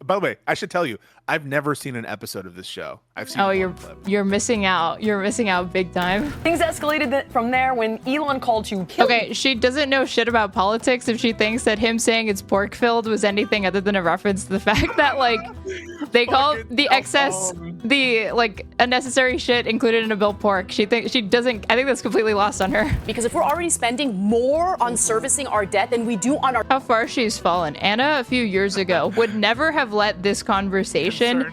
By the way, I should tell you, I've never seen an episode of this show. I've seen one clip. You're missing out. You're missing out big time. Things escalated from there when Elon called to kill. Okay, she doesn't know shit about politics if she thinks that him saying it's pork filled was anything other than a reference to the fact that like they call the excess, the like unnecessary shit included in a bill pork. She doesn't. I think that's completely lost on her. Because if we're already spending more on servicing our debt than we do on our— How far she's fallen. Anna, a few years ago, would never have let this conversation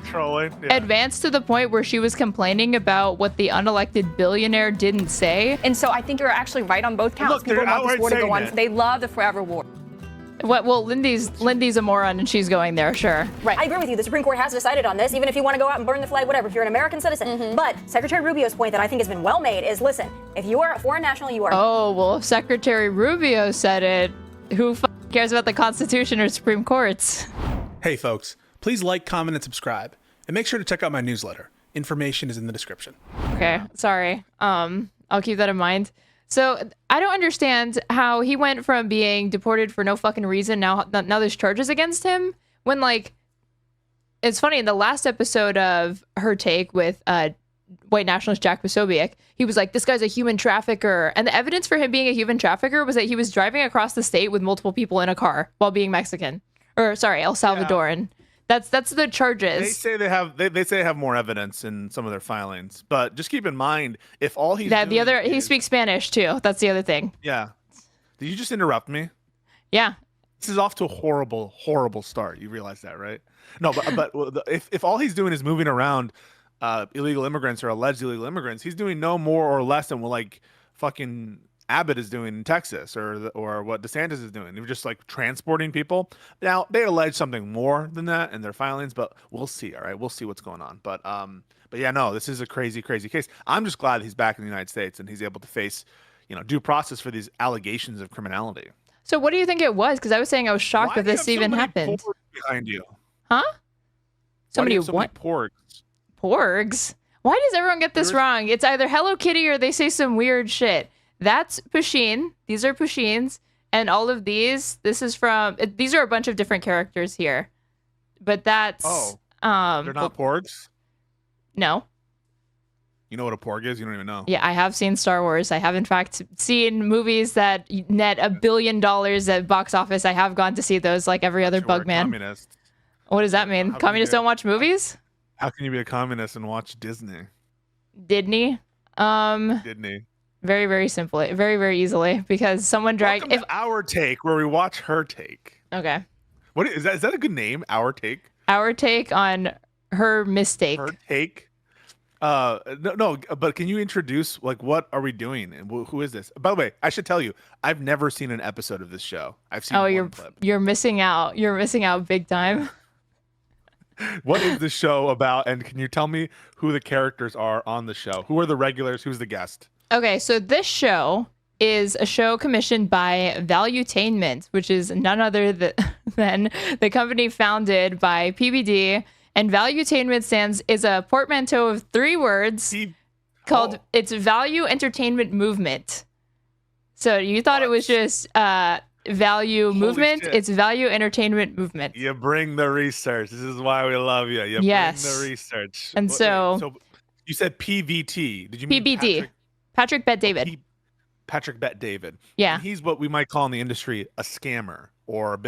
advance to the point where she was complaining about what the unelected billionaire didn't say. And so I think you're actually right on both counts. Look, People want this war to go on. it. They love the forever war. What? Well, Lindy's a moron and she's going there, sure. Right. I agree with you. The Supreme Court has decided on this, even if you want to go out and burn the flag, whatever, if you're an American citizen. But Secretary Rubio's point that I think has been well made is, listen, if you are a foreign national, you are— Oh, well, if Secretary Rubio said it, who cares about the Constitution or Supreme Courts? Hey, folks, please like, comment, and subscribe. And make sure to check out my newsletter. Information is in the description. Okay, sorry. I'll keep that in mind. So I don't understand how he went from being deported for no fucking reason now there's charges against him when, like, it's funny, in the last episode of Her Take with white nationalist Jack Posobiec, he was like, this guy's a human trafficker. And the evidence for him being a human trafficker was that he was driving across the state with multiple people in a car while being Mexican. Or, sorry, El Salvadoran. Yeah. That's the charges. They say they have more evidence in some of their filings, but just keep in mind if all he's doing he speaks Spanish too. That's the other thing. Yeah. Did you just interrupt me? Yeah. This is off to a horrible start. You realize that, right? No, but if all he's doing is moving around illegal immigrants or alleged illegal immigrants, he's doing no more or less than what like fucking Abbott is doing in Texas or what DeSantis is doing. They're just like transporting people. Now they allege something more than that in their filings, but we'll see. All right, we'll see what's going on. But yeah, no, this is a crazy case. I'm just glad he's back in the United States and he's able to face, due process for these allegations of criminality. So what do you think it was? Because I was saying I was shocked that this even happened. Behind you, huh? Somebody what? Porgs. Porgs. Why does everyone get this wrong? It's either Hello Kitty or they say some weird shit. That's Pusheen. These are Pusheens. And all of these, these are a bunch of different characters here. But that's... they're not porgs? No. You know what a porg is? You don't even know. Yeah, I have seen Star Wars. I have, in fact, seen movies that net $1 billion at box office. I have gone to see those like every other Bugman. Communist. What does that mean? Communists don't watch movies? How can you be a communist and watch Disney? Disney? Disney. Very, very simply. Very, very easily. Because someone dragged... Welcome to Our Take, where we watch Her Take. Okay. What is that? Is that a good name? Our Take? Our Take on Her Mistake. Her Take? No, but can you introduce, like, what are we doing? And who is this? By the way, I should tell you, I've never seen an episode of this show. I've seen one clip. You're missing out. You're missing out big time. What is the show about? And can you tell me who the characters are on the show? Who are the regulars? Who's the guest? Okay, so this show is a show commissioned by Valuetainment, which is none other than the company founded by PBD. And Valuetainment is a portmanteau of 3 words called it's Value Entertainment Movement. So you thought it was just value movement? Shit. It's Value Entertainment Movement. You bring the research. This is why we love you. You bring the research. And so you said PVT. Did you mean PBD? Patrick Bet David. Patrick Bet David. Yeah. And he's what we might call in the industry a scammer or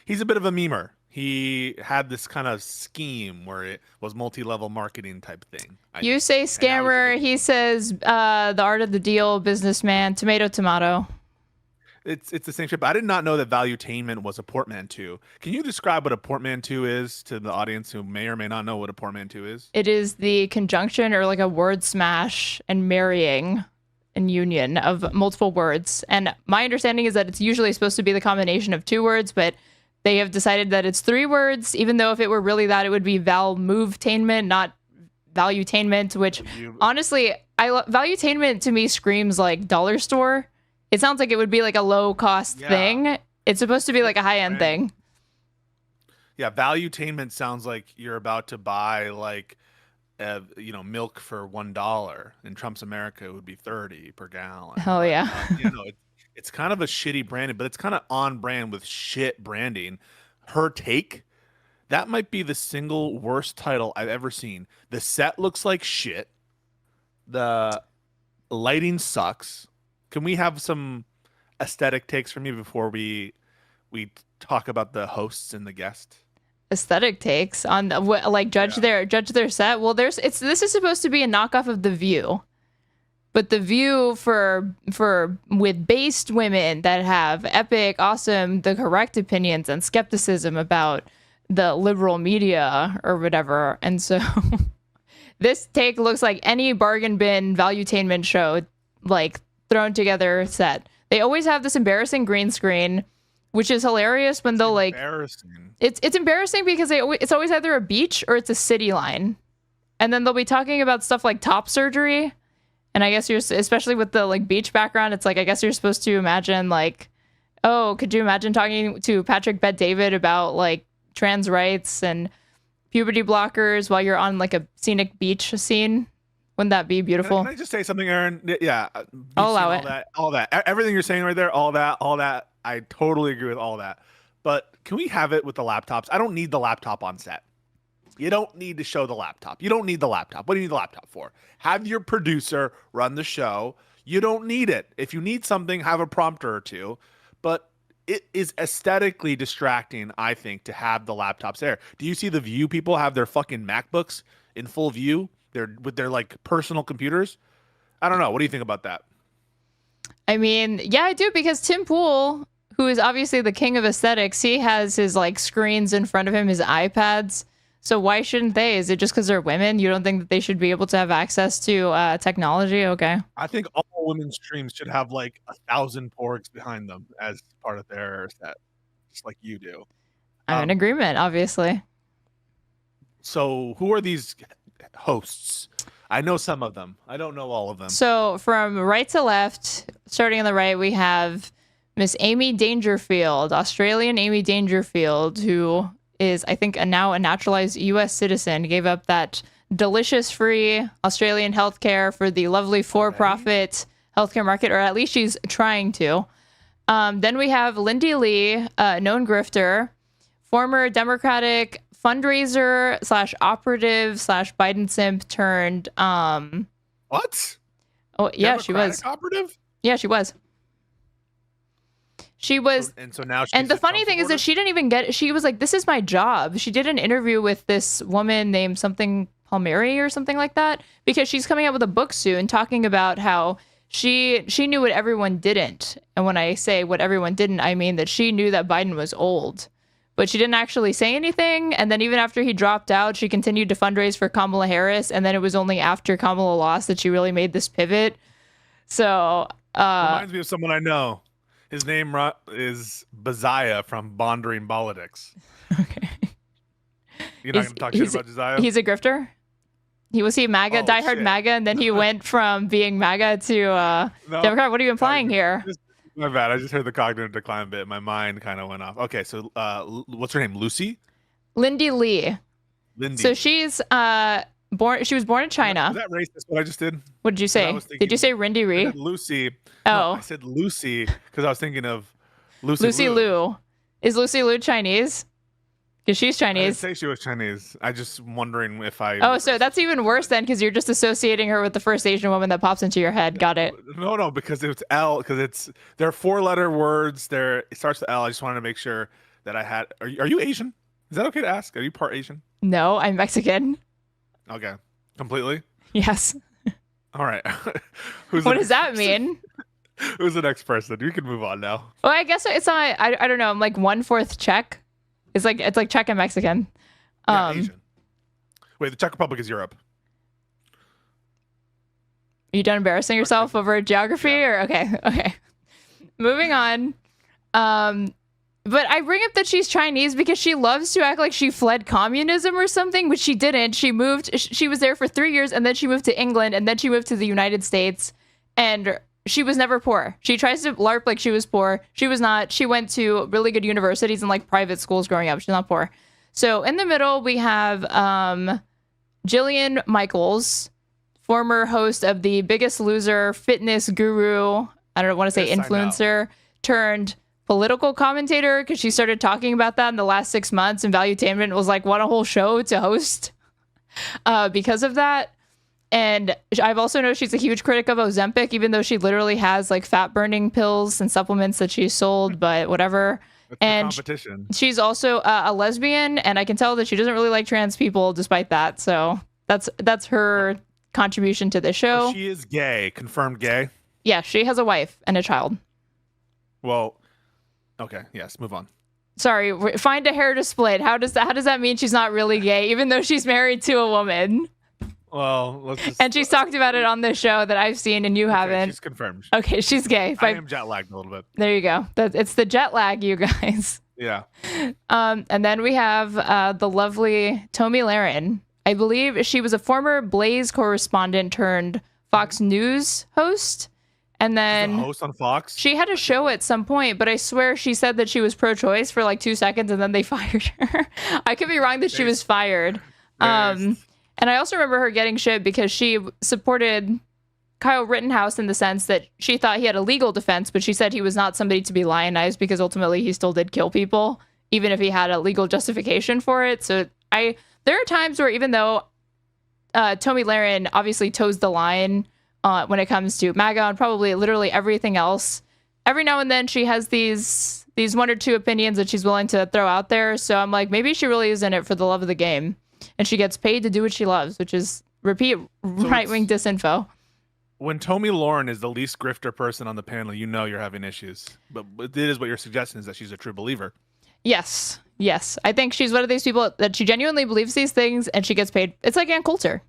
he's a bit of a memer. He had this kind of scheme where it was multi-level marketing type thing. You say scammer, he says the art of the deal, businessman, tomato. It's the same shit, but I did not know that Valuetainment was a portmanteau. Can you describe what a portmanteau is to the audience who may or may not know what a portmanteau is? It is the conjunction or like a word smash and marrying and union of multiple words. And my understanding is that it's usually supposed to be the combination of 2 words, but they have decided that it's 3 words, even though if it were really that, it would be Val-Move-tainment, not Valuetainment, which honestly, Valuetainment to me screams like dollar store. It sounds like it would be like a low-cost thing. It's supposed to be like a high-end thing. Yeah, Valuetainment sounds like you're about to buy like, milk for $1. In Trump's America, it would be 30 per gallon. Hell yeah. It's kind of a shitty branding, but it's kind of on brand with shit branding. Her Take. That might be the single worst title I've ever seen. The set looks like shit. The lighting sucks. Can we have some aesthetic takes from you before we talk about the hosts and the guest? Aesthetic takes on like judge their set. Well, this is supposed to be a knockoff of The View. But The View for with based women that have epic, awesome, the correct opinions and skepticism about the liberal media or whatever. And so this take looks like any bargain bin valuetainment show, like thrown together set. They always have this embarrassing green screen, which is hilarious when they'll like embarrassing. It's embarrassing because it's always either a beach or it's a city line. And then they'll be talking about stuff like top surgery. And I guess especially with the like beach background, it's like, I guess you're supposed to imagine like, oh, could you imagine talking to Patrick Bet-David about like trans rights and puberty blockers while you're on like a scenic beach scene? Wouldn't that be beautiful? Can I just say something, Aaron? Yeah. I'll allow it. All that. Everything you're saying right there, all that. I totally agree with all that. But can we have it with the laptops? I don't need the laptop on set. You don't need to show the laptop. You don't need the laptop. What do you need the laptop for? Have your producer run the show. You don't need it. If you need something, have a prompter or two. But it is aesthetically distracting, I think, to have the laptops there. Do you see the View people have their fucking MacBooks in full view? They're with their like personal computers. I don't know. What do you think about that? I mean, yeah, I do, because Tim Pool, who is obviously the king of aesthetics, he has his like screens in front of him, his iPads. So why shouldn't they? Is it just because they're women? You don't think that they should be able to have access to technology? Okay. I think all women's streams should have like 1,000 porgs behind them as part of their set, just like you do. I'm in agreement, obviously. So who are these hosts? I know some of them. I don't know all of them. So from right to left, starting on the right, we have Miss Amy Dangerfield, Australian Amy Dangerfield, who is, I think, now a naturalized U.S. citizen, gave up that delicious free Australian healthcare for the lovely for-profit healthcare market, or at least she's trying to. Then we have Lindy Lee, known grifter, former Democratic fundraiser / operative / Biden simp turned. What? Oh yeah, she was operative. Yeah, she was. She was, and so now. And the funny thing is that she didn't even get. She was like, "This is my job." She did an interview with this woman named something Palmieri or something like that, because she's coming out with a book soon, talking about how she knew what everyone didn't. And when I say what everyone didn't, I mean that she knew that Biden was old, but she didn't actually say anything. And then even after he dropped out, she continued to fundraise for Kamala Harris. And then it was only after Kamala lost that she really made this pivot. So reminds me of someone I know. His name is Bazaya from Bondering Politics. Okay. You're not going to talk shit about Bazaya? He's a grifter? Was he MAGA, diehard shit. MAGA, and then he went from being MAGA to Democrat? What are you implying here? My bad. I just heard the cognitive decline bit. My mind kind of went off. Okay, so what's her name? Lucy? Lindy Lee. Lindy. So she's born. She was born in China. Was that racist? What I just did? What did you say? Did you say Rindy Ree? Lucy. Oh, no, I said Lucy because I was thinking of Lucy Liu. Is Lucy Liu Chinese? Because she's I didn't Chinese. say she was Chinese. I just wondering if I. Oh, so that's even worse then, because you're just associating her with the first Asian woman that pops into your head. Got it. No, because it's L. Because they're 4-letter words. It starts with L. I just wanted to make sure that I had. Are you Asian? Is that okay to ask? Are you part Asian? No, I'm Mexican. Okay, completely. Yes. All right. What does that mean? Who's the next person? We can move on now. Well, I guess it's not. I don't know. I'm like 1/4 Czech. It's like Czech and Mexican. Yeah, Asian. Wait, the Czech Republic is Europe. Are you done embarrassing yourself over geography? Yeah. Or okay. Moving on. But I bring up that she's Chinese because she loves to act like she fled communism or something, which she didn't. She moved. She was there for 3 years, and then she moved to England, and then she moved to the United States, and she was never poor. She tries to LARP like she was poor. She was not. She went to really good universities and like private schools growing up. She's not poor. So in the middle, we have Jillian Michaels, former host of The Biggest Loser, fitness guru. I don't want to say influencer, turned political commentator because she started talking about that in the last 6 months, and Valuetainment was like, want a whole show to host because of that. And I've also noticed she's a huge critic of Ozempic, even though she literally has like fat burning pills and supplements that she's sold, but whatever. That's And competition. she's also a lesbian, and I can tell that she doesn't really like trans people despite that. So that's her contribution to the show. She is gay, confirmed gay. Yeah, she has a wife and a child. Well, okay, yes, move on. Sorry, find a hair to split. How does that mean she's not really gay, even though she's married to a woman? Well, let's just. And she's talked about it on this show that I've seen and you Okay, haven't. She's confirmed. Okay, she's gay. I am jet lagged a little bit. There you go. It's the jet lag, you guys. Yeah. And then we have the lovely Tomi Lahren. I believe she was a former Blaze correspondent turned Fox News host. And then She's a host on Fox. she had a show at some point, but I swear she said that she was pro-choice for like 2 seconds and then they fired her. I could be wrong that she was fired. And I also remember her getting shit because she supported Kyle Rittenhouse in the sense that she thought he had a legal defense, but she said he was not somebody to be lionized because ultimately he still did kill people, even if he had a legal justification for it. So there are times where even though Tomi Lahren obviously toes the line when it comes to MAGA and probably literally everything else, every now and then she has these 1 or 2 opinions that she's willing to throw out there. So I'm like, maybe she really is in it for the love of the game. And she gets paid to do what she loves, which is repeat right-wing disinfo. When Tomi Lahren is the least grifter person on the panel, you know you're having issues. But it is what you're suggesting is that she's a true believer. Yes. I think she's one of these people that she genuinely believes these things and she gets paid. It's like Ann Coulter.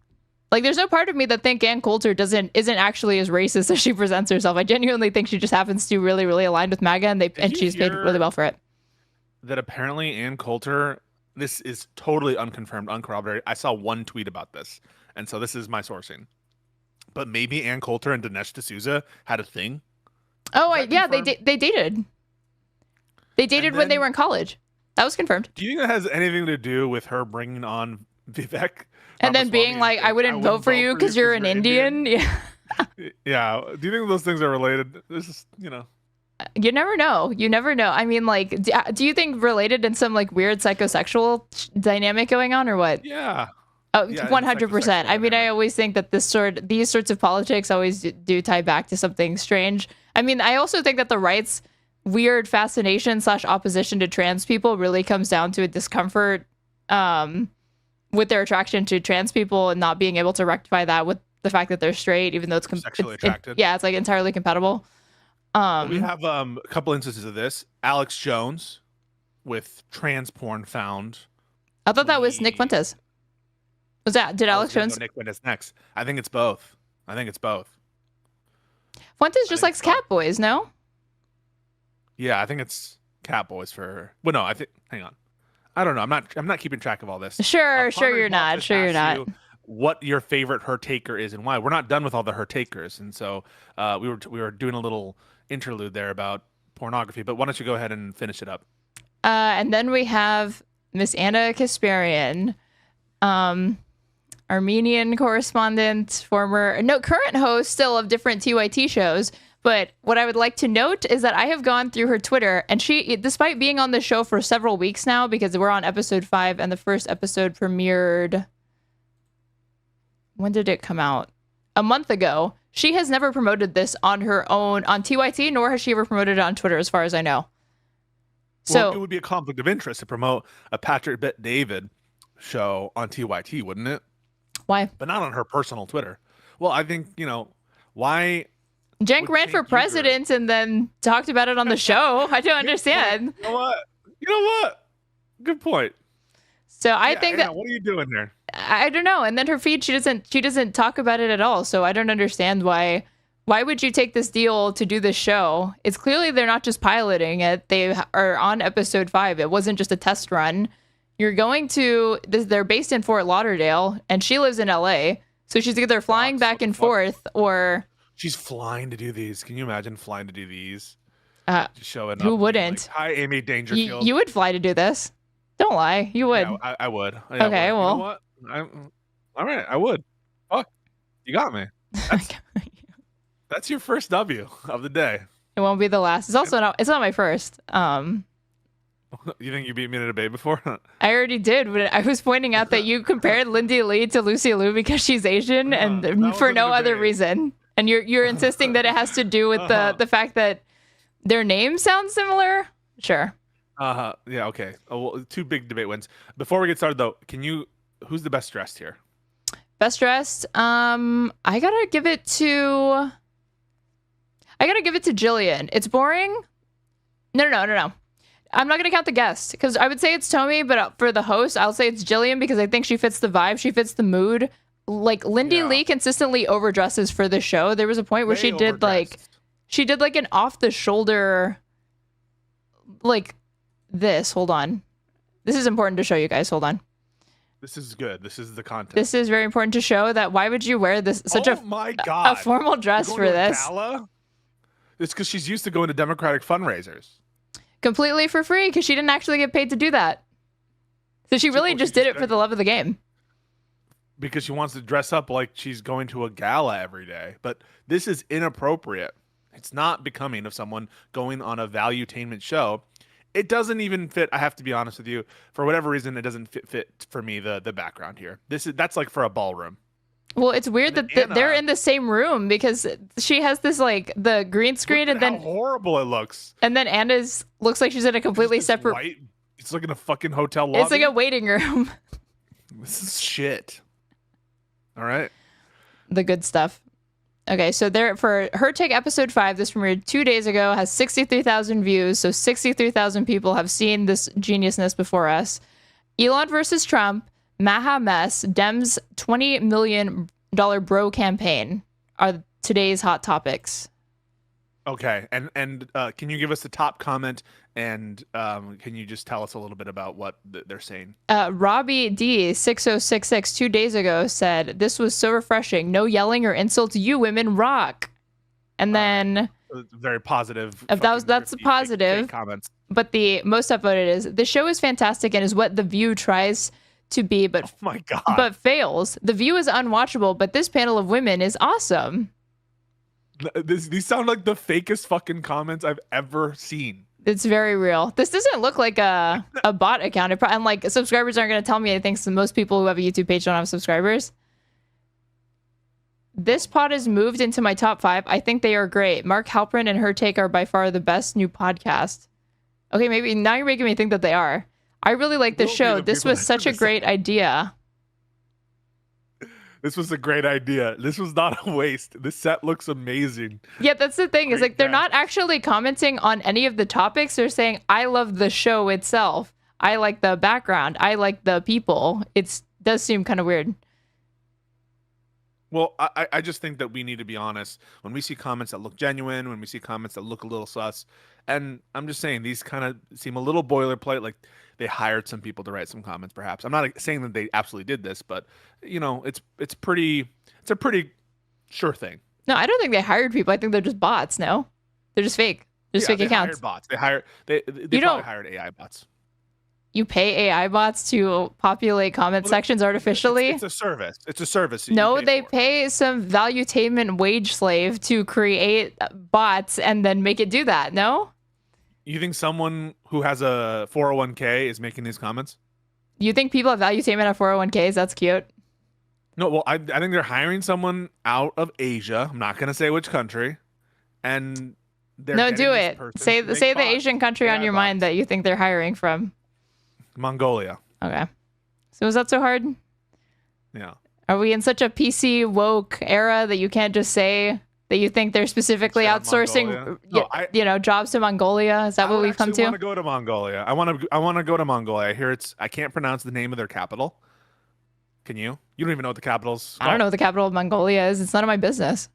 Like, there's no part of me that think Ann Coulter isn't actually as racist as she presents herself. I genuinely think she just happens to really, really align with MAGA, and she's paid really well for it. That apparently Ann Coulter, this is totally unconfirmed, uncorroborated. I saw one tweet about this, and so this is my sourcing. But maybe Ann Coulter and Dinesh D'Souza had a thing. Oh, yeah, they dated. They dated when they were in college. That was confirmed. Do you think that has anything to do with her bringing on Vivek? And then being like, I wouldn't vote for you because you're an Indian. Yeah. Yeah. Do you think those things are related? This is, You never know. I mean, like, do you think related in some like weird psychosexual dynamic going on or what? Yeah. Oh, Yeah, 100%. I mean, I always think that these sorts of politics always do tie back to something strange. I mean, I also think that the right's weird fascination / opposition to trans people really comes down to a discomfort with their attraction to trans people and not being able to rectify that with the fact that they're straight, even though it's sexually attracted. It's like entirely compatible. We have a couple instances of this. Alex Jones with trans porn found. I thought that was Nick Fuentes. Did Alex Jones? Nick Fuentes next. I think it's both. Fuentes just likes cat boys, no? Yeah, I think it's cat boys for her. Well, no, hang on. I don't know. I'm not keeping track of all this. Sure you're not. What your favorite her taker is and why. We're not done with all the her takers, and so we were doing a little interlude there about pornography. But why don't you go ahead and finish it up? And then we have Miss Anna Kasparian, Armenian correspondent, current host still of different TYT shows. But what I would like to note is that I have gone through her Twitter, and she, despite being on the show for several weeks now, because we're on episode 5, and the first episode premiered. When did it come out? A month ago. She has never promoted this on her own on TYT, nor has she ever promoted it on Twitter, as far as I know. Well, it would be a conflict of interest to promote a Patrick Bet David show on TYT, wouldn't it? Why? But not on her personal Twitter. Well, I think, why... Cenk ran for president and then talked about it on the show. I don't understand. You know what? Good point. So I think that... What are you doing there? I don't know. And then her feed, she doesn't talk about it at all. So I don't understand why would you take this deal to do this show? It's clearly they're not just piloting it. They are on episode 5. It wasn't just a test run. You're going to... They're based in Fort Lauderdale, and she lives in LA. So she's either flying back and forth or... She's flying to do these. Can you imagine flying to do these? Just showing up. Who wouldn't? Like, hi, Amy Dangerfield. You would fly to do this. Don't lie. You would. Yeah, I would. Yeah, okay, I would. well. You know what? All right, I would. Fuck. You got me. That's your first W of the day. It won't be the last. It's also not. It's not my first. You think you beat me in a debate before? I already did, but I was pointing out that you compared Lindy Lee to Lucy Liu because she's Asian, and for wasn't no a other debate. reason. And you're insisting that it has to do with the fact that their names sound similar. Sure. Yeah. Okay. Well, 2 big debate wins. Before we get started, though, who's the best dressed here? Best dressed. I gotta give it to Jillian. It's boring. No. I'm not gonna count the guest because I would say it's Tomi, but for the host, I'll say it's Jillian because I think she fits the vibe. She fits the mood. Like Lindy Lee consistently overdresses for the show. There was a point where she did like an off the shoulder, like this. Hold on. This is important to show you guys. Hold on. This is good. This is the content. This is very important to show that why would you wear this my God. a formal dress You're for going to a this? gala? It's because she's used to going to Democratic fundraisers. Completely for free because she didn't actually get paid to do that. So she really just did it for the love of the game. Because she wants to dress up like she's going to a gala every day. But this is inappropriate. It's not becoming of someone going on a valuetainment show. It doesn't even fit. I have to be honest with you. For whatever reason, it doesn't fit for me, the background here. That's like for a ballroom. Well, it's weird that they're in the same room because she has this like the green screen Look and at then how horrible it looks. and then Anna's looks like she's in a completely It's separate. white. It's like in a fucking hotel lobby. It's like a waiting room. This is shit. All right. The good stuff. Okay, so there for Her Take episode 5, this premiered 2 days ago, has 63,000 views. So 63,000 people have seen this geniusness before us. Elon versus Trump, Maha mess, Dems $20 million bro campaign are today's hot topics. Okay, and can you give us the top comment and can you just tell us a little bit about what they're saying? Robbie D 6066 2 days ago said this was so refreshing. No yelling or insults. You women rock. And then Very positive. that's a positive. Comments. But the most upvoted is the show is fantastic and is what The View tries to be, but Oh my God. but fails. The View is unwatchable, but this panel of women is awesome. These sound like the fakest fucking comments I've ever seen. It's very real. This doesn't look like a bot account. And like subscribers aren't going to tell me anything. So most people who have a YouTube page don't have subscribers. This pod has moved into my top 5. I think they are great. Mark Halprin and Her Take are by far the best new podcast. Okay, maybe now you're making me think that they are. I really like this show. This was such a great idea. This was a great idea. This was not a waste. This set looks amazing. Yeah, that's the thing. Is Great like they're cast. not actually commenting on any of the topics. They're saying, I love the show itself. I like the background. I like the people. It does seem kind of weird. Well, I just think that we need to be honest. When we see comments that look genuine, when we see comments that look a little sus, and I'm just saying these kind of seem a little boilerplate, like they hired some people to write some comments, perhaps. I'm not saying that they absolutely did this, but you know, it's a pretty sure thing. No, I don't think they hired people. I think they're just bots. No, they're just fake. They're just fake they accounts. hired bots. They probably don't- hired AI bots. You pay AI bots to populate comment sections artificially. It's a service. It's a service. that you No, pay they for. pay some valuetainment wage slave to create bots and then make it do that. No? You think someone who has a 401k is making these comments? You think people have valuetainment at 401ks? That's cute. No, well, I think they're hiring someone out of Asia. I'm not going to say which country. And they're No, getting do this it. person Say to make the bots. Asian country on AI your mind bots. that you think they're hiring from. Mongolia. Okay. So is that so hard? Yeah. Are we in such a PC woke era that you can't just say that you think they're specifically Shout out outsourcing, Mongolia. No, jobs to Mongolia? Is that what we've come I want to? to go to Mongolia. I want to go to Mongolia. I hear I can't pronounce the name of their capital. Can you? You don't even know what the capital's I don't know what the capital of Mongolia is. It's none of my business.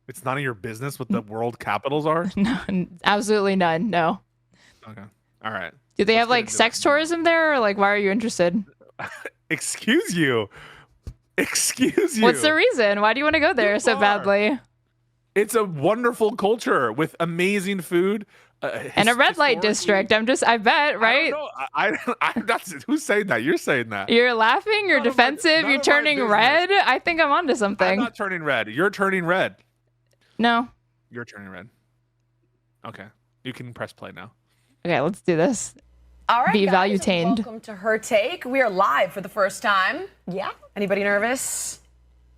It's none of your business what the world capitals are? No, absolutely none. No. Okay. All right. Do they Let's have get like into sex it. tourism there, or like why are you interested? Excuse you. Excuse you. What's the reason? Why do you want to go there so are. badly? It's a wonderful culture with amazing food. And a red light district. I bet, right? That's who's saying that? You're saying that. You're laughing, you're None of my- defensive, none you're of my turning business. red. I think I'm onto I'm something. not turning red. You're turning red. No. You're turning red. Okay, you can press play now. Okay, let's do this. All right, Be guys, value-tained. welcome to Her Take. We are live for the first time. Yeah. Anybody nervous?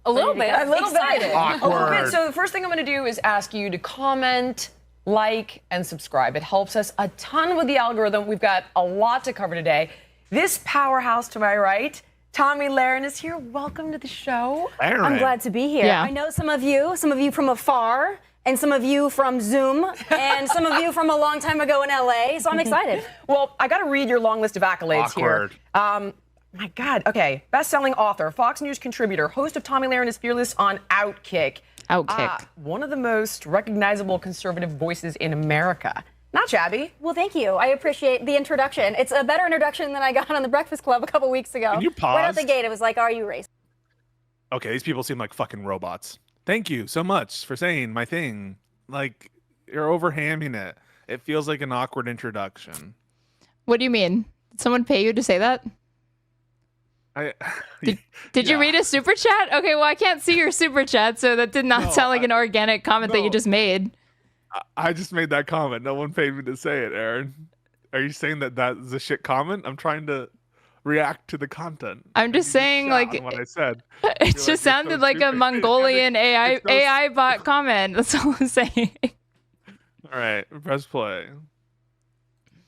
A little bit. A little bit. Excited. A little Awkward. bit. So the first thing I'm going to do is ask you to comment, like, and subscribe. It helps us a ton with the algorithm. We've got a lot to cover today. This powerhouse to my right, Tomi Lahren, is here. Welcome to the show. Aaron. I'm glad to be here. Yeah. I know some of you from afar, and some of you from Zoom, and some of you from a long time ago in LA, so I'm excited. Well, I got to read your long list of accolades Awkward. here. My God. Okay. Best-selling author, Fox News contributor, host of Tomi Lahren is Fearless on Outkick. Outkick. One of the most recognizable conservative voices in America. Not shabby. Well, thank you. I appreciate the introduction. It's a better introduction than I got on the Breakfast Club a couple weeks ago. Can you Right out pause? the gate, it was like, "Are you racist?" Okay, these people seem like fucking robots. Thank you so much for saying my thing. Like, you're overhamming it. It feels like an awkward introduction. What do you mean? Did someone pay you to say that? Did you read a super chat? Okay, well, I can't see your super chat, so that did not sound like an organic comment that you no. just made. I just made that comment. No one paid me to say it, Aaron. Are you saying that that's a shit comment? I'm trying to react to the content. I'm just saying, Shot like, on what I said. it You're just like, sounded "It's so like a stupid." Mongolian It's so AI bot comment. That's all I'm saying. All right, press play.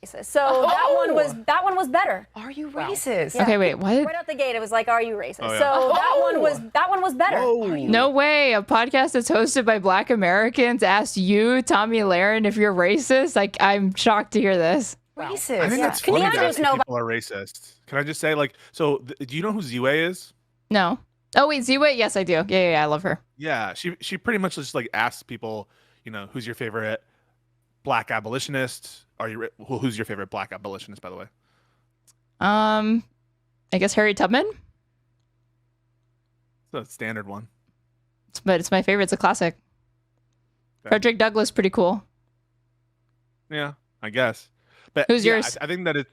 So that one was better. Are you racist? Okay, wait, what? Right out the gate, it was like, "Are you racist?" Oh, yeah. So that one was better. No way. A podcast that's hosted by Black Americans asked you, Tomi Lahren, if you're racist. Like, I'm shocked to hear this. Racist. I think that's Can you funny guys that just know people are racist. Can I just say, like, so do you know who Ziwe is? No. Oh, wait, Z-Way? Yes, I do. Yeah, I love her. Yeah, she pretty much just like asks people, you know, who's your favorite Black abolitionist? Who's your favorite Black abolitionist, by the way? I guess Harriet Tubman, It's a standard one. but it's my favorite. It's a classic. Okay. Frederick Douglass, pretty cool. Yeah, I guess. But Who's yeah, yours? I think that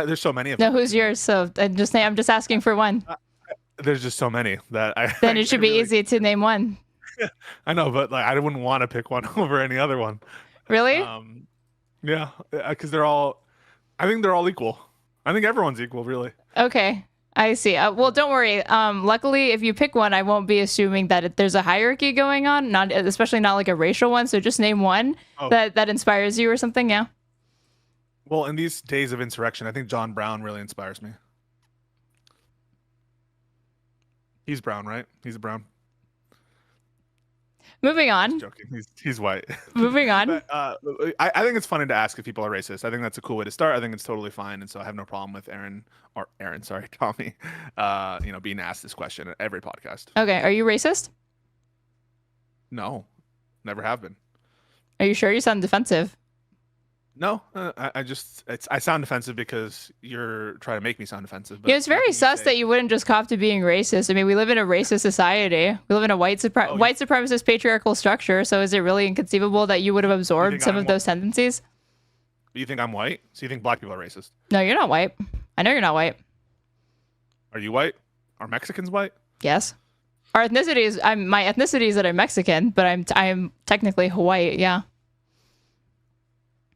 there's so many of No, them. who's yours? So I'm just asking for one. There's just so many that I. Then it should be really- easy to name one. I know, but like I wouldn't want to pick one over any other one. Really? Yeah, because I think they're all equal. I think everyone's equal, really. Okay, I see. Well, don't worry. Luckily, if you pick one, I won't be assuming that there's a hierarchy going on. Not especially not like a racial one. So just name one Oh. that inspires you or something. Yeah. Well, in these days of insurrection, I think John Brown really inspires me. He's brown, right? He's a brown. Moving on. Joking. He's white. Moving on. But, I think it's funny to ask if people are racist. I think that's a cool way to start. I think it's totally fine, and so I have no problem with Tomi, being asked this question at every podcast. Okay. Are you racist? No, never have been. Are you sure? You sound defensive. No, I sound defensive because you're trying to make me sound defensive. But Yeah, it's very nothing you sus say- that you wouldn't just cop to being racist. I mean, we live in a racist society. We live in a white supremacist patriarchal structure. So is it really inconceivable that you would have absorbed think some I'm of those tendencies? You think I'm white? So you think black people are racist? No, you're not white. I know you're not white. Are you white? Are Mexicans white? Yes. Our ethnicity is my ethnicity is that I'm Mexican, but I'm technically Hawaii. Yeah.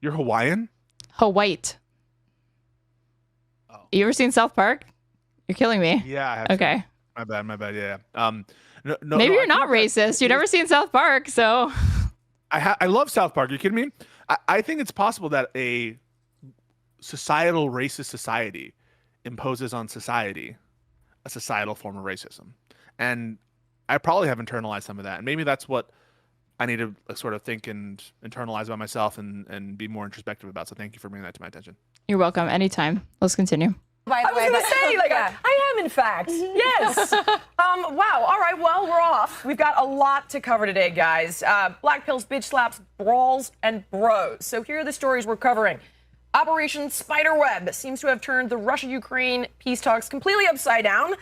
You're Hawaiian? Hawaii. Oh. You ever seen South Park? You're killing me. Yeah. I have Okay. My bad. Yeah. No, Maybe you're I not think that- racist. You've never seen South Park, so I love South Park. You kidding me? I think it's possible that a societal racist society imposes on society a societal form of racism, and I probably have internalized some of that, and maybe that's what I need to sort of think and internalize about myself and be more introspective about. So thank you for bringing that to my attention. you're welcome. Anytime. Let's continue. By I the was way, going to say, like, yeah. I am, in fact. Yes. Wow. All right. Well, we're off. We've got a lot to cover today, guys. Black pills, bitch slaps, brawls, and bros. So here are the stories we're covering. Operation Spiderweb seems to have turned the Russia-Ukraine peace talks completely upside down.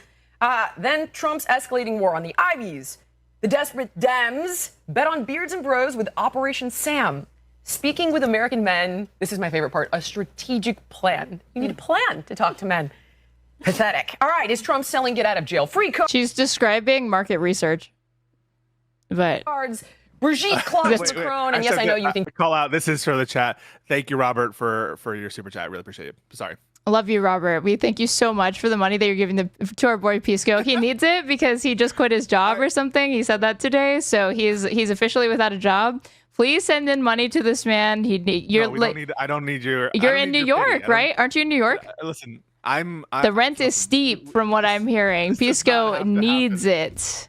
Then Trump's escalating war on the Ivies. The desperate Dems bet on beards and bros with Operation Sam. Speaking with American men, this is my favorite part, a strategic plan. You need a plan to talk to men. Pathetic. All right, is Trump selling get out of jail free She's describing market research. But cards? Brigitte Claude Macron, and yes, I know you think. Call out. This is for the chat. Thank you, Robert, for your super chat. I really appreciate it. Sorry. I love you, Robert. We thank you so much for the money that you're giving to our boy Pisco. He needs it because he just quit his job or something. He said that today, so he's officially without a job. Please send in money to this man. I don't need your. You're in New York, right? Aren't you in New York? Listen, the rent is steep, from what I'm hearing. Pisco needs it.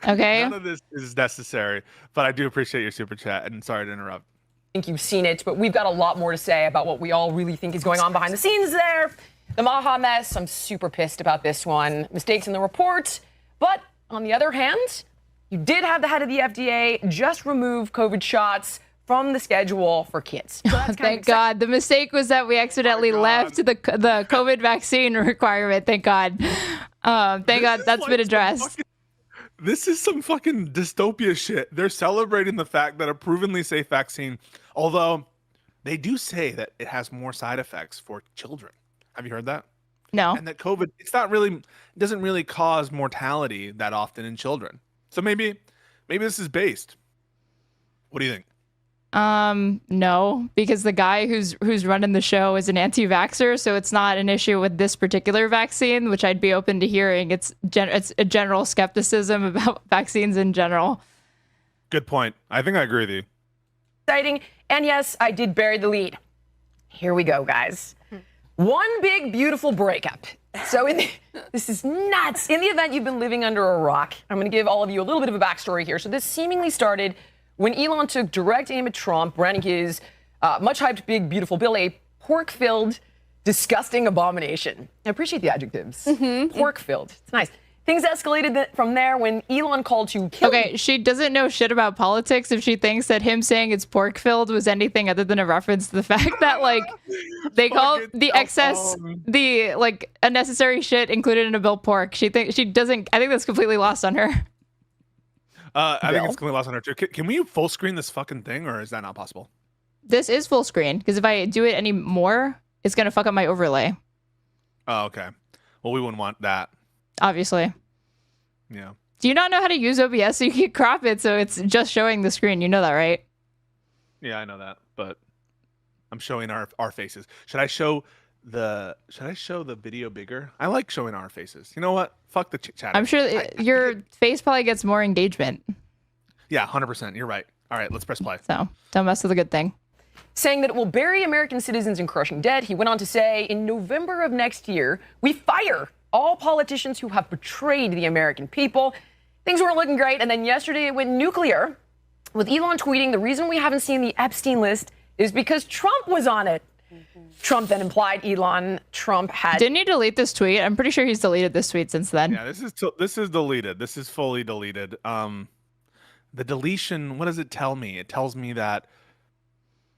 Okay. None of this is necessary, but I do appreciate your super chat, and sorry to interrupt. I think you've seen it, but we've got a lot more to say about what we all really think is going on behind the scenes there. The Maha mess, I'm super pissed about this one. Mistakes in the report. But on the other hand, you did have the head of the FDA just remove COVID shots from the schedule for kids. So that's Thank God. The mistake was that we accidentally left the COVID vaccine requirement. Thank God. Thank God that's been addressed. This is some fucking dystopia shit. They're celebrating the fact that a provenly safe vaccine, although they do say that it has more side effects for children. Have you heard that? No. And that COVID, doesn't really cause mortality that often in children. So maybe this is based. What do you think? No, because the guy who's running the show is an anti-vaxxer, so it's not an issue with this particular vaccine, which I'd be open to hearing. It's a general skepticism about vaccines in general. Good point. I think I agree with you. Exciting. And yes, I did bury the lead. Here we go, guys. One big, beautiful breakup. So this is nuts. In the event you've been living under a rock, I'm going to give all of you a little bit of a backstory here. So this seemingly started when Elon took direct aim at Trump, branding his much-hyped big, beautiful bill a pork-filled, disgusting abomination. I appreciate the adjectives. Pork-filled. It's nice. Things escalated from there when Elon called to kill. Okay, she doesn't know shit about politics if she thinks that him saying it's pork-filled was anything other than a reference to the fact that, like, they call the excess, the, like, unnecessary shit included in a bill pork. I think that's completely lost on her. I think it's completely lost on her too. Can we full screen this fucking thing, or is that not possible? This is full screen, because if I do it any more, it's going to fuck up my overlay. Oh, okay. Well, we wouldn't want that. Obviously. Yeah. Do you not know how to use OBS so you can crop it so it's just showing the screen? You know that, right? Yeah, I know that, but I'm showing our faces. Should I show the video bigger? I like showing our faces. You know what? Fuck the chat. I'm sure your face probably gets more engagement. Yeah, 100%. You're right. All right, let's press play. So don't mess with a good thing. Saying that it will bury American citizens in crushing debt, he went on to say, in November of next year, we fire all politicians who have betrayed the American people. Things weren't looking great, and then yesterday it went nuclear, with Elon tweeting, the reason we haven't seen the Epstein list is because Trump was on it. Trump then implied Trump had... Didn't he delete this tweet? I'm pretty sure he's deleted this tweet since then. Yeah, this is deleted. This is fully deleted. The deletion, what does it tell me? It tells me that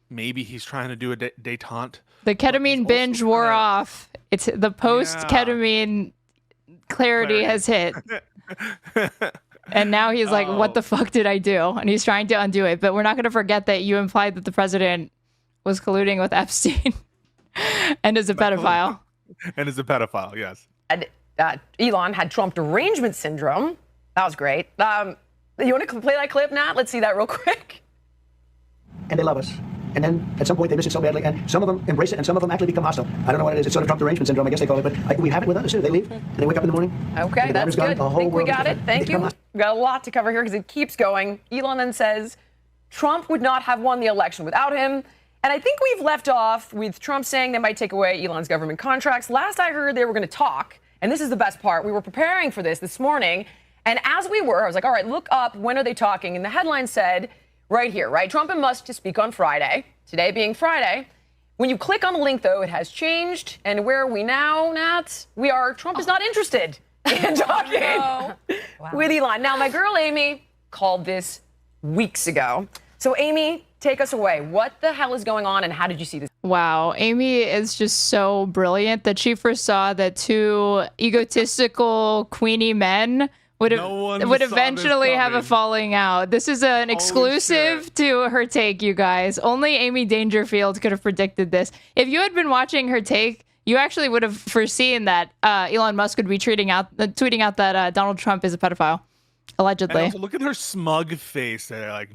maybe he's trying to do a detente. The ketamine binge wore off. It's the post-ketamine clarity has hit. And now he's like, what the fuck did I do? And he's trying to undo it. But we're not going to forget that you implied that the president was colluding with Epstein and is a pedophile. And is a pedophile, yes. And, Elon had Trump derangement syndrome. That was great. You want to play that clip, Nat? Let's see that real quick. And they love us. And then at some point they miss it so badly, and some of them embrace it, and some of them actually become hostile. I don't know what it is. It's sort of Trump derangement syndrome, I guess they call it. But we have it with us. They leave, and they wake up in the morning. Okay, that's good. I think we got it. Thank you. We've got a lot to cover here because it keeps going. Elon then says Trump would not have won the election without him. And I think we've left off with Trump saying they might take away Elon's government contracts. Last I heard, they were going to talk. And this is the best part. We were preparing for this morning. And as we were, I was like, all right, look up. When are they talking? And the headline said right here, right? Trump and Musk to speak on Friday. Today being Friday. When you click on the link, though, it has changed. And where are we now, Nat? Trump is not interested in talking with Elon. Now, my girl Amy called this weeks ago. So, Amy, take us away. What the hell is going on, and how did you see this? Wow, Amy is just so brilliant that she foresaw that two egotistical, queenie men would eventually have a falling out. This is an exclusive to her take, you guys. Only Amy Dangerfield could have predicted this. If you had been watching her take, you actually would have foreseen that Elon Musk would be tweeting out that Donald Trump is a pedophile. And Allegedly. also look at her smug face there. Like,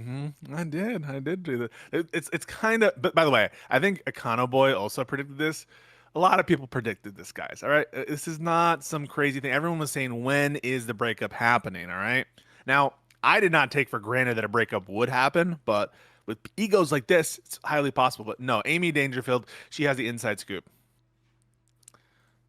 I did do that. It's kind of. But by the way, I think Econo Boy also predicted this. A lot of people predicted this, guys. All right, this is not some crazy thing. Everyone was saying, when is the breakup happening? All right. Now, I did not take for granted that a breakup would happen, but with egos like this, it's highly possible. But no, Amy Dangerfield, she has the inside scoop.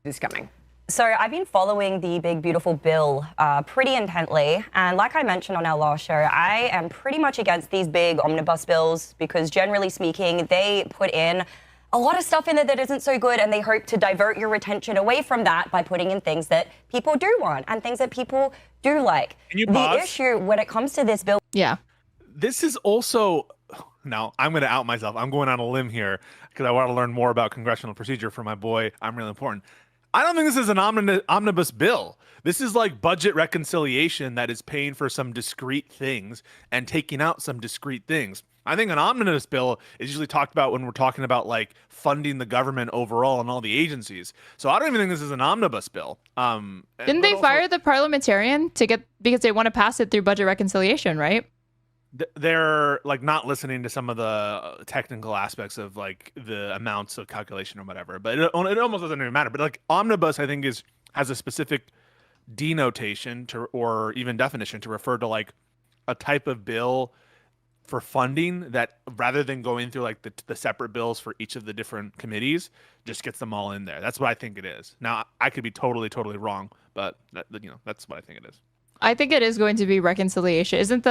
Is coming. So I've been following the big, beautiful bill pretty intently. And like I mentioned on our last show, I am pretty much against these big omnibus bills because generally speaking, they put in a lot of stuff in there that isn't so good, and they hope to divert your attention away from that by putting in things that people do want and things that people do like. Can you the pause? issue when it comes to this bill. Yeah. This is also, now I'm going to out myself. I'm going on a limb here because I want to learn more about congressional procedure for my boy. I'm really important. I don't think this is an omnibus bill. This is like budget reconciliation that is paying for some discrete things and taking out some discrete things. I think an omnibus bill is usually talked about when we're talking about like funding the government overall and all the agencies. So I don't even think this is an omnibus bill. Didn't they fire the parliamentarian because they want to pass it through budget reconciliation, right? They're like not listening to some of the technical aspects of like the amounts of calculation or whatever, but it almost doesn't even matter. But like omnibus, I think has a specific denotation or even definition to refer to like a type of bill for funding that rather than going through like the separate bills for each of the different committees, just gets them all in there. That's what I think it is. Now I could be totally wrong, but that's what I think it is. I think it is going to be reconciliation. Isn't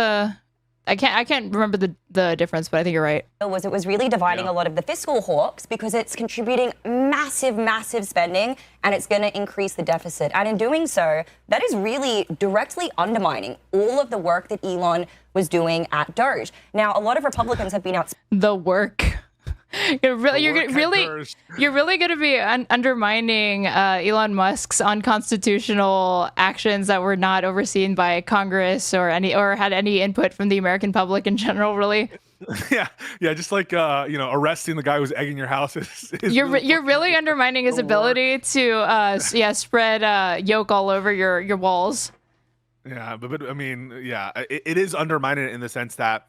I can't remember the difference, but I think you're right. It was really dividing a lot of the fiscal hawks because it's contributing massive spending and it's going to increase the deficit. And in doing so, that is really directly undermining all of the work that Elon was doing at DOGE. Now, a lot of Republicans have been out. The work. You're really going to be undermining Elon Musk's unconstitutional actions that were not overseen by Congress or had any input from the American public in general. Really, yeah, just like arresting the guy who's egging your house. You're really undermining his ability to spread yolk all over your walls. Yeah, but I mean, yeah, it is undermining it in the sense that.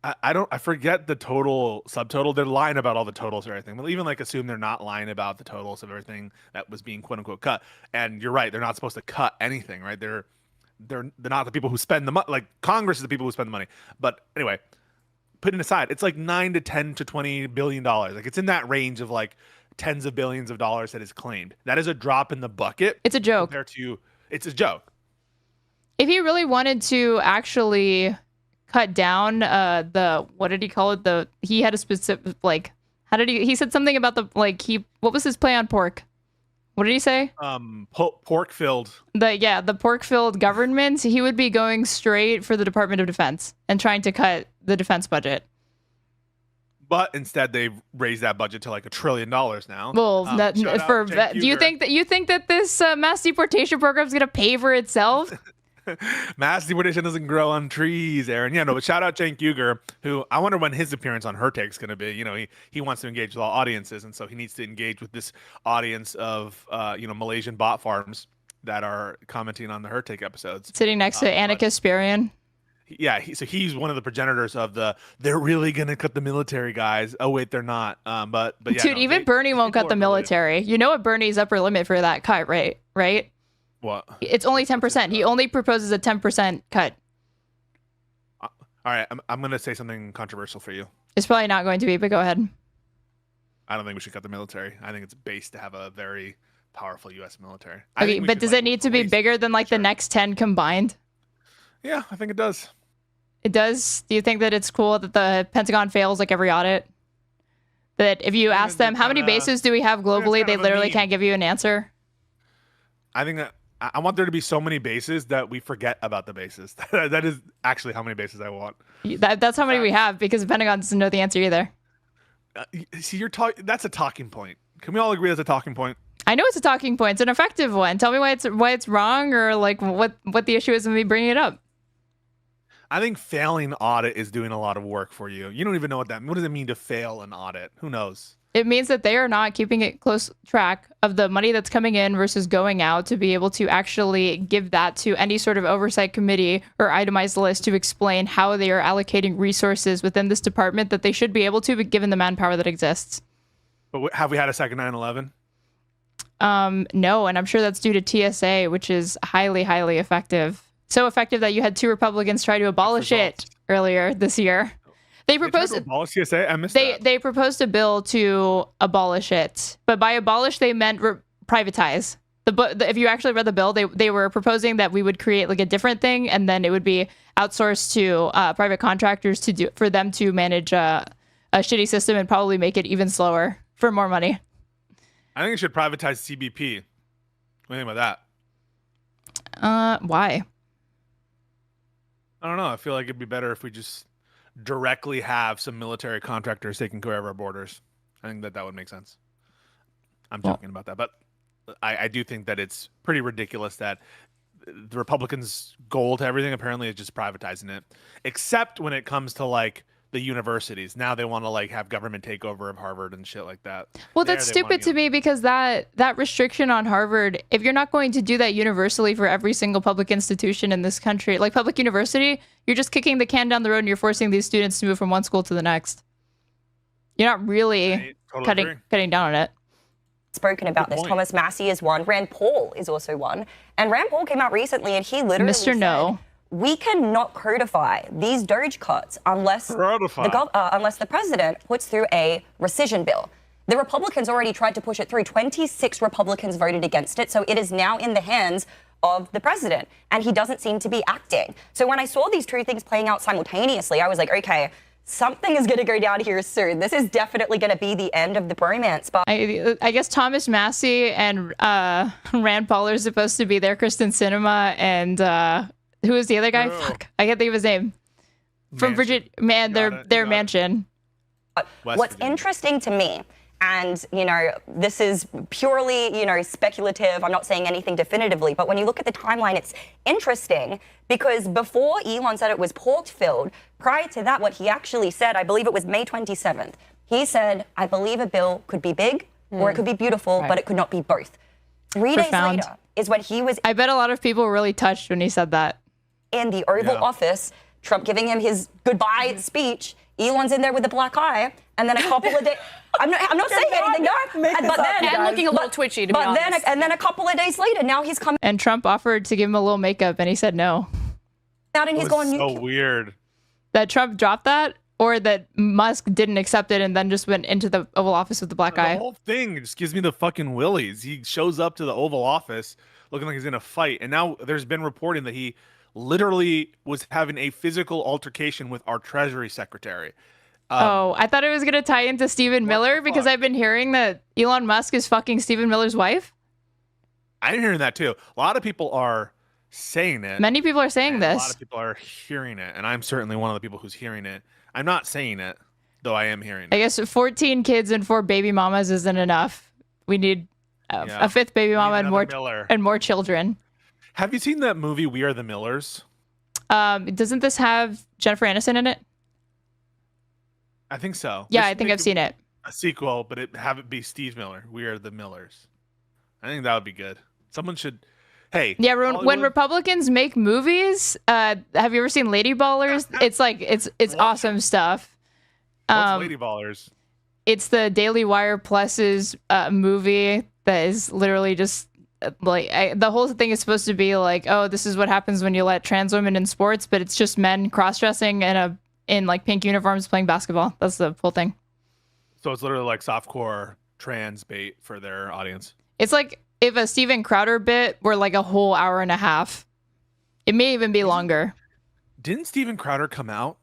I forget the total subtotal. They're lying about all the totals or everything. But even like assume they're not lying about the totals of everything that was being quote unquote cut. And you're right, they're not supposed to cut anything, right? They're not the people who spend the money. Like Congress is the people who spend the money. But anyway, putting aside, it's like $9 to $10 to $20 billion. Like it's in that range of like tens of billions of dollars that is claimed. That is a drop in the bucket. It's a joke. It's a joke. If he really wanted to actually cut down what did he call it? He had a specific he said something about what was his play on pork? What did he say? Pork filled. The pork filled government. He would be going straight for the Department of Defense and trying to cut the defense budget. But instead, they've raised that budget to like $1 trillion now. Well, do you think that this mass deportation program is going to pay for itself? Mass deportation doesn't grow on trees, Aaron. Yeah, no, but shout out Cenk Uygur, who I wonder when his appearance on Her Take is going to be. He wants to engage with all audiences, and so he needs to engage with this audience of Malaysian bot farms that are commenting on the Her Take episodes. Sitting next to Anna Kasparian. Yeah, he's one of the progenitors of they're really going to cut the military, guys. Oh wait, they're not. But yeah, dude, even Bernie won't cut the military. You know what Bernie's upper limit for that cut, right? What? It's only 10%. He only proposes a 10% cut. All right, I'm going to say something controversial for you. It's probably not going to be, but go ahead. I don't think we should cut the military. I think it's base to have a very powerful U.S. military. Okay, but does it need to be bigger than the next 10 combined? Yeah, I think it does. It does? Do you think that it's cool that the Pentagon fails every audit? That if you ask them, how many bases do we have globally, they literally can't give you an answer? I think that I want there to be so many bases that we forget about the bases. That is actually how many bases I want. That's how many we have because the Pentagon doesn't know the answer either. See, that's a talking point. Can we all agree that's a talking point? I know it's a talking point. It's an effective one. Tell me why it's wrong or what the issue is when we bring it up. I think failing audit is doing a lot of work for you. You don't even know what does it mean to fail an audit? Who knows? It means that they are not keeping it close track of the money that's coming in versus going out to be able to actually give that to any sort of oversight committee or itemized list to explain how they are allocating resources within this department that they should be able to, but given the manpower that exists. But have we had a second 9/11? No, and I'm sure that's due to TSA, which is highly, highly effective. So effective that you had 2 Republicans try to abolish it earlier this year. They proposed to abolish TSA? I missed that. They proposed a bill to abolish it, but by abolish they meant privatize. If you actually read the bill, they were proposing that we would create like a different thing, and then it would be outsourced to private contractors for them to manage a shitty system and probably make it even slower for more money. I think it should privatize CBP. What do you think about that? Why? I don't know. I feel like it'd be better if we just directly have some military contractors taking care of our borders. I think that would make sense. I'm joking about that, but I do think that it's pretty ridiculous that the Republicans' goal to everything apparently is just privatizing it, except when it comes to like the universities. Now they want to like have government takeover of Harvard and shit like that. Well, that's stupid to me because that restriction on Harvard, if you're not going to do that universally for every single public institution in this country, like public university, you're just kicking the can down the road and you're forcing these students to move from one school to the next. You're not really cutting down on it. Spoken about this. Thomas Massey is one. Rand Paul is also one. And Rand Paul came out recently and he literally Mr. No. We cannot codify these DOGE cuts unless the president puts through a rescission bill. The Republicans already tried to push it through. 26 Republicans voted against it, so it is now in the hands of the president, and he doesn't seem to be acting. So when I saw these 2 things playing out simultaneously, I was like, okay, something is going to go down here soon. This is definitely going to be the end of the bromance. But I guess Thomas Massey and Rand Paul are supposed to be there. Kristen Sinema and who is the other guy? Fuck, I can't think of his name. From Virginia, their mansion. What's interesting to me, and this is purely speculative. I'm not saying anything definitively, but when you look at the timeline, it's interesting because before Elon said it was pork-filled, prior to that, what he actually said, I believe it was May 27th, he said, "I believe a bill could be big or it could be beautiful, but it could not be both." 3 days later is when he was. I bet a lot of people were really touched when he said that. In the Oval Office, Trump giving him his goodbye speech. Elon's in there with a black eye, and then a couple of days. I'm not saying anything. And looking a little twitchy, to be honest. And then a couple of days later, now he's coming. And Trump offered to give him a little makeup, and he said no. Out and he's going. So weird. That Trump dropped that, or that Musk didn't accept it and then just went into the Oval Office with the black eye. The whole thing just gives me the fucking willies. He shows up to the Oval Office looking like he's in a fight, and now there's been reporting that he literally was having a physical altercation with our Treasury Secretary. I thought it was going to tie into Stephen Miller because I've been hearing that Elon Musk is fucking Stephen Miller's wife. I'm hearing that too. A lot of people are saying it. Many people are saying this. A lot of people are hearing it, and I'm certainly one of the people who's hearing it. I'm not saying it, though I am hearing it. I guess 14 kids and 4 baby mamas isn't enough. We need a 5th baby mama and more children. Have you seen that movie We Are the Millers? Doesn't this have Jennifer Aniston in it? I think so. Yeah, I think I've seen it. A sequel, but have it be Steve Miller. We Are the Millers. I think that would be good. Someone should. Hey. Yeah, when Republicans make movies, have you ever seen Lady Ballers? It's like it's awesome stuff. What's Lady Ballers? It's the Daily Wire Plus's movie that is literally just. Like the whole thing is supposed to be like, oh, this is what happens when you let trans women in sports, but it's just men cross-dressing in like pink uniforms playing basketball. That's the whole thing. So it's literally like softcore trans bait for their audience. It's like if a Steven Crowder bit were like a whole hour and a half. It may even be longer. Didn't Steven Crowder come out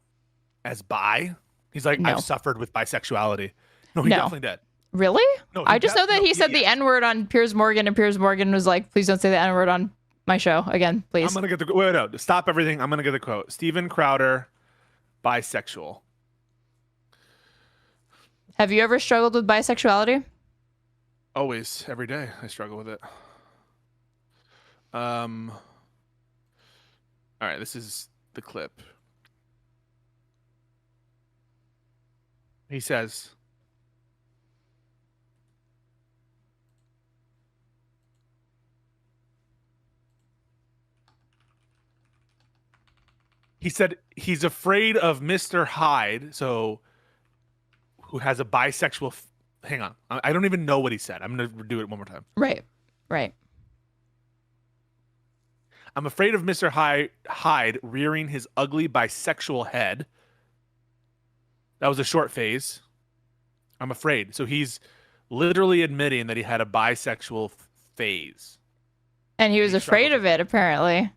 as bi? He's like, I've suffered with bisexuality. No, he definitely did. Really? No, I just know that he said the N-word on Piers Morgan, and Piers Morgan was like, please don't say the N-word on my show again, please. I'm going to get the wait, no, stop everything. I'm going to get the quote. Steven Crowder, bisexual. Have you ever struggled with bisexuality? Always, every day, I struggle with it. All right, this is the clip. He says, He said he's afraid of Mr. Hyde, so who has a bisexual. Hang on, I don't even know what he said. I'm gonna do it one more time. Right. I'm afraid of Mr. Hyde rearing his ugly bisexual head. That was a short phase. I'm afraid. So he's literally admitting that he had a bisexual phase. And he was afraid of it, apparently.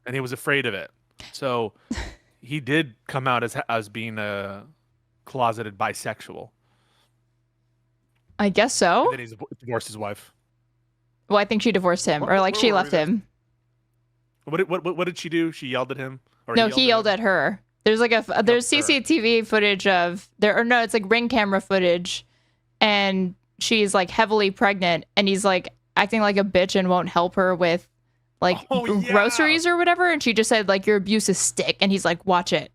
And he was afraid of it. So he did come out as being a closeted bisexual. I guess so. And then he's divorced his wife. Well, I think she divorced him, or like she left him. What did she do? She yelled at him? Or No, he yelled at her. There's like there's CCTV footage of it's like ring camera footage, and she's like heavily pregnant, and he's like acting like a bitch and won't help her with like groceries or whatever, and she just said like your abuse is stick, and he's like, watch it.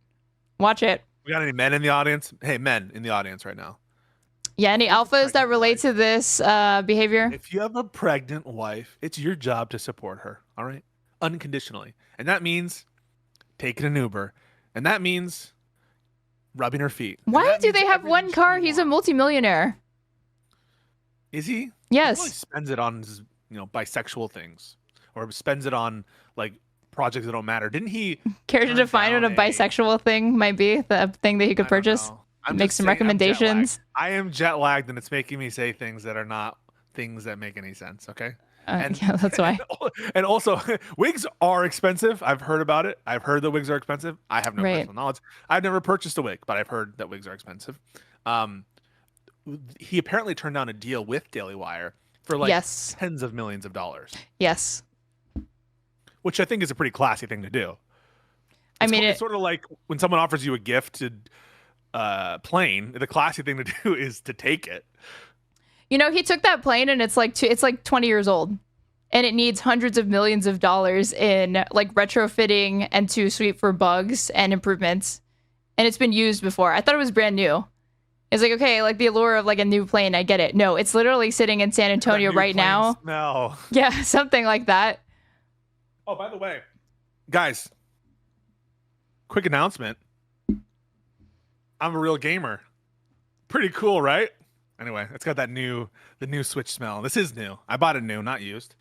We got any men in the audience? Hey, men in the audience right now. Yeah, any alphas that relate to this behavior? If you have a pregnant wife, it's your job to support her, all right? Unconditionally. And that means taking an Uber. And that means rubbing her feet. Why do they have one car? He's a multimillionaire. Is he? Yes. He really spends it on his, bisexual things. Or spends it on, like, projects that don't matter. Didn't he... Care to define what a bisexual thing might be? The thing that he could purchase? Make some recommendations. I am jet lagged, and it's making me say things that are not things that make any sense. Okay, yeah, that's why. And also, wigs are expensive. I've heard about it. I've heard that wigs are expensive. I have no personal knowledge. I've never purchased a wig, but I've heard that wigs are expensive. He apparently turned down a deal with Daily Wire for like tens of millions of dollars. Yes, which I think is a pretty classy thing to do. It's sort of like when someone offers you a gift to. Plane, the classy thing to do is to take it. He took that plane and it's like 20 years old, and it needs hundreds of millions of dollars in like retrofitting and to sweep for bugs and improvements, and it's been used before. I thought it was brand new. It's like, okay, like the allure of like a new plane, I get it. No, it's literally sitting in San Antonio right now. No. Yeah, something like that. Oh, by the way, guys, quick announcement. I'm a real gamer. Pretty cool, right? Anyway, it's got the new Switch smell. This is new. I bought it new, not used.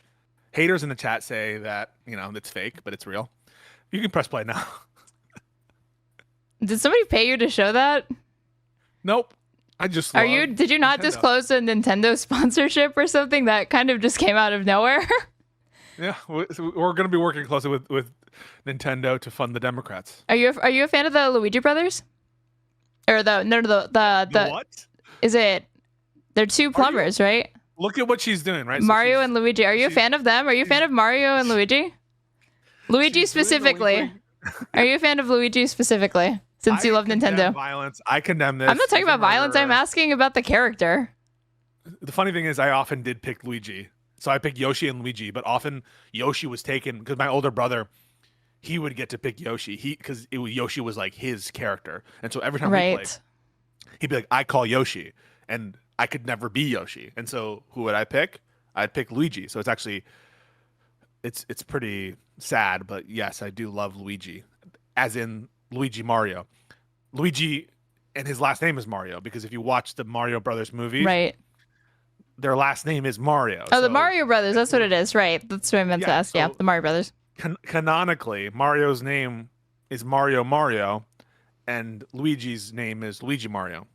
Haters in the chat say that, it's fake, but it's real. You can press play now. Did somebody pay you to show that? Nope. I just did you not disclose a Nintendo sponsorship or something that kind of just came out of nowhere? Yeah, we're going to be working closely with Nintendo to fund the Democrats. Are you a fan of the Luigi brothers? Or the what? Is it? They're two plumbers, right? Look at what she's doing, right? Mario and Luigi. Are you a fan of them? Are you a fan of Mario and Luigi? Luigi specifically. Are you a fan of Luigi specifically? Since you love Nintendo. Violence. I condemn this. I'm not talking about violence. I'm asking about the character. The funny thing is, I often did pick Luigi. So I picked Yoshi and Luigi, but often Yoshi was taken because my older brother. He would get to pick Yoshi. Because Yoshi was like his character, and so every time we played, he'd be like, "I call Yoshi," and I could never be Yoshi. And so, who would I pick? I'd pick Luigi. So it's actually, it's pretty sad, but yes, I do love Luigi, as in Luigi Mario. Luigi, and his last name is Mario because if you watch the Mario Brothers movie, right, their last name is Mario. Oh, the Mario Brothers. That's what it is, right? That's what I meant to ask. Yeah, the Mario Brothers. Canonically, Mario's name is Mario, and Luigi's name is Luigi Mario.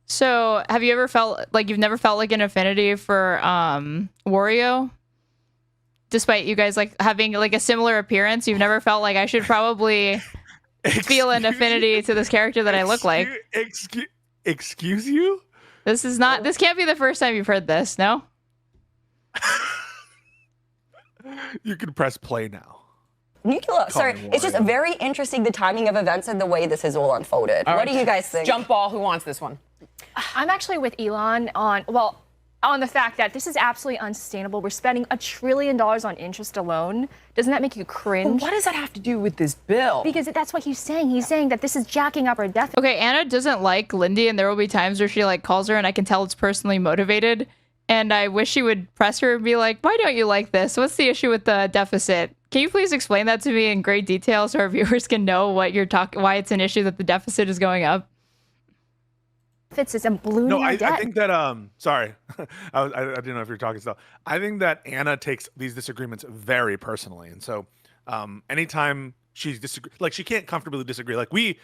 So, have you ever felt like you've never felt like an affinity for Wario? Despite you guys like having like a similar appearance, you've never felt like I should probably feel an affinity to this character that I look like. Excuse you? This can't be the first time you've heard this, no? You can press play now. Nuclear. Sorry, it's just very interesting the timing of events and the way this has all unfolded. What do you guys think? Jump ball, who wants this one? I'm actually with Elon on the fact that this is absolutely unsustainable. We're spending $1 trillion on interest alone. Doesn't that make you cringe? What does that have to do with this bill? Because that's what he's saying. He's saying that this is jacking up our deficit. Okay, Anna doesn't like Lindy, and there will be times where she like calls her, and I can tell it's personally motivated. and I wish she would press her and be like, why don't you like this? What's the issue with the deficit? Can you please explain that to me in great detail so our viewers can know what you're why it's an issue that the deficit is going up? Fits is a ballooning No, I debt. think that sorry, I didn't know if you're talking still. I think that Anna takes these disagreements very personally, and so anytime she disagree, like she can't comfortably disagree. Like we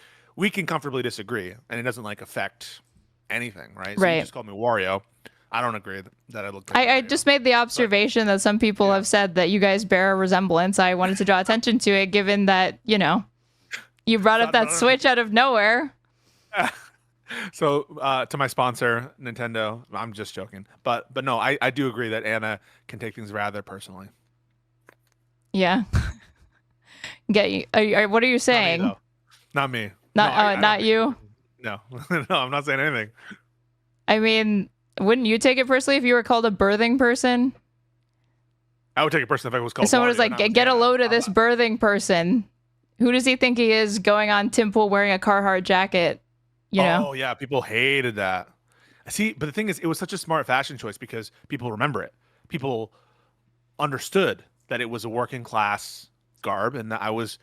can comfortably disagree, and it doesn't like affect anything, right? So Right. You just called me Wario. I don't agree that I look like I Wario. just made the observation that some people have said that you guys bear a resemblance. I wanted to draw attention to it, given that, you know, you brought up that Switch out of nowhere. So to my sponsor, Nintendo, I'm just joking. But no, I do agree that Anna can take things rather personally. Yeah. Get you. What are you saying? Not me. Not you? No. No, I'm not saying anything. I mean, wouldn't you take it personally if you were called a birthing person? I would take it personally if I was called If someone was Wario, like, not with get a Anna. load of this birthing person. Who does he think he is going on Tim Pool wearing a Carhartt jacket? You know? Oh yeah, people hated that. See, but the thing is, it was such a smart fashion choice because people remember it. People understood that it was a working class garb and that I was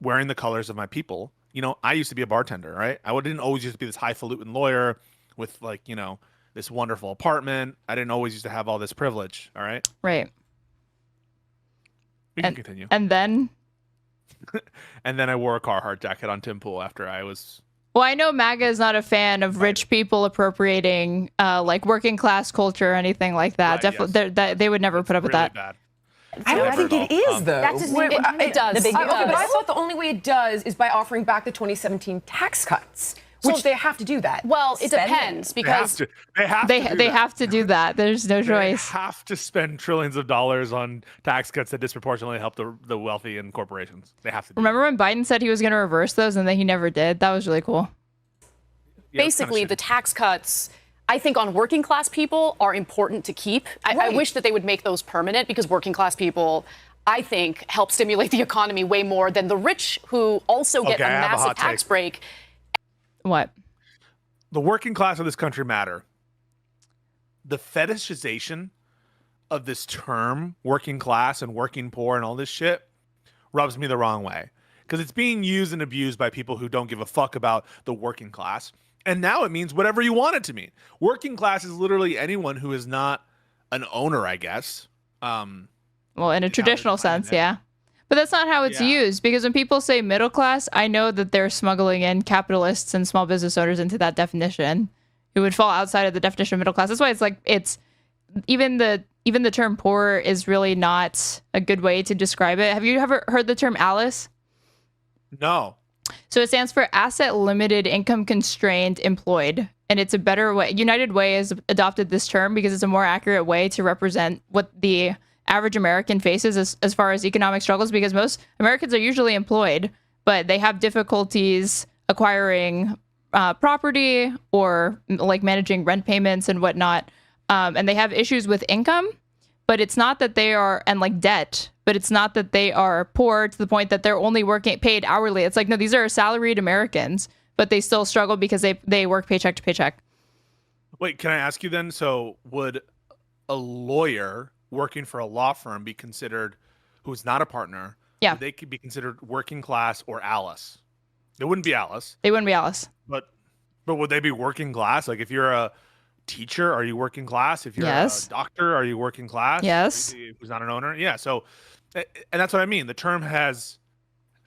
wearing the colors of my people. You know, I used to be a bartender, right? I didn't always used to be this highfalutin lawyer with like, you know, this wonderful apartment. I didn't always used to have all this privilege. All right. Right. We can continue. And then? And then I wore a Carhartt jacket on Tim Pool after I was. Well, I know MAGA is not a fan of rich people appropriating like working class culture or anything like that. Right, Definitely, they would never put up with Really that. bad. I don't think it is, though. That's his Wait, name. It does. The big- It Okay, does. but I thought the only way it does is by offering back the 2017 tax cuts, which they have to do that. Well, it Spending. depends They have because to. They have They to. Do they that. have to do that. There's no They choice. have to spend trillions of dollars on tax cuts that disproportionately help the wealthy and corporations. They have to. Do Remember when Biden said he was going to reverse those and then he never did? That was really cool. Yeah, basically it's the kinda tax cuts, I think, on working class people are important to keep. I Right. wish that they would make those permanent because working class people, I think, help stimulate the economy way more than the rich who also get Okay, a I have a massive hot tax take. break. What? the working class of this country matter. The fetishization of this term, working class and working poor and all this shit, rubs me the wrong way. Because it's being used and abused by people who don't give a fuck about the working class. And now it means whatever you want it to mean. Working class is literally anyone who is not an owner, I guess. Well, in a they're traditional defining sense, it. yeah. But that's not how it's Yeah. used, because when people say middle class, I know that they're smuggling in capitalists and small business owners into that definition who would fall outside of the definition of middle class. That's why it's like even the term poor is really not a good way to describe it. Have you ever heard the term ALICE? No. So it stands for asset limited, income constrained, employed. And it's a better way. United Way has adopted this term because it's a more accurate way to represent what the average American faces as far as economic struggles, because most Americans are usually employed, but they have difficulties acquiring property or like managing rent payments and whatnot. And they have issues with income, but it's not that they are, and like debt, but it's not that they are poor to the point that they're only paid hourly. It's like, no, these are salaried Americans, but they still struggle because they work paycheck to paycheck. Wait, can I ask you then? So would a lawyer working for a law firm be considered, who's not a partner? Yeah. They could be considered working class or Alice. They wouldn't be Alice, They wouldn't be Alice. but would they be working class? Like if you're a teacher, are you working class? If you're Yes. a doctor, are you working class? Yes. Who's not an owner? Yeah. So, and that's what I mean. The term has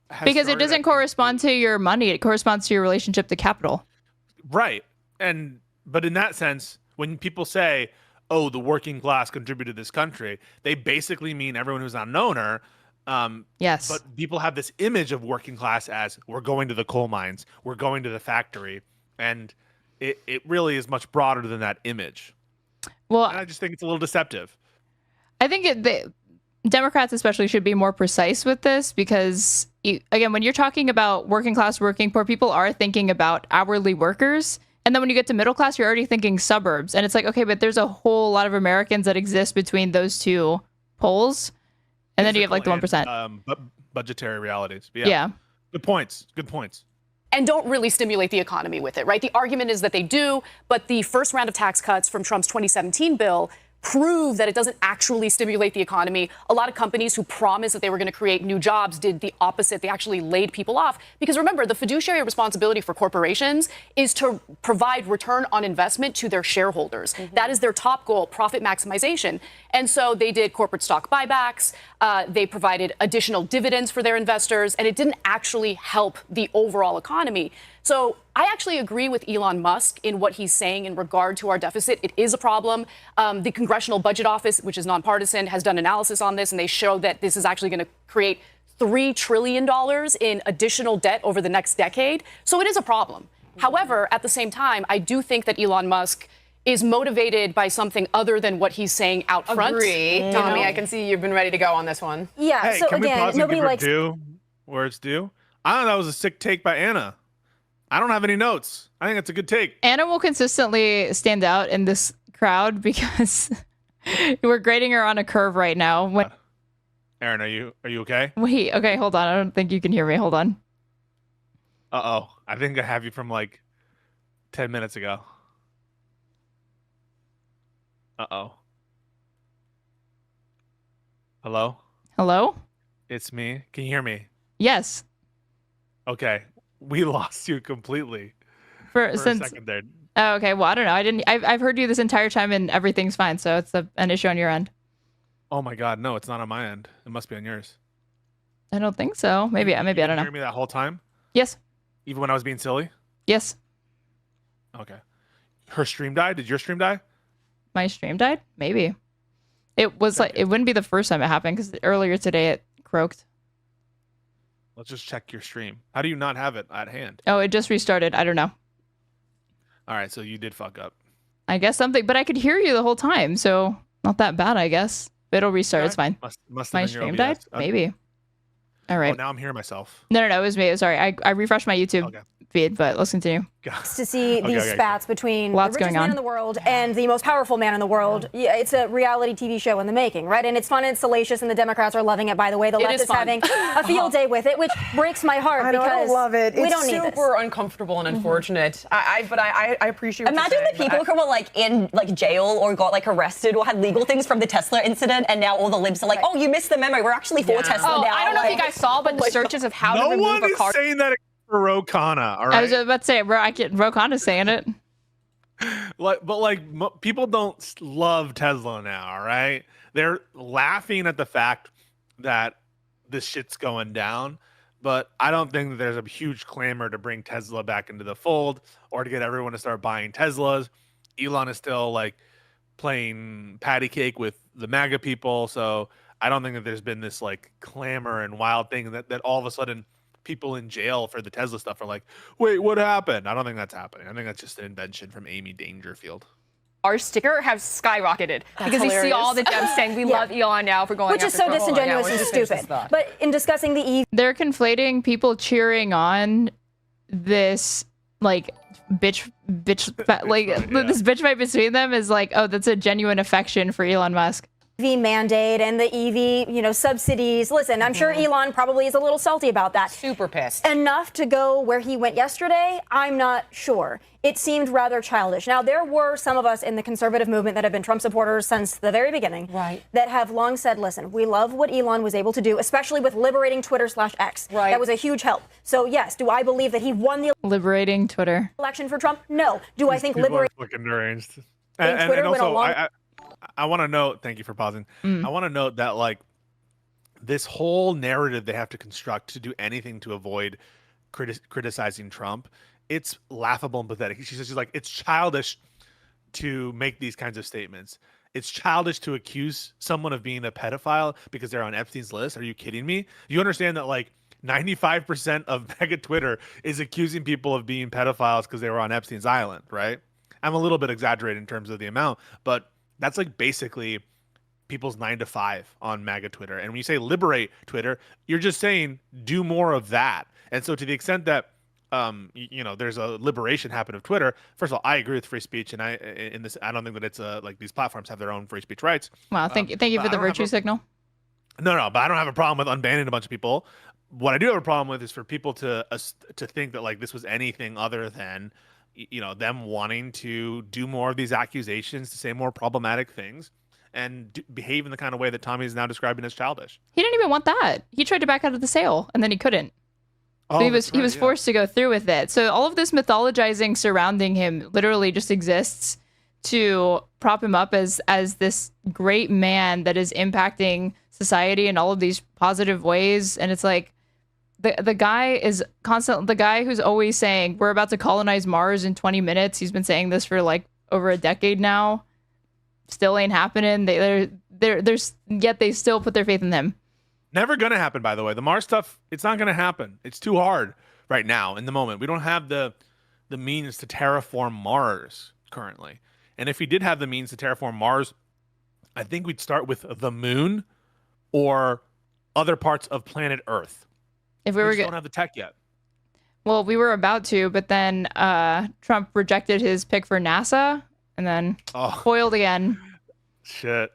Because it started, I doesn't think, correspond to your money. It corresponds to your relationship to capital. Right. But in that sense, when people say, oh, the working class contributed to this country, they basically mean everyone who's not an owner. Yes. But people have this image of working class as we're going to the coal mines, we're going to the factory. And it really is much broader than that image. Well, And I just think it's a little deceptive. I think the Democrats especially should be more precise with this because, again, when you're talking about working class, working poor, people are thinking about hourly workers. And then when you get to middle class, you're already thinking suburbs. And it's like, okay, but there's a whole lot of Americans that exist between those two poles. And then you have like the 1%. But budgetary realities. But yeah. Yeah. Good points. Good points. and don't really stimulate the economy with it, right? The argument is that they do, but the first round of tax cuts from Trump's 2017 bill prove that it doesn't actually stimulate the economy. A lot of companies who promised that they were going to create new jobs did the opposite. They actually laid people off. Because remember, the fiduciary responsibility for corporations is to provide return on investment to their shareholders. That is their top goal, profit maximization. And so they did corporate stock buybacks. They provided additional dividends for their investors, and it didn't actually help the overall economy. So I actually agree with Elon Musk in what he's saying in regard to our deficit. It is a problem. The Congressional Budget Office, which is nonpartisan, has done analysis on this, and they show that this is actually going to create $3 trillion in additional debt over the next decade. So it is a problem. However, at the same time, I do think that Elon Musk is motivated by something other than what he's saying out front. Agree. Tomi, I can see you've been ready to go on this one. Yeah. Hey, So can we again, pause and nobody give her likes. due where it's due? I thought that was a sick take by Anna. I don't have any notes. I think it's a good take. Anna will consistently stand out in this crowd because we're grading her on a curve right now. Aaron, are you okay? Wait, okay, hold on. I don't think you can hear me. Hold on. Uh-oh. I think I have you from like 10 minutes ago. Uh-oh. Hello? Hello? It's me. Can you hear me? Yes. Okay. We lost you completely For a since second there. Oh, okay. Well, I don't know. I've heard you this entire time and everything's fine. So it's an issue on your end. Oh my God. No, it's not on my end. It must be on yours. I don't think so. Maybe I don't You know. hear me that whole time? Yes. Even when I was being silly? Yes. Okay. Her stream died? Did your stream die? My stream died? Maybe. It was like it wouldn't be the first time it happened because earlier today it croaked. Let's just check your stream. How do you not have it at hand? Oh, it just restarted. I don't know. All right, so you did fuck up. I guess something, but I could hear you the whole time, so not that bad, I guess. It'll restart. It's fine. Must have My been your stream OBS. died? Okay. Maybe. All Oh, right. now I'm hearing myself. No, it was me. Sorry. I refreshed my YouTube Okay. feed, but let's continue. To see these spats between Lots the going richest man on. in the world and the most powerful man in the world. Yeah, it's a reality TV show in the making, right? And it's fun and it's salacious, and the Democrats are loving it, by the way. The It left is is fun. having a field day with it, which breaks my heart I because don't love it. we It's don't need this. super uncomfortable and unfortunate. But I appreciate what Imagine you're the saying, people who were like in like jail or got like arrested or had legal things from the Tesla incident, and now all the libs are like, "Oh, you missed the memo. We're actually for Tesla Oh, now." I don't know if you Like- guys saw, but the searches of how to No remove one a is car. saying that for Rokana, all right? I was about to say, Rokan's saying it. People don't love Tesla now, all right? They're laughing at the fact that this shit's going down, but I don't think that there's a huge clamor to bring Tesla back into the fold or to get everyone to start buying Teslas. Elon is still like playing patty cake with the MAGA people, so I don't think that there's been this like clamor and wild thing that all of a sudden people in jail for the Tesla stuff are like, wait, what happened? I don't think that's happening. I think that's just an invention from Amy Dangerfield. Our sticker have skyrocketed because you see hilarious. all the devs saying we love Elon now for going Which is after so Trump. disingenuous we and just finished this stupid. thought. But in discussing the EV They're conflating people cheering on this like bitch like yeah. this bitch fight between them is like, oh, that's a genuine affection for Elon Musk. mandate and the EV, subsidies. Listen, I'm sure Elon probably is a little salty about that. super pissed. Enough to go where he went yesterday? I'm not sure. It seemed rather childish. Now, there were some of us in the conservative movement that have been Trump supporters since the very beginning, Right. that have long said, listen, we love what Elon was able to do, especially with liberating Twitter/X. Right. That was a huge help. So, yes, do I believe that he won the Liberating Twitter. election for Trump? No. Do I think People are liberating fucking deranged. Twitter went also, along- I want to note, thank you for pausing. I want to note that like this whole narrative they have to construct to do anything to avoid criticizing Trump, it's laughable and pathetic. She's like, it's childish to make these kinds of statements. It's childish to accuse someone of being a pedophile because they're on Epstein's list. Are you kidding me? You understand that like 95% of mega Twitter is accusing people of being pedophiles because they were on Epstein's island, right? I'm a little bit exaggerated in terms of the amount, but that's like basically people's 9 to 5 on MAGA Twitter. And when you say liberate Twitter, you're just saying do more of that. And so to the extent that there's a liberation happen of Twitter. First of all, I agree with free speech, and I don't think that it's like these platforms have their own free speech rights. Wow, thank you for but the I don't have virtue a- signal. No, but I don't have a problem with unbanning a bunch of people. what I do have a problem with is for people to think that like this was anything other than, them wanting to do more of these accusations, to say more problematic things, and behave in the kind of way that Tommy is now describing as childish. He didn't even want that. He tried to back out of the sale, and then he couldn't. So he was forced to go through with it. So all of this mythologizing surrounding him literally just exists to prop him up as this great man that is impacting society in all of these positive ways. And it's like the guy is the guy who's always saying we're about to colonize Mars in 20 minutes. He's been saying this for like over a decade now. Still ain't happening. Yet they still put their faith in him. Never gonna happen, by the way. The Mars stuff, it's not gonna happen. It's too hard right now in the moment. We don't have the means to terraform Mars currently. And if we did have the means to terraform Mars, I think we'd start with the moon or other parts of planet Earth. If we don't have the tech yet. Well, we were about to, but then Trump rejected his pick for NASA and then foiled again. Shit.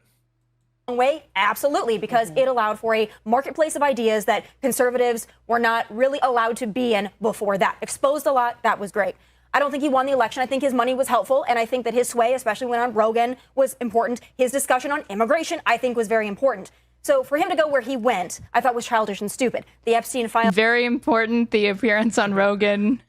Way? Absolutely, because it allowed for a marketplace of ideas that conservatives were not really allowed to be in before that. Exposed a lot. That was great. I don't think he won the election. I think his money was helpful, and I think that his sway, especially when on Rogan, was important. His discussion on immigration, I think, was very important. So for him to go where he went, I thought was childish and stupid. The Epstein files. Very important, the appearance on Rogan.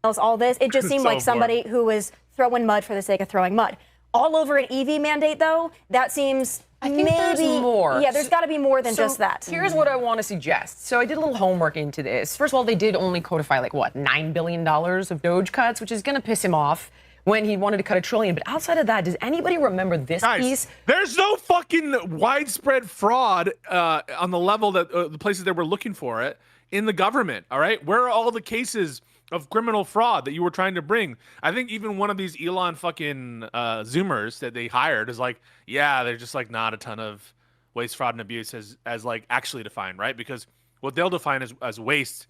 All this, it just seemed like somebody who was throwing mud for the sake of throwing mud. All over an EV mandate, though, that seems... I think there's more. Yeah, there's got to be more than just that. Here's what I want to suggest. So I did a little homework into this. First of all, they did only codify $9 billion of DOGE cuts, which is going to piss him off when he wanted to cut $1 trillion. But outside of that, does anybody remember this piece? There's no fucking widespread fraud on the level that the places that we're looking for it in the government. All right, where are all the cases of criminal fraud that you were trying to bring? I think even one of these Elon fucking Zoomers that they hired is like, yeah, they're just like not a ton of waste, fraud, and abuse as like actually defined, right? Because what they'll define as waste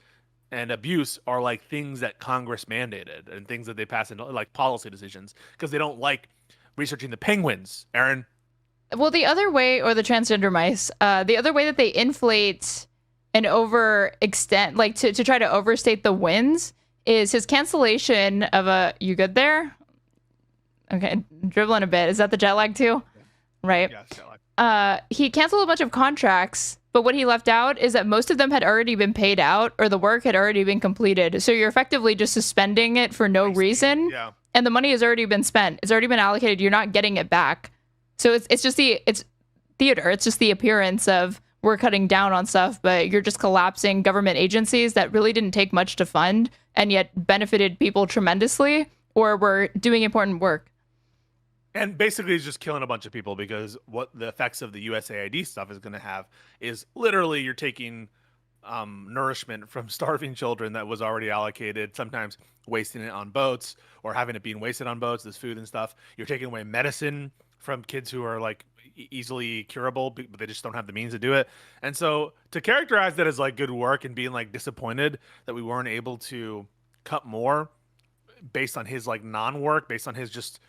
and abuse are like things that Congress mandated and things that they pass into like policy decisions because they don't like researching the penguins, Aaron. Well, the other way, or the transgender mice, the other way that they inflate and overextend, like to try to overstate the wins, is his cancellation of a... You good there? Okay, dribbling a bit. Is that the jet lag too? Right. Yeah, jet lag. He canceled a bunch of contracts, but what he left out is that most of them had already been paid out or the work had already been completed. So you're effectively just suspending it for no reason. Yeah. And the money has already been spent. It's already been allocated. You're not getting it back. So it's theater. It's just the appearance of we're cutting down on stuff, but you're just collapsing government agencies that really didn't take much to fund and yet benefited people tremendously or were doing important work. And basically he's just killing a bunch of people because what the effects of the USAID stuff is going to have is literally you're taking nourishment from starving children that was already allocated, sometimes wasting it on boats or having it being wasted on boats, this food and stuff. You're taking away medicine from kids who are like easily curable, but they just don't have the means to do it. And so to characterize that as like good work and being like disappointed that we weren't able to cut more based on his like non-work, based on his just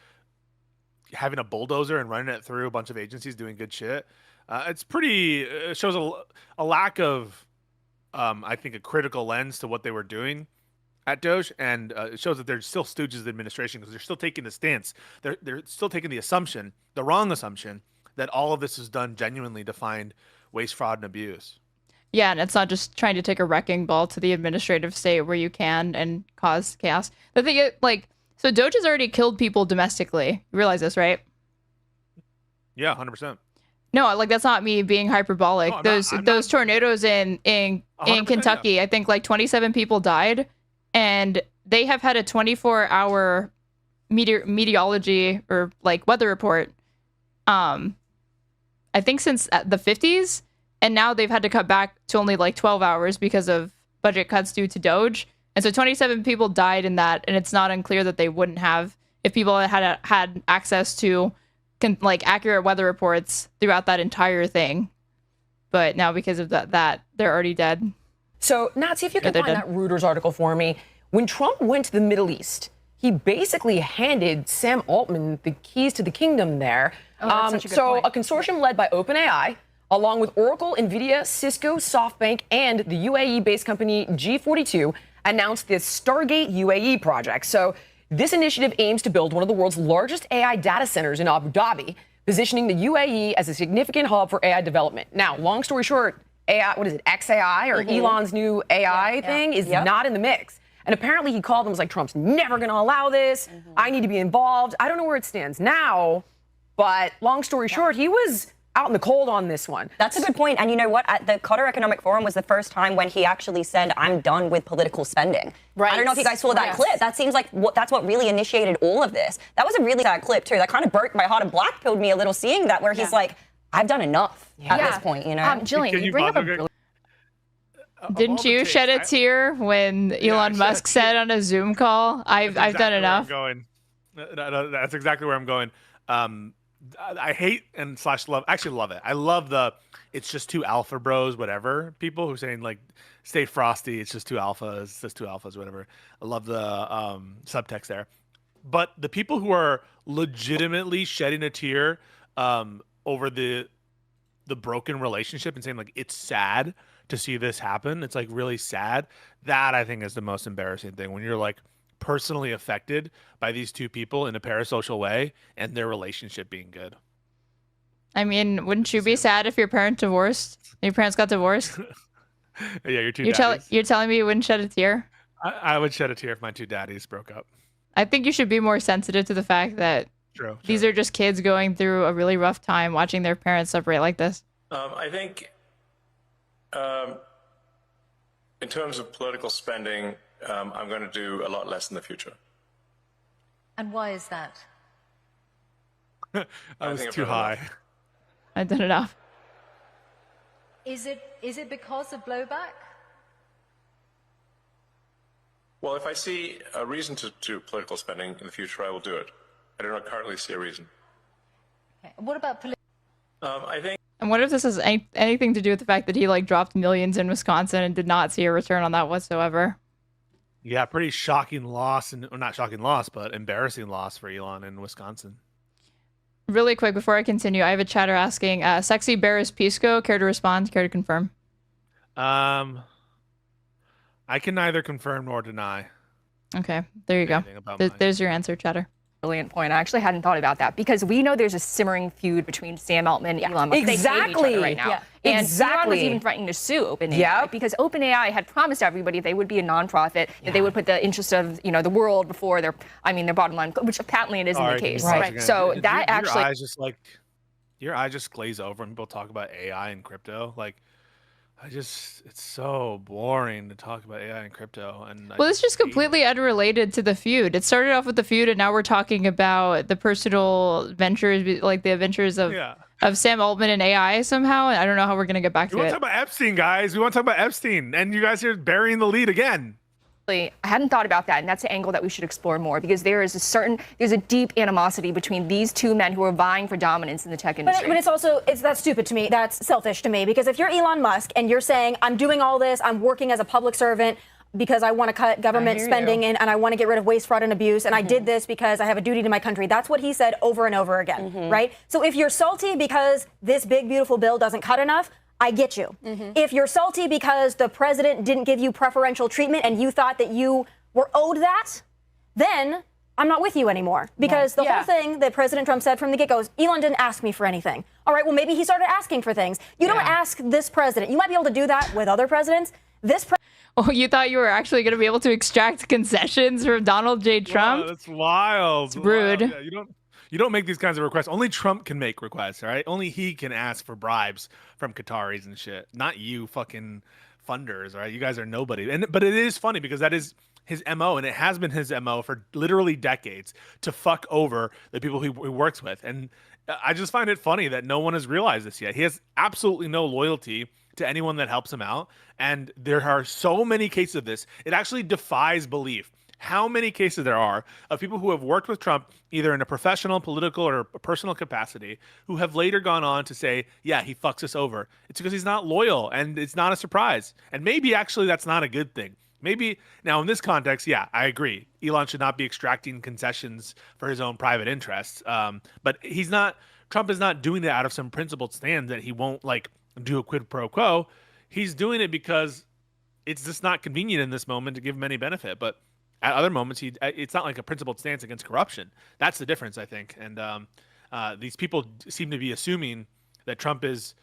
having a bulldozer and running it through a bunch of agencies doing good shit, it shows a lack of I think a critical lens to what they were doing at DOGE, and it shows that they're still stooges of the administration because they're still taking the stance, they're still taking the wrong assumption that all of this is done genuinely to find waste, fraud, and abuse. Yeah, and it's not just trying to take a wrecking ball to the administrative state where you can and cause chaos. The thing is, so DOGE has already killed people domestically. You realize this, right? Yeah, 100%. No, that's not me being hyperbolic. No, those tornadoes in Kentucky, yeah. I think 27 people died, and they have had a 24-hour meteorology or weather report. I think since the 50s, and now they've had to cut back to only 12 hours because of budget cuts due to DOGE. And so 27 people died in that, and it's not unclear that they wouldn't have if people had access to accurate weather reports throughout that entire thing. But now because of that they're already dead. So, Nat, see if you can find that Reuters article for me. When Trump went to the Middle East, he basically handed Sam Altman the keys to the kingdom there. Oh, that's such a good so point. a consortium led by OpenAI, along with Oracle, Nvidia, Cisco, SoftBank, and the UAE-based company G42, announced this Stargate UAE project. So this initiative aims to build one of the world's largest AI data centers in Abu Dhabi, positioning the UAE as a significant hub for AI development. Now, long story short, AI, what is it, XAI or Elon's new AI thing is not in the mix. And apparently he called them, was like, Trump's never going to allow this. I need to be involved. I don't know where it stands now, but long story short, he was out in the cold on this one. That's a good point. And you know what? At the Qatar Economic Forum was the first time when he actually said, I'm done with political spending. Right. I don't know if you guys saw that clip. That seems like that's what really initiated all of this. That was a really sad clip, too. That kind of broke my heart and black-pilled me a little seeing that, where he's like, I've done enough at this point, you know? Jillian, you bring up a Didn't you shed a tear when Elon Musk said on a Zoom call, I've done enough? That's exactly where I'm going. I hate and / love, actually love it. I love it's just two alpha bros, whatever. People who are saying like, stay frosty, it's just two alphas, it's just two alphas, whatever. I love the subtext there. But the people who are legitimately shedding a tear over the broken relationship and saying like, it's sad to see this happen, it's like really sad. That I think is the most embarrassing thing, when you're like personally affected by these two people in a parasocial way and their relationship being good. I mean, wouldn't you be sad if your parents got divorced? Yeah, You're telling me you wouldn't shed a tear? I would shed a tear if my two daddies broke up. I think you should be more sensitive to the fact that these are just kids going through a really rough time watching their parents separate like this. I think in terms of political spending, I'm going to do a lot less in the future. And why is that? I was too high. I've done enough. Is it because of blowback? Well, if I see a reason to do political spending in the future, I will do it. I do not currently see a reason. Okay. What about I think. And what if this has anything to do with the fact that he like dropped millions in Wisconsin and did not see a return on that whatsoever? Yeah, pretty shocking loss, or not shocking loss, but embarrassing loss for Elon in Wisconsin. Really quick before I continue, I have a chatter asking, "Sexy bear is Pisco." Care to respond? Care to confirm? I can neither confirm nor deny. Okay, there you go. There's your answer, chatter. Brilliant point. I actually hadn't thought about that, because we know there's a simmering feud between Sam Altman and Elon Musk. Exactly. They hate each other right now. And Elon was even threatening to sue OpenAI because OpenAI had promised everybody they would be a nonprofit, that they would put the interests of the world before their bottom line, which apparently it isn't the case. Right. So that actually your eyes just glaze over when people talk about AI and crypto. Like, it's so boring to talk about AI and crypto. Well, it's just completely unrelated to the feud. It started off with the feud, and now we're talking about the personal ventures, like the adventures of Sam Altman and AI somehow. And I don't know how we're going to get back to it. We want to talk about Epstein, guys. We want to talk about Epstein. And you guys are burying the lead again. I hadn't thought about that, and that's an angle that we should explore more, because there's a deep animosity between these two men who are vying for dominance in the tech industry. But that's stupid to me. That's selfish to me, because if you're Elon Musk and you're saying, I'm doing all this, I'm working as a public servant because I want to cut government spending and I want to get rid of waste, fraud, and abuse, and I did this because I have a duty to my country. That's what he said over and over again, right? So if you're salty because this big, beautiful bill doesn't cut enough, I get you. If you're salty because the president didn't give you preferential treatment and you thought that you were owed that, then I'm not with you anymore. Because the whole thing that President Trump said from the get-go is, Elon didn't ask me for anything. All right, well, maybe he started asking for things. You don't ask this president. You might be able to do that with other presidents. Oh, you thought you were actually going to be able to extract concessions from Donald J. Trump? Wow, that's wild. It's rude. Yeah, you don't make these kinds of requests. Only Trump can make requests, all right? Only he can ask for bribes from Qataris and shit. Not you fucking funders, all right? You guys are nobody. But it is funny because that is his MO, and it has been his MO for literally decades, to fuck over the people he works with. And I just find it funny that no one has realized this yet. He has absolutely no loyalty to anyone that helps him out. And there are so many cases of this. It actually defies belief how many cases there are of people who have worked with Trump either in a professional, political, or a personal capacity who have later gone on to say, yeah, he fucks us over. It's because he's not loyal, and it's not a surprise. And maybe actually that's not a good thing. Maybe now in this context, yeah, I agree. Elon should not be extracting concessions for his own private interests. But Trump is not doing it out of some principled stand that he won't like do a quid pro quo. He's doing it because it's just not convenient in this moment to give him any benefit. But at other moments, it's not like a principled stance against corruption. That's the difference, I think. And these people seem to be assuming that Trump is,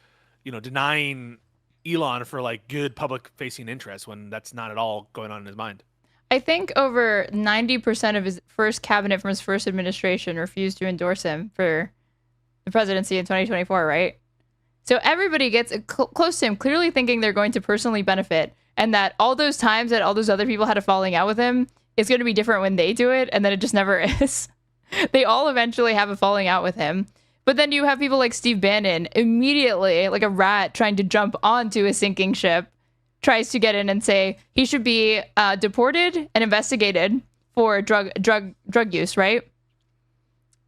denying Elon for like good public-facing interests when that's not at all going on in his mind. I think over 90% of his first cabinet from his first administration refused to endorse him for the presidency in 2024, right? So everybody gets close to him, clearly thinking they're going to personally benefit, and that all those times that all those other people had a falling out with him, it's going to be different when they do it, and then it just never is. They all eventually have a falling out with him. But then you have people like Steve Bannon immediately, like a rat trying to jump onto a sinking ship, tries to get in and say he should be deported and investigated for drug use, right?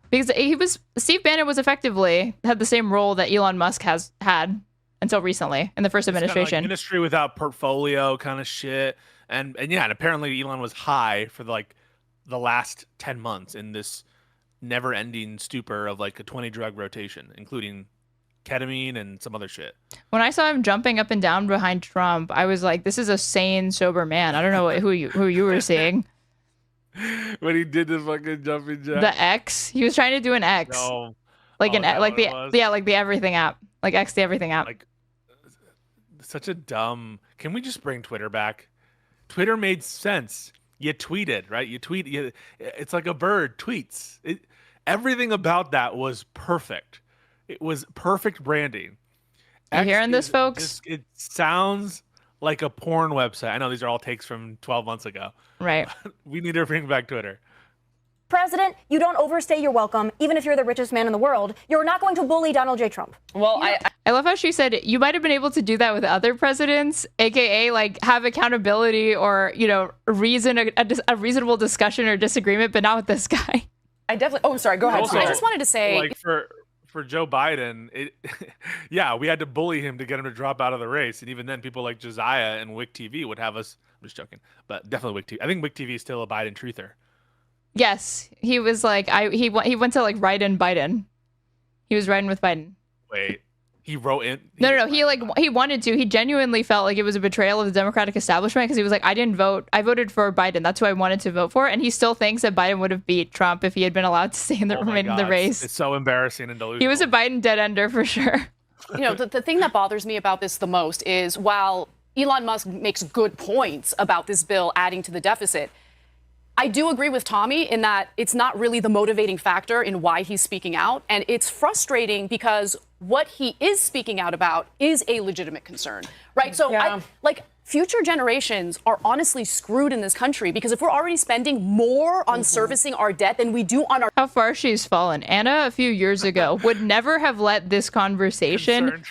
Because Steve Bannon was effectively had the same role that Elon Musk has had until recently in the first administration. Kind of like ministry without portfolio kind of shit, and apparently Elon was high for the last 10 months in this never-ending stupor of like a 20 drug rotation, including ketamine and some other shit. When I saw him jumping up and down behind Trump, I was like, this is a sane, sober man. I don't know who you were seeing. When he did the fucking jumping jack. The X. He was trying to do an X. No. Like like the everything app. Like X the everything app. Like such a dumb. Can we just bring Twitter back? Twitter made sense. You tweeted, right? It's like a bird tweets. Everything about that was perfect. It was perfect branding. You hearing this, folks? It sounds like a porn website. I know these are all takes from 12 months ago. Right. We need to bring back Twitter. President, you don't overstay your welcome, even if you're the richest man in the world. You're not going to bully Donald J. Trump. Well, I love how she said you might have been able to do that with other presidents, aka like have accountability or a reasonable discussion or disagreement, but not with this guy. I definitely. Oh, sorry. Go ahead. Also, I just wanted to say, like for Joe Biden, we had to bully him to get him to drop out of the race, and even then, people like Josiah and Wick TV would have us. I'm just joking, but definitely Wick TV. I think Wick TV is still a Biden truther. Yes, he was like he went to like write in Biden. He was riding with Biden. Wait, he wrote in? No. He wanted to. He genuinely felt like it was a betrayal of the Democratic establishment because he was like, I didn't vote. I voted for Biden. That's who I wanted to vote for. And he still thinks that Biden would have beat Trump if he had been allowed to stay in the race. It's so embarrassing and delusional. He was a Biden dead ender for sure. The thing that bothers me about this the most is while Elon Musk makes good points about this bill adding to the deficit, I do agree with Tomi in that it's not really the motivating factor in why he's speaking out. And it's frustrating because what he is speaking out about is a legitimate concern, right? So future generations are honestly screwed in this country because if we're already spending more on servicing our debt than we do on our... How far she's fallen. Anna, a few years ago, would never have let this conversation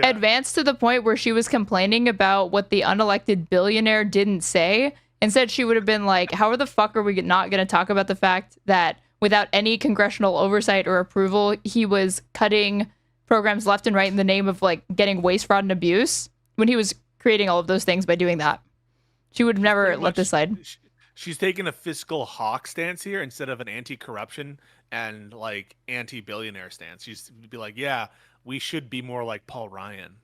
advance to the point where she was complaining about what the unelected billionaire didn't say. Instead, she would have been like, how the fuck are we not going to talk about the fact that without any congressional oversight or approval, he was cutting programs left and right in the name of like getting waste, fraud, and abuse when he was creating all of those things by doing that. She would never let this slide. She's taking a fiscal hawk stance here instead of an anti-corruption and like anti-billionaire stance. She's be like, yeah, we should be more like Paul Ryan.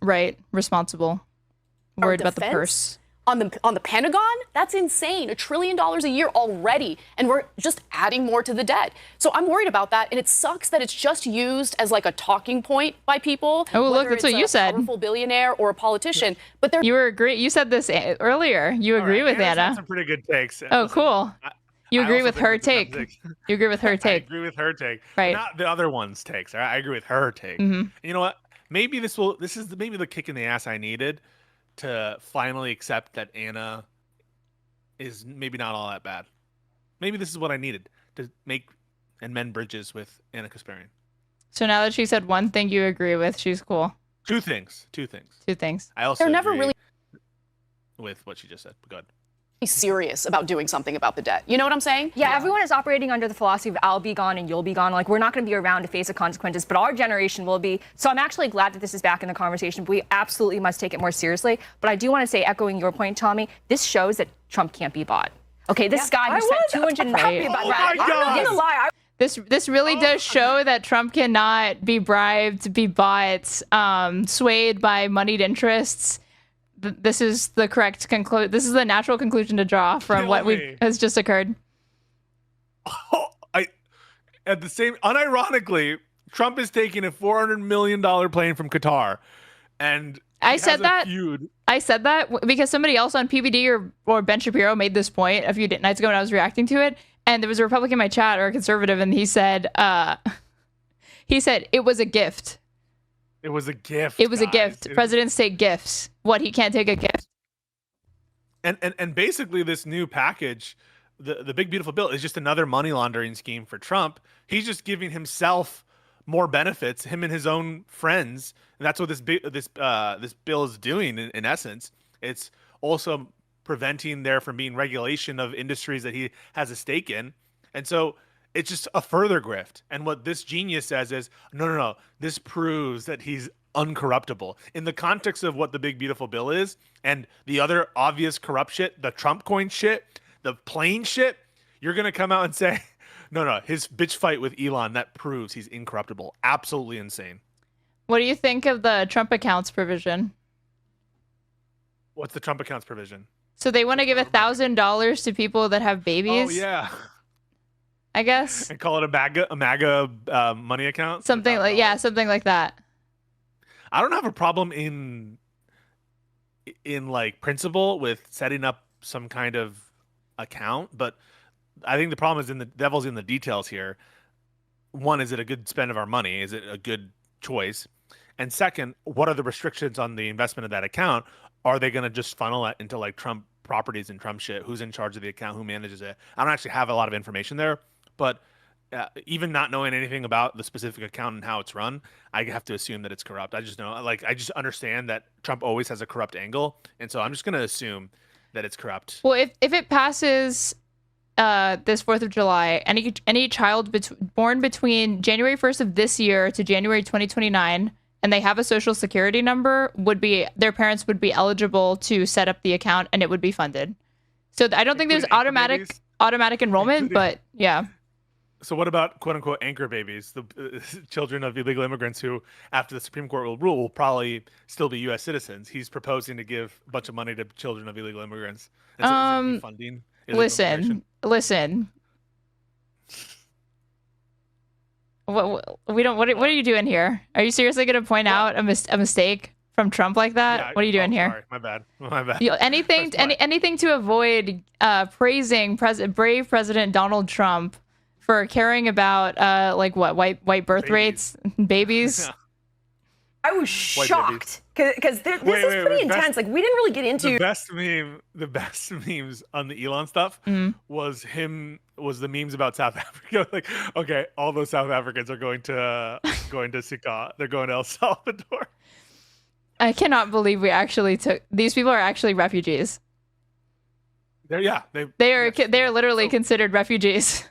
Right. Responsible. Worried about the purse. On the Pentagon, that's insane. $1 trillion a year already, and we're just adding more to the debt. So I'm worried about that, and it sucks that it's just used as like a talking point by people. Oh, look, that's what you said. A powerful billionaire or a politician, but you were agree. You said this earlier. You agree with Anna. Had some pretty good takes. Oh, cool. You agree with her take. You agree with her take. I agree with her take. Right. Not the other one's takes. I agree with her take. Mm-hmm. And you know what? Maybe this is maybe the kick in the ass I needed to finally accept that Anna is maybe not all that bad. Maybe this is what I needed to make and mend bridges with Anna Kasparian. So now that she said one thing you agree with, she's cool. Two things. I also they're never really with what she just said. Go ahead. Serious about doing something about the debt. You know what I'm saying? Yeah, everyone is operating under the philosophy of I'll be gone and you'll be gone. Like, we're not going to be around to face the consequences, but our generation will be. So I'm actually glad that this is back in the conversation. We absolutely must take it more seriously. But I do want to say, echoing your point, Tomi, this shows that Trump can't be bought. Okay, this guy who spent 200 happy about that. I'm not gonna lie. This really does show that Trump cannot be bribed, be bought, swayed by moneyed interests. This is the correct This is the natural conclusion to draw from what has just occurred. Unironically, Trump is taking a $400 million plane from Qatar, and I said that because somebody else on PBD or Ben Shapiro made this point a few nights ago when I was reacting to it, and there was a Republican in my chat or a conservative, and he said it was a gift. It was a gift. It was a gift. Presidents take gifts. What, he can't take a gift? And basically this new package, the big beautiful bill, is just another money laundering scheme for Trump. He's just giving himself more benefits, him and his own friends, and that's what this bill is doing in essence. It's also preventing there from being regulation of industries that he has a stake in, and so it's just a further grift. And what this genius says is, no, this proves that he's uncorruptible. In the context of what the big beautiful bill is, and the other obvious corrupt shit, the Trump coin shit, the plane shit, you're gonna come out and say, no, his bitch fight with Elon, that proves he's incorruptible. Absolutely insane. What do you think of the Trump accounts provision? What's the Trump accounts provision? So they want to give $1,000 to people that have babies. Oh yeah, I guess. And call it a MAGA money account. Something like that. I don't have a problem in like principle with setting up some kind of account, but I think the problem is the devil's in the details here. One, is it a good spend of our money? Is it a good choice? And second, what are the restrictions on the investment of that account? Are they going to just funnel it into like Trump properties and Trump shit? Who's in charge of the account? Who manages it? I don't actually have a lot of information there, but even not knowing anything about the specific account and how it's run, I have to assume that it's corrupt. I just understand that Trump always has a corrupt angle, and so I'm just going to assume that it's corrupt. Well, if it passes this 4th of July, any child born between January 1st of this year to January 2029, and they have a social security number, their parents would be eligible to set up the account, and it would be funded. So I don't think there's automatic enrollment, but yeah. So what about quote unquote anchor babies, the children of illegal immigrants who, after the Supreme Court will rule, will probably still be U.S. citizens? He's proposing to give a bunch of money to children of illegal immigrants. And so is it funding listen. What are you doing here? Are you seriously going to point out a mistake from Trump like that? Yeah, what are you doing here? Sorry, my bad. Anything to avoid praising brave President Donald Trump for caring about white birth rates, babies. Yeah. I was shocked because this is pretty intense. Like, we didn't really get into the best memes on the Elon stuff was the memes about South Africa. Like, okay, all those South Africans are going to Sika. They're going to El Salvador. I cannot believe we actually these people are actually refugees. They are literally considered refugees.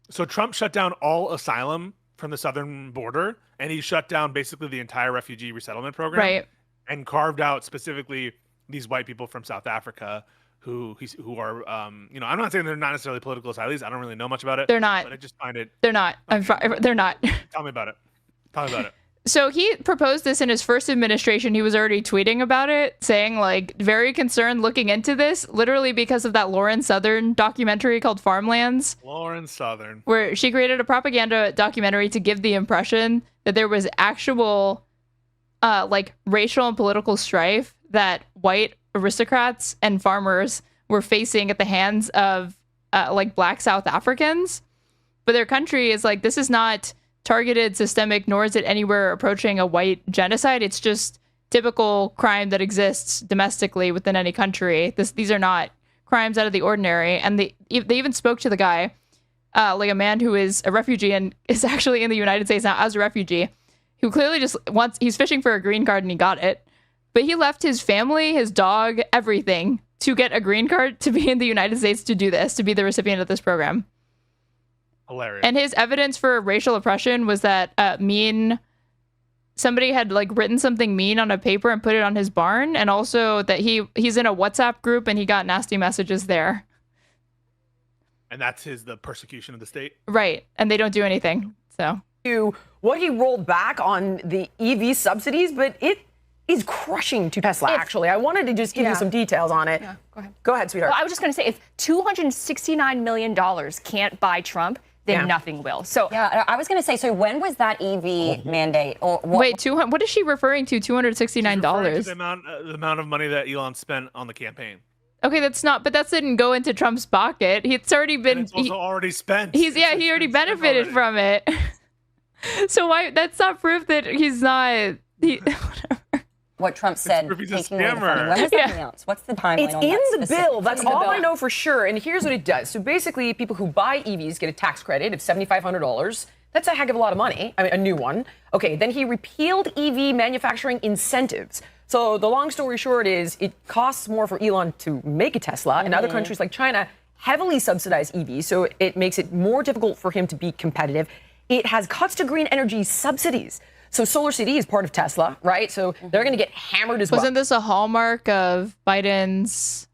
So Trump shut down all asylum from the southern border, and he shut down basically the entire refugee resettlement program, right? And carved out specifically these white people from South Africa who are, I'm not saying they're not necessarily political asylees. I don't really know much about it. They're not. But I just find it. They're not. They're not. Tell me about it. So he proposed this in his first administration. He was already tweeting about it, saying like very concerned looking into this, literally because of that Lauren Southern documentary called Farmlands. Lauren Southern. Where she created a propaganda documentary to give the impression that there was actual racial and political strife that white aristocrats and farmers were facing at the hands of black South Africans. But their country is like, this is not targeted, systemic, nor is it anywhere approaching a white genocide. It's just typical crime that exists domestically within any country. These are not crimes out of the ordinary. And they even spoke to the guy, a man who is a refugee and is actually in the United States now as a refugee, who clearly just he's fishing for a green card and he got it. But he left his family, his dog, everything to get a green card to be in the United States to do this, to be the recipient of this program. Hilarious. And his evidence for racial oppression was that somebody had written something mean on a paper and put it on his barn, and also that he's in a WhatsApp group and he got nasty messages there. And that's the persecution of the state. Right. And they don't do anything. So what he rolled back on the EV subsidies, but it is crushing to Tesla, actually. I wanted to just give you some details on it. Yeah, go ahead. Go ahead, sweetheart. Well, I was just going to say, if $269 million can't buy Trump, then nothing will. So yeah, I was going to say, so when was that EV mandate? Or what? Wait, what is she referring to? $269? The amount of money that Elon spent on the campaign. Okay, but that didn't go into Trump's pocket. It's already been. And it's also already spent. He already benefited from it. So why? That's not proof that he's not. What Trump said. He's a taking away the funding. scammer. When was that announced? What's the timeline It's on in that the specific- bill. That's all I know for sure. And here's what it does. So basically, people who buy EVs get a tax credit of $7,500. That's a heck of a lot of money. I mean, a new one. Okay, then he repealed EV manufacturing incentives. So the long story short is it costs more for Elon to make a Tesla, and other countries like China heavily subsidize EVs, so it makes it more difficult for him to be competitive. It has cuts to green energy subsidies. So Solar City is part of Tesla, right? So they're going to get hammered as well. Wasn't this a hallmark of Biden's?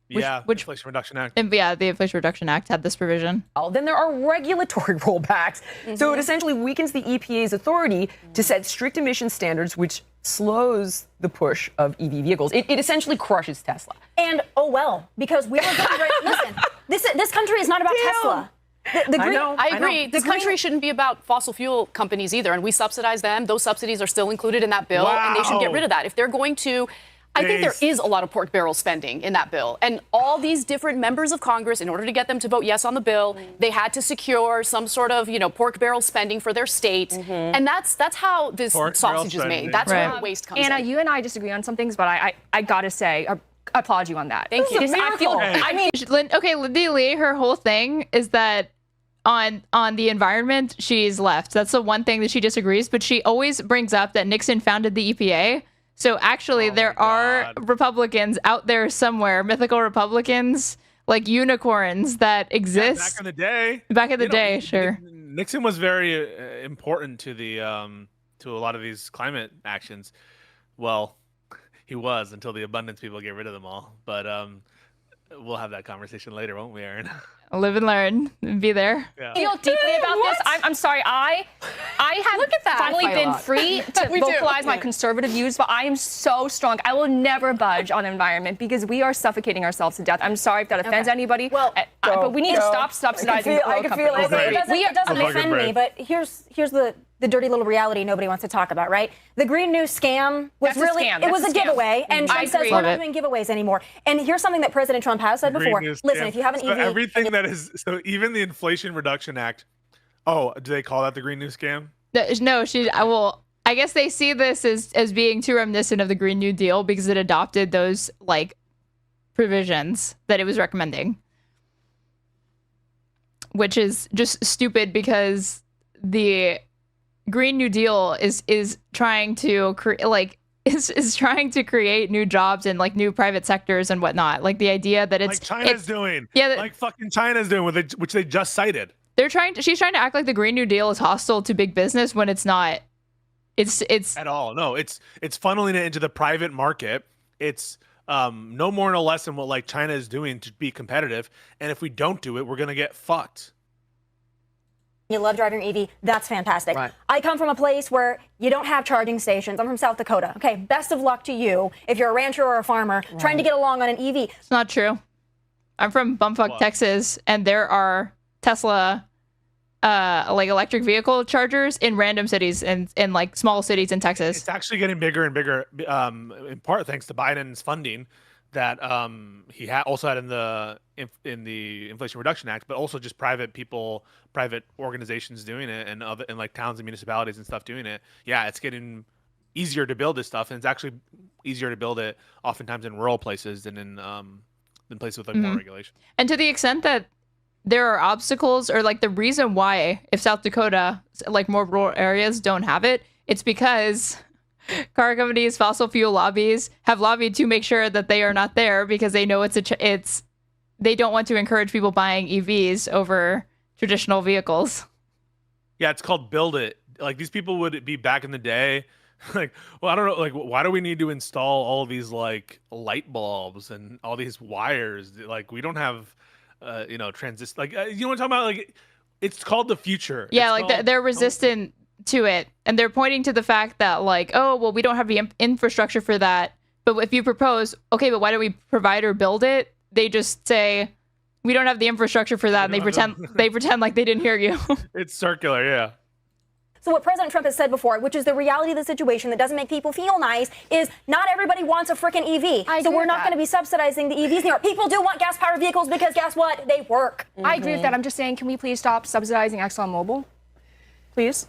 Which Inflation Reduction Act. Yeah, the Inflation Reduction Act had this provision. Then there are regulatory rollbacks. So it essentially weakens the EPA's authority to set strict emission standards, which slows the push of EV vehicles. It essentially crushes Tesla. And oh well, because we were going listen, this country is not about Tesla. I agree. This country shouldn't be about fossil fuel companies either, and we subsidize them. Those subsidies are still included in that bill, and they should get rid of that. If they're going to, I think there is a lot of pork barrel spending in that bill. And all these different members of Congress, in order to get them to vote yes on the bill, they had to secure some sort of, pork barrel spending for their state. And that's how this sausage is made. That's where the waste comes Anna, in. you and I disagree on some things, but I gotta say, I applaud you on that. Thank you. Okay, Lindsay Lee, her whole thing is that on the environment, she's left. That's the one thing that she disagrees, but she always brings up that Nixon founded the EPA. So actually, there are Republicans out there somewhere, mythical Republicans, like unicorns that exist. Back in the day. Back in the day, sure. Nixon was very important to to a lot of these climate actions. Well, he was until the abundance people get rid of them all. But we'll have that conversation later, won't we, Aaron? Live and learn and be there. I feel deeply about this. I'm sorry. I have finally been free to vocalize my conservative views, but I am so strong. I will never budge on environment because we are suffocating ourselves to death. I'm sorry if that offends anybody. Well, but we need to stop subsidizing oil companies. It doesn't offend me, but here's the dirty little reality nobody wants to talk about, right? The Green New scam was it was a giveaway, and Trump says we're not doing giveaways anymore. And here's something that President Trump has said before. Listen, if you have an EV, everything that is even the Inflation Reduction Act. Oh, do they call that the Green New scam? No, I guess they see this as being too reminiscent of the Green New Deal because it adopted those provisions that it was recommending, which is just stupid because the Green New Deal is trying to trying to create new jobs in new private sectors and whatnot. Like the idea that it's China's doing. Yeah, like fucking China's doing which they just cited. She's trying to act like the Green New Deal is hostile to big business when it's not. It's at all. No, it's funneling it into the private market. It's no more no less than what China is doing to be competitive. And if we don't do it, we're gonna get fucked. You love driving your EV. That's fantastic. Right. I come from a place where you don't have charging stations. I'm from South Dakota. Okay, best of luck to you if you're a rancher or a farmer trying to get along on an EV. It's not true. I'm from bumfuck Texas, and there are Tesla electric vehicle chargers in random cities and in small cities in Texas. It's actually getting bigger and bigger, in part thanks to Biden's funding that he also had in the Inflation Reduction Act, but also just private organizations doing it, and towns and municipalities and stuff doing it. Yeah, it's getting easier to build this stuff, and it's actually easier to build it oftentimes in rural places than in places with more regulation. And to the extent that there are obstacles, or the reason why, if South Dakota, more rural areas don't have it, it's because car companies, fossil fuel lobbies have lobbied to make sure that they are not there because they know they don't want to encourage people buying EVs over traditional vehicles. Yeah, it's called Build It. These people would be back in the day. I don't know. Why do we need to install all of these light bulbs and all these wires? We don't have transist. Like, you know what I'm talking about? Like, it's called the future. Yeah, it's like called, they're resistant to it, and they're pointing to the fact that like, oh, well, we don't have the infrastructure for that. But if you propose, okay, but why don't we provide or build it? They just say, we don't have the infrastructure for that, and they pretend like they didn't hear you. It's circular, yeah. So what President Trump has said before, which is the reality of the situation that doesn't make people feel nice, is not everybody wants a freaking EV. So we're not going to be subsidizing the EVs anymore. People do want gas-powered vehicles because guess what? They work. I agree with that. I'm just saying, can we please stop subsidizing ExxonMobil? Please?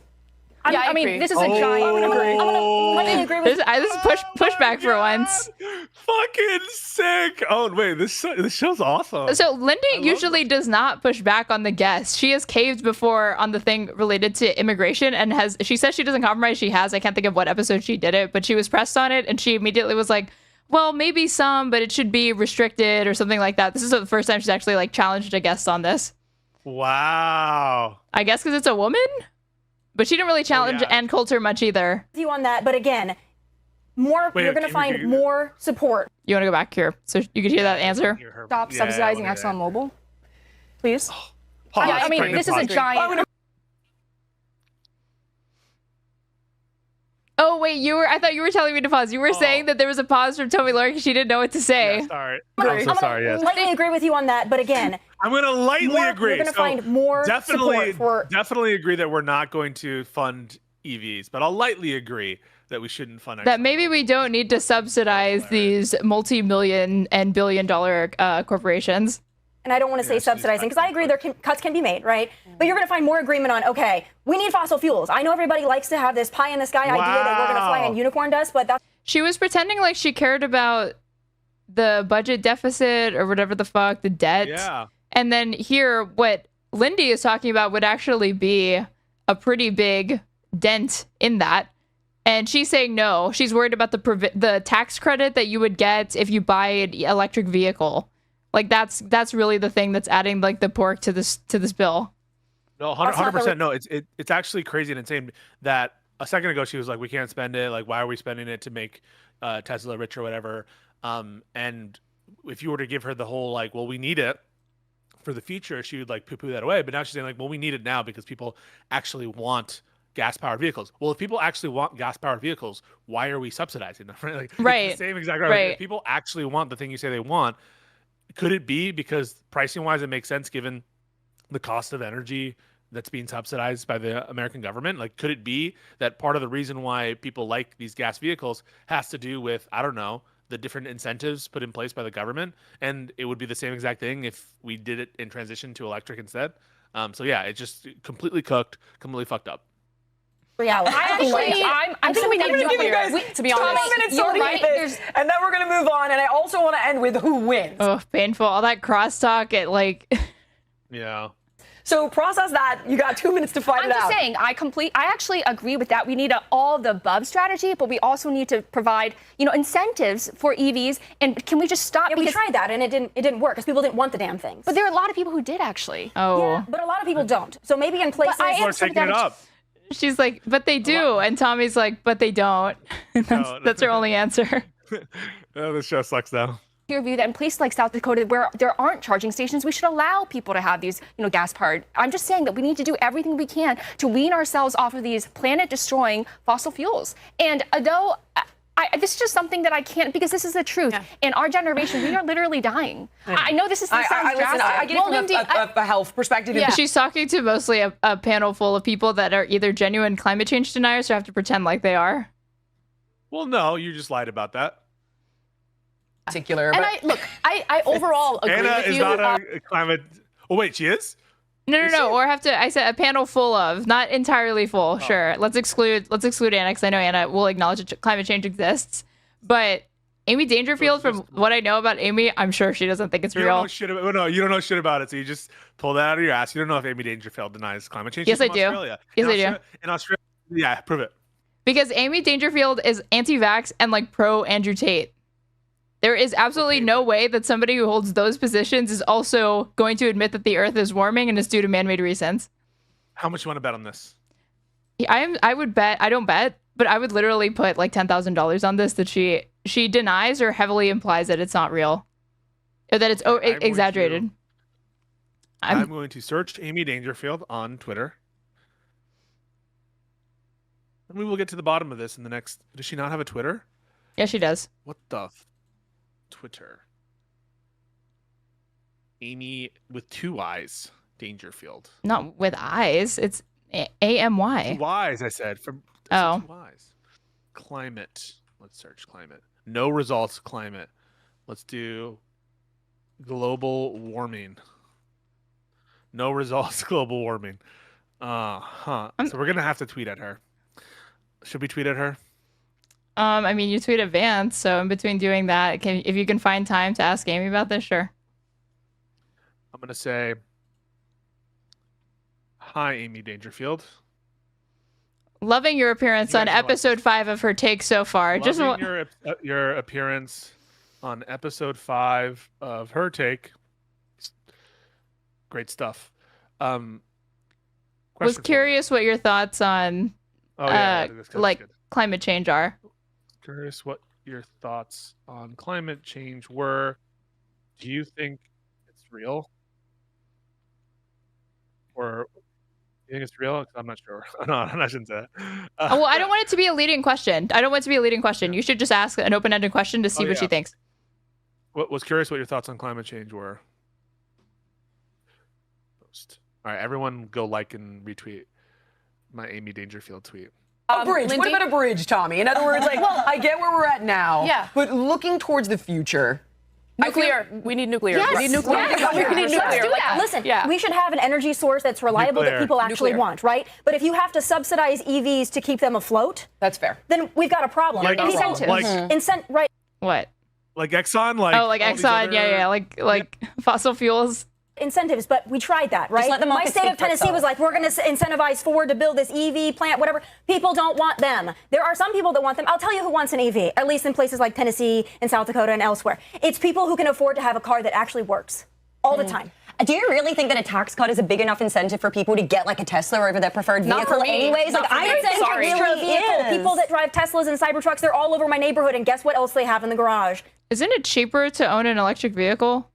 I mean, this is a giant. Let me agree with This is pushback for once. Fucking sick. Oh, wait, this show's awesome. So Lindy usually does not push back on the guests. She has caved before on the thing related to immigration and she says she doesn't compromise. She has. I can't think of what episode she did it, but she was pressed on it and she immediately was like, well, maybe some, but it should be restricted or something like that. This is the first time she's actually like challenged a guest on this. Wow. I guess because it's a woman? But she didn't really challenge Ann Coulter much either. you on that, but again, you're going to find more support. You want to go back here so you could hear that answer? Stop subsidizing ExxonMobil, please. I mean, this is a giant. Oh wait, I thought you were telling me to pause. You were saying that there was a pause from Tomi Lahren because she didn't know what to say. Yeah, sorry. I'm so sorry. Yes. Lightly agree with you on that, but again, I'm going to lightly agree. You're going to find more support for. Definitely agree that we're not going to fund EVs, but I'll lightly agree that we shouldn't fund. That maybe we don't need to subsidize these multi-million and billion-dollar corporations. And I don't want to say subsidizing because I agree cuts can be made, right? But you're going to find more agreement on, okay, we need fossil fuels. I know everybody likes to have this pie in the sky idea that we're going to fly on unicorn dust, but that's. She was pretending like she cared about the budget deficit or whatever the fuck, the debt. Yeah. And then here, what Lindy is talking about would actually be a pretty big dent in that. And she's saying no. She's worried about the tax credit that you would get if you buy an electric vehicle. Like that's really the thing that's adding like the pork to this bill. No, 100%. No, it's actually crazy and insane that a second ago she was like, we can't spend it. Like, why are we spending it to make Tesla rich or whatever? And if you were to give her the whole like, well, we need it for the future, she would like poo-poo that away. But now she's saying like, well, we need it now because people actually want gas-powered vehicles. Well, if people actually want gas-powered vehicles, why are we subsidizing them? Right? Like, right. It's the same exact right. Like, if people actually want the thing you say they want, could it be because pricing-wise it makes sense given the cost of energy that's being subsidized by the American government? Like, could it be that part of the reason why people like these gas vehicles has to do with, I don't know, the different incentives put in place by the government? And it would be the same exact thing if we did it in transition to electric instead. So yeah, it's just completely cooked, completely fucked up. Reality. I'm going to give you guys to be honest, 2 minutes to read this, and then we're going to move on. And I also want to end with who wins. Oh, painful! All that crosstalk at like. Yeah. So process that. You got 2 minutes to find it out. I'm just saying, I actually agree with that. We need an all the above strategy, but we also need to provide, incentives for EVs. And can we just stop? Yeah, we tried that, and it didn't work because people didn't want the damn things. But there are a lot of people who did actually. Oh. Yeah, but a lot of people don't. So maybe in places. People are taking it up. She's like, but they do. And Tommy's like, but they don't. That's her only answer. Oh, this show sucks though. Your view that in places like South Dakota where there aren't charging stations, we should allow people to have these, gas-powered. I'm just saying that we need to do everything we can to wean ourselves off of these planet-destroying fossil fuels. And though this is just something that I can't, because this is the truth. Yeah. In our generation, we are literally dying. I know this sounds drastic. I get it from a health perspective. Yeah. She's talking to mostly a panel full of people that are either genuine climate change deniers or have to pretend like they are. Well, no, you just lied about that. Particular, and I overall agree Anna with you. is not a climate. Oh wait, she is. No. Or have to. I said a panel full of, not entirely full. Oh. Sure, let's exclude Anna because I know Anna will acknowledge that climate change exists. But Amy Dangerfield, from what I know about Amy, I'm sure she doesn't think it's real. You don't know shit about it. So you just pull that out of your ass. You don't know if Amy Dangerfield denies climate change. Yes, I do. Australia. Yes, I do. In Australia, yeah, prove it. Because Amy Dangerfield is anti-vax and like pro Andrew Tate. There is absolutely no way that somebody who holds those positions is also going to admit that the Earth is warming and it's due to man-made reasons. How much you want to bet on this? I would bet. I don't bet, but I would literally put like $10,000 on this that she denies or heavily implies that it's not real, or that it's exaggerated. I'm going to search Amy Dangerfield on Twitter. And we will get to the bottom of this in the next... Does she not have a Twitter? Yeah, she does. What the... Twitter. Amy with 2 eyes. Dangerfield. Not with eyes. It's AMY. 2 eyes, I said. From 2 eyes. Climate. Let's search climate. No results, climate. Let's do global warming. No results, global warming. So we're going to have to tweet at her. Should we tweet at her? I mean, you tweet at Vance, so in between doing that, if you can find time to ask Amy about this, sure. I'm going to say, hi, Amy Dangerfield. Loving your appearance on episode 5 of her take so far. Loving your appearance on episode 5 of her take. Great stuff. Was curious what your thoughts on climate change are. Curious what your thoughts on climate change were. Do you think it's real? Or do you think it's real? I'm not sure. No, I shouldn't say that. Well, I don't want it to be a leading question. You should just ask an open-ended question to see what she thinks. Was curious what your thoughts on climate change were. Post. All right, everyone go like and retweet my Amy Dangerfield tweet. A bridge. What about a bridge, Tommy? In other words, I get where we're at now, but looking towards the future. Nuclear. We need nuclear. Yes. We need nuclear. Yes. We need nuclear. Listen, we should have an energy source that's reliable that people actually want, right? But if you have to subsidize EVs to keep them afloat, that's fair. Then we've got a problem. Like incentives. Right. What? Like Exxon? Like Exxon, like fossil fuels. Incentives, but we tried that, right? My state of Tennessee was like, we're going to incentivize Ford to build this EV plant, whatever. People don't want them. There are some people that want them. I'll tell you who wants an EV, at least in places like Tennessee and South Dakota and elsewhere. It's people who can afford to have a car that actually works all the time. Do you really think that a tax cut is a big enough incentive for people to get like a Tesla over their preferred vehicle anyways? Like, I don't think it really is. People that drive Teslas and Cybertrucks, they're all over my neighborhood, and guess what else they have in the garage? Isn't it cheaper to own an electric vehicle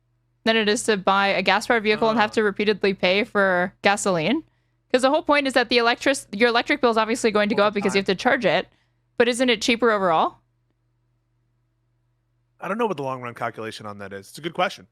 than it is to buy a gas-powered vehicle and have to repeatedly pay for gasoline? Because the whole point is that your electric bill is obviously going to go up because you have to charge it, but isn't it cheaper overall? I don't know what the long-run calculation on that is. It's a good question.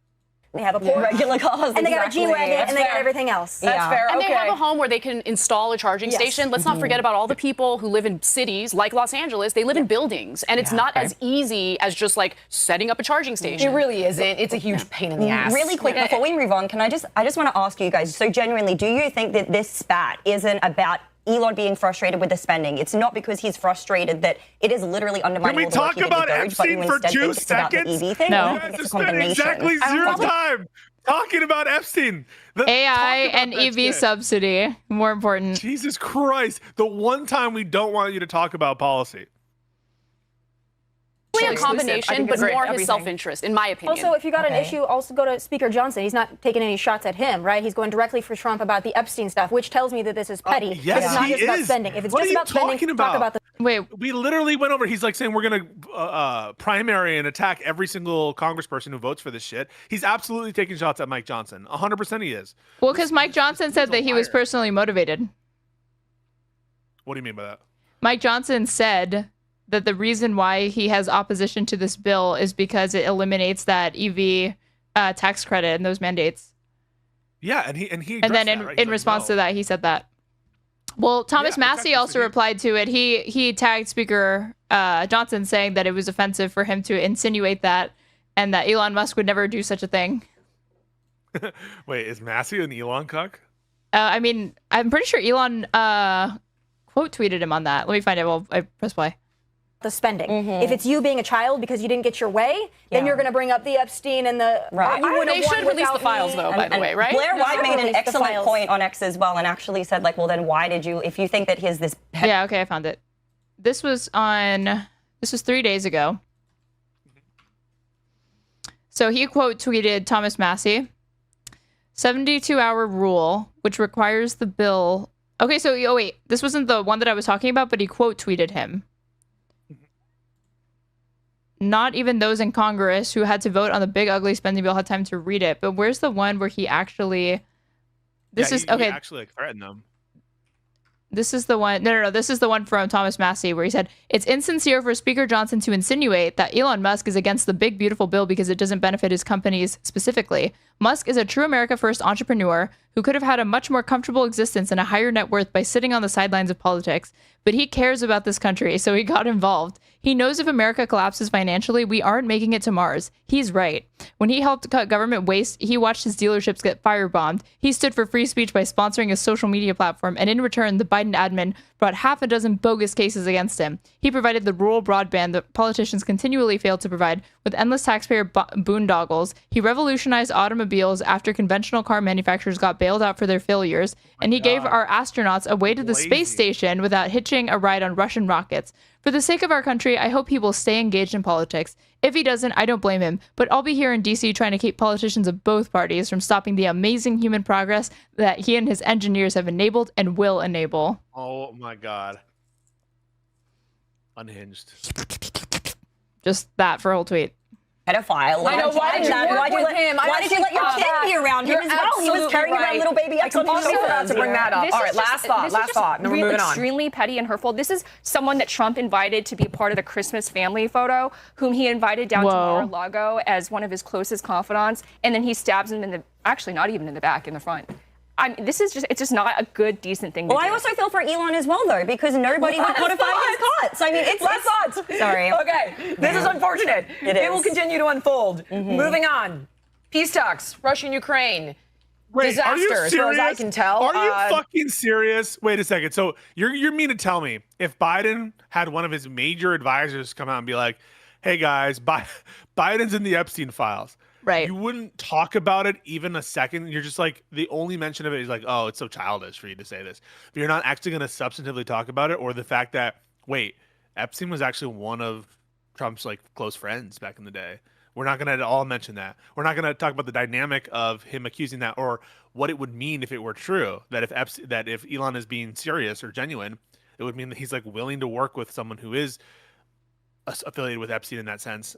They have a Porsche, regular cars, and they got a G-Wagon, and they got everything else. That's fair. And they have a home where they can install a charging station. Let's not forget about all the people who live in cities like Los Angeles. They live in buildings, and it's not as easy as just like setting up a charging station. It really isn't. It's a huge pain in the ass. Really quick, before we move on, I just want to ask you guys, so genuinely, do you think that this spat isn't about Elon being frustrated with the spending? It's not because he's frustrated that it is literally undermining Can we talk about Epstein for 2 seconds? No. You guys are spending exactly zero time talking about Epstein. AI and EV subsidy, more important. Jesus Christ. The one time we don't want you to talk about policy. A combination, but more his self-interest, in my opinion. Also, if you got an issue, also go to Speaker Johnson. He's not taking any shots at him, right? He's going directly for Trump about the Epstein stuff, which tells me that this is petty. Yes, it's not just about spending. If it's just about spending, talk about the... Wait, we literally went over. He's like saying we're going to primary and attack every single congressperson who votes for this shit. He's absolutely taking shots at Mike Johnson. 100% he is. Well, because Mike Johnson said that he was personally motivated. What do you mean by that? Mike Johnson said that the reason why he has opposition to this bill is because it eliminates that EV tax credit and those mandates. Yeah, and then in response to that, he said that. Well, Thomas Massey also replied to it. He tagged Speaker Johnson saying that it was offensive for him to insinuate that, and that Elon Musk would never do such a thing. Wait, is Massey an Elon cuck? I mean, I'm pretty sure Elon quote tweeted him on that. Let me find it while I press play. The spending. If it's you being a child because you didn't get your way, then you're going to bring up the Epstein and the... Right. They should release the files, though, by the way, right? Blair White made an excellent point on X as well and actually said, like, well, then why did you... If you think that he's this... Yeah, okay, I found it. This was 3 days ago. So he quote tweeted Thomas Massey, 72-hour rule, which requires the bill... Okay, so, oh wait, this wasn't the one that I was talking about, but he quote tweeted him. Not even those in Congress who had to vote on the big ugly spending bill had time to read it. But where's the one where he actually This is okay. He actually like threatened them. This is the one. No. This is the one from Thomas Massey where he said, it's insincere for Speaker Johnson to insinuate that Elon Musk is against the big, beautiful bill because it doesn't benefit his companies specifically. Musk is a true America First entrepreneur who could have had a much more comfortable existence and a higher net worth by sitting on the sidelines of politics. But he cares about this country, so he got involved. He knows if America collapses financially, we aren't making it to Mars. He's right. When he helped cut government waste, he watched his dealerships get firebombed. He stood for free speech by sponsoring a social media platform, and in return, the Biden admin brought half a dozen bogus cases against him. He provided the rural broadband that politicians continually fail to provide with endless taxpayer boondoggles. He revolutionized automobiles after conventional car manufacturers got bailed out for their failures, and he gave our astronauts a way to the space station without hitching a ride on Russian rockets. For the sake of our country, I hope he will stay engaged in politics. If he doesn't, I don't blame him, but I'll be here in DC trying to keep politicians of both parties from stopping the amazing human progress that he and his engineers have enabled and will enable. Oh my God. Unhinged. Just that for a whole tweet. Pedophile. I know. Why did you let him? Why did you let your kid be around him as well? He was carrying around little baby X on his shoulder. I forgot to bring that up. All right, last thought. No, we're moving on. Extremely petty and hurtful. This is someone that Trump invited to be a part of the Christmas family photo, whom he invited down to Mar-a-Lago as one of his closest confidants, and then he stabs him in the, actually not even in the back, in the front. I mean, it's just not a good, decent thing to do. I also feel for Elon as well, though, because nobody would modify his cuts. I mean, it's... Last thoughts. Sorry. Okay, this is unfortunate. It will continue to unfold. Moving on. Peace talks, Russia and Ukraine. Wait, disaster, are you serious? as far as I can tell. Are you fucking serious? Wait a second. So you're mean to tell me if Biden had one of his major advisors come out and be like, hey guys, Biden's in the Epstein files. Right. You wouldn't talk about it even a second. You're just like, the only mention of it is like, oh, it's so childish for you to say this. But you're not actually going to substantively talk about it, or the fact that, wait, Epstein was actually one of Trump's like close friends back in the day. We're not going to at all mention that. We're not going to talk about the dynamic of him accusing that, or what it would mean if it were true, that if Elon is being serious or genuine, it would mean that he's like willing to work with someone who is affiliated with Epstein in that sense,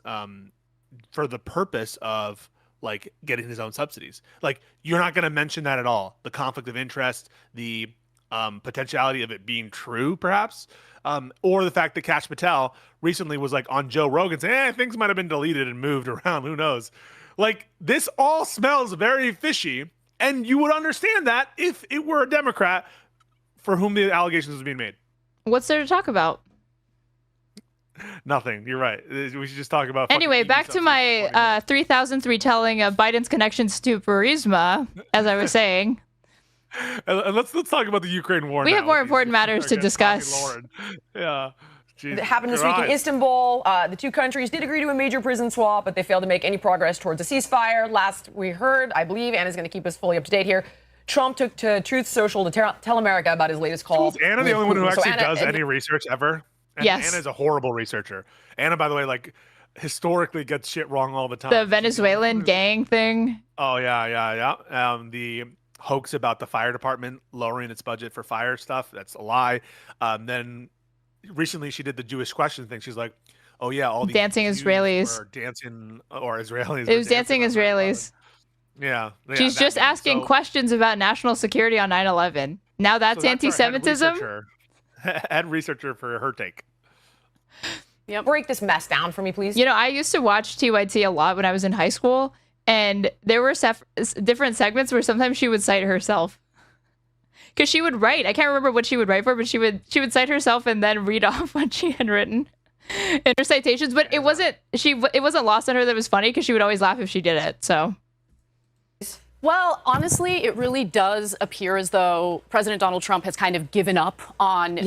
for the purpose of like getting his own subsidies. Like, you're not going to mention that at all. The conflict of interest, the potentiality of it being true, perhaps, or the fact that Kash Patel recently was like on Joe Rogan saying, things might have been deleted and moved around. Who knows? Like, this all smells very fishy, and you would understand that if it were a Democrat for whom the allegations was being made. What's there to talk about? Nothing. You're right. We should just talk about. Anyway, back to my 3000th retelling of Biden's connections to Burisma, as I was saying. And let's talk about the Ukraine war. We have more important matters to discuss. Yeah. It happened this week in Istanbul. The two countries did agree to a major prison swap, but they failed to make any progress towards a ceasefire. Last we heard, I believe, Anna's going to keep us fully up to date here, Trump took to Truth Social to tell America about his latest call. Is Anna the only one who actually does any research ever? And yes. Anna's a horrible researcher. Anna, by the way, like historically gets shit wrong all the time. The Venezuelan gang thing. Oh, yeah. The hoax about the fire department lowering its budget for fire stuff. That's a lie. Then recently she did the Jewish question thing. She's like, oh, yeah, all these dancing Jews Israelis. were dancing, or Israelis. It was dancing Israelis. Yeah. She's just asking questions about national security on 9/11. Now that's anti-Semitism? Head researcher for her take. Yeah, break this mess down for me, please. You know, I used to watch TYT a lot when I was in high school, and there were different segments where sometimes she would cite herself. Because she would write, I can't remember what she would write for, but she would cite herself and then read off what she had written in her citations. But it wasn't lost on her that it was funny, because she would always laugh if she did it. So. Well, honestly, it really does appear as though President Donald Trump has kind of given up on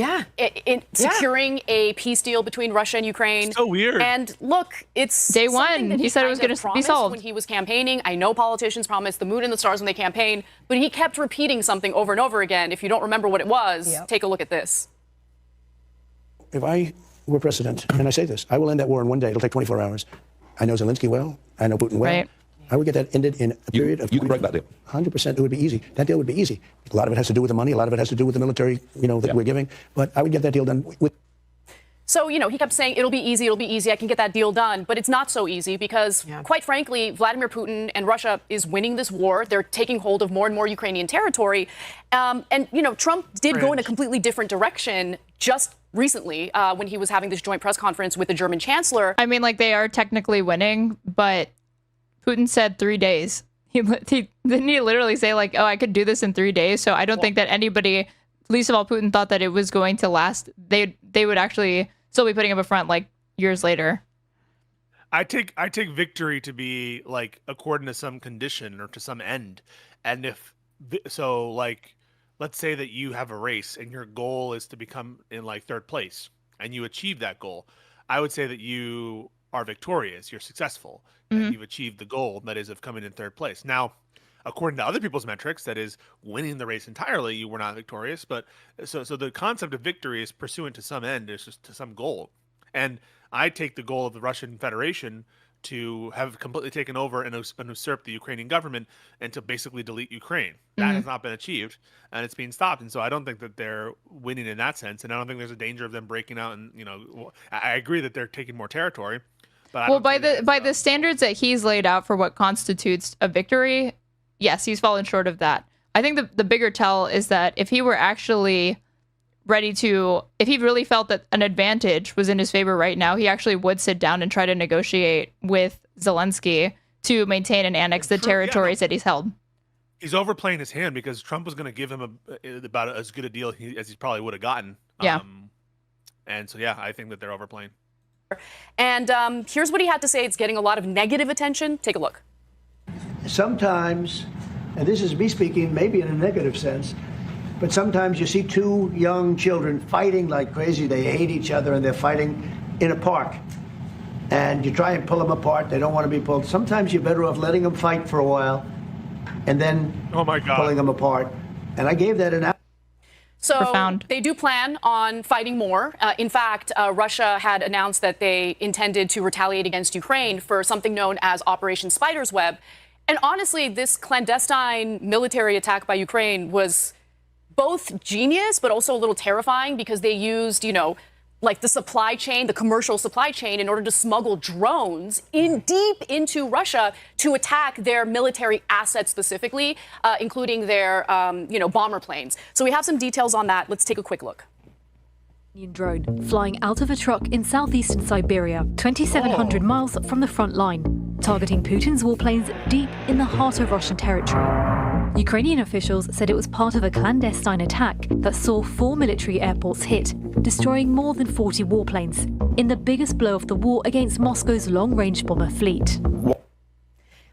securing a peace deal between Russia and Ukraine. So weird. And look, it's day one. He said it was going to be solved when he was campaigning. I know politicians promise the moon and the stars when they campaign, but he kept repeating something over and over again. If you don't remember what it was, take a look at this. If I were president, and I say this, I will end that war in one day. It'll take 24 hours. I know Zelensky well. I know Putin well. Right. I would get that ended in a period of... You can break that deal. 100%. It would be easy. That deal would be easy. A lot of it has to do with the money. A lot of it has to do with the military, that we're giving. But I would get that deal done with... So, he kept saying, it'll be easy, I can get that deal done. But it's not so easy because, quite frankly, Vladimir Putin and Russia is winning this war. They're taking hold of more and more Ukrainian territory. Trump did go in a completely different direction just recently when he was having this joint press conference with the German chancellor. I mean, they are technically winning, but Putin said 3 days. Didn't he literally say, I could do this in 3 days? So I don't think that anybody, least of all Putin, thought that it was going to last. They would actually still be putting up a front years later. I take victory to be according to some condition or to some end. And let's say that you have a race and your goal is to become in third place and you achieve that goal. I would say that you are victorious, you're successful, and you've achieved the goal, that is, of coming in third place. Now, according to other people's metrics, that is, winning the race entirely, you were not victorious. But so the concept of victory is pursuant to some end, is just to some goal. And I take the goal of the Russian Federation to have completely taken over and usurped the Ukrainian government and to basically delete Ukraine. That has not been achieved, and it's being stopped. And so I don't think that they're winning in that sense, and I don't think there's a danger of them breaking out. And I agree that they're taking more territory. But by the standards that he's laid out for what constitutes a victory, yes, he's fallen short of that. I think the bigger tell is that if he were actually ready to, if he really felt that an advantage was in his favor right now, he actually would sit down and try to negotiate with Zelensky to maintain and annex the territories that he's held. He's overplaying his hand because Trump was going to give him about as good a deal as he probably would have gotten. Yeah. And so, I think that they're overplaying. And here's what he had to say. It's getting a lot of negative attention. Take a look. Sometimes, and this is me speaking maybe in a negative sense, but sometimes you see two young children fighting like crazy. They hate each other and they're fighting in a park. And you try and pull them apart. They don't want to be pulled. Sometimes you're better off letting them fight for a while and then pulling them apart. And I gave that an So profound. They do plan on fighting more. In fact, Russia had announced that they intended to retaliate against Ukraine for something known as Operation Spider's Web. And honestly, this clandestine military attack by Ukraine was both genius, but also a little terrifying because they used, the supply chain, the commercial supply chain, in order to smuggle drones deep into Russia to attack their military assets specifically, including their, bomber planes. So we have some details on that. Let's take a quick look. Drone flying out of a truck in southeastern Siberia, 2,700 miles from the front line, targeting Putin's warplanes deep in the heart of Russian territory. Ukrainian officials said it was part of a clandestine attack that saw 4 military airports hit, destroying more than 40 warplanes, in the biggest blow of the war against Moscow's long-range bomber fleet.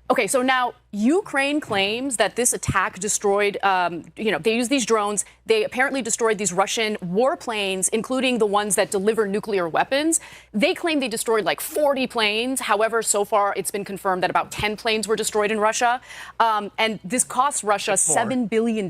Okay, so now Ukraine claims that this attack destroyed, they used these drones. They apparently destroyed these Russian warplanes, including the ones that deliver nuclear weapons. They claim they destroyed 40 planes. However, so far it's been confirmed that about 10 planes were destroyed in Russia. And this cost Russia $7 billion.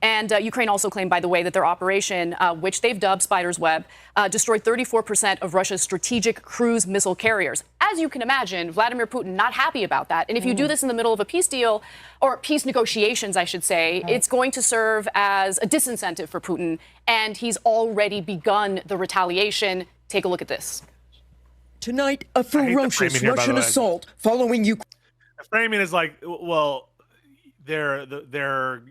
And Ukraine also claimed, by the way, that their operation, which they've dubbed Spider's Web, destroyed 34% of Russia's strategic cruise missile carriers. As you can imagine, Vladimir Putin not happy about that. And if you do this in the middle of a peace deal, or peace negotiations, I should say, it's going to serve as a disincentive for Putin. And he's already begun the retaliation. Take a look at this. Tonight, a ferocious Russian assault following Ukraine. The framing is they're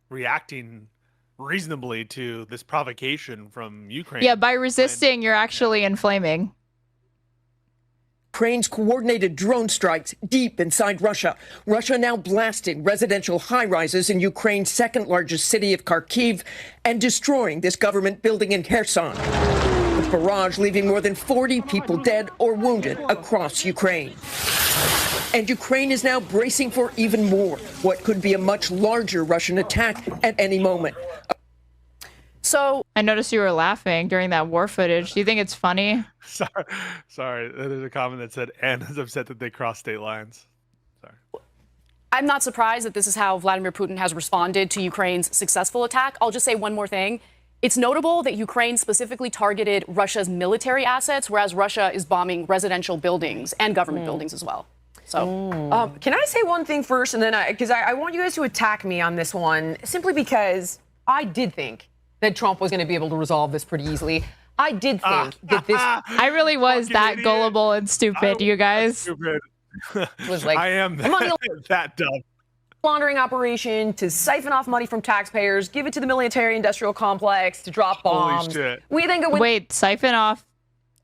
reacting reasonably to this provocation from Ukraine. Yeah, by resisting, you're actually inflaming. Ukraine's coordinated drone strikes deep inside Russia. Russia now blasting residential high-rises in Ukraine's second largest city of Kharkiv and destroying this government building in Kherson. The barrage leaving more than 40 people dead or wounded across Ukraine. And Ukraine is now bracing for even more, what could be a much larger Russian attack at any moment. So I noticed you were laughing during that war footage. Do you think it's funny? Sorry. There's a comment that said Anna's upset that they crossed state lines. Sorry. I'm not surprised that this is how Vladimir Putin has responded to Ukraine's successful attack. I'll just say one more thing. It's notable that Ukraine specifically targeted Russia's military assets, whereas Russia is bombing residential buildings and government buildings as well. So, can I say one thing first, and then because I want you guys to attack me on this one, simply because I did think that Trump was going to be able to resolve this pretty easily. I did think that this. I really was that idiot. gullible and stupid, you guys. Stupid. Was like, I am that dumb. Laundering operation to siphon off money from taxpayers, give it to the military-industrial complex to drop bombs. Holy shit. We think it would. Wait, siphon off.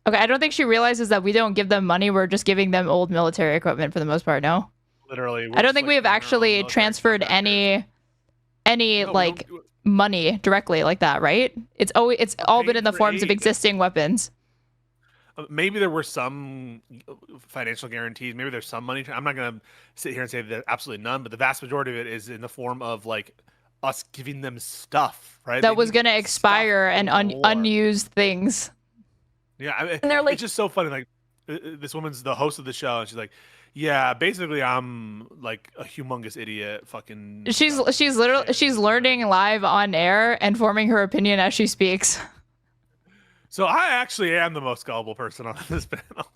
Okay, I don't think she realizes that we don't give them money. We're just giving them old military equipment for the most part. No. Literally. I don't think we have actually transferred any like money directly like that, right? It's all been in the forms of existing weapons. Maybe there were some financial guarantees. Maybe there's some money. I'm not going to sit here and say that absolutely none, but the vast majority of it is in the form of like us giving them stuff, right? That was going to expire and unused things. Yeah, I mean, and they're like, it's just so funny. Like this woman's the host of the show, and she's like, "Yeah, basically, I'm like a humongous idiot." Fucking. She's learning live on air and forming her opinion as she speaks. So I actually am the most gullible person on this panel.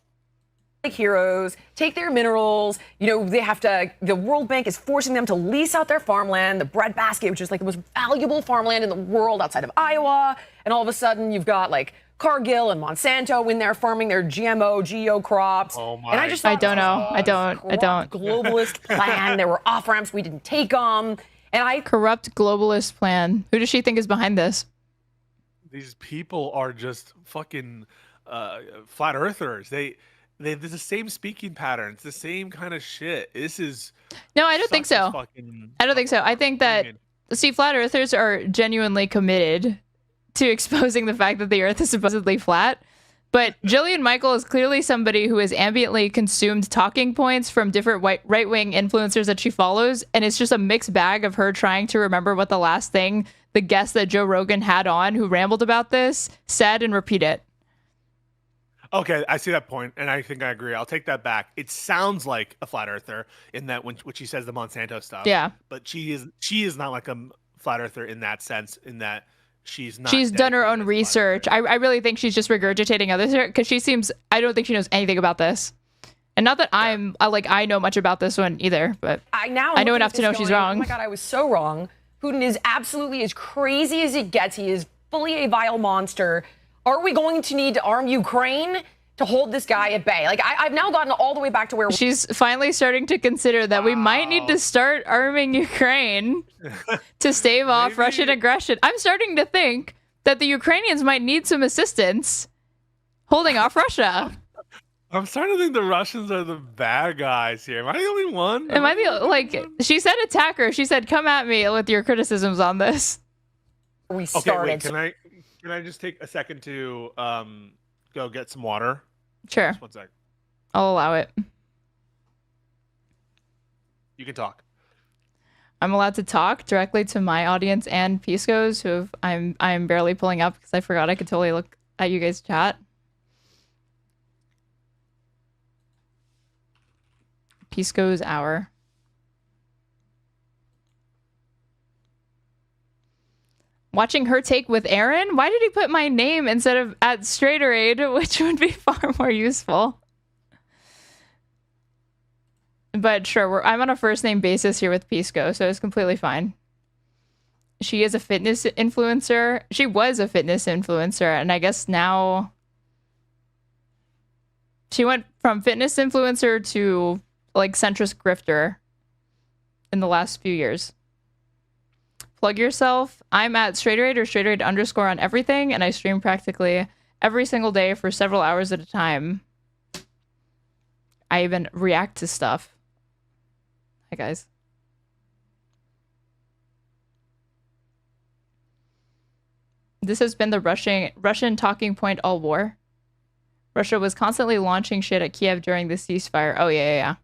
Like heroes, take their minerals. You know, they have to. The World Bank is forcing them to lease out their farmland, the breadbasket, which is like the most valuable farmland in the world outside of Iowa. And all of a sudden, you've got like Cargill and Monsanto in there farming their geo crops. Oh my! And I just I don't know. I don't. Globalist plan. There were off ramps. We didn't take them. And corrupt globalist plan. Who does she think is behind this? These people are just fucking flat earthers. They there's the same speaking patterns, the same kind of shit. This is no, I don't think so. I don't think so. I think that flat earthers are genuinely committed to exposing the fact that the Earth is supposedly flat. But Jillian Michael is clearly somebody who has ambiently consumed talking points from different right-wing influencers that she follows, and it's just a mixed bag of her trying to remember what the last thing the guest that Joe Rogan had on who rambled about this said and repeat it. Okay, I see that point, and I think I agree. I'll take that back. It sounds like a flat earther in that when she says the Monsanto stuff. Yeah. But she is not like a flat earther in that sense, in that she's not. She's done her own research. I really think she's just regurgitating others because she seems. I don't think she knows anything about this, and not that I know much about this one either. But I know enough to know she's wrong. Oh my god, I was so wrong. Putin is absolutely as crazy as it gets. He is fully a vile monster. Are we going to need to arm Ukraine to hold this guy at bay? Like I've now gotten all the way back to where she's finally starting to consider that we might need to start arming Ukraine to stave off Russian aggression. I'm starting to think that the Ukrainians might need some assistance holding off Russia. I'm starting to think the Russians are the bad guys here. Am I the only one? Am I the she said attacker. She said come at me with your criticisms on this. We started. Okay, wait, can I just take a second to go get some water? Sure. Just 1 sec. I'll allow it. You can talk. I'm allowed to talk directly to my audience and Pisco's, who I'm barely pulling up because I forgot I could totally look at you guys' chat. Pisco's hour. Watching her take with Aaron? Why did he put my name instead of at Straighteraid, which would be far more useful? But sure, I'm on a first name basis here with Pisco, so it's completely fine. She is a fitness influencer. She was a fitness influencer, and I guess now she went from fitness influencer to like centrist grifter in the last few years. Plug yourself. I'm at Straighteraid or Straighteraid _ on everything, and I stream practically every single day for several hours at a time. I even react to stuff. Hi, guys. This has been the Russian talking point all war. Russia was constantly launching shit at Kiev during the ceasefire. Oh, yeah.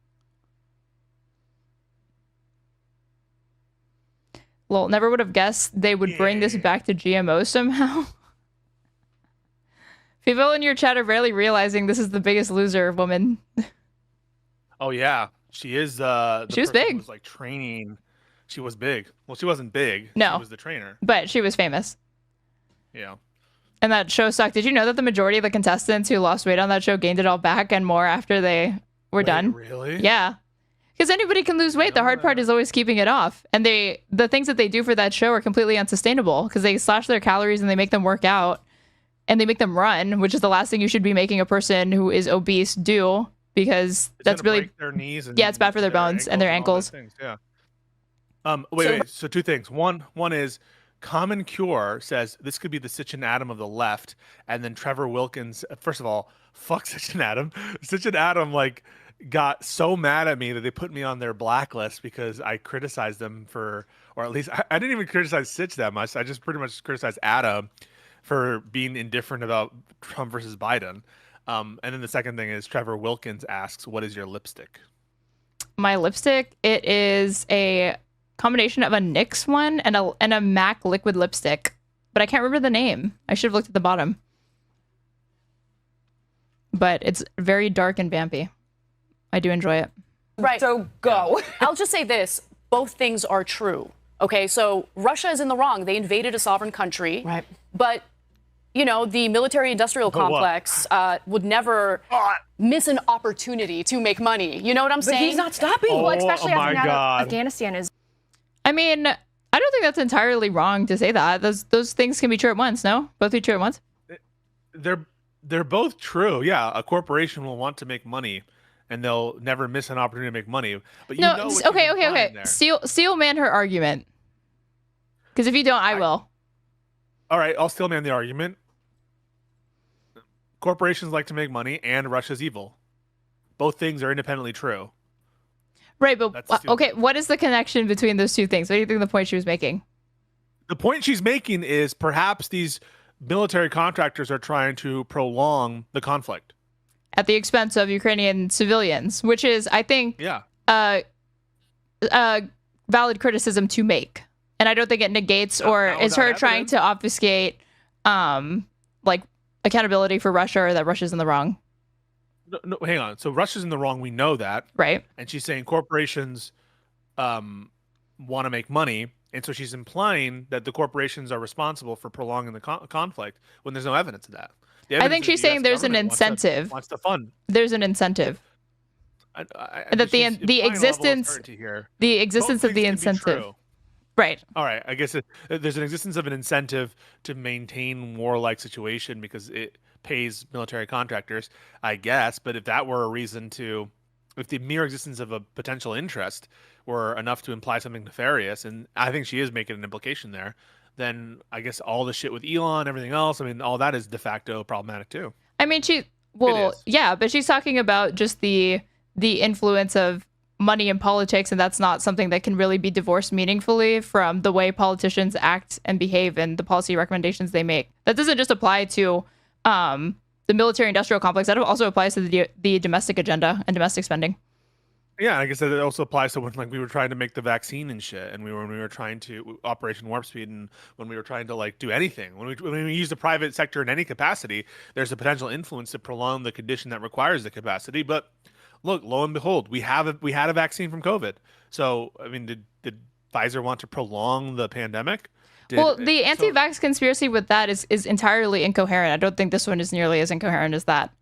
Well, never would have guessed they would bring this back to GMO somehow. People in your chat are barely realizing this is the biggest loser woman. Oh yeah, she is. She was big. Was like training. She was big. Well, she wasn't big. No, she was the trainer. But she was famous. Yeah. And that show sucked. Did you know that the majority of the contestants who lost weight on that show gained it all back and more after they were done? Really? Yeah. Because anybody can lose weight. The hard part is always keeping it off. And the things that they do for that show are completely unsustainable because they slash their calories and they make them work out. and they make them run, which is the last thing you should be making a person who is obese do, because that's really break their knees and it's bad for their bones and their ankles. Yeah. Wait. So two things. One is Common Cure says this could be the Sitchin Adam of the left, and then Trevor Wilkins. First of all, fuck Sitchin Adam. Sitchin Adam got so mad at me that they put me on their blacklist because I criticized them for, or at least I didn't even criticize Sitch that much. I just pretty much criticized Adam for being indifferent about Trump versus Biden. And then the second thing is Trevor Wilkins asks, "What is your lipstick?" My lipstick, it is a combination of a NYX one and a MAC liquid lipstick, but I can't remember the name. I should have looked at the bottom. But it's very dark and vampy. I do enjoy it. Right. So go. I'll just say this. Both things are true. Okay, so Russia is in the wrong. They invaded a sovereign country. Right. But, you know, the military-industrial complex would never miss an opportunity to make money. You know what I'm saying? But he's not stopping. Well, especially my as God. Afghanistan is. I mean, I don't think that's entirely wrong to say that. Those things can be true at once, no? Both be true at once? They're both true. Yeah, a corporation will want to make money, and they'll never miss an opportunity to make money. But you know what okay. Steel man her argument. Because if you don't, I will. All right, I'll still man the argument. Corporations like to make money, and Russia's evil. Both things are independently true. Right, but okay, what is the connection between those two things? What do you think the point she was making? The point she's making is perhaps these military contractors are trying to prolong the conflict at the expense of Ukrainian civilians, which is, I think, valid criticism to make. And I don't think it negates or is her trying to obfuscate like accountability for Russia or that Russia's in the wrong. No, hang on. So Russia's in the wrong. We know that. Right. And she's saying corporations want to make money. And so she's implying that the corporations are responsible for prolonging the conflict when there's no evidence of that. I think she's saying there's an incentive. Wants to fund. There's an incentive. That the existence of the incentive. Right. All right. I guess there's an existence of an incentive to maintain warlike situation because it pays military contractors, I guess. But if that were a reason to, if the mere existence of a potential interest were enough to imply something nefarious, and I think she is making an implication there, then I guess all the shit with Elon, everything else, I mean, all that is de facto problematic too. I mean, yeah, but she's talking about just the influence of money in politics, and that's not something that can really be divorced meaningfully from the way politicians act and behave and the policy recommendations they make. That doesn't just apply to the military-industrial complex. That also applies to the domestic agenda and domestic spending. Yeah, I guess that it also applies to when we were trying to make the vaccine and shit, and when we were trying to Operation Warp Speed, and when we were trying to do anything. When we use the private sector in any capacity, there's a potential influence to prolong the condition that requires the capacity. But look, lo and behold, we had a vaccine from COVID. So I mean, did Pfizer want to prolong the pandemic? The anti-vax conspiracy with that is entirely incoherent. I don't think this one is nearly as incoherent as that.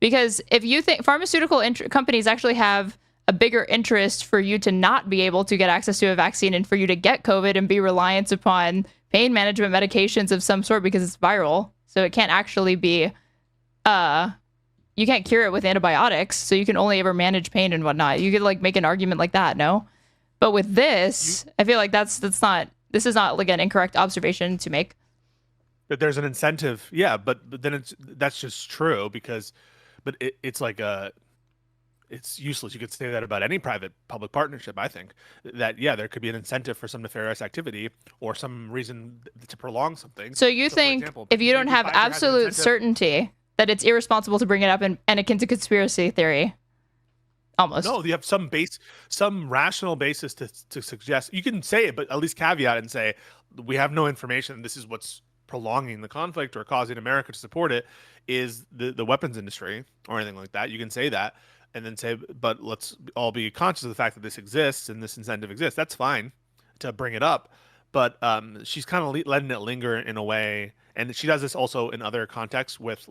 Because if you think pharmaceutical companies actually have a bigger interest for you to not be able to get access to a vaccine and for you to get COVID and be reliant upon pain management medications of some sort because it's viral. So it can't actually be, you can't cure it with antibiotics. So you can only ever manage pain and whatnot. You could make an argument like that, no? But with this, I feel like this is not an incorrect observation to make. That there's an incentive. Yeah, but then that's just true but it's useless. You could say that about any private-public partnership, I think. That, yeah, there could be an incentive for some nefarious activity or some reason to prolong something. So you think if you don't have absolute certainty that it's irresponsible to bring it up and akin to conspiracy theory? Almost. No, you have some rational basis to suggest. You can say it, but at least caveat and say, we have no information. This is what's prolonging the conflict or causing America to support it is the weapons industry or anything like that. You can say that. And then say, but let's all be conscious of the fact that this exists and this incentive exists. That's fine to bring it up. But she's kind of letting it linger in a way. And she does this also in other contexts with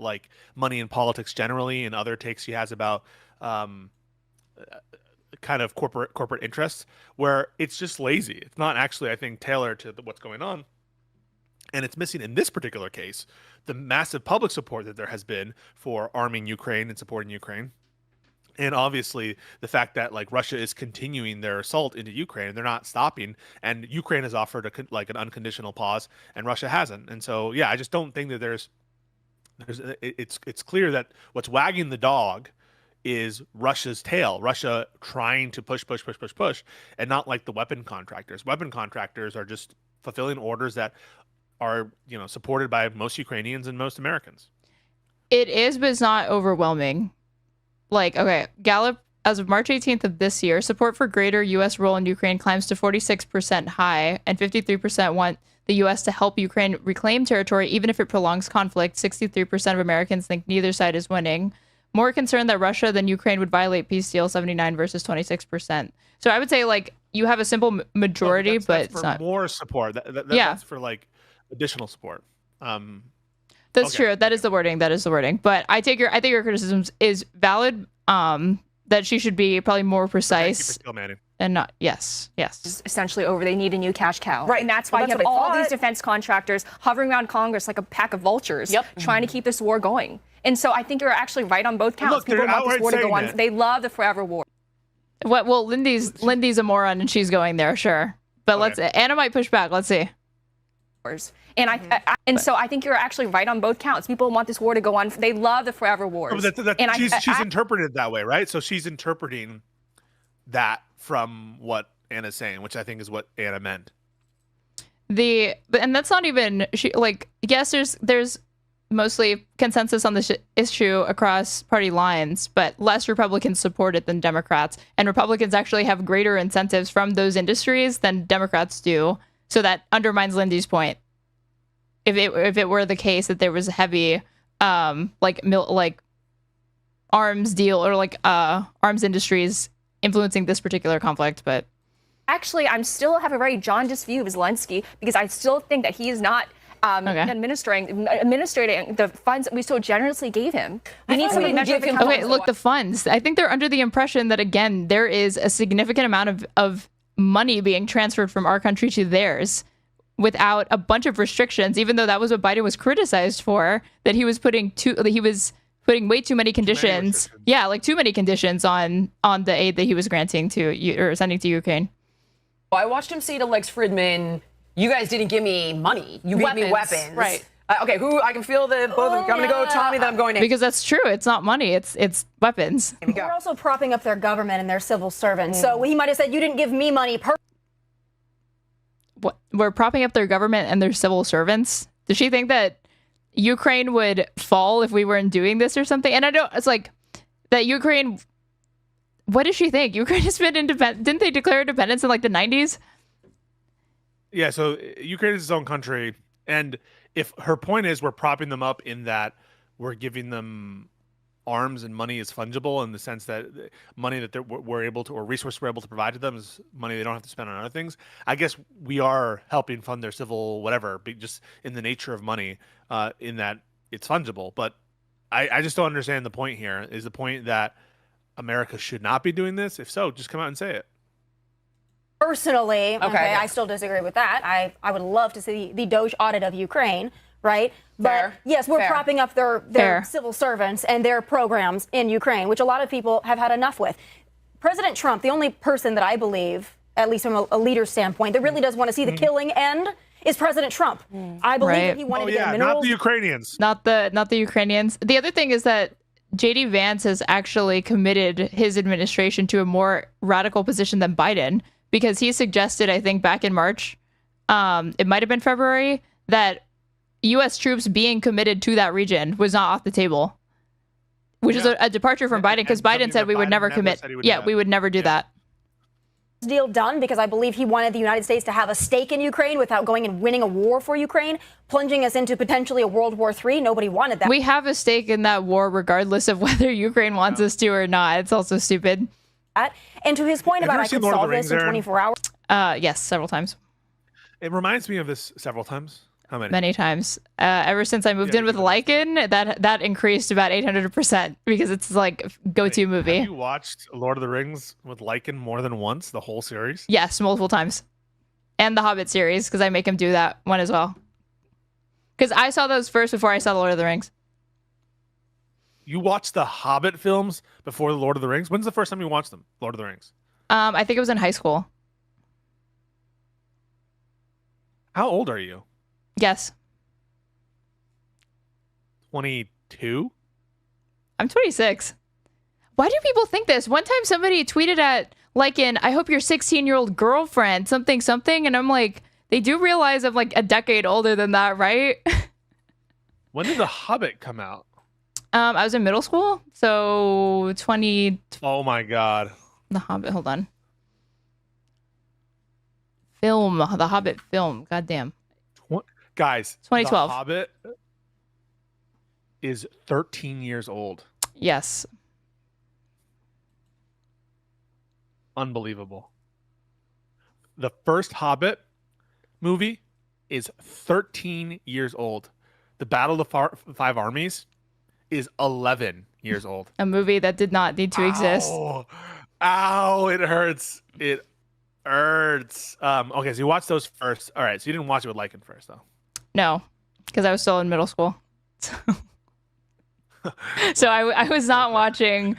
money in politics generally and other takes she has about kind of corporate interests where it's just lazy. It's not actually, I think, tailored to what's going on. And it's missing in this particular case the massive public support that there has been for arming Ukraine and supporting Ukraine. And obviously the fact that like Russia is continuing their assault into Ukraine, they're not stopping, and Ukraine has offered an unconditional pause and Russia hasn't. And so, yeah, I just don't think that it's clear that what's wagging the dog is Russia's tail, Russia trying to push, and not like the weapon contractors. Weapon contractors are just fulfilling orders that are, supported by most Ukrainians and most Americans. It is, but it's not overwhelming. Like, okay, Gallup, as of March 18th of this year, support for greater U.S. role in Ukraine climbs to 46% high, and 53% want the U.S. to help Ukraine reclaim territory, even if it prolongs conflict. 63% of Americans think neither side is winning. More concerned that Russia than Ukraine would violate peace deal, 79 versus 26%. So I would say, like, you have a simple majority, but that's it's for not more support. Yeah. That's for like additional support. That's true. That is the wording. But I think your criticism is valid. That she should be probably more precise. And not yes. Essentially over. They need a new cash cow. Right. And that's why you have all these defense contractors hovering around Congress like a pack of vultures, trying to keep this war going. And so I think you're actually right on both counts. Look, People want this war to go on. that. They love the forever war. What? Well, Lindy's a moron and she's going there, sure. But Anna might push back. Let's see. And so I think you're actually right on both counts. People want this war to go on. They love the forever wars. She's interpreted that way, right? So she's interpreting that from what Anna's saying, which I think is what Anna meant. And that's not even yes, there's mostly consensus on this issue across party lines, but less Republicans support it than Democrats, and Republicans actually have greater incentives from those industries than Democrats do. So that undermines Lindy's point. If it were the case that there was a heavy arms deal or arms industries influencing this particular conflict, but actually, I still have a very jaundiced view of Zelensky because I still think that he is not administrating the funds that we so generously gave him. We need somebody to measure the okay, look, the funds. I think they're under the impression that, again, there is a significant amount of money being transferred from our country to theirs without a bunch of restrictions, even though that was what Biden was criticized for, that he was putting way too many conditions. Too many conditions on the aid that he was granting to or sending to Ukraine. I watched him say to Lex Fridman, "You guys didn't give me money. You gave me weapons." Right. Okay, I can feel the both. I'm going to go Tomi, then I'm going to. Because that's true. It's not money. It's weapons. We're also propping up their government and their civil servants. So he might have said, "You didn't give me money." What? We're propping up their government and their civil servants? Does she think that Ukraine would fall if we weren't doing this or something? And it's like that Ukraine. What does she think? Ukraine has been independent. Didn't they declare independence in the 90s? Yeah, so Ukraine is its own country. And if her point is we're propping them up in that we're giving them arms and money is fungible in the sense that money that we're able to, or resources we're able to provide to them is money they don't have to spend on other things. I guess we are helping fund their civil whatever, just in the nature of money, in that it's fungible. But I just don't understand the point here. Is the point that America should not be doing this? If so, just come out and say it. Personally, okay, I still disagree with that. I would love to see the DOGE audit of Ukraine, right? But yes, we're propping up their civil servants and their programs in Ukraine, which a lot of people have had enough with. President Trump, the only person that I believe, at least from a leader standpoint, that really does want to see the killing end is President Trump. I believe that he wanted to get minerals. Not the Ukrainians. Not the Ukrainians. The other thing is that J.D. Vance has actually committed his administration to a more radical position than Biden, because he suggested, I think back in March, it might have been February, that U.S. troops being committed to that region was not off the table, which is a departure from Biden, because Biden said we would never commit. We would never do that. Deal done because I believe he wanted the United States to have a stake in Ukraine without going and winning a war for Ukraine, plunging us into potentially a World War III. Nobody wanted that. We have a stake in that war regardless of whether Ukraine wants us to or not. It's also stupid. And to his point about I could solve this in 24 hours. Yes, several times. It reminds me of this several times. How many? Many times. Ever since I moved in with Lahren, that increased about 800% because it's like go-to movie. Have you watched Lord of the Rings with Lahren more than once, the whole series? Yes, multiple times. And the Hobbit series, because I make him do that one as well. Because I saw those first before I saw The Lord of the Rings. You watched the Hobbit films before The Lord of the Rings? When's the first time you watched them, Lord of the Rings? I think it was in high school. How old are you? Yes. 22? I'm 26. Why do people think this? One time somebody tweeted at, like, I hope your 16-year-old girlfriend, something, and I'm like, they do realize I'm like a decade older than that, right? When did The Hobbit come out? I was in middle school, so 20. Oh my God. The Hobbit, hold on. The Hobbit film, goddamn. Guys, 2012. The Hobbit is 13 years old. Yes. Unbelievable. The first Hobbit movie is 13 years old. The Battle of the Five Armies is 11 years old. A movie that did not need to exist. Ow, it hurts. It hurts. Okay, so you watched those first. All right, so you didn't watch it with Lycan first, though. No, because I was still in middle school. So I was not watching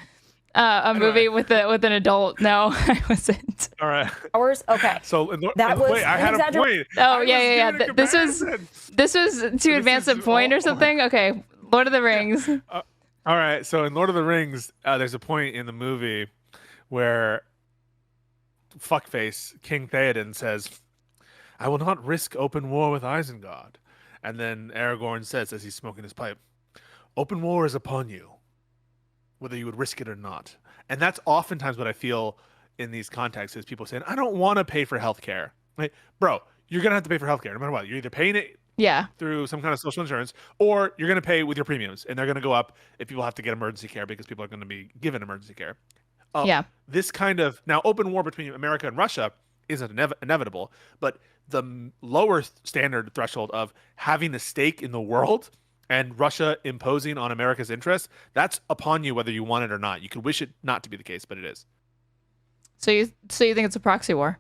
a movie with an adult. No, I wasn't. All right. Hours? Okay. So that was wait, I had a point. Oh, yeah. This was to advance a point or something? Okay. Lord of the Rings. All right. So in Lord of the Rings, there's a point in the movie where fuckface King Theoden says, "I will not risk open war with Isengard." And then Aragorn says, as he's smoking his pipe, "Open war is upon you, whether you would risk it or not." And that's oftentimes what I feel in these contexts is people saying, "I don't want to pay for healthcare." Like, bro, you're going to have to pay for healthcare no matter what. You're either paying it through some kind of social insurance, or you're going to pay with your premiums, and they're going to go up if people have to get emergency care because people are going to be given emergency care. This kind of now open war between America and Russia isn't inevitable, but the lower standard threshold of having a stake in the world and Russia imposing on America's interests, that's upon you whether you want it or not. You could wish it not to be the case, but it is. So you think it's a proxy war?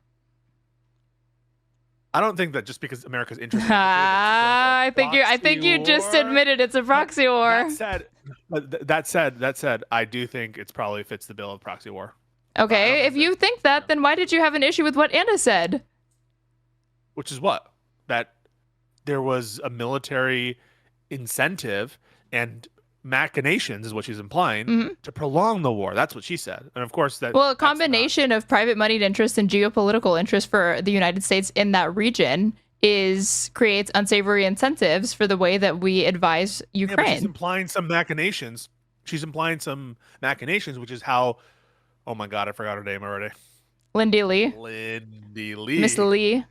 I don't think that just because America's interested. I think you just admitted it's a proxy war. That said, I do think it's probably fits the bill of proxy war. Okay, if you think that, then why did you have an issue with what Anna said? Which is what? That there was a military incentive and machinations, is what she's implying, to prolong the war. That's what she said. And of course that... Well, a combination of private moneyed interest and geopolitical interest for the United States in that region creates unsavory incentives for the way that we advise Ukraine. Yeah, she's implying some machinations. Which is how... Oh my God, I forgot her name already. Lindy Lee. Miss Lee.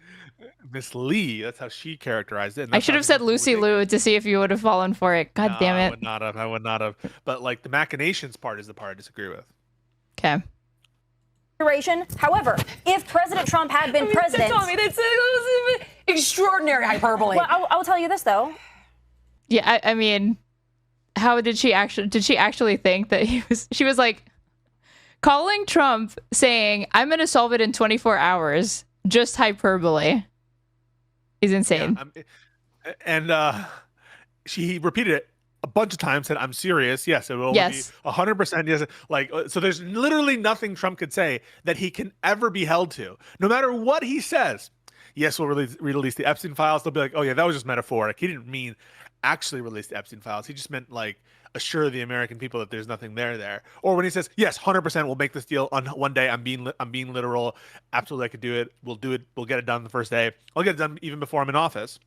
Miss Lee. That's how she characterized it. I should have said Lucy Liu to see if you would have fallen for it. God damn it. I would not have. But like the machinations part is the part I disagree with. Okay. However, if President Trump had been president... Tommy, that's extraordinary hyperbole. Well, I'll tell you this, though. Yeah, I mean, how did she actually think that she was like, calling Trump saying, "I'm going to solve it in 24 hours, just hyperbole," is insane. Yeah, and she repeated it a bunch of times, said, "I'm serious. Yes, it will be 100% yes." Like, so there's literally nothing Trump could say that he can ever be held to. No matter what he says. Yes, we'll release the Epstein files. They'll be like, "Oh yeah, that was just metaphoric. He didn't mean actually release the Epstein files. He just meant like assure the American people that there's nothing there." Or when he says, "Yes, 100%, we'll make this deal on one day. I'm being literal. Absolutely, I could do it. We'll do it. We'll get it done the first day. I'll get it done even before I'm in office."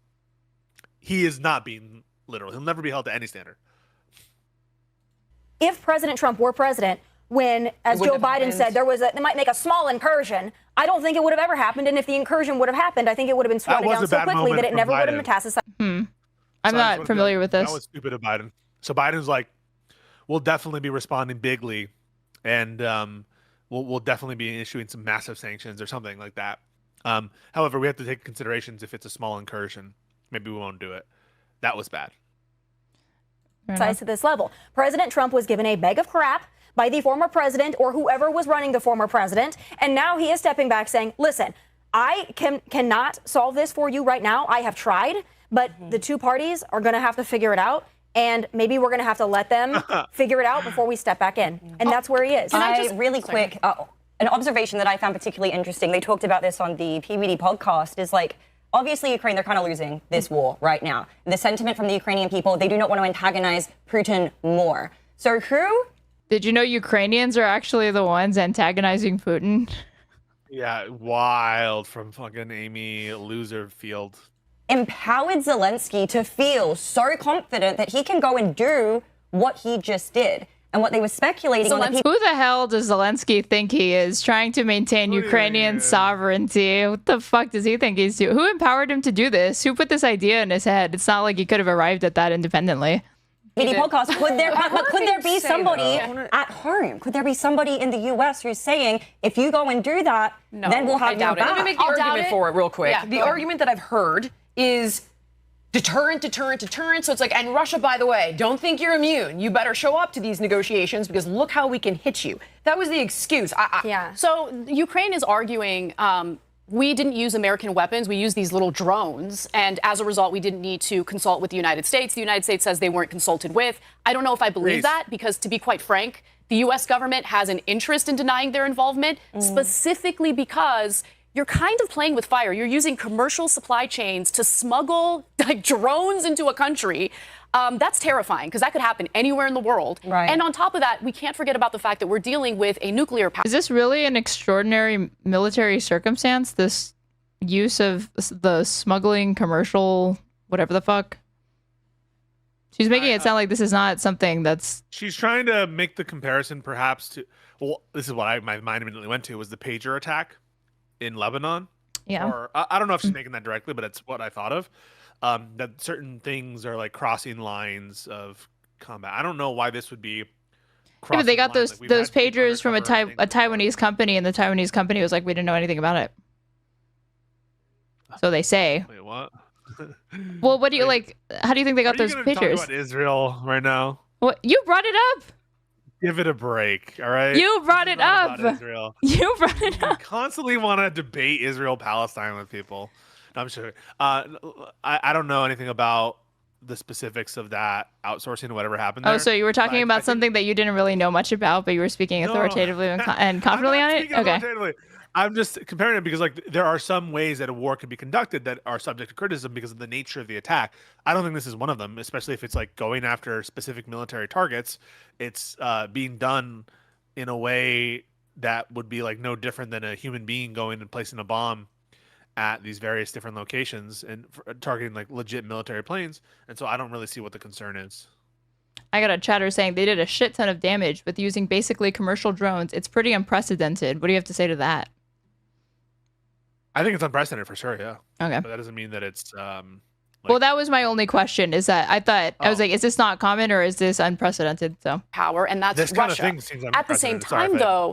He is not being literal. He'll never be held to any standard. If President Trump were president, when, as Joe Biden said, they might make a small incursion, I don't think it would have ever happened. And if the incursion would have happened, I think it would have been swatted down so quickly that it never would have metastasized. I'm not familiar with this. That was stupid of Biden. So Biden's like, we'll definitely be responding bigly, and we'll definitely be issuing some massive sanctions or something like that. However, we have to take considerations if it's a small incursion. Maybe we won't do it. That was bad. To this level, President Trump was given a bag of crap by the former president or whoever was running the former president, and now he is stepping back saying, "Listen, I cannot solve this for you right now. I have tried, but the two parties are going to have to figure it out. And maybe we're going to have to let them figure it out before we step back in. And that's where he is. Can I just really quick, an observation that I found particularly interesting, they talked about this on the PBD podcast, is like, obviously Ukraine, they're kind of losing this war right now. The sentiment from the Ukrainian people, they do not want to antagonize Putin more. So who? Did you know Ukrainians are actually the ones antagonizing Putin? Yeah, wild from fucking Amy Loserfield. Empowered Zelensky to feel so confident that he can go and do what he just did. And what they were speculating on. Who the hell does Zelensky think he is, trying to maintain Ukrainian sovereignty? What the fuck does he think he's doing? Who empowered him to do this? Who put this idea in his head? It's not like he could have arrived at that independently. Podcast. Could there be somebody at home? Could there be somebody in the U.S. who's saying, if you go and do that, then we'll have your back? Let me make the argument for it real quick. Yeah, the argument that I've heard is deterrent. So it's like, and Russia, by the way, don't think you're immune. You better show up to these negotiations because look how we can hit you. That was the excuse. So Ukraine is arguing we didn't use American weapons. We used these little drones. And as a result, we didn't need to consult with the United States. The United States says they weren't consulted with. I don't know if I believe that because, to be quite frank, the U.S. government has an interest in denying their involvement, specifically because you're kind of playing with fire. You're using commercial supply chains to smuggle like drones into a country. That's terrifying because that could happen anywhere in the world. Right. And on top of that, we can't forget about the fact that we're dealing with a nuclear power. Is this really an extraordinary military circumstance, this use of the smuggling commercial whatever the fuck? She's making it sound like this is not something that's... She's trying to make the comparison perhaps to... Well, this is what my mind immediately went to, was the pager attack in Lebanon. Yeah. Or I don't know if she's making that directly, but that's what I thought of. That certain things are like crossing lines of combat. I don't know why this would be. Yeah, but they got those pagers from a Taiwanese company, and the Taiwanese company was like, we didn't know anything about it. So they say. Wait, what? Well, what do you like? How do you think they got those pagers? Talk about Israel right now. What, you brought it up. Give it a break, all right? You brought it up. Israel. You brought it up. You constantly want to debate Israel-Palestine with people. No, I'm sure. I don't know anything about the specifics of that outsourcing or whatever happened there. Oh, so you were talking about something that you didn't really know much about, but you were speaking authoritatively and confidently on it? Okay. I'm just comparing it because like there are some ways that a war can be conducted that are subject to criticism because of the nature of the attack. I don't think this is one of them, especially if it's like going after specific military targets. It's being done in a way that would be like no different than a human being going and placing a bomb at these various different locations and targeting like legit military planes. And so I don't really see what the concern is. I got a chatter saying they did a shit ton of damage with using basically commercial drones. It's pretty unprecedented. What do you have to say to that? I think it's unprecedented for sure, yeah. Okay. But that doesn't mean that it's well, that was my only question, is that I was like, is this not common or is this unprecedented? So power, and that's this Russia. kind of thing seems at the same time, though,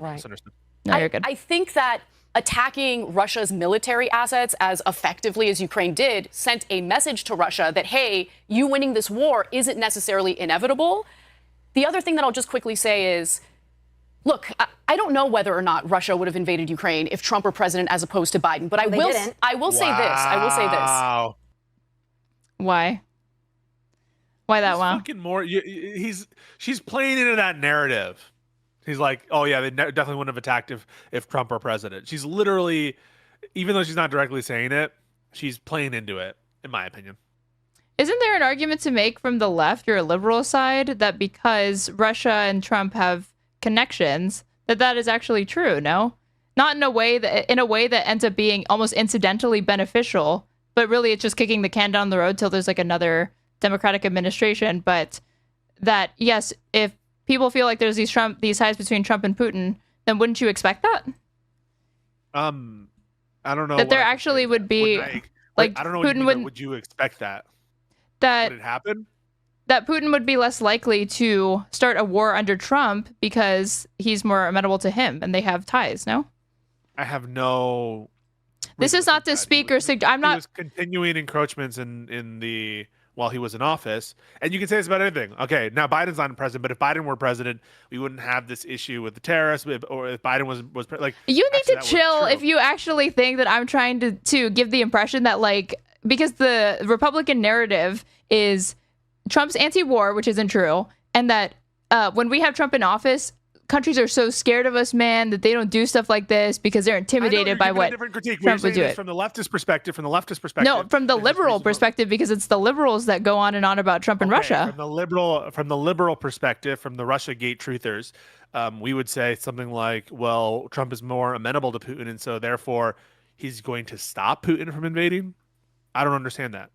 no, you're good. I think that attacking Russia's military assets as effectively as Ukraine did sent a message to Russia that, hey, you winning this war isn't necessarily inevitable. The other thing that I'll just quickly say is, look, I don't know whether or not Russia would have invaded Ukraine if Trump were president as opposed to Biden, but I will say this. I will say this. Why? Why that? Wow. Fucking more. She's playing into that narrative. He's like, oh yeah, they definitely wouldn't have attacked if Trump were president. She's literally, even though she's not directly saying it, she's playing into it, in my opinion. Isn't there an argument to make from the left or liberal side that because Russia and Trump have connections, that is actually true? No, not in a way that ends up being almost incidentally beneficial, but really it's just kicking the can down the road till there's like another Democratic administration. But that, yes, if people feel like there's these ties between Trump and Putin, then wouldn't you expect that? I don't know that there actually would be like I don't know. Putin would you expect that? That would it happen? That Putin would be less likely to start a war under Trump because he's more amenable to him and they have ties. No, I have no. This is not to speak or I'm not. He was continuing encroachments in the. While he was in office, and you can say this about anything. Okay, now Biden's not president, but if Biden were president, we wouldn't have this issue with the terrorists. Or if Biden was like, you need to chill if you actually think that I'm trying to give the impression that like because the Republican narrative is Trump's anti-war, which isn't true, and that when we have Trump in office, countries are so scared of us, man, that they don't do stuff like this because they're intimidated by what Trump would do. From the leftist perspective, No, from the liberal perspective, because it's the liberals that go on and on about Trump and Russia. From the liberal perspective, from the Russiagate truthers, we would say something like, well, Trump is more amenable to Putin, and so therefore he's going to stop Putin from invading. I don't understand that.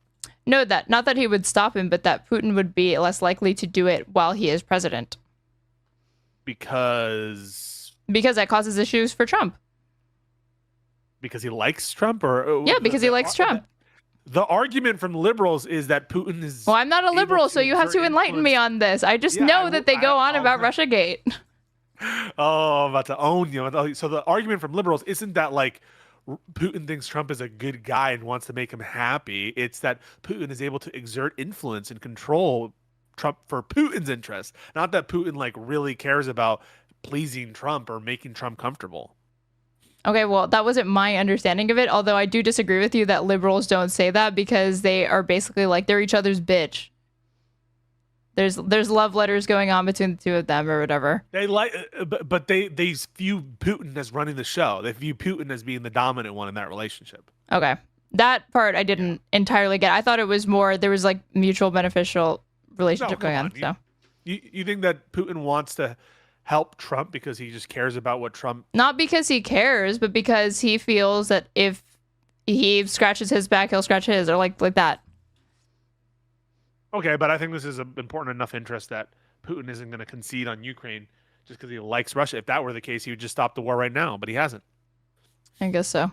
No, not that he would stop him, but that Putin would be less likely to do it while he is president. Because that causes issues for Trump. Because he likes Trump, or yeah, because he likes Trump. The argument from liberals is that Putin is. Well, I'm not a liberal, so you have to enlighten me on this. I just know that they go on about Russiagate. Oh, I'm about to own you. So the argument from liberals isn't that like Putin thinks Trump is a good guy and wants to make him happy. It's that Putin is able to exert influence and control Trump for Putin's interests. Not that Putin like really cares about pleasing Trump or making Trump comfortable. Okay, well, that wasn't my understanding of it, although I do disagree with you that liberals don't say that because they are basically like they're each other's bitch. There's love letters going on between the two of them or whatever. They like, but they view Putin as running the show. They view Putin as being the dominant one in that relationship. Okay, that part I didn't entirely get. I thought it was more there was like mutual beneficial relationship going on. So you think that Putin wants to help Trump because he just cares about what Trump? Not because he cares, but because he feels that if he scratches his back, he'll scratch his, or like that. Okay, but I think this is an important enough interest that Putin isn't going to concede on Ukraine just because he likes Russia. If that were the case, he would just stop the war right now, but he hasn't. I guess so.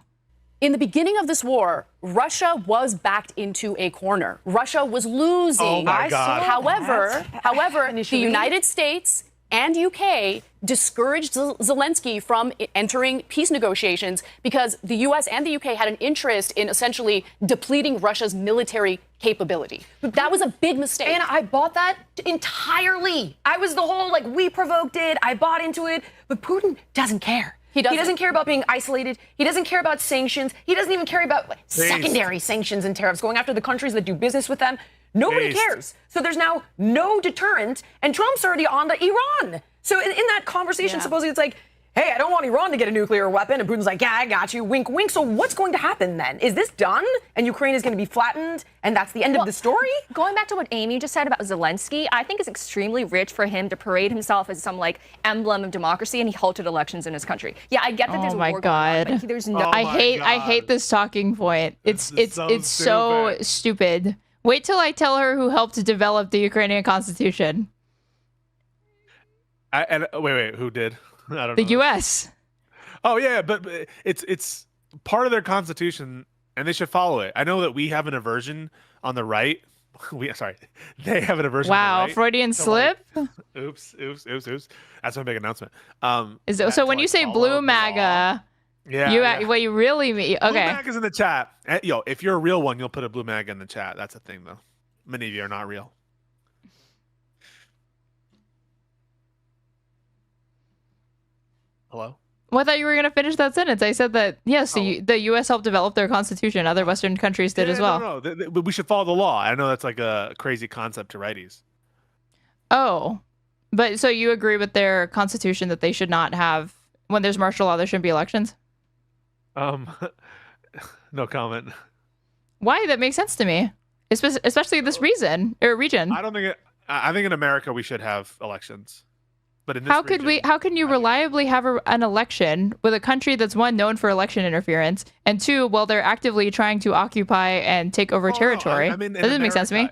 In the beginning of this war, Russia was backed into a corner. Russia was losing. Oh my God. However, the United States and UK discouraged Zelensky from entering peace negotiations because the US and the UK had an interest in essentially depleting Russia's military capability. That was a big mistake. And I bought that entirely. I was the whole, like, we provoked it. I bought into it. But Putin doesn't care. He doesn't care about being isolated. He doesn't care about sanctions. He doesn't even care about secondary sanctions and tariffs, going after the countries that do business with them. Nobody cares. So there's now no deterrent, and Trump's already on to Iran. So in that conversation, supposedly it's like, hey, I don't want Iran to get a nuclear weapon. And Putin's like, yeah, I got you. Wink, wink. So what's going to happen then? Is this done? And Ukraine is going to be flattened? And that's the end of the story? Going back to what Amy just said about Zelensky, I think it's extremely rich for him to parade himself as some like emblem of democracy, and he halted elections in his country. Yeah, I get that there's a war going on, but there's no. I hate this talking point. It's so stupid. Wait till I tell her who helped to develop the Ukrainian constitution. Wait, who did? I don't know. The U.S. Oh yeah, but it's part of their constitution, and they should follow it. I know that we have an aversion on the right. They have an aversion. Wow, on the right. Freudian slip. Oops. That's my big announcement. So when you say blue MAGA, what you really mean? Okay. Blue MAGA's in the chat. Yo, if you're a real one, you'll put a blue MAGA in the chat. That's a thing, though. Many of you are not real. Hello? Well, I thought you were going to finish that sentence. I said that, yes, the U.S. helped develop their constitution. Other Western countries did as well. No. But we should follow the law. I know that's like a crazy concept to righties. Oh. But so you agree with their constitution that they should not have, when there's martial law, there shouldn't be elections? No comment. Why? That makes sense to me. Especially this region. I think in America we should have elections. But in this how can you reliably have an election with a country that's one known for election interference, and two, well, they're actively trying to occupy and take over territory? I mean, that doesn't make sense to me.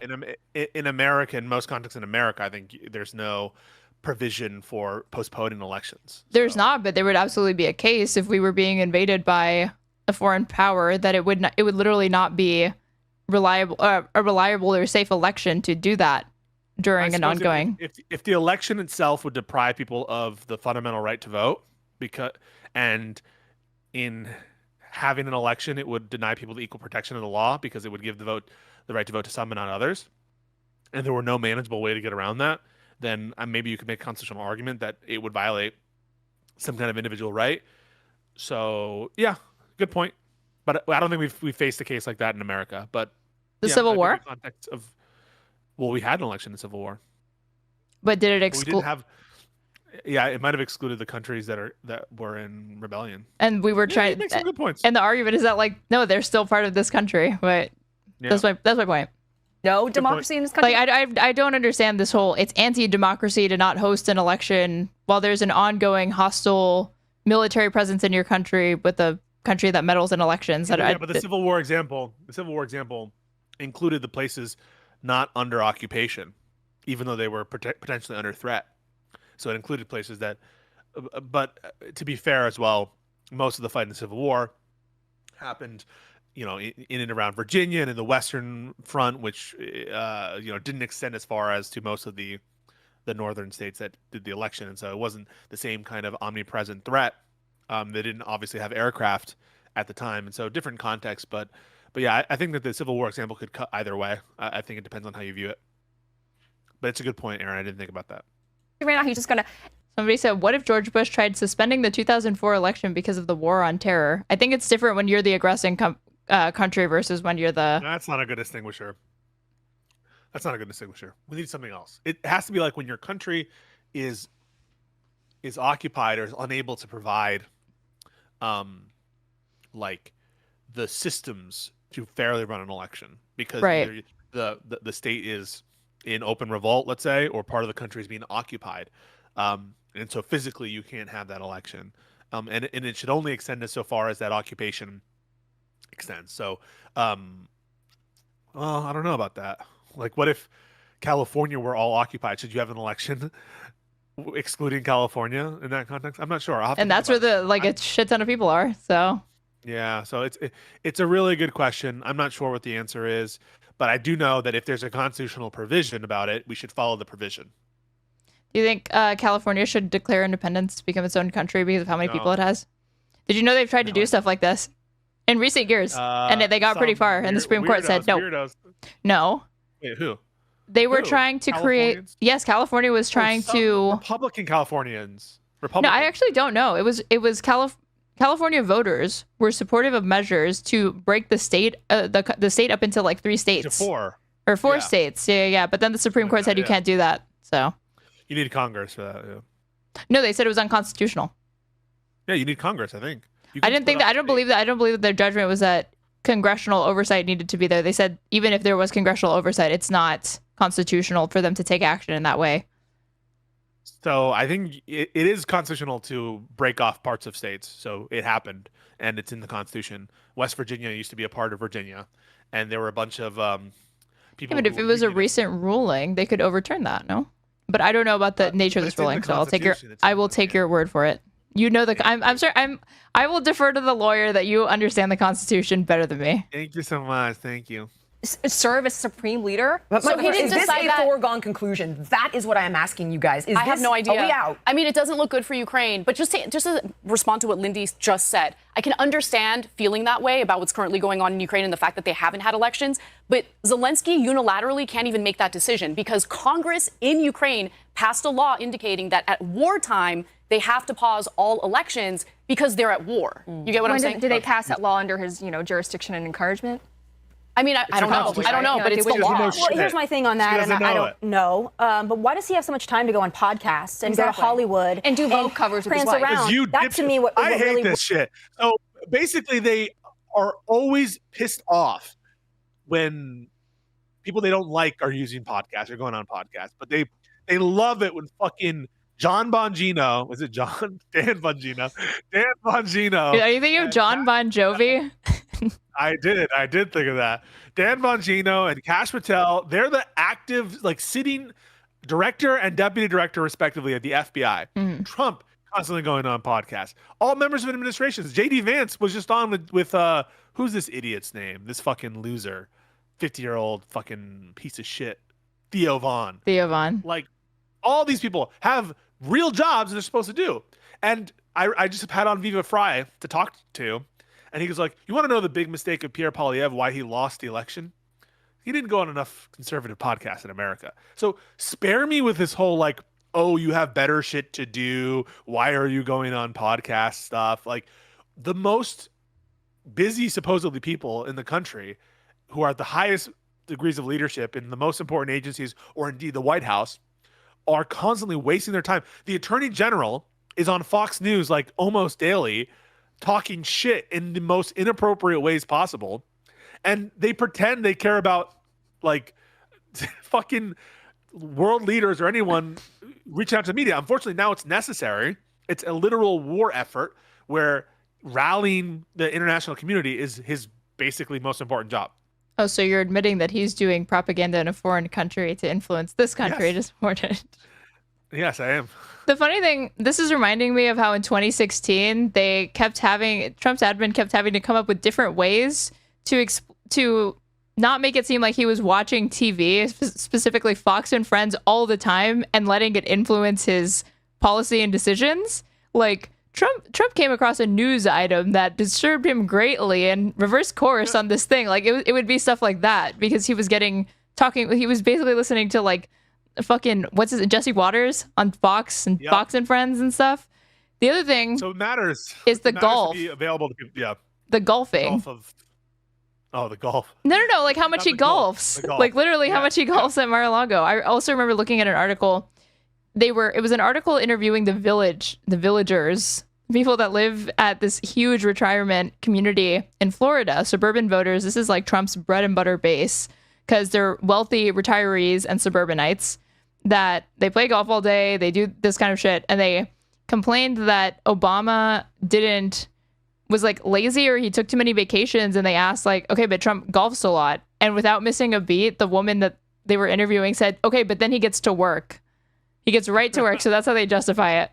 In America, in most contexts in America, I think there's no provision for postponing elections. There's not, but there would absolutely be a case if we were being invaded by a foreign power that it would literally not be a reliable or safe election to do that during an ongoing. If the election itself would deprive people of the fundamental right to vote, and in having an election, it would deny people the equal protection of the law because it would give the right to vote to some and not others, and there were no manageable way to get around that, then maybe you could make a constitutional argument that it would violate some kind of individual right. So yeah, good point. But I don't think we've faced a case like that in America. But the Civil War? In the context of, well, we had an election in the Civil War. But did it exclude? We didn't have. Yeah, it might have excluded the countries that were in rebellion. And we were trying. Make some good points. And the argument is that like, no, they're still part of this country. But that's my point. No democracy in this country. Like I don't understand this whole. It's anti-democracy to not host an election while there's an ongoing hostile military presence in your country with a country that meddles in elections. Yeah, but the Civil War example included the places not under occupation, even though they were potentially under threat. So it included places that, but to be fair as well, most of the fight in the Civil War happened, in and around Virginia and in the Western Front, which, didn't extend as far as to most of the northern states that did the election. And so it wasn't the same kind of omnipresent threat. They didn't obviously have aircraft at the time. And so different context, but yeah, I think that the Civil War example could cut either way. I think it depends on how you view it. But it's a good point, Aaron. I didn't think about that. Right now, he's just gonna. Somebody said, "What if George Bush tried suspending the 2004 election because of the war on terror?" I think it's different when you're the aggressing country versus when you're the. That's not a good distinguisher. We need something else. It has to be like when your country is occupied or is unable to provide, like the systems to fairly run an election because the state is in open revolt, let's say, or part of the country is being occupied. And so physically you can't have that election. And it should only extend as so far as that occupation extends. So, well, I don't know about that. Like, what if California were all occupied? Should you have an election excluding California in that context? I'm not sure. And that's where a shit ton of people are. So yeah, so it's a really good question. I'm not sure what the answer is, but I do know that if there's a constitutional provision about it, we should follow the provision. Do you think California should declare independence to become its own country because of how many people it has? Did you know they've tried to do stuff like this in recent years, and they got pretty far, and the Supreme Court said no. No. Wait, who? They were trying to create. Yes, California was trying to. Republican Californians. No, I actually don't know. It was California voters were supportive of measures to break the state the state up into like 3 states. To 4 states. Yeah. But then the Supreme Court said you can't do that. So. You need Congress for that. Yeah. No, they said it was unconstitutional. Yeah, you need Congress. I think. I didn't think that. I don't believe that their judgment was that congressional oversight needed to be there. They said even if there was congressional oversight, it's not constitutional for them to take action in that way. So I think it is constitutional to break off parts of states. So it happened, and it's in the Constitution. West Virginia used to be a part of Virginia, and there were a bunch of people. Yeah, but if it was a recent ruling, they could overturn that. No, but I don't know about the nature of this ruling, so I will take your word for it. You know I'm sure I will defer to the lawyer that you understand the Constitution better than me. Thank you so much. Thank you. Serve as supreme leader? So is this a foregone conclusion? That is what I am asking you guys. I have no idea. Are we out? I mean, it doesn't look good for Ukraine, but just to respond to what Lindy just said, I can understand feeling that way about what's currently going on in Ukraine and the fact that they haven't had elections, but Zelensky unilaterally can't even make that decision because Congress in Ukraine passed a law indicating that at wartime, they have to pause all elections because they're at war. You get what I'm saying? Did they pass that law under his, jurisdiction and encouragement? I mean, I don't know. I don't know, but it's the law. Well, here's my thing on that, and I don't know. But why does he have so much time to go on podcasts and go to Hollywood and do Vogue covers with his wife? Around? That to me, I hate this shit. So basically, they are always pissed off when people they don't like are using podcasts or going on podcasts, but they love it when fucking John Bongino, was it John? Dan Bongino. Dan Bongino. Are you thinking of John Bon Jovi? I did think of that. Dan Bongino and Kash Patel, they're the active, sitting director and deputy director, respectively, of the FBI. Mm. Trump constantly going on podcasts. All members of administrations. J.D. Vance was just on with who's this idiot's name? This fucking loser. 50-year-old fucking piece of shit. Theo Vaughn. All these people have real jobs they're supposed to do. And I just had on Viva Frei to talk to, and he was like, you want to know the big mistake of Pierre Poilievre, why he lost the election? He didn't go on enough conservative podcasts in America. So spare me with this whole oh, you have better shit to do. Why are you going on podcast stuff? The most busy, supposedly people in the country who are at the highest degrees of leadership in the most important agencies, or indeed the White House, are constantly wasting their time. The Attorney General is on Fox News like almost daily, talking shit in the most inappropriate ways possible. And they pretend they care about like fucking world leaders or anyone reaching out to the media. Unfortunately, now it's necessary. It's a literal war effort where rallying the international community is his basically most important job. Oh, so you're admitting that he's doing propaganda in a foreign country to influence this country? Yes. It is important. Yes, I am. The funny thing, this is reminding me of how in 2016, Trump's admin kept having to come up with different ways to not make it seem like he was watching TV, specifically Fox and Friends, all the time and letting it influence his policy and decisions. Like, Trump came across a news item that disturbed him greatly and reversed course on this thing. Like, it would be stuff like that because he was he was basically listening to like fucking, Jesse Waters on Fox and Fox and Friends and stuff. The other thing so it matters is the To golf. be available to people, the golfing. The golf. No, like how much he golfs. Like literally how much he golfs at Mar-a-Lago. I also remember looking at an article. It was an article interviewing the villagers, people that live at this huge retirement community in Florida, suburban voters. This is like Trump's bread and butter base because they're wealthy retirees and suburbanites that they play golf all day. They do this kind of shit. And they complained that Obama was like lazy or he took too many vacations. And they asked like, okay, but Trump golfs a lot. And without missing a beat, the woman that they were interviewing said, okay, but then he gets to work. He gets right to work, so that's how they justify it.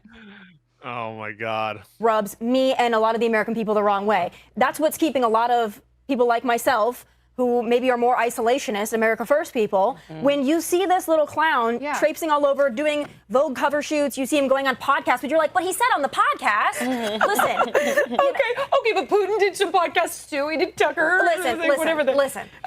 Oh my God. Rubs me and a lot of the American people the wrong way. That's what's keeping a lot of people like myself, who maybe are more isolationist, America First people, when you see this little clown traipsing all over, doing Vogue cover shoots, you see him going on podcasts, but you're like, but he said on the podcast. Listen. Okay, but Putin did some podcasts too. He did Tucker. Listen.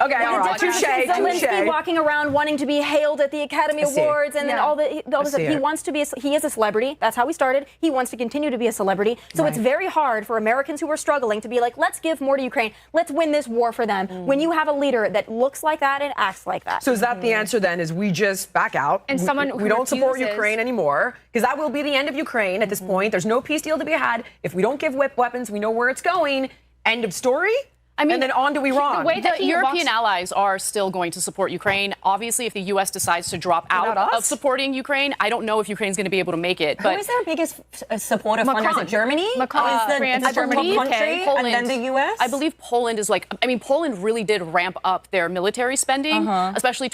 Okay, all right. Touche. Zelensky walking around wanting to be hailed at the Academy Awards, and then all this stuff. He wants to be. He is a celebrity. That's how he started. He wants to continue to be a celebrity. So it's very hard for Americans who are struggling to be like, let's give more to Ukraine. Let's win this war for them. When you have a leader that looks like that and acts like that. So is that the answer then? Is we just back out and we don't support Ukraine anymore, because that will be the end of Ukraine at this point. There's no peace deal to be had if we don't give weapons. We know where it's going. End of story. I mean, and then on to Iran. The way that the European allies are still going to support Ukraine. Obviously, if the U.S. decides to drop out of supporting Ukraine, I don't know if Ukraine's going to be able to make it. But who is their biggest supporter? Is it Germany? France, Germany, country, Poland, and then the U.S.? I believe Poland is Poland really did ramp up their military spending, especially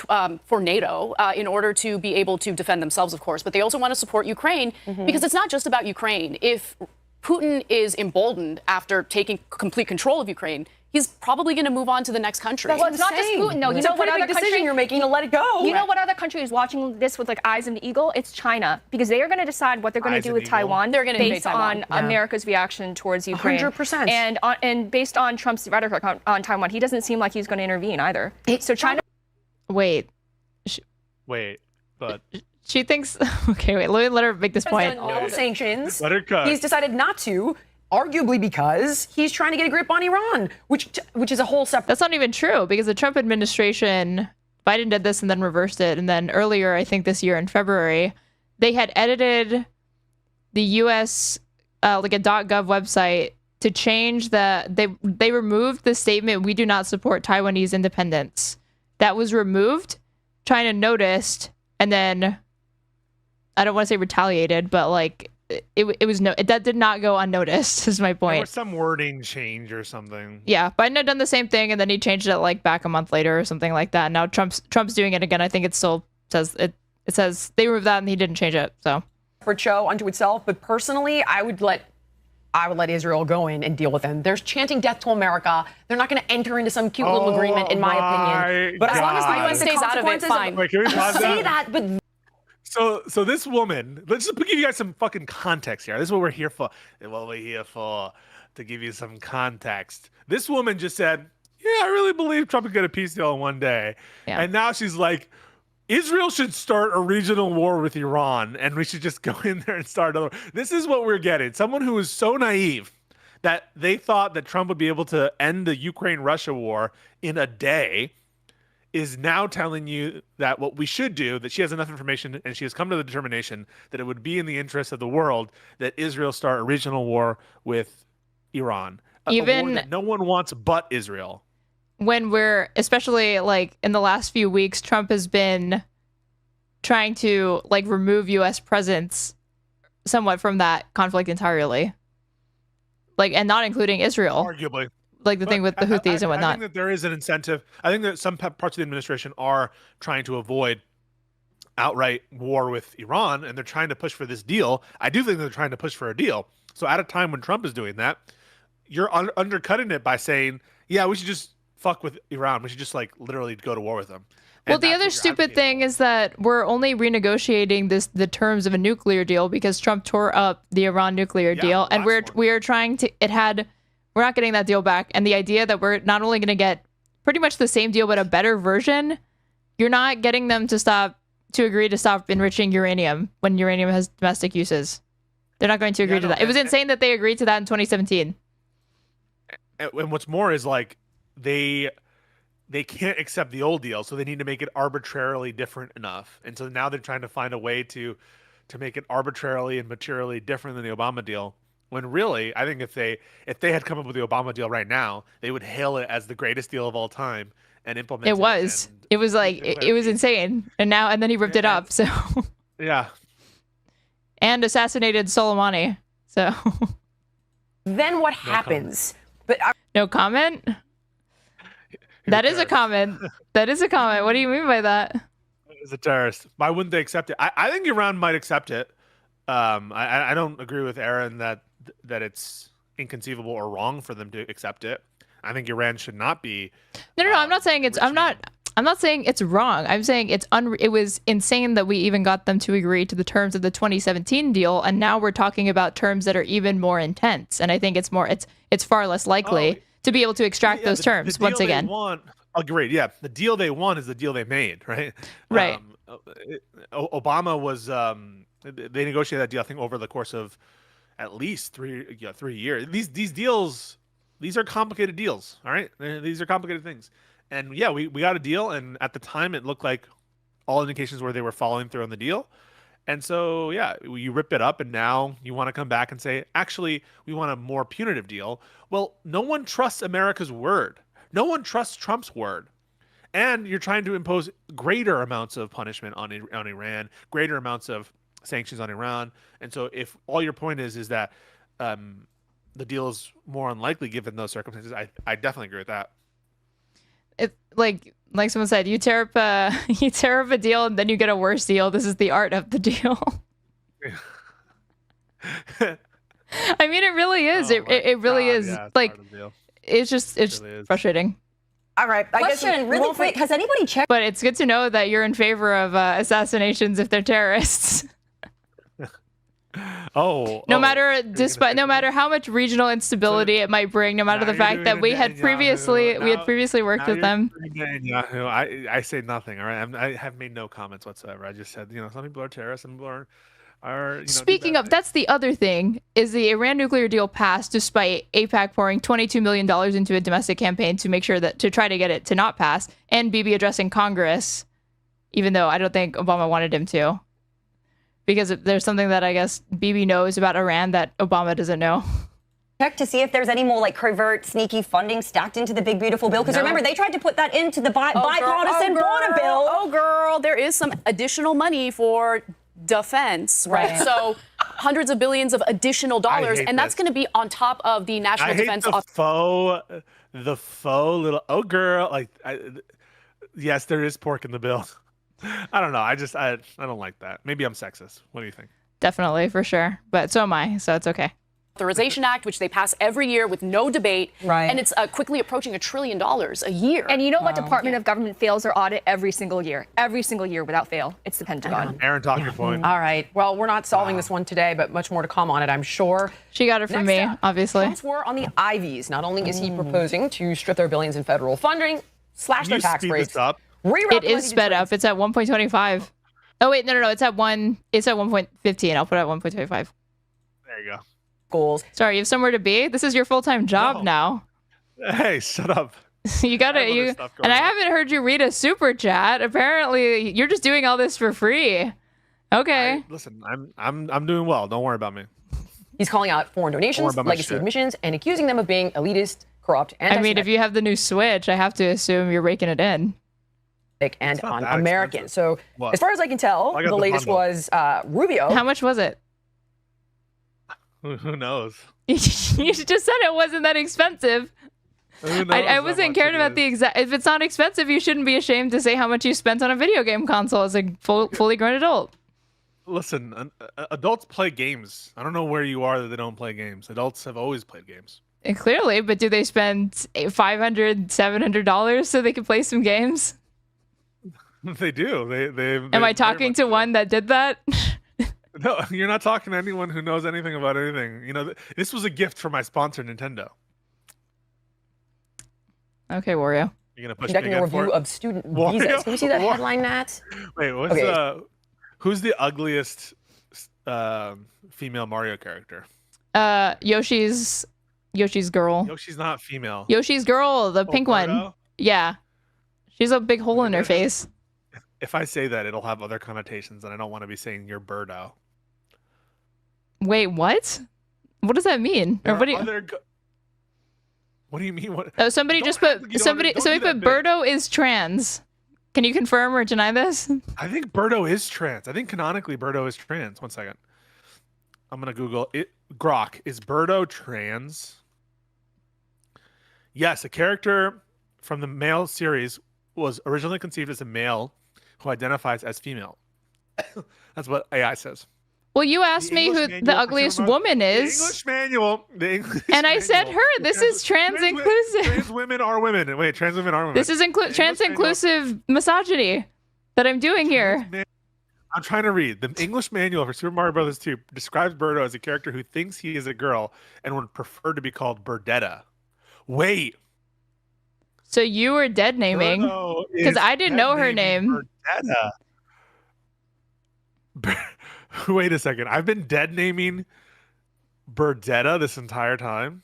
for NATO, in order to be able to defend themselves, of course. But they also want to support Ukraine because it's not just about Ukraine. If Putin is emboldened after taking complete control of Ukraine, he's probably going to move on to the next country. Well, it's not just Putin, though. You know what other decision you're making to let it go? You know what other country is watching this with like eyes of the eagle? It's China, because they are going to decide what they're going to do with Taiwan. They're going to based on America's reaction towards Ukraine. 100%. And based on Trump's rhetoric on Taiwan, he doesn't seem like he's going to intervene either. So China. Wait, but. She thinks, okay, wait, let her make this point. All sanctions. Let her cut. He's decided not to, arguably because he's trying to get a grip on Iran, which is a whole separate. That's not even true, because the Trump administration, Biden did this and then reversed it. And then earlier, I think this year in February, they had edited the U.S. Like a .gov website to change they removed the statement, "We do not support Taiwanese independence." That was removed. China noticed, and then I don't want to say retaliated, but like that did not go unnoticed, is my point. There was some wording change or something. Yeah, Biden had done the same thing, and then he changed it like back a month later or something like that. Now Trump's doing it again. I think it still says it says they removed that and he didn't change it. So for show unto itself, but personally, I would let Israel go in and deal with them. There's chanting death to America. They're not going to enter into some cute little agreement, in my opinion. But as long as the U.S. stays out of it, fine. Wait, can we pause say that? But So this woman, let's just give you guys some fucking context here. This is what we're here for. What we're here for, to give you some context. This woman just said, yeah, I really believe Trump could get a peace deal in one day. Yeah. And now she's like, Israel should start a regional war with Iran, and we should just go in there and start another. This is what we're getting. Someone who is so naive that they thought that Trump would be able to end the Ukraine-Russia war in a day is now telling you that what we should do, that she has enough information and she has come to the determination that it would be in the interest of the world that Israel start a regional war with Iran. A war that no one wants but Israel. When we're, especially like in the last few weeks, Trump has been trying to like remove U.S. presence somewhat from that conflict entirely. Like, and not including Israel. Arguably. Like the thing with the Houthis and whatnot. I think that there is an incentive. I think that some parts of the administration are trying to avoid outright war with Iran, and they're trying to push for this deal. I do think they're trying to push for a deal. So at a time when Trump is doing that, you're undercutting it by saying, yeah, we should just fuck with Iran. We should just like literally go to war with them. Well, the other stupid thing is that we're only renegotiating the terms of a nuclear deal because Trump tore up the Iran nuclear deal, and we are trying to. We're not getting that deal back, and the idea that we're not only going to get pretty much the same deal but a better version, you're not getting them to agree to stop enriching uranium when uranium has domestic uses. They're not going to agree to that. It was insane that they agreed to that in 2017. And what's more is like they can't accept the old deal, so they need to make it arbitrarily different enough. And so now they're trying to find a way to make it arbitrarily and materially different than the Obama deal. When really, I think if they had come up with the Obama deal right now, they would hail it as the greatest deal of all time and implement it. It was. It was like it was insane. And then he ripped it up. So yeah. And assassinated Soleimani. So then what happens? No comment? That is a comment. That is a comment. What do you mean by that? As a terrorist. Why wouldn't they accept it? I think Iran might accept it. I don't agree with Aaron that it's inconceivable or wrong for them to accept it. I think Iran should not be. No. I'm not saying it's. I'm not saying it's wrong. I'm saying it was insane that we even got them to agree to the terms of the 2017 deal, and now we're talking about terms that are even more intense. And I think it's far less likely to be able to extract those terms once again. Agreed. Yeah, the deal they want is the deal they made, right? Right. Obama was. They negotiated that deal, I think, over the course of at least 3 years. These deals, these are complicated deals. All right, these are complicated things. And yeah, we got a deal, and at the time it looked like all indications were they were following through on the deal. And so yeah, you rip it up, and now you want to come back and say, actually, we want a more punitive deal. Well, no one trusts America's word. No one trusts Trump's word. And you're trying to impose greater amounts of punishment on Iran, greater amounts of sanctions on Iran. And so if all your point is that the deal is more unlikely given those circumstances, I definitely agree with that. It like someone said, you tear up a deal and then you get a worse deal. This is the art of the deal. I mean, it really is. It really is. Yeah, like it's really frustrating. All right. Question really quick. Has anybody checked? But it's good to know that you're in favor of assassinations if they're terrorists. No matter how much regional instability it might bring, no matter the fact that we had previously worked with them. I say nothing. All right, I have made no comments whatsoever. I just said, some people are terrorists, some people are. Speaking of, that's the other thing, is the Iran nuclear deal passed despite AIPAC pouring $22 million into a domestic campaign to try to get it to not pass, and Bibi addressing Congress, even though I don't think Obama wanted him to. Because there's something that I guess Bibi knows about Iran that Obama doesn't know. Check to see if there's any more like covert, sneaky funding stacked into the big, beautiful bill. Because remember, they tried to put that into the bipartisan border bill. Oh, girl, there is some additional money for defense, right? So hundreds of billions of additional dollars, and that's going to be on top of the national defense. The faux little girl. Yes, there is pork in the bill. I don't know. I don't like that. Maybe I'm sexist. What do you think? Definitely, for sure. But so am I, so it's okay. Authorization Act, which they pass every year with no debate. Right. And it's quickly approaching $1 trillion a year. And you know what Department of Government fails their audit every single year? Every single year without fail. It's the Pentagon. Aaron, talk your point. All right. Well, we're not solving this one today, but much more to come on it, I'm sure. She got it from me, obviously. Trump's war on the Ivies. Not only is he proposing to strip their billions in federal funding, slash their tax rates. It is sped up. It's at 1.25. Oh wait, no. It's at 1.15. I'll put it at 1.25. There you go. schools. Sorry, you have somewhere to be? This is your full-time job now. Hey, shut up. You gotta, and I haven't heard you read a super chat. Apparently, you're just doing all this for free. Okay. Listen, I'm doing well. Don't worry about me. He's calling out foreign donations, legacy admissions, and accusing them of being elitist, corrupt, and I mean, if you have the new Switch, I have to assume you're raking it in. And un-American. So, as far as I can tell, the latest was Rubio. How much was it? Who knows? You just said it wasn't that expensive. I wasn't caring about the exact. If it's not expensive, you shouldn't be ashamed to say how much you spent on a video game console as a fully grown adult. Listen, adults play games. I don't know where you are that they don't play games. Adults have always played games. And clearly, but do they spend $500, $700 so they can play some games? They do. Am I talking to one that did that? No, you're not talking to anyone who knows anything about anything. You know, this was a gift from my sponsor, Nintendo. Okay, Wario. You're gonna push conducting me a again review for it? of student visas. Can we see that headline, Matt? Wait, who's the ugliest female Mario character? Yoshi's girl. Yoshi's not female. Yoshi's girl, the pink one. Yeah. She's a big hole in her face. If I say that, it'll have other connotations, and I don't want to be saying you're Birdo. Wait, what? What does that mean? Or what do you? What do you mean? What? Oh, somebody just put somebody put Birdo is trans. Can you confirm or deny this? I think Birdo is trans. I think canonically Birdo is trans. 1 second. I'm gonna Google it. Grok, is Birdo trans? Yes, a character from the male series was originally conceived as a male who identifies as female. That's what AI says. Well, you asked me who the ugliest woman is. The English manual. And I said her. This is trans inclusive. Trans women are women. Wait, trans women are women. This is trans inclusive misogyny that I'm doing here. I'm trying to read. The English manual for Super Mario Bros. 2 describes Birdo as a character who thinks he is a girl and would prefer to be called Birdetta. Wait. So you were dead naming because I didn't know her name. Birdetta. Wait a second. I've been dead naming Birdetta this entire time.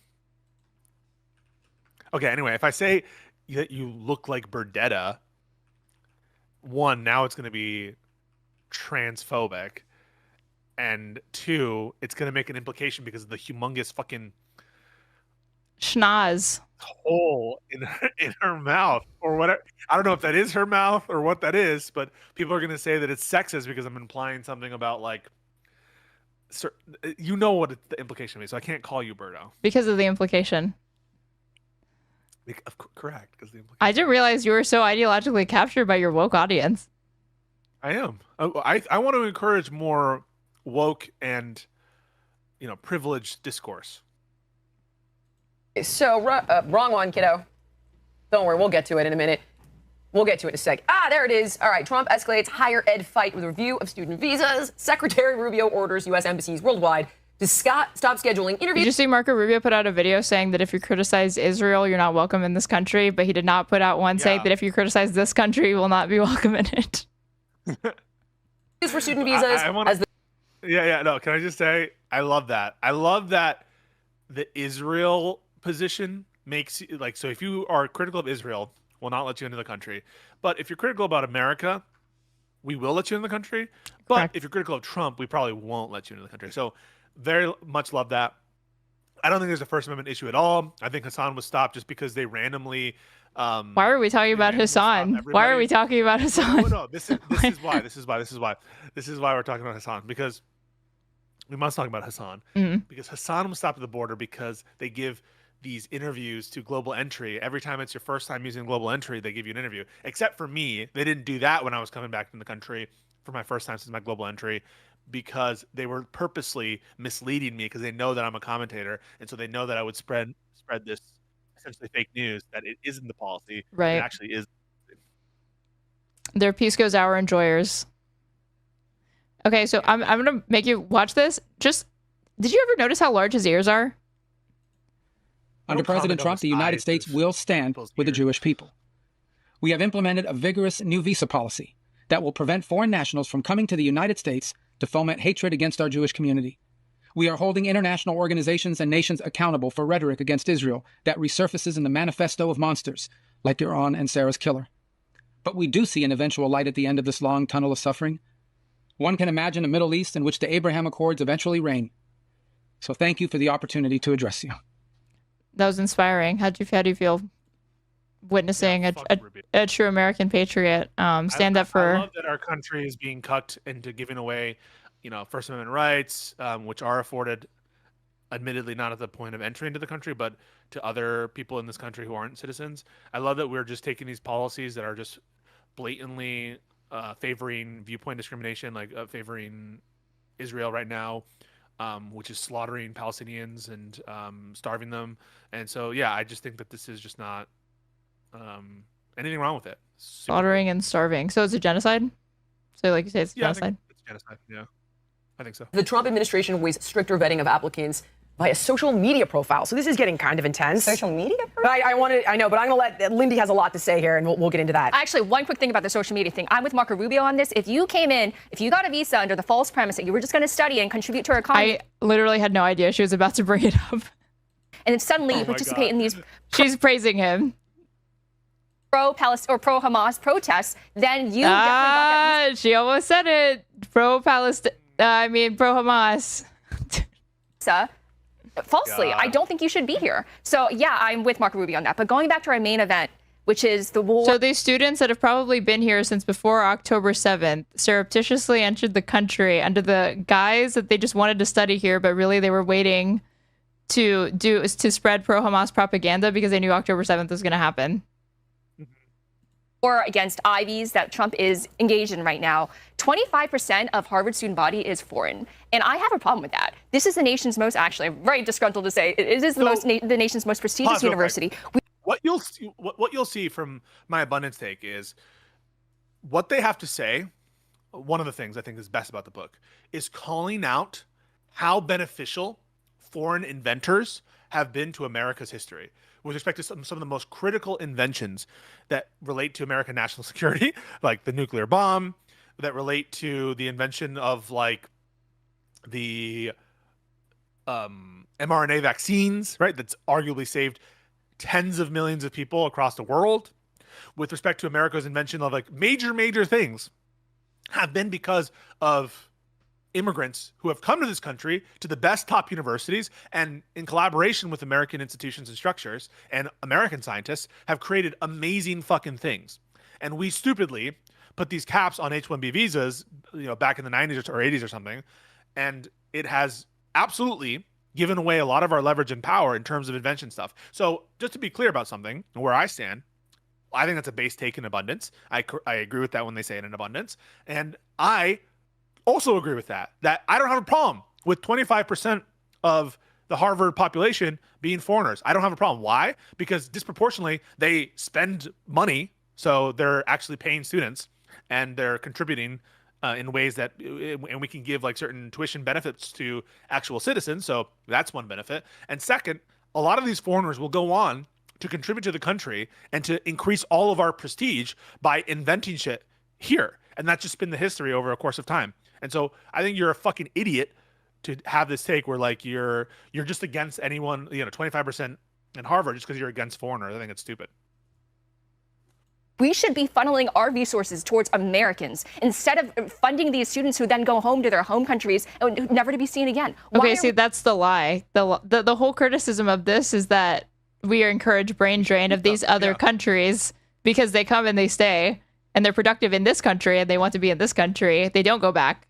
Okay, anyway, if I say that you look like Birdetta, one, now it's going to be transphobic. And two, it's going to make an implication because of the humongous fucking schnoz hole in her mouth or whatever. I don't know if that is her mouth or what that is, but people are going to say that it's sexist because I'm implying something about like, you know what the implication is. So I can't call you Birdo because of the implication. Correct, because the implication. I didn't realize you were so ideologically captured by your woke audience. I am. I want to encourage more woke and privileged discourse. So, wrong one, kiddo. Don't worry, we'll get to it in a minute. We'll get to it in a sec. There it is. All right, Trump escalates higher ed fight with review of student visas. Secretary Rubio orders U.S. embassies worldwide to stop scheduling interviews. Did you see Marco Rubio put out a video saying that if you criticize Israel, you're not welcome in this country? But he did not put out one saying that if you criticize this country, you will not be welcome in it. For student visas. No, can I just say, I love that. I love that the Israel position makes like, so if you are critical of Israel, we'll not let you into the country. But if you're critical about America, we will let you in the country. But Correct. If you're critical of Trump, we probably won't let you into the country. So very much love that. I don't think there's a First Amendment issue at all. I think Hassan was stopped just because they randomly. Why are we talking about Hassan? Why are we talking about Hassan? No, this is why we're talking about Hassan, because we must talk about Hassan. Mm-hmm. Because Hassan was stopped at the border because they give these interviews to Global Entry. Every time it's your first time using Global Entry, they give you an interview. Except for me, they didn't do that when I was coming back from the country for my first time since my Global Entry, because they were purposely misleading me because they know that I'm a commentator, and so they know that I would spread this essentially fake news that it isn't the policy. Right. It actually is. They're Pisco's hour enjoyers. Okay, so I'm gonna make you watch this. Just, did you ever notice how large his ears are? Under President Trump, the United States will stand with the Jewish people. We have implemented a vigorous new visa policy that will prevent foreign nationals from coming to the United States to foment hatred against our Jewish community. We are holding international organizations and nations accountable for rhetoric against Israel that resurfaces in the manifesto of monsters, like Iran and Sarah's killer. But we do see an eventual light at the end of this long tunnel of suffering. One can imagine a Middle East in which the Abraham Accords eventually reign. So thank you for the opportunity to address you. That was inspiring. How do you feel witnessing a true American patriot stand up for? I love that our country is being cut into giving away, First Amendment rights, which are afforded, admittedly not at the point of entry into the country, but to other people in this country who aren't citizens. I love that we're just taking these policies that are just blatantly favoring viewpoint discrimination, like favoring Israel right now, which is slaughtering Palestinians and starving them. And so, yeah, I just think that this is just not anything wrong with it. Slaughtering and starving. So it's a genocide? So like you say, it's genocide? I think it's genocide, yeah. I think so. The Trump administration weighs stricter vetting of applicants via social media profile. So this is getting kind of intense. Social media profile? I know, but I'm going to let Lindy has a lot to say here, and we'll get into that. Actually, one quick thing about the social media thing. I'm with Marco Rubio on this. If you got a visa under the false premise that you were just going to study and contribute to our economy. I literally had no idea she was about to bring it up. And then suddenly you participate in these. She's praising him. Pro-Palestine or pro-Hamas protests, then you definitely got that. She almost said it. Pro-Palestine. Pro-Hamas. Falsely. I don't think you should be here. So, yeah, I'm with Marco Rubio on that. But going back to our main event, which is the war. So these students that have probably been here since before October 7th surreptitiously entered the country under the guise that they just wanted to study here, but really they were waiting to spread pro-Hamas propaganda because they knew October 7th was going to happen. War against Ivies that Trump is engaged in right now, 25% of Harvard student body is foreign. And I have a problem with that. This is the nation's most, actually, I'm very disgruntled to say, it is the nation's most prestigious university. What you'll see from my abundance take is what they have to say. One of the things I think is best about the book is calling out how beneficial foreign inventors have been to America's history with respect to some of the most critical inventions that relate to American national security, like the nuclear bomb, that relate to the invention of like the mRNA vaccines, right? That's arguably saved tens of millions of people across the world. With respect to America's invention of like major things have been because of immigrants who have come to this country to the best top universities and in collaboration with American institutions and structures and American scientists have created amazing fucking things. And we stupidly put these caps on H-1B visas, back in the 90s or 80s or something. And it has absolutely given away a lot of our leverage and power in terms of invention stuff. So just to be clear about something, where I stand, I think that's a base take in abundance. I agree with that when they say it in abundance. And I also agree with that I don't have a problem with 25% of the Harvard population being foreigners. I don't have a problem. Why? Because disproportionately they spend money, so they're actually paying students and they're contributing in ways that, and we can give like certain tuition benefits to actual citizens. So that's one benefit. And second, a lot of these foreigners will go on to contribute to the country and to increase all of our prestige by inventing shit here. And that's just been the history over a course of time. And so I think you're a fucking idiot to have this take where like you're just against anyone, 25% in Harvard just because you're against foreigners. I think it's stupid. We should be funneling our resources towards Americans instead of funding these students who then go home to their home countries and never to be seen again. That's the lie. The whole criticism of this is that we encourage brain drain of these other countries because they come and they stay and they're productive in this country and they want to be in this country. They don't go back.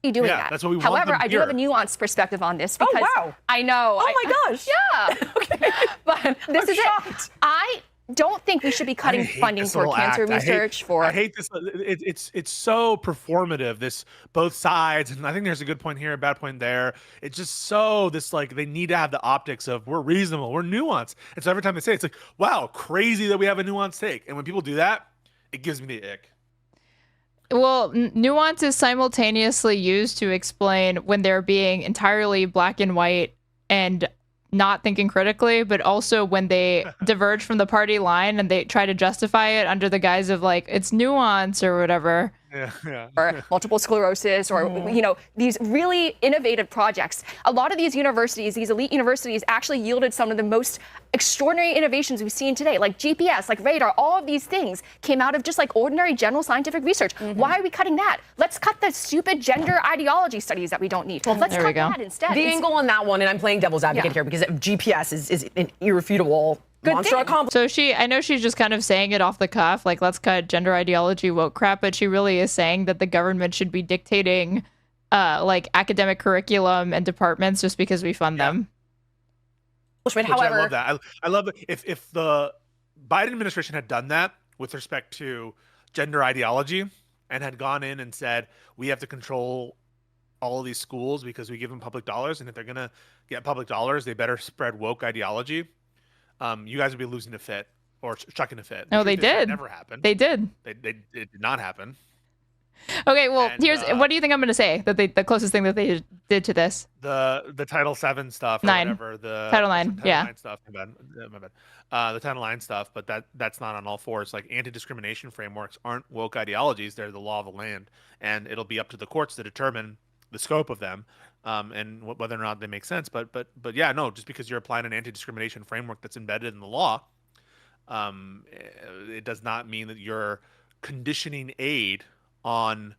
Doing that. That's what we want. However, I do have a nuanced perspective on this because I know. Oh my gosh. Yeah. Okay. But this is it. I don't think we should be cutting funding for cancer research. I hate this. It's so performative. This both sides, and I think there's a good point here, a bad point there. It's just so this like they need to have the optics of we're reasonable, we're nuanced, and so every time they say it, it's like wow, crazy that we have a nuanced take. And when people do that, it gives me the ick. Well, nuance is simultaneously used to explain when they're being entirely black and white and not thinking critically, but also when they diverge from the party line and they try to justify it under the guise of like, it's nuance or whatever. or multiple sclerosis, or these really innovative projects. A lot of these universities, these elite universities, actually yielded some of the most extraordinary innovations we've seen today, like GPS, like radar. All of these things came out of just like ordinary general scientific research. Why are we cutting that? Let's cut the stupid gender ideology studies that we don't need. Let's cut that instead. The angle on that one, and I'm playing devil's advocate here because GPS is an irrefutable monster accomplishment. So I know she's just kind of saying it off the cuff, like let's cut gender ideology woke crap, but she really is saying that the government should be dictating like academic curriculum and departments just because we fund them. However, I love that. I love it. If the Biden administration had done that with respect to gender ideology and had gone in and said, we have to control all of these schools because we give them public dollars, and if they're going to get public dollars, they better spread woke ideology. You guys would be losing a fit or chucking a fit. No, they did. Never happened. They did. It did not happen. Okay, well, what do you think I'm going to say that the closest thing that they did to this? The Title VII stuff or 9. whatever. The Title IX, yeah. IX stuff. My bad. The Title IX stuff, but that's not on all fours. Like anti-discrimination frameworks aren't woke ideologies; they're the law of the land, and it'll be up to the courts to determine the scope of them, and whether or not they make sense. But yeah, no, just because you're applying an anti-discrimination framework that's embedded in the law, it does not mean that you're conditioning aid on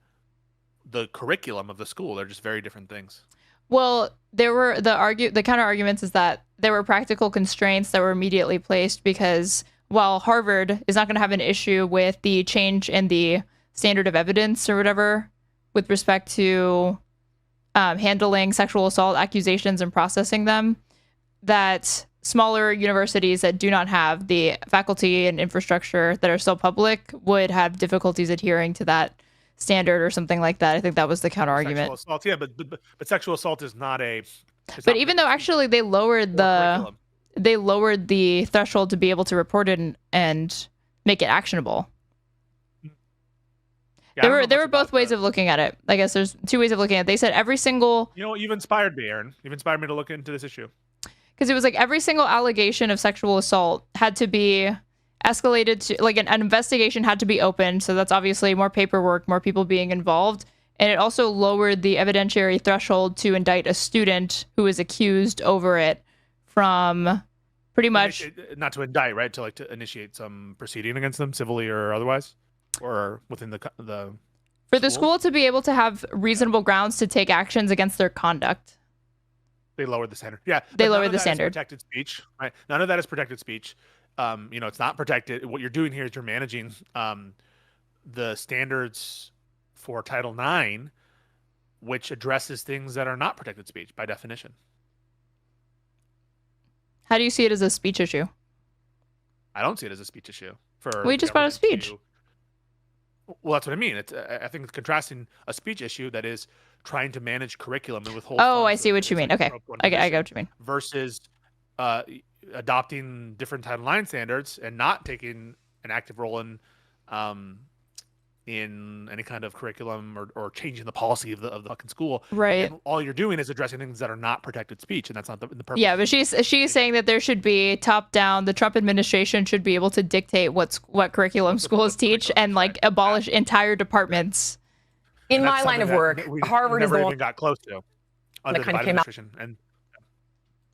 the curriculum of the school. They're just very different things. Well, there were the counter arguments is that there were practical constraints that were immediately placed because while Harvard is not going to have an issue with the change in the standard of evidence or whatever with respect to handling sexual assault accusations and processing them, that smaller universities that do not have the faculty and infrastructure that are still public would have difficulties adhering to that standard or something like that. I think that was the counter argument. Sexual assault, yeah, but sexual assault is not a. But even though actually they lowered the threshold to be able to report it and make it actionable. Yeah, there were both ways of looking at it. I guess there's two ways of looking at it. They said every single. You know what? You've inspired me, Aaron. You've inspired me to look into this issue. Because it was like every single allegation of sexual assault had to be escalated to, like an investigation had to be opened. So that's obviously more paperwork, more people being involved. And it also lowered the evidentiary threshold to indict a student who is accused over it from pretty much. Not to indict, right? To initiate some proceeding against them, civilly or otherwise, or within the for the school to be able to have reasonable grounds to take actions against their conduct. They lowered the standard. Yeah, they lowered the standard. Protected speech, right? None of that is protected speech. It's not protected. What you're doing here is you're managing the standards for Title IX, which addresses things that are not protected speech by definition. How do you see it as a speech issue? I don't see it as a speech issue. We just brought a speech. Well, that's what I mean. I think it's contrasting a speech issue that is trying to manage curriculum and withhold. Oh, I see what you mean. Okay, I get what you mean. Versus adopting different Title IX standards and not taking an active role in any kind of curriculum or changing the policy of the fucking school. Right. And all you're doing is addressing things that are not protected speech, and that's not the purpose. Yeah, but she's saying that there should be top down. The Trump administration should be able to dictate what curriculum schools teach and like abolish entire departments. In my line of work, Harvard is the one even got close to under the Biden administration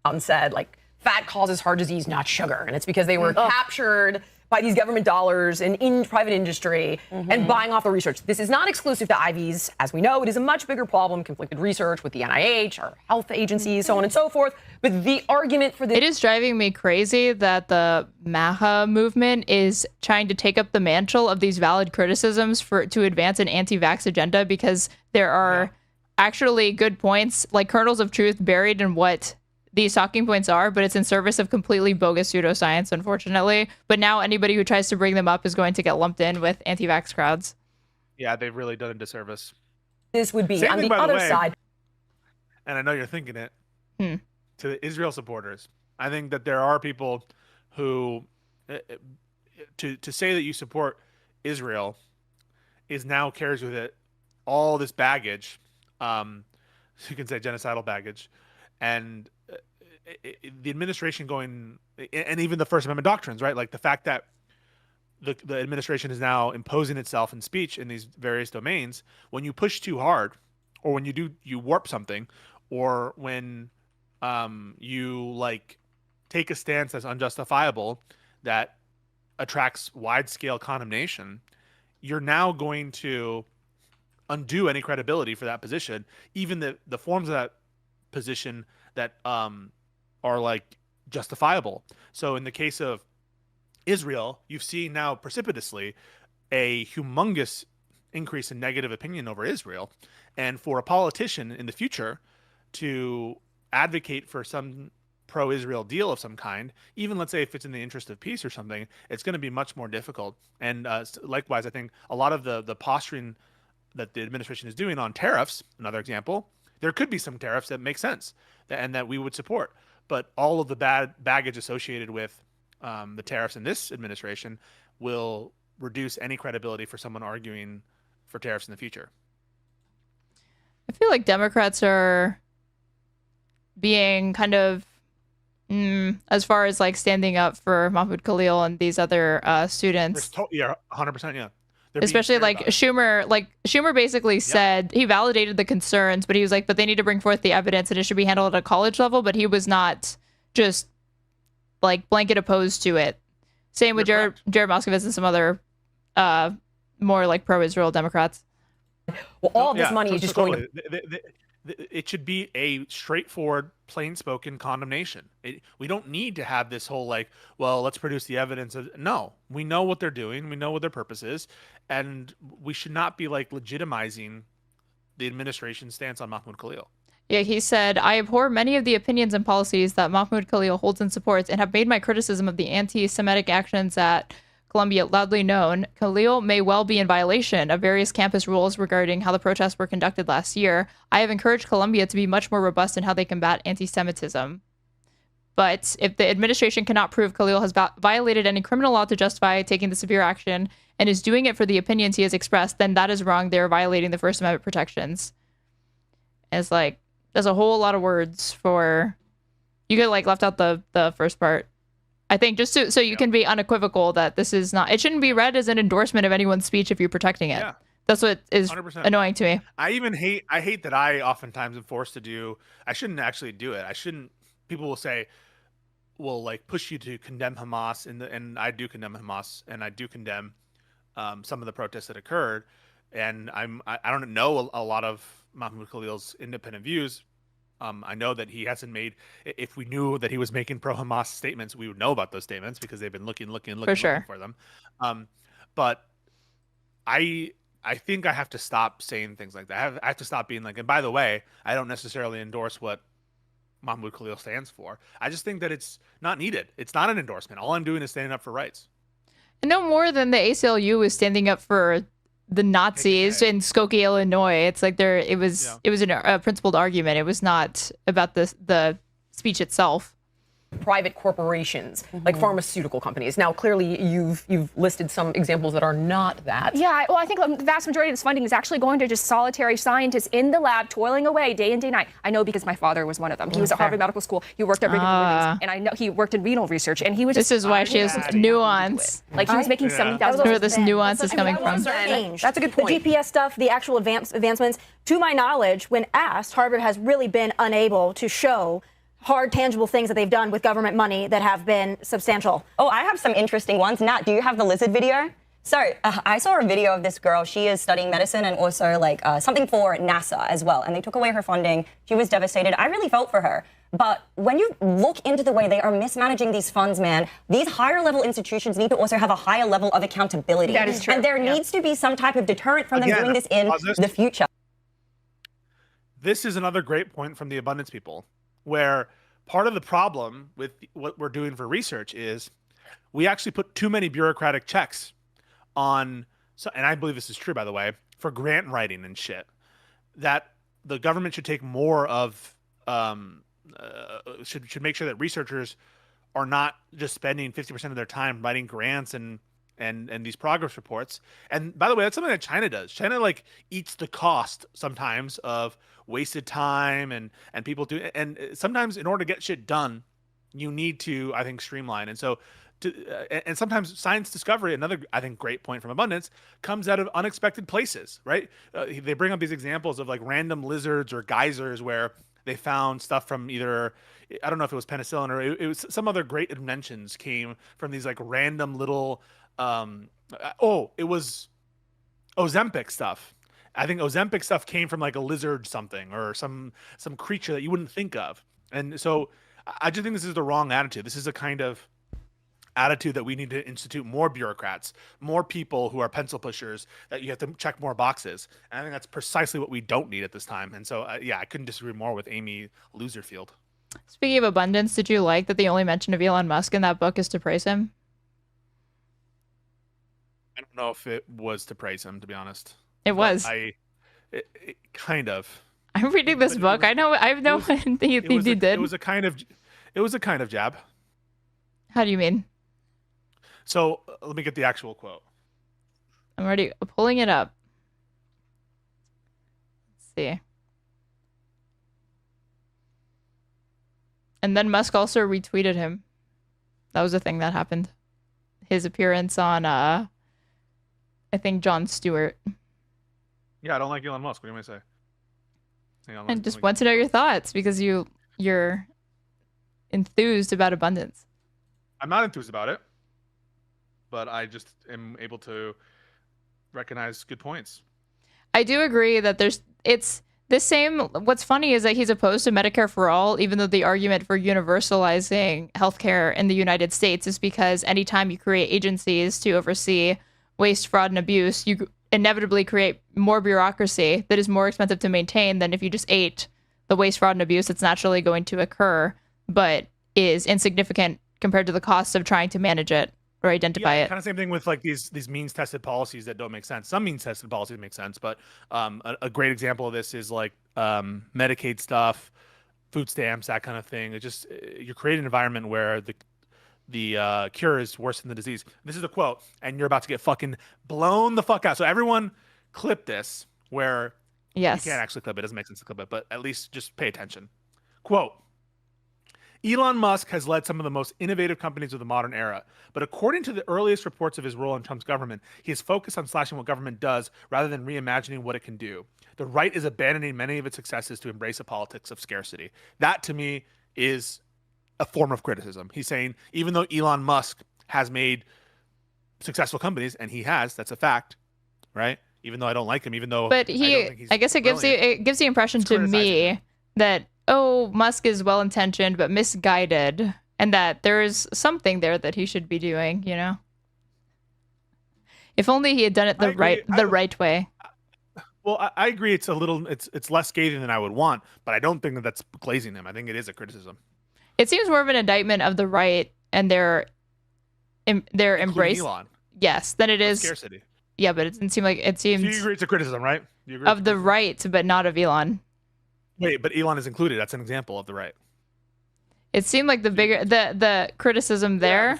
and said like fat causes heart disease, not sugar, and it's because they were captured by these government dollars and in private industry and buying off the research. This is not exclusive to Ivies. As we know, it is a much bigger problem, conflicted research with the NIH, our health agencies, so on and so forth. But the argument for this... It is driving me crazy that the MAGA movement is trying to take up the mantle of these valid criticisms to advance an anti-vax agenda, because there are actually good points, like kernels of truth buried in what these talking points are, but it's in service of completely bogus pseudoscience, unfortunately. But now anybody who tries to bring them up is going to get lumped in with anti-vax crowds. Yeah, they've really done a disservice. This would be Same on thing, the by other way, side. And I know you're thinking it, to the Israel supporters. I think that there are people who, to say that you support Israel is now carries with it all this baggage. You can say genocidal baggage. And the administration going, and even the First Amendment doctrines, right? Like the fact that the administration is now imposing itself in speech in these various domains, when you push too hard, or when you warp something, or when you like take a stance that's unjustifiable that attracts wide-scale condemnation, you're now going to undo any credibility for that position, even the forms of that position that are like justifiable. So in the case of Israel, you've seen now precipitously a humongous increase in negative opinion over Israel. And for a politician in the future to advocate for some pro-Israel deal of some kind, even let's say if it's in the interest of peace or something, it's going to be much more difficult. And likewise, I think a lot of the posturing that the administration is doing on tariffs, another example, there could be some tariffs that make sense and that we would support. But all of the bad baggage associated with the tariffs in this administration will reduce any credibility for someone arguing for tariffs in the future. I feel like Democrats are being kind of, as far as like standing up for Mahmoud Khalil and these other students. Yeah, 100%. Yeah. Especially like Schumer, basically said he validated the concerns, but he was like, but they need to bring forth the evidence and it should be handled at a college level. But he was not just like blanket opposed to it. Same with Jared Moskowitz and some other more like pro-Israel Democrats. Well, all of this money is just going to... It should be a straightforward, plain-spoken condemnation. We don't need to have this whole like, well, let's produce the evidence. No, we know what they're doing. We know what their purpose is. And we should not be like legitimizing the administration's stance on Mahmoud Khalil. Yeah, he said, I abhor many of the opinions and policies that Mahmoud Khalil holds and supports and have made my criticism of the anti-Semitic actions at Columbia loudly known. Khalil may well be in violation of various campus rules regarding how the protests were conducted last year. I have encouraged Columbia to be much more robust in how they combat anti-Semitism. But if the administration cannot prove Khalil has violated any criminal law to justify taking the severe action and is doing it for the opinions he has expressed, then that is wrong. They're violating the First Amendment protections. And it's like, there's a whole lot of words for... You could like left out the first part. I think just so you can be unequivocal that this is not... It shouldn't be read as an endorsement of anyone's speech if you're protecting it. Yeah. That's what is 100%. Annoying to me. I hate that I oftentimes am forced to do... I shouldn't actually do it. I shouldn't... People will say, will like push you to condemn Hamas, and I do condemn Hamas, and I do condemn some of the protests that occurred. And I don't know a lot of Mahmoud Khalil's independent views. I know that he hasn't made... If we knew that he was making pro-Hamas statements, we would know about those statements because they've been looking for them. But I think I have to stop saying things like that. I have to stop being like, and by the way, I don't necessarily endorse what Mahmoud Khalil stands for. I just think that it's not needed. It's not an endorsement. All I'm doing is standing up for rights. And no more than the ACLU is standing up for the Nazis in Skokie, Illinois. It's like it was a principled argument. It was not about the speech itself. Private corporations, like pharmaceutical companies. Now, clearly, you've listed some examples that are not that. Yeah, well, I think the vast majority of this funding is actually going to just solitary scientists in the lab, toiling away day in, day night. I know because my father was one of them. He was at Harvard Medical School. He worked at Brigham Women's, and I know he worked in renal research. And he was. This is why she has nuance. Like he was making $70,000. Where this nuance is coming from. That's a good point. The GPS stuff, the actual advancements. To my knowledge, when asked, Harvard has really been unable to show hard, tangible things that they've done with government money that have been substantial. Oh, I have some interesting ones. Nat, do you have the lizard video? So I saw a video of this girl. She is studying medicine and also like something for NASA as well. And they took away her funding. She was devastated. I really felt for her. But when you look into the way they are mismanaging these funds, man, these higher level institutions need to also have a higher level of accountability. That is true. And there needs to be some type of deterrent from them doing this in the future. This is another great point from the abundance people, where part of the problem with what we're doing for research is we actually put too many bureaucratic checks on, and I believe this is true, by the way, for grant writing and shit, that the government should take more of, should make sure that researchers are not just spending 50% of their time writing grants and these progress reports. And by the way, that's something that China does. China like eats the cost sometimes of wasted time and people do. And sometimes in order to get shit done, you need to, I think, streamline. And so and sometimes science discovery, another, I think, great point from abundance, comes out of unexpected places, right? They bring up these examples of like random lizards or geysers where they found stuff from either, I don't know if it was penicillin or it was some other great inventions came from these like random little, it was Ozempic stuff. I think Ozempic stuff came from like a lizard something or some creature that you wouldn't think of. And so I just think this is the wrong attitude. This is a kind of attitude that we need to institute more bureaucrats, more people who are pencil pushers, that you have to check more boxes. And I think that's precisely what we don't need at this time. And so, I couldn't disagree more with Amy Loserfield. Speaking of abundance, did you like that the only mention of Elon Musk in that book is to praise him? I don't know if it was to praise him, to be honest. It was. It kind of. I'm reading this book. I know he did. It was a kind of jab. How do you mean? So let me get the actual quote. I'm already pulling it up. Let's see. And then Musk also retweeted him. That was a thing that happened. His appearance on, I think, Jon Stewart. Yeah, I don't like Elon Musk. What do you want to say? I just want to know your thoughts because you're enthused about abundance. I'm not enthused about it, but I just am able to recognize good points. I do agree that it's the same. What's funny is that he's opposed to Medicare for all, even though the argument for universalizing healthcare in the United States is because anytime you create agencies to oversee waste, fraud, and abuse, you inevitably create more bureaucracy that is more expensive to maintain than if you just ate the waste, fraud, and abuse that's naturally going to occur, but is insignificant compared to the cost of trying to manage it or identify it. Kind of same thing with like these means tested policies that don't make sense. Some means tested policies make sense, but a great example of this is like Medicaid stuff, food stamps, that kind of thing. It just, you're creating an environment where the cure is worse than the disease. This is a quote, and you're about to get fucking blown the fuck out. So everyone clip this, where yes, you can't actually clip it. It doesn't make sense to clip it, but at least just pay attention. Quote, Elon Musk has led some of the most innovative companies of the modern era, but according to the earliest reports of his role in Trump's government, he is focused on slashing what government does rather than reimagining what it can do. The right is abandoning many of its successes to embrace a politics of scarcity. That, to me, is a form of criticism. He's saying, even though Elon Musk has made successful companies, and he has, that's a fact, right? Even though I don't like him, even though but I guess it gives the impression to me that, oh, Musk is well-intentioned but misguided, and that there is something there that he should be doing, you know? If only he had done it the right way. Well, I agree. It's a little, it's less scathing than I would want, but I don't think that that's glazing him. I think it is a criticism. It seems more of an indictment of the right and their embrace. Elon. Yes, than it is scarcity. Yeah, but it doesn't seem like it seems. So you agree it's a criticism, right? You agree of the right, but not of Elon. Wait, but Elon is included. That's an example of the right. It seemed like the criticism there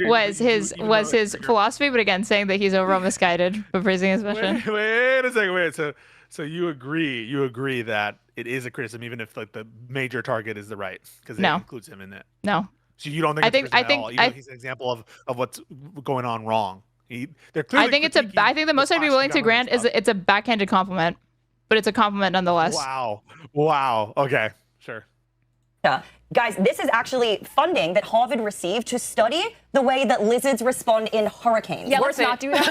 was his philosophy, but again, saying that he's overall misguided for praising his mission. Wait a second. So you agree that it is a criticism, even if like the major target is the right, because it includes him in it. No. So you don't think it's a criticism at all, even though he's an example of what's going on wrong. I think the most I'd be willing to grant is it's a backhanded compliment, but it's a compliment nonetheless. Wow. Okay, sure. Guys, this is actually funding that Harvard received to study the way that lizards respond in hurricanes. Yeah, let's not do that.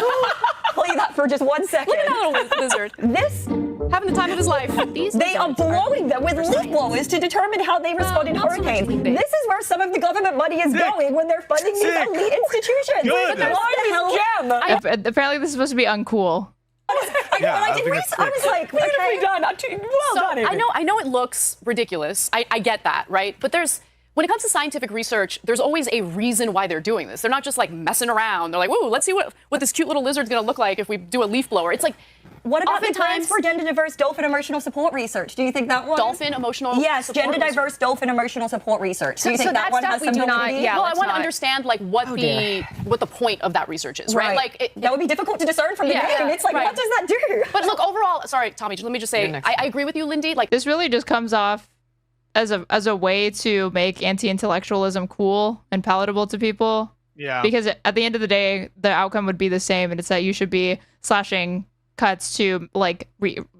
Play that for just 1 second. Look at that little lizard. This having the time of his life. They are blowing them with leaf blowers to determine how they respond in hurricanes. This is where some of the government money is going when they're funding these elite institutions. Good. Apparently, this is supposed to be uncool. I was like, beautifully done. Well done. I know it looks ridiculous. I get that, right? But when it comes to scientific research, there's always a reason why they're doing this. They're not just like messing around. They're like, whoa, let's see what this cute little lizard's gonna look like if we do a leaf blower. It's like, what about the grants for gender diverse dolphin emotional support research? Do you think that one? Dolphin emotional Yes, gender diverse dolphin emotional support research. Do you think that one has some validity? Yeah, well, I want to understand like what the point of that research is, right? Like that would be difficult to discern from the name. It's like, what does that do? But look, overall, sorry, Tomi, let me just say, I agree with you, Lindy. Like this really just comes off as a way to make anti-intellectualism cool and palatable to people, Yeah. Because at the end of the day, the outcome would be the same, and it's that you should be slashing cuts to like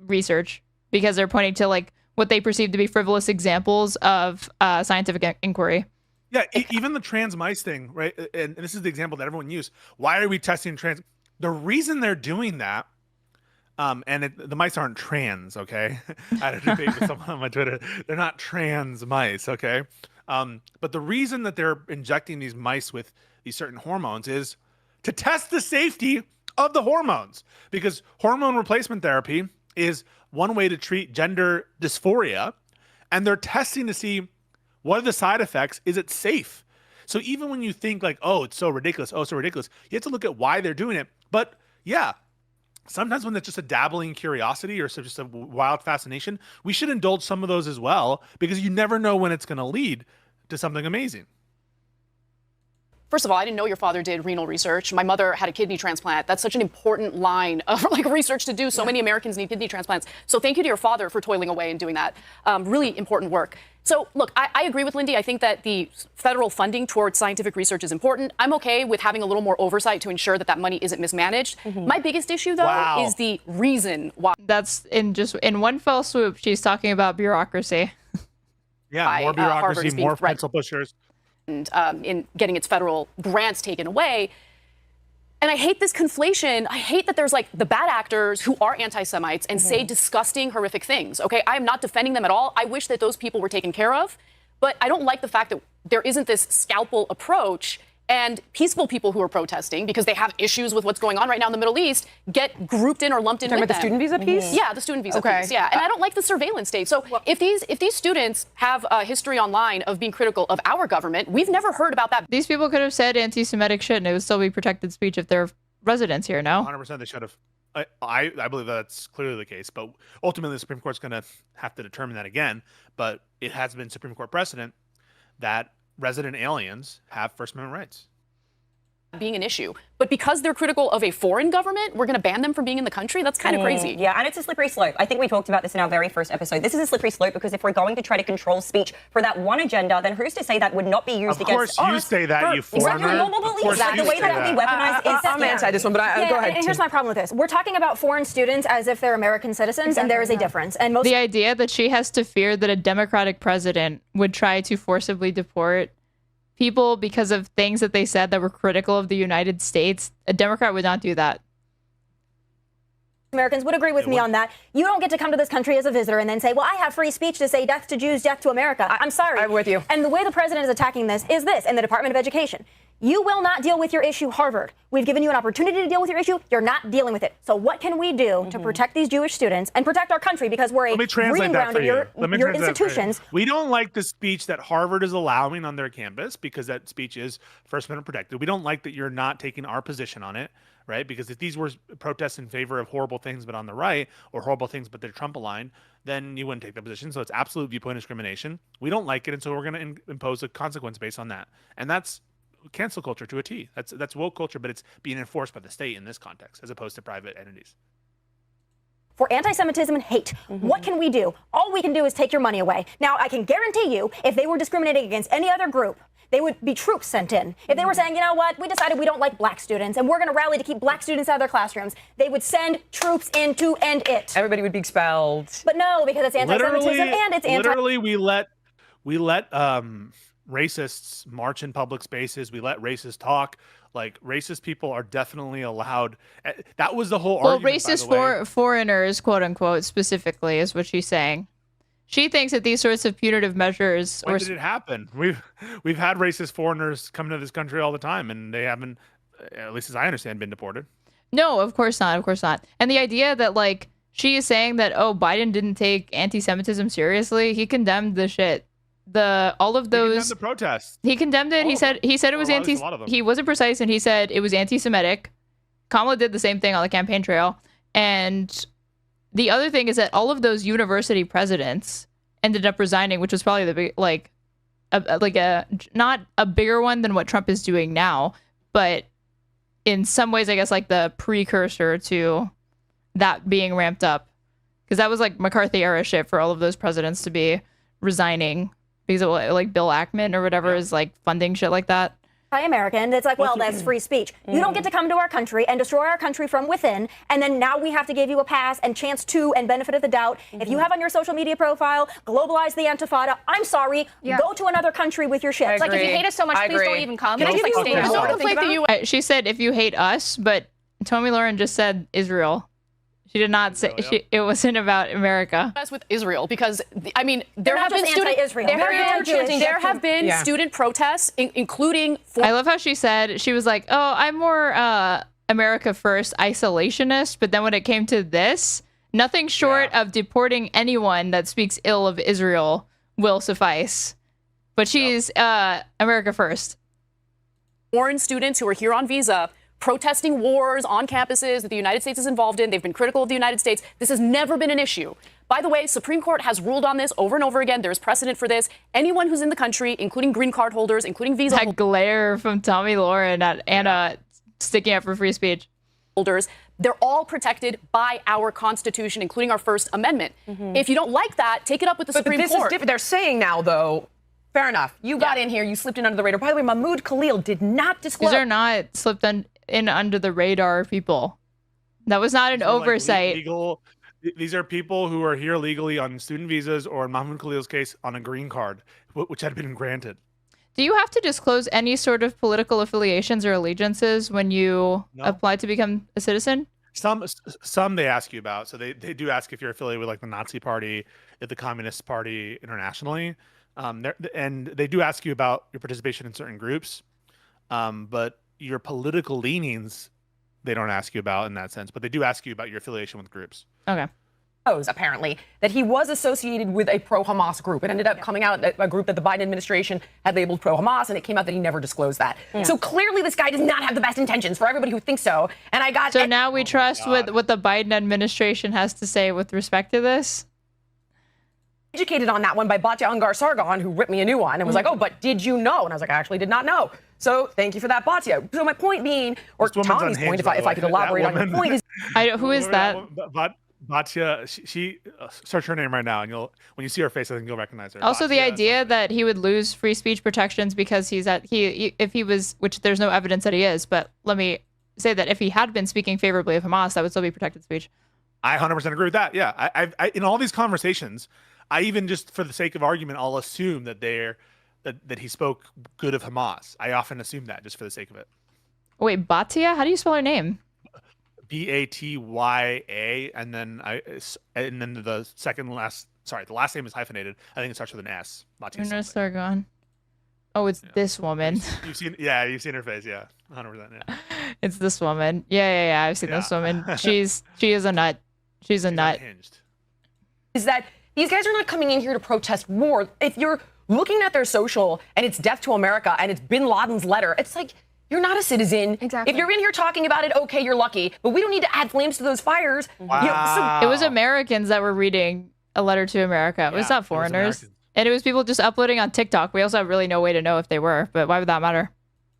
research because they're pointing to like what they perceive to be frivolous examples of scientific inquiry. Yeah, even the trans mice thing, right? And this is the example that everyone used. Why are we testing trans? The reason they're doing that, the mice aren't trans, okay? I had a debate with someone on my Twitter. They're not trans mice, okay? But the reason that they're injecting these mice with these certain hormones is to test the safety of the hormones, because hormone replacement therapy is one way to treat gender dysphoria, and they're testing to see what are the side effects. Is it safe? So even when you think like, oh, it's so ridiculous, you have to look at why they're doing it. But yeah, sometimes when it's just a dabbling curiosity or just a wild fascination, we should indulge some of those as well, because you never know when it's going to lead to something amazing. First of all, I didn't know your father did renal research. My mother had a kidney transplant. That's such an important line of like research to do. So many Americans need kidney transplants. So thank you to your father for toiling away and doing that. Really important work. So look, I agree with Lindy. I think that the federal funding towards scientific research is important. I'm okay with having a little more oversight to ensure that that money isn't mismanaged. My biggest issue, though, is the reason why. That's in one fell swoop. She's talking about bureaucracy. Yeah, more bureaucracy, more pencil pushers. And in getting its federal grants taken away. And I hate this conflation. I hate that there's like the bad actors who are anti-Semites and say disgusting, horrific things. Okay, I am not defending them at all. I wish that those people were taken care of. But I don't like the fact that there isn't this scalpel approach, and peaceful people who are protesting because they have issues with what's going on right now in the Middle East get grouped in or lumped in with them. The student visa piece? Yeah, the student visa piece. Yeah, and I don't like the surveillance state. So if these students have a history online of being critical of our government, we've never heard about that. These people could have said anti-Semitic shit, and it would still be protected speech if they're residents here. No, 100% they should have. I believe that's clearly the case, but ultimately the Supreme Court's going to have to determine that again. But it has been Supreme Court precedent that resident aliens have First Amendment rights. Being an issue, but because they're critical of a foreign government, we're going to ban them from being in the country. That's kind of crazy. Yeah, and it's a slippery slope. I think we talked about this in our very first episode. This is a slippery slope because if we're going to try to control speech for that one agenda, then who's to say that would not be used against us? Of course you say that, you foreigner. Normal beliefs. The way that it would be weaponized is... I'm anti this one, but go ahead. And here's my problem with this. We're talking about foreign students as if they're American citizens, and there is a difference. And the idea that she has to fear that a Democratic president would try to forcibly deport people because of things that they said that were critical of the United States, a Democrat would not do that. Americans would agree with me on that. You don't get to come to this country as a visitor and then say, well, I have free speech to say death to Jews, death to America. I'm sorry. I'm with you. And the way the president is attacking this is this, in the Department of Education. You will not deal with your issue, Harvard. We've given you an opportunity to deal with your issue. You're not dealing with it. So what can we do to protect these Jewish students and protect our country? Because we're a breeding ground of your institutions. We don't like the speech that Harvard is allowing on their campus because that speech is First Amendment protected. We don't like that you're not taking our position on it, right? Because if these were protests in favor of horrible things but on the right, or horrible things but they're Trump aligned, then you wouldn't take that position. So it's absolute viewpoint discrimination. We don't like it, and so we're going to impose a consequence based on that. And that's cancel culture to a T. That's woke culture, but it's being enforced by the state in this context as opposed to private entities. For anti-Semitism and hate, what can we do? All we can do is take your money away. Now, I can guarantee you, if they were discriminating against any other group, they would be troops sent in. If they were saying, you know what, we decided we don't like black students and we're going to rally to keep black students out of their classrooms, they would send troops in to end it. Everybody would be expelled. But no, because it's anti-Semitism and it's Literally, we let racists march in public spaces. We let racists talk. Like, racist people are definitely allowed. That was the whole argument. Well, racist foreigners, quote unquote, specifically, is what she's saying. She thinks that these sorts of punitive measures. When did it happen? We've had racist foreigners come to this country all the time, and they haven't, at least as I understand, been deported. No, of course not. Of course not. And the idea that like she is saying that Biden didn't take anti-Semitism seriously. He condemned the shit. All of those. He condemned the protests. He condemned it. He said it was anti. He wasn't precise, and he said it was anti-Semitic. Kamala did the same thing on the campaign trail, and the other thing is that all of those university presidents ended up resigning, which was probably the big, not a bigger one than what Trump is doing now, but in some ways, I guess like the precursor to that being ramped up, because that was like McCarthy era shit for all of those presidents to be resigning because of like Bill Ackman or whatever is like funding shit like that. anti-American. It's like, well, that's free speech. You don't get to come to our country and destroy our country from within, and then now we have to give you a pass and chance to and benefit of the doubt. If you have on your social media profile, globalize the Intifada, I'm sorry, go to another country with your shit. It's like, if you hate us so much, please don't even come. She said, if you hate us, but Tomi Lahren just said Israel. She did not say it wasn't about America. That's with Israel, because I mean there have been student protests, including. I love how she said, she was like, "Oh, I'm more America first, isolationist," but then when it came to this, nothing short of deporting anyone that speaks ill of Israel will suffice. But she's America first. Foreign students who are here on visa, protesting wars on campuses that the United States is involved in. They've been critical of the United States. This has never been an issue. By the way, Supreme Court has ruled on this over and over again. There's precedent for this. Anyone who's in the country, including green card holders, including visa holders. That glare from Tomi Lahren at Anna sticking up for free speech. Holders, they're all protected by our Constitution, including our First Amendment. If you don't like that, take it up with the Supreme Court. But this is different. They're saying now, though, fair enough. You got in here. You slipped in under the radar. By the way, Mahmoud Khalil did not disclose. These are not slipped in under the radar people. That was not an oversight. These are people who are here legally on student visas, or in Mahmoud Khalil's case, on a green card, which had been granted. Do you have to disclose any sort of political affiliations or allegiances when you apply to become a citizen? Some they ask you about. So they do ask if you're affiliated with like the Nazi Party, the Communist Party internationally. And they do ask you about your participation in certain groups. But your political leanings, they don't ask you about in that sense, but they do ask you about your affiliation with groups. Okay. Apparently, that he was associated with a pro-Hamas group. It ended up coming out, a group that the Biden administration had labeled pro-Hamas, and it came out that he never disclosed that. So clearly this guy does not have the best intentions, for everybody who thinks so. And I got... So now we trust what the Biden administration has to say with respect to this? Educated on that one by Batya Ungar Sargon, who ripped me a new one and was like, oh, but did you know? And I was like, I actually did not know. So thank you for that, Batya. So my point being, or Tommy's point, if I could elaborate on your point, is... who is that? Batya, she search her name right now, and when you see her face, I think you'll recognize her. Also, the idea that he would lose free speech protections because if he was, which there's no evidence that he is, but let me say that if he had been speaking favorably of Hamas, that would still be protected speech. I 100% agree with that. Yeah, I in all these conversations, I even just for the sake of argument, I'll assume that that he spoke good of Hamas. I often assume that just for the sake of it. Wait, Batya? How do you spell her name? Batya, and then the last name is hyphenated. I think it starts with an S. Batya Sargon. Oh, it's this woman. You've seen her face, 100%. Yeah. It's this woman. Yeah. I've seen this woman. She is a nut. She's a nut. Unhinged. Is that these guys are not coming in here to protest war. If you're looking at their social and it's death to America and it's Bin Laden's letter, it's like, you're not a citizen. Exactly. If you're in here talking about it, okay, you're lucky. But we don't need to add flames to those fires. Wow. It was Americans that were reading a letter to America. It was not foreigners. And it was people just uploading on TikTok. We also have really no way to know if they were, but why would that matter?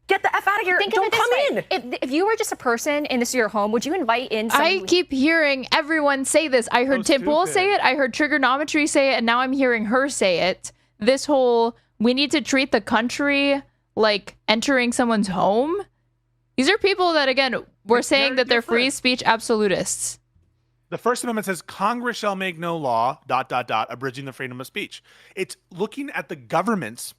Get the F out of here. Don't come in. If you were just a person and this is your home, would you invite in someone? I keep hearing everyone say this. I heard Tim Pool say it. I heard Trigonometry say it. And now I'm hearing her say it. This whole, we need to treat the country like entering someone's home. These are people that, again, we're saying that they're free speech absolutists. The First Amendment says Congress shall make no law, ... abridging the freedom of speech. It's looking at the government's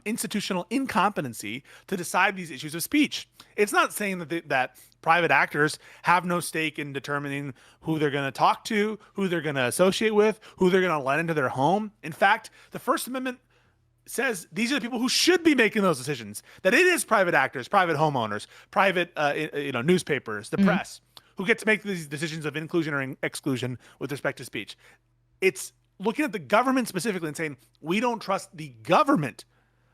institutional incompetency to decide these issues of speech. It's not saying that private actors have no stake in determining who they're going to talk to, who they're going to associate with, who they're going to let into their home. In fact, the First Amendment says these are the people who should be making those decisions, that it is private actors, private homeowners, private newspapers, the press, who get to make these decisions of inclusion or exclusion with respect to speech. It's looking at the government specifically and saying, we don't trust the government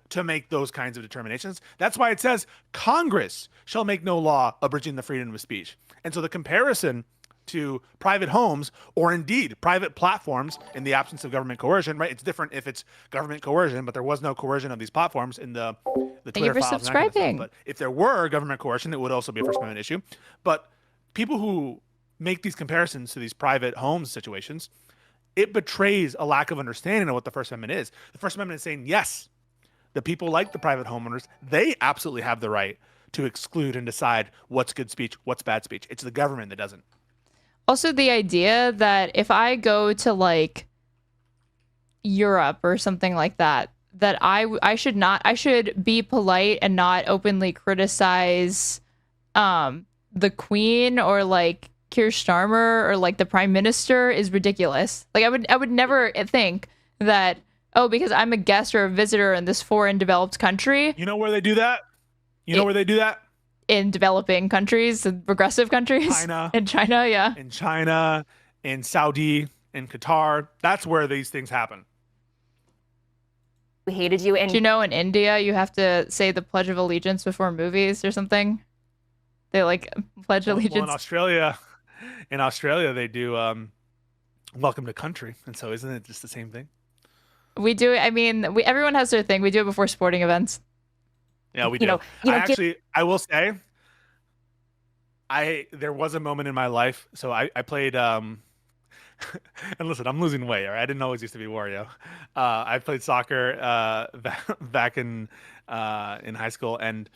to make those kinds of determinations. That's why it says Congress shall make no law abridging the freedom of speech. And so the comparison to private homes, or indeed private platforms in the absence of government coercion, right? It's different if it's government coercion, but there was no coercion of these platforms in the Twitter Thank you for files subscribing. But if there were government coercion, it would also be a First Amendment issue. But people who make these comparisons to these private homes situations, it betrays a lack of understanding of what the First Amendment is. The First Amendment is saying, yes, the people like the private homeowners, they absolutely have the right to exclude and decide what's good speech, what's bad speech. It's the government that doesn't. Also, the idea that if I go to like Europe or something like that, that I should be polite and not openly criticize the Queen or like Keir Starmer or like the Prime Minister is ridiculous. Like I would never think that, oh, because I'm a guest or a visitor in this foreign developed country. You know where they do that? Where they do that? In developing countries, in progressive countries. China. In China, yeah. In China, in Saudi, in Qatar. That's where these things happen. We hated you. And do you know in India you have to say the Pledge of Allegiance before movies or something? They like pledge allegiance. Well, in Australia they do welcome to country. And so isn't it just the same thing? We do. I mean, everyone has their thing. We do it before sporting events. Yeah, we do. I will say, there was a moment in my life. So I played, and listen, I'm losing weight. All right? I didn't always used to be Wario. I played soccer back in high school, and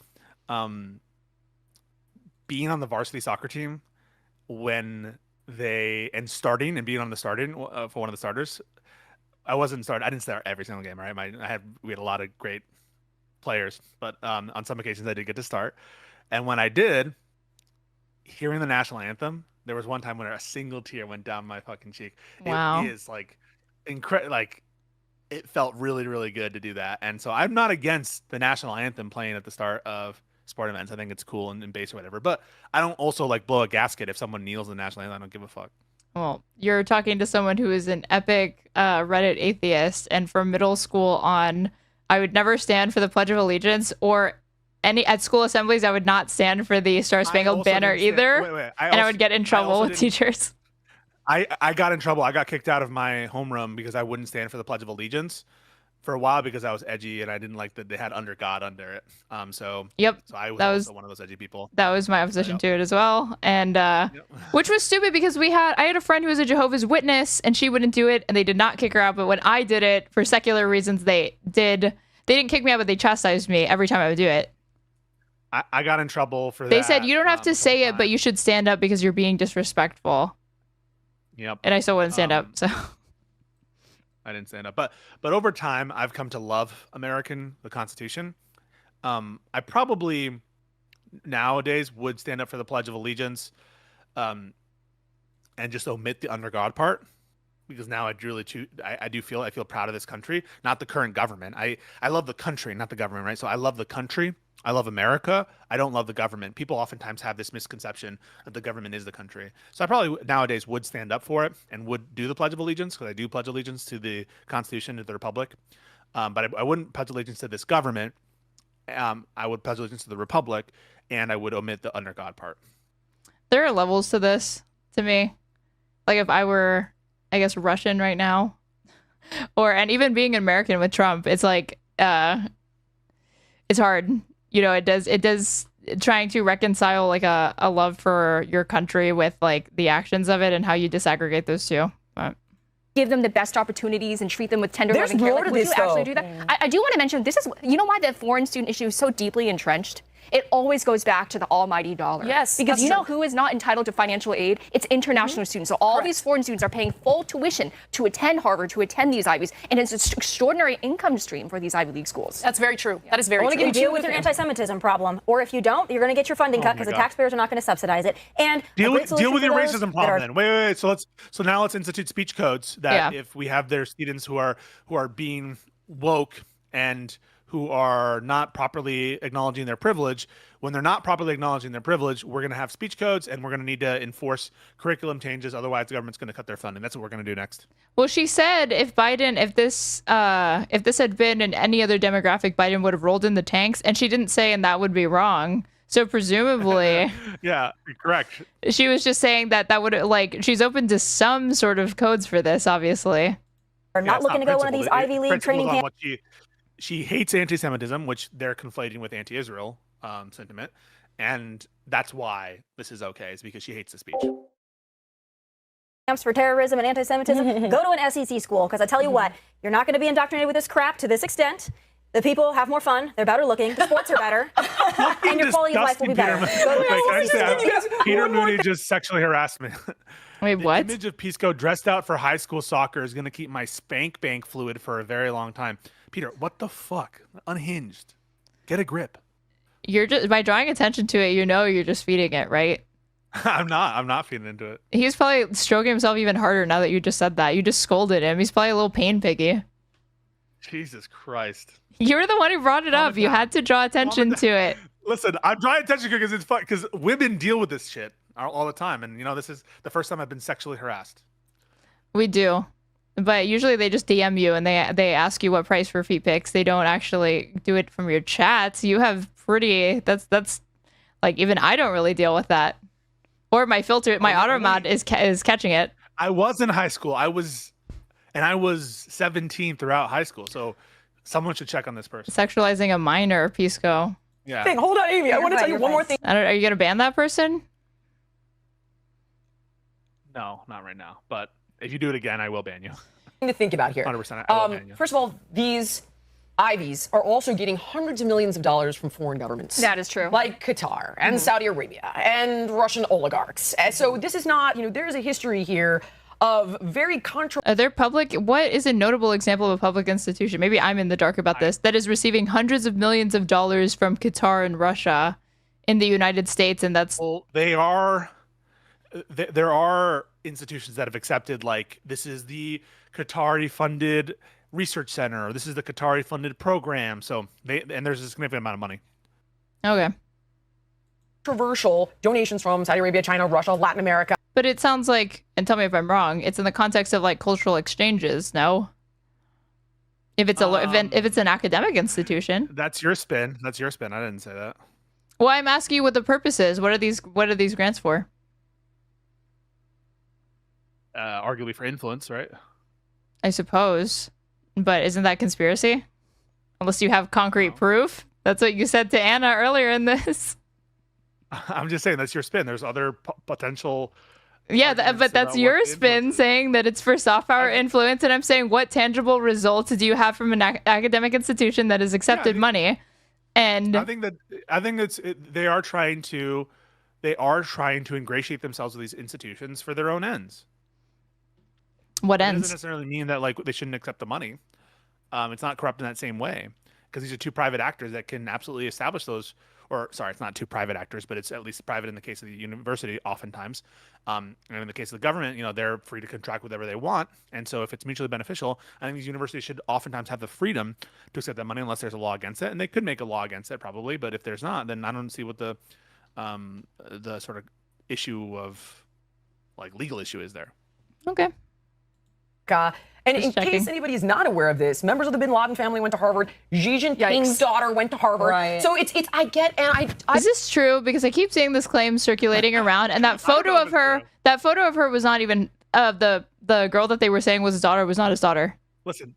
being on the varsity soccer team being on the starting for one of the starters. I didn't start every single game, right? We had a lot of great players, but on some occasions I did get to start. And when I did, hearing the national anthem, there was one time when a single tear went down my fucking cheek. Wow. It is like incredible. Like it felt really, really good to do that. And so I'm not against the national anthem playing at the start of sport events. I think it's cool and base or whatever. But I don't also like blow a gasket if someone kneels in the national anthem. I don't give a fuck. Well, you're talking to someone who is an epic Reddit atheist, and from middle school on, I would never stand for the Pledge of Allegiance or at school assemblies. I would not stand for the Star Spangled Banner either, I would get in trouble with teachers. I got in trouble. I got kicked out of my homeroom because I wouldn't stand for the Pledge of Allegiance for a while because I was edgy and I didn't like that they had under God under it. So I was also one of those edgy people. That was my opposition to it as well, and which was stupid because I had a friend who was a Jehovah's Witness and she wouldn't do it and they did not kick her out. But when I did it for secular reasons, they didn't kick me out, but they chastised me every time I would do it. I got in trouble for that. They said you don't have to say it, but you should stand up because you're being disrespectful. Yep. And I still wouldn't stand up. So I didn't stand up, but over time I've come to love the Constitution. I probably nowadays would stand up for the Pledge of Allegiance, and just omit the under God part, because now I feel proud of this country, not the current government. I love the country, not the government, right? So I love the country. I love America. I don't love the government. People oftentimes have this misconception that the government is the country. So I probably nowadays would stand up for it and would do the Pledge of Allegiance, because I do pledge allegiance to the Constitution, to the Republic. But I wouldn't pledge allegiance to this government. I would pledge allegiance to the Republic, and I would omit the under God part. There are levels to this, to me. Like if I were, I guess, Russian right now, and even being an American with Trump, it's like, it's hard. You know, it does trying to reconcile like a love for your country with like the actions of it and how you disaggregate those two. But give them the best opportunities and treat them with tender love and care. Like, would you actually do that? I do want to mention, this is, you know why the foreign student issue is so deeply entrenched? It always goes back to the almighty dollar. Yes. Because you know who is not entitled to financial aid? It's international students. So all these foreign students are paying full tuition to attend Harvard, to attend these Ivies. And it's an extraordinary income stream for these Ivy League schools. That's very true. That is very true. You deal with your anti-Semitism problem. Or if you don't, you're going to get your funding cut because the taxpayers are not going to subsidize it. And deal with your racism problem then. Wait. So now let's institute speech codes that if we have their students who are being woke and who are not properly acknowledging their privilege, when they're not properly acknowledging their privilege, we're going to have speech codes and we're going to need to enforce curriculum changes. Otherwise, the government's going to cut their funding. That's what we're going to do next. Well, she said if this had been in any other demographic, Biden would have rolled in the tanks, and she didn't say, and that would be wrong. So presumably, yeah, correct. She was just saying that would, like, she's open to some sort of codes for this, obviously. We're not looking to go one of these Ivy League training camps. She hates anti-Semitism, which they're conflating with anti-Israel sentiment, and that's why this is okay, is because she hates the speech. Camps for terrorism and anti-Semitism, go to an SEC school, because I tell you what, you're not going to be indoctrinated with this crap to this extent. The people have more fun. They're better looking. The sports are better. And your quality of life will be better. Peter Mooney just sexually harassed me. Wait, what? The image of Pisco dressed out for high school soccer is going to keep my spank bank fluid for a very long time. Peter, what the fuck? Unhinged. Get a grip. You're just, by drawing attention to it, you're just feeding it, right? I'm not feeding into it. He's probably stroking himself even harder now that you just said that. You just scolded him. He's probably a little pain piggy. Jesus Christ. You were the one who brought it up. You had to draw attention to it. Listen, I'm drawing attention because it's fun, because women deal with this shit all the time. And, this is the first time I've been sexually harassed. We do. But usually they just DM you and they ask you what price for feet pics. They don't actually do it from your chats. You have that's like, even I don't really deal with that. Or my filter, my auto mod is catching it. I was in high school. I was 17 throughout high school. So someone should check on this person. Sexualizing a minor, Pisco. Yeah. Hold on, Amy. I want to tell you one more thing. Are you going to ban that person? No, not right now. But if you do it again, I will ban you. To think about here. 100%. I will ban you. First of all, these Ivies are also getting hundreds of millions of dollars from foreign governments. That is true. Like Qatar and Saudi Arabia and Russian oligarchs. So this is not, there is a history here of very Are there public? What is a notable example of a public institution? Maybe I'm in the dark about this. That is receiving hundreds of millions of dollars from Qatar and Russia in the United States, and that's. Well, there are institutions that have accepted, like, this is the Qatari-funded research center, or this is the Qatari-funded program. So and there's a significant amount of money. Okay. Controversial donations from Saudi Arabia, China, Russia, Latin America. But it sounds like, and tell me if I'm wrong, it's in the context of like cultural exchanges, no? If it's if it's an academic institution. That's your spin. I didn't say that. Well, I'm asking you what the purpose is. What are these grants for? Arguably for influence, right? I suppose. But isn't that conspiracy? Unless you have concrete proof. That's what you said to Anna earlier in this. I'm just saying that's your spin. There's other potential. Yeah, but that's your spin saying that it's for soft power influence. And I'm saying, what tangible results do you have from an academic institution that has accepted money? And I think they are trying to ingratiate themselves with these institutions for their own ends. What ends? It doesn't necessarily mean that like they shouldn't accept the money. It's not corrupt in that same way, because these are two private actors that can absolutely establish those. Or sorry, it's not two private actors, but it's at least private in the case of the university, oftentimes. And in the case of the government, they're free to contract whatever they want. And so if it's mutually beneficial, I think these universities should oftentimes have the freedom to accept that money unless there's a law against it. And they could make a law against it probably, but if there's not, then I don't see what the sort of issue of like legal issue is there. Okay. And in case anybody is not aware of this, members of the Bin Laden family went to Harvard. Xi Jinping's daughter went to Harvard. Right. So it's I get, and I is this true? Because I keep seeing this claim circulating around, and that photo of her was not even the girl that they were saying was his daughter was not his daughter. Listen,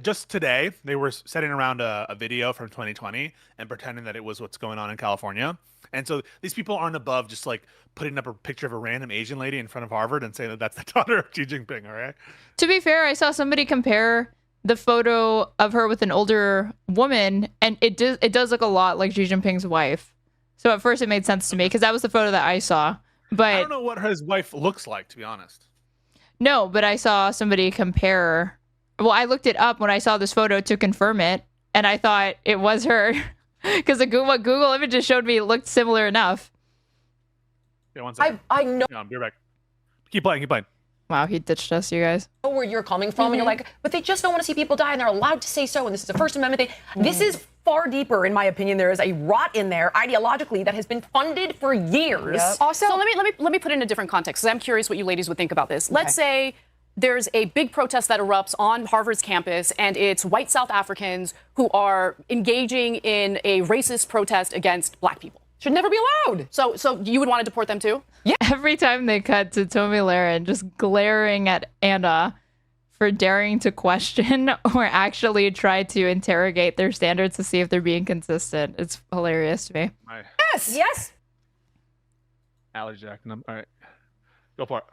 just today they were setting around a video from 2020 and pretending that it was what's going on in California. And so these people aren't above just like putting up a picture of a random Asian lady in front of Harvard and saying that that's the daughter of Xi Jinping, all right? To be fair, I saw somebody compare the photo of her with an older woman, and it does look a lot like Xi Jinping's wife. So at first it made sense to me because that was the photo that I saw. But I don't know what his wife looks like, to be honest. No, but I saw somebody compare. Well, I looked it up when I saw this photo to confirm it, and I thought it was her. Because what Google Images showed me looked similar enough. Yeah, one second. I know. No, I'll be right back. Keep playing. Wow, he ditched us, you guys. I know where you're coming from, and you're like, but they just don't want to see people die, and they're allowed to say so, and this is a First Amendment thing. This is far deeper, in my opinion. There is a rot in there ideologically that has been funded for years. Yep. Also, so let me put it in a different context, because I'm curious what you ladies would think about this. Okay. Let's say there's a big protest that erupts on Harvard's campus, and it's white South Africans who are engaging in a racist protest against black people. Should never be allowed. So you would want to deport them too? Yeah. Every time they cut to Tomi Lahren just glaring at Anna for daring to question or actually try to interrogate their standards to see if they're being consistent. It's hilarious to me. Yes. Allergy jacking them. All right. Go for it.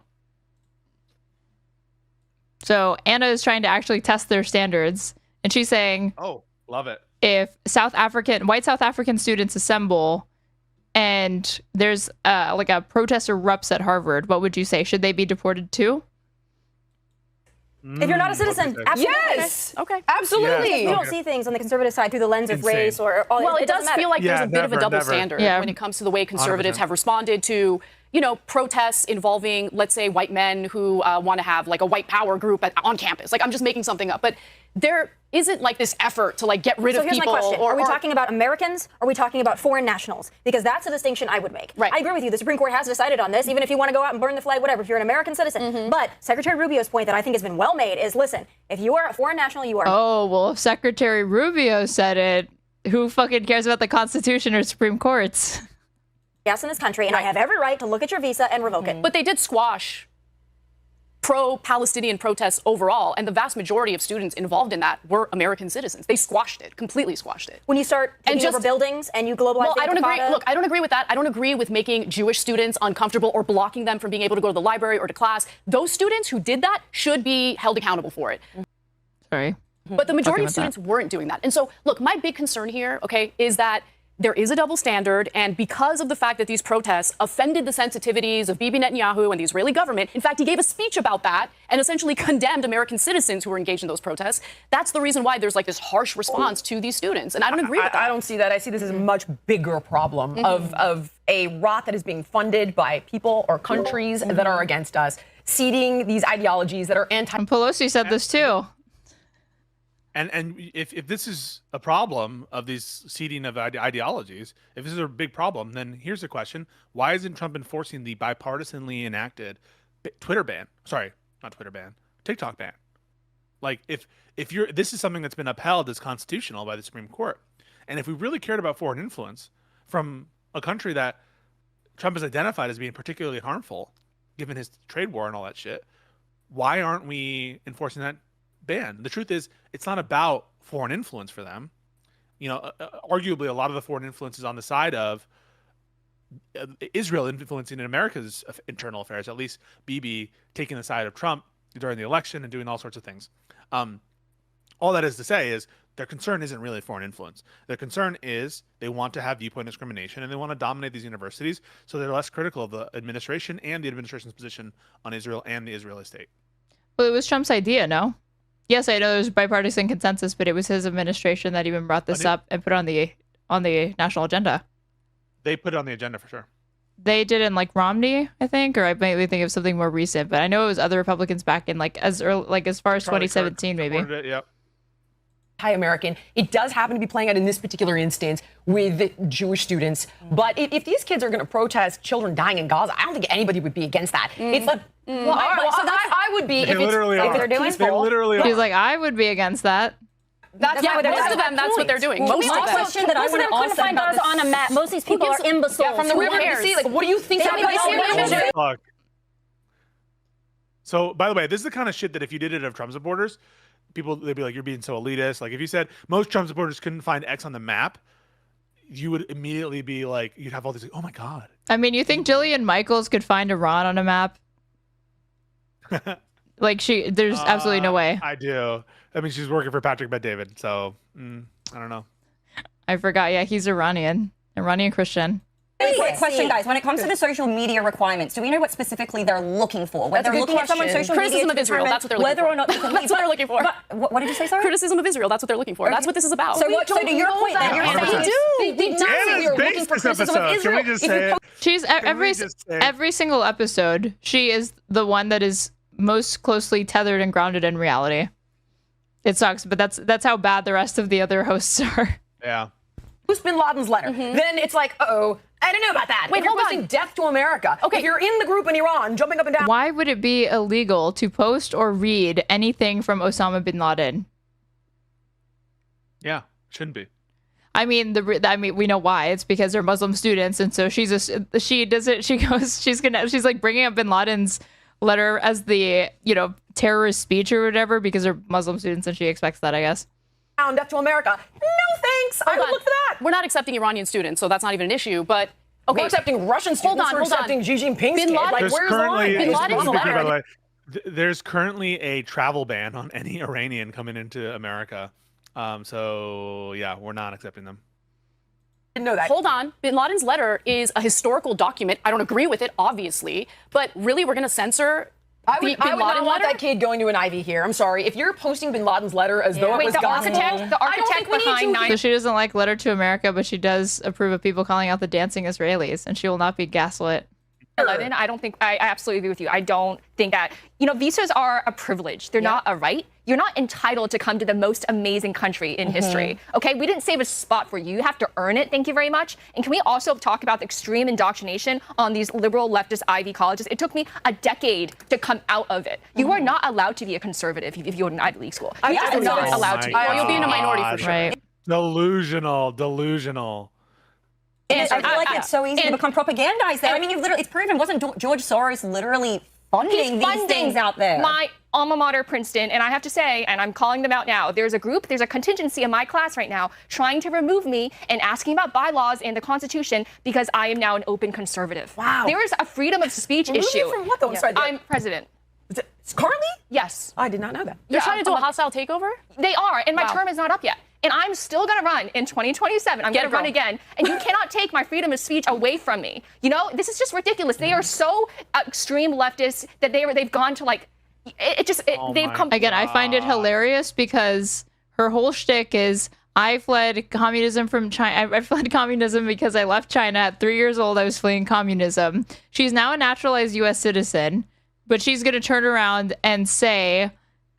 So Anna is trying to actually test their standards, and she's saying, "Oh, love it. If white South African students assemble, and there's like a protest erupts at Harvard, what would you say? Should they be deported too?" If you're not a citizen, absolutely. Yes. Okay. Absolutely. We don't see things on the conservative side through the lens of race or all. Well, it does feel like there's a bit of a double standard when it comes to the way conservatives 100%. have responded to, protests involving, let's say, white men who want to have like a white power group on campus. Like, I'm just making something up, but there isn't like this effort to like get rid of people. So here's my question: Are we talking about Americans? Or are we talking about foreign nationals? Because that's a distinction I would make. Right. I agree with you. The Supreme Court has decided on this. Even if you want to go out and burn the flag, whatever. If you're an American citizen, but Secretary Rubio's point that I think has been well made is: listen, if you are a foreign national, you are. Oh well, if Secretary Rubio said it, who fucking cares about the Constitution or Supreme Courts? Yes, in this country, and I have every right to look at your visa and revoke it. But they did squash pro-Palestinian protests overall, and the vast majority of students involved in that were American citizens. They squashed it, completely squashed it. When you start taking over buildings and you globalize well, the I don't agree. intifada- Look, I don't agree with that. I don't agree with making Jewish students uncomfortable or blocking them from being able to go to the library or to class. Those students who did that should be held accountable for it. Sorry. But the majority of students weren't doing that. And so, look, my big concern here, okay, is that there is a double standard, and because of the fact that these protests offended the sensitivities of Bibi Netanyahu and the Israeli government, in fact, he gave a speech about that and essentially condemned American citizens who were engaged in those protests. That's the reason why there's like this harsh response to these students, and I don't agree with that. I don't see that. I see this as a much bigger problem of a rot that is being funded by people or countries that are against us, seeding these ideologies that are anti. And Pelosi said this too. And if this is a problem of these seeding of ideologies, if this is a big problem, then here's the question: why isn't Trump enforcing the bipartisanly enacted Twitter ban? Sorry, not Twitter ban, TikTok ban. Like, if this is something that's been upheld as constitutional by the Supreme Court, and if we really cared about foreign influence from a country that Trump has identified as being particularly harmful, given his trade war and all that shit, why aren't we enforcing that ban? The truth is, it's not about foreign influence for them. Arguably, a lot of the foreign influence is on the side of Israel influencing in America's internal affairs. At least Bibi taking the side of Trump during the election and doing all sorts of things. All that is to say is their concern isn't really foreign influence. Their concern is they want to have viewpoint discrimination and they want to dominate these universities, so they're less critical of the administration and the administration's position on Israel and the Israeli state. Well, it was Trump's idea, no? Yes, I know there's bipartisan consensus, but it was his administration that even brought this up and put it on the national agenda. They put it on the agenda for sure. They did in like Romney, I think, or I maybe think of something more recent, but I know it was other Republicans back in like as early, like as far as 2017, maybe. Yep. Anti-American. It does happen to be playing out in this particular instance with Jewish students. But if these kids are going to protest children dying in Gaza, I don't think anybody would be against that. It's like, I would be if they're doing They literally He's like, I would be against that. Most of them, that's what they're doing. Most of them. Question that I want to couldn't find us on a map. Most of these people are imbeciles. Yeah, from the river to the sea. Like, what do you think? Fuck. So, by the way, this is the kind of shit that if you did it of Trump supporters, they'd be like, you're being so elitist. Like, if you said most Trump supporters couldn't find X on the map, you would immediately be like, you'd have all these, like, oh my God. I mean, you think Jillian Michaels could find Iran on a map? Like, there's absolutely no way. I do. I mean, she's working for Patrick Bet-David, so I don't know. I forgot. Yeah, he's Iranian Christian. Quick question, guys. When it comes to the social media requirements, do we know what specifically they're looking for? Whether they're looking at someone's social Criticism media of Israel, that's what they're looking for. Whether or not they can that's what they're looking for. What did you say, sorry? Criticism of Israel, that's what they're looking for. That's what this is about. So to your point, then you're saying they do. Anna's based this episode. Can we just say it? She's every single episode. She is the one that is most closely tethered and grounded in reality. It sucks, but that's how bad the rest of the other hosts are. Yeah. Who's Bin Laden's letter? Then it's like, I didn't know about that. Wait, you're hold posting on. death to America. Okay. If you're in the group in Iran, jumping up and down. Why would it be illegal to post or read anything from Osama bin Laden? Yeah, shouldn't be. I mean, we know why. It's because they're Muslim students, and so she's like bringing up bin Laden's letter as the terrorist speech or whatever because they're Muslim students, and she expects that, I guess. Death to America. No thanks. I would look for that. We're not accepting Iranian students, so that's not even an issue. But okay, we're accepting Russian students. We're accepting Xi Jinping's kid. Like, where's the line? Bin Laden's letter. By the way, there's currently a travel ban on any Iranian coming into America. So yeah, we're not accepting them. Didn't know that. Hold on. Bin Laden's letter is a historical document. I don't agree with it, obviously, but really, we're going to censor. I would not want that kid going to an Ivy here. I'm sorry. If you're posting Bin Laden's letter as though it was gospel, the architect behind 9/11. So she doesn't like Letter to America, but she does approve of people calling out the dancing Israelis, and she will not be gaslit. 11, I don't think, I absolutely agree with you. I don't think that, visas are a privilege. They're not a right. You're not entitled to come to the most amazing country in history. Okay, we didn't save a spot for you. You have to earn it. Thank you very much. And can we also talk about the extreme indoctrination on these liberal leftist Ivy colleges? It took me a decade to come out of it. You are not allowed to be a conservative if you're in an Ivy League school. You are not allowed to. You'll be in a minority for sure. Right. Delusional. And I feel like it's so easy to become propagandized there. I mean, it's proven. Wasn't George Soros literally funding these things out there? My alma mater, Princeton, and I have to say, and I'm calling them out now, there's a contingency in my class right now trying to remove me and asking about bylaws and the Constitution because I am now an open conservative. Wow. There is a freedom of speech Remove issue. you from what, though? Yeah. I'm president. Currently? Yes. I did not know that. They're trying to do a hostile takeover? They are, and my term is not up yet. And I'm still going to run in 2027. I'm going to run again. And you cannot take my freedom of speech away from me. This is just ridiculous. They are so extreme leftists that they've gone to they've come. Again, I find it hilarious because her whole shtick is, I fled communism from China. I fled communism because I left China at 3 years old. I was fleeing communism. She's now a naturalized U.S. citizen, but she's going to turn around and say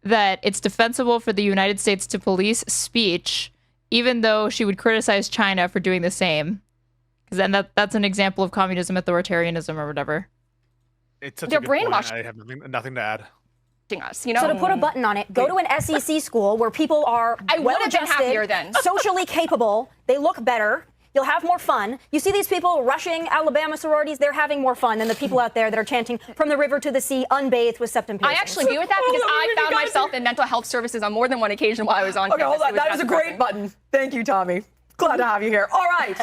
that it's defensible for the United States to police speech, even though she would criticize China for doing the same. Because then that's an example of communism, authoritarianism, or whatever. It's such They're a good point. brainwashed. I have nothing to add. Us, So to put a button on it, go to an SEC school where people are happier then. socially capable, they look better, you'll have more fun. You see these people rushing Alabama sororities, they're having more fun than the people out there that are chanting from the river to the sea, unbathed with septum piercings. I actually agree with that because I found myself in mental health services on more than one occasion while I was on Okay, campus. hold on. That was a great button. Thank you, Tommy. Glad to have you here. All right.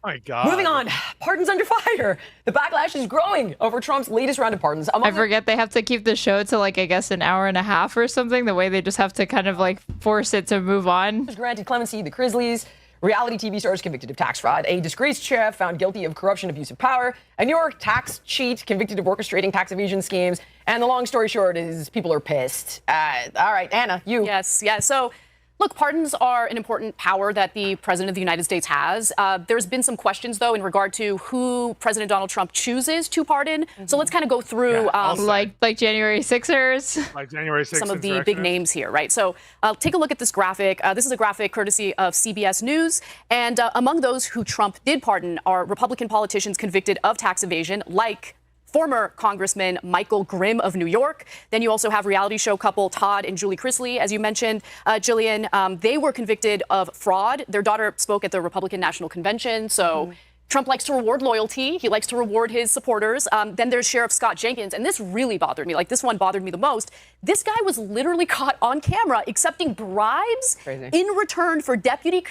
My God. Moving on. Pardons under fire. The backlash is growing over Trump's latest round of pardons. I forget they have to keep the show to I guess an hour and a half or something. The way they just have to kind of force it to move on. Granted clemency, the Grizzlies, reality TV stars convicted of tax fraud, a disgraced chef found guilty of corruption, abuse of power, a New York tax cheat convicted of orchestrating tax evasion schemes, and the long story short is people are pissed. All right, Anna, you. Yes, yeah. So, look, pardons are an important power that the president of the United States has. There's been some questions, though, in regard to who President Donald Trump chooses to pardon. So let's kind of go through. Like January 6ers. Like January 6th. Some of the big names here, right? So take a look at this graphic. This is a graphic courtesy of CBS News. And among those who Trump did pardon are Republican politicians convicted of tax evasion, like former Congressman Michael Grimm of New York. Then you also have reality show couple Todd and Julie Chrisley, as you mentioned, Jillian. They were convicted of fraud. Their daughter spoke at the Republican National Convention. So Trump likes to reward loyalty. He likes to reward his supporters. Then there's Sheriff Scott Jenkins. And this really bothered me. This one bothered me the most. This guy was literally caught on camera accepting bribes in return for deputy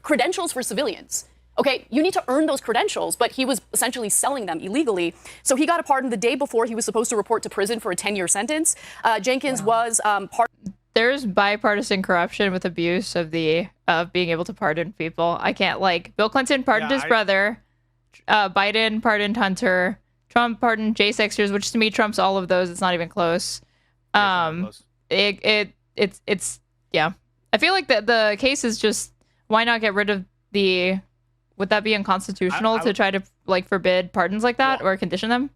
credentials for civilians. Okay, you need to earn those credentials, but he was essentially selling them illegally. So he got a pardon the day before he was supposed to report to prison for a 10-year sentence. Jenkins was There's bipartisan corruption with abuse of being able to pardon people. I can't Bill Clinton pardoned his brother, Biden pardoned Hunter, Trump pardoned J6ers, which to me trumps all of those. It's not even close. It's yeah. I feel like the case is just, why not get rid of the. Would that be unconstitutional to try to forbid pardons like that or condition them?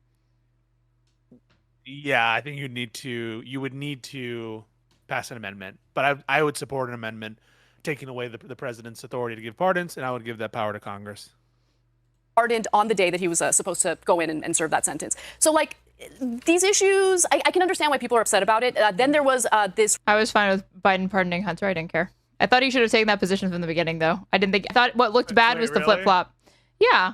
Yeah, I think you would need to pass an amendment, but I would support an amendment taking away the president's authority to give pardons, and I would give that power to Congress. Pardoned on the day that he was supposed to go in and serve that sentence. So these issues, I can understand why people are upset about it. Then there was this. I was fine with Biden pardoning Hunter. I didn't care. I thought he should have taken that position from the beginning, though. I thought what looked bad was the flip-flop. Yeah.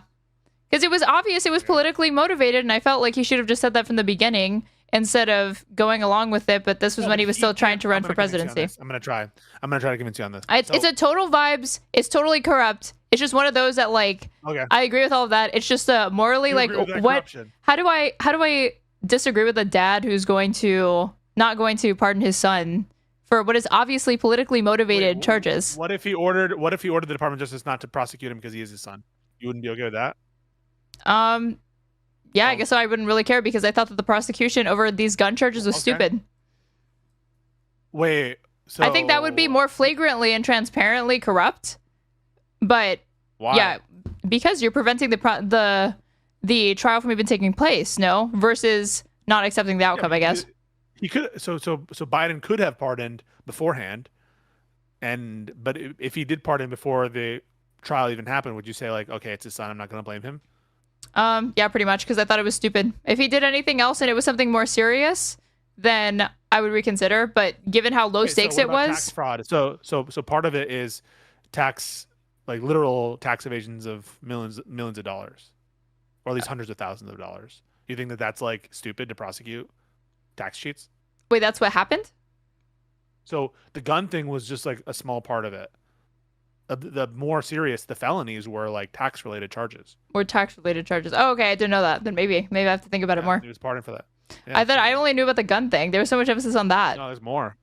Because it was obvious it was politically motivated, and I felt like he should have just said that from the beginning instead of going along with it, but this was when he was still trying to run for presidency. I'm going to try to convince you on this. It's a total vibes. It's totally corrupt. It's just one of those that okay. I agree with all of that. It's just morally what? How do I disagree with a dad who's not going to pardon his son for what is obviously politically motivated charges. What if he ordered the Department of Justice not to prosecute him because he is his son? You wouldn't be okay with that? Yeah, I guess so. I wouldn't really care because I thought that the prosecution over these gun charges was stupid. Wait, so I think that would be more flagrantly and transparently corrupt. But why? Yeah, because you're preventing the trial from even taking place, no? Versus not accepting the outcome, I guess. He could so Biden could have pardoned beforehand, but if he did pardon before the trial even happened, would you say like, okay, it's his son, I'm not going to blame him? Yeah, pretty much, because I thought it was stupid. If he did anything else and it was something more serious, then I would reconsider. But given how low stakes it was, tax fraud. So part of it is tax, like literal tax evasions of millions of dollars, or at least hundreds of thousands of dollars. You think that that's like stupid to prosecute tax cheats? Wait, that's what happened? So the gun thing was just like a small part of it. The more serious, the felonies were like tax-related charges. Or tax-related charges. Oh, okay, I didn't know that. Then maybe I have to think about it more. He was pardoned for that. Yeah, I thought I only knew about the gun thing. There was so much emphasis on that. No, there's more.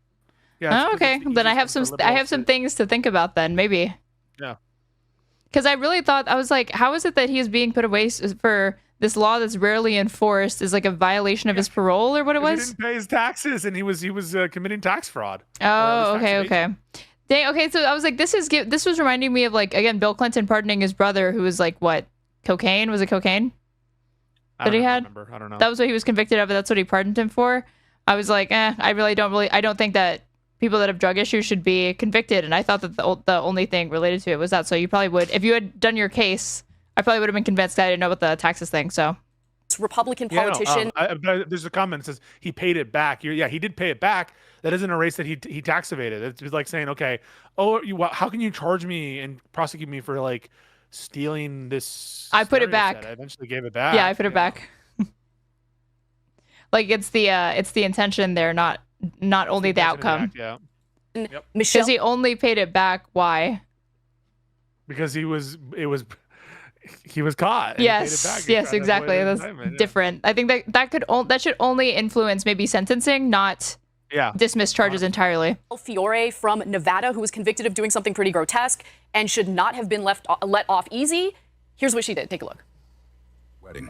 Yeah. Oh, okay. Then I have some things to think about then, maybe. Yeah. Because I really thought, I was like, how is it that he is being put away for this law that's rarely enforced is like a viation of his parole or what it was? He didn't pay his taxes and he was okay committing tax fraud. Oh, okay. Dang, okay, so I was like, this was reminding me of like, again, Bill Clinton pardoning his brother who was like, what, cocaine? Was it cocaine that he had? I don't know. That was what he was convicted of, and that's what he pardoned him for. I was like, I don't think that people that have drug issues should be convicted, and I thought that the only thing related to it was that. So you probably would, if you had done your case, I probably would have been convinced that I didn't know about the taxes thing, so. Republican politician. There's a comment that says he paid it back. Yeah, he did pay it back. That isn't a race that he tax evaded. It's like saying, okay, how can you charge me and prosecute me for like stealing this? I put it back. Set? I eventually gave it back. Yeah, I put it back. Like it's the intention there, not only the outcome. Yeah. Yep. Because he only paid it back. Why? Because he was caught. Yes, exactly. That's different. I think that should only influence maybe sentencing, not dismiss charges entirely. Fiore from Nevada, who was convicted of doing something pretty grotesque and should not have been let off easy. Here's what she did. Take a look. Wedding.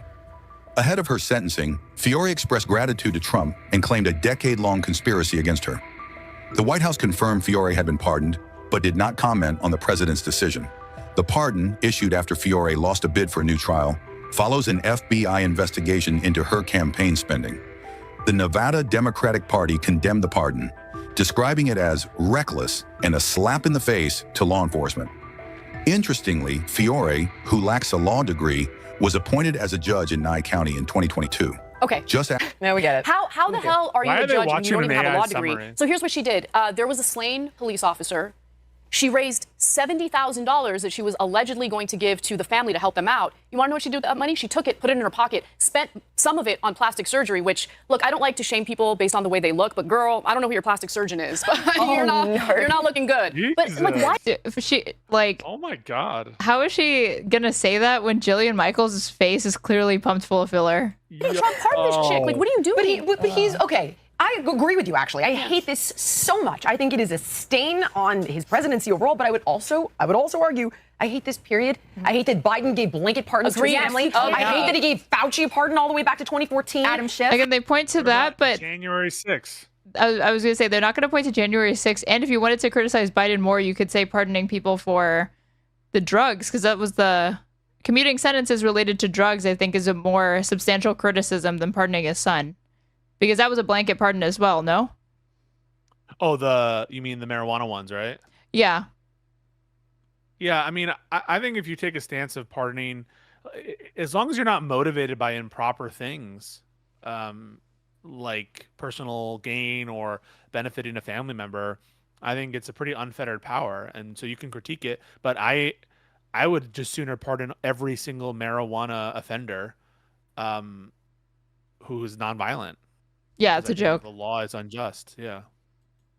Ahead of her sentencing, Fiore expressed gratitude to Trump and claimed a decade-long conspiracy against her. The White House confirmed Fiore had been pardoned, but did not comment on the president's decision. The pardon, issued after Fiore lost a bid for a new trial, follows an FBI investigation into her campaign spending. The Nevada Democratic Party condemned the pardon, describing it as reckless and a slap in the face to law enforcement. Interestingly, Fiore, who lacks a law degree, was appointed as a judge in Nye County in 2022. Okay. Now we get it. How the hell are you a judge when you don't even have a law degree? So here's what she did. There was a slain police officer. She raised $70,000 that she was allegedly going to give to the family to help them out. You want to know what she did with that money? She took it, put it in her pocket, spent some of it on plastic surgery, which, look, I don't like to shame people based on the way they look, but girl, I don't know who your plastic surgeon is, but you're not looking good. Jesus. But like, why? Oh my God. How is she gonna say that when Jillian Michaels' face is clearly pumped full of filler? Trump pardoned this chick. Like, what are you doing? But he's okay. I agree with you, actually. I hate this so much. I think it is a stain on his presidency overall, but I would also argue I hate this period. I hate that Biden gave blanket pardons to his family. I hate that he gave Fauci a pardon all the way back to 2014. Adam Schiff. Again, they point to that, but January 6th. I was going to say they're not going to point to January 6th. And if you wanted to criticize Biden more, you could say pardoning people for the drugs, because that was the commuting sentences related to drugs, I think, is a more substantial criticism than pardoning his son. Because that was a blanket pardon as well, no? Oh, you mean the marijuana ones, right? Yeah. Yeah, I mean, I think if you take a stance of pardoning, as long as you're not motivated by improper things, like personal gain or benefiting a family member, I think it's a pretty unfettered power. And so you can critique it, but I would just sooner pardon every single marijuana offender who is nonviolent. Yeah, it's a joke. The law is unjust. Yeah.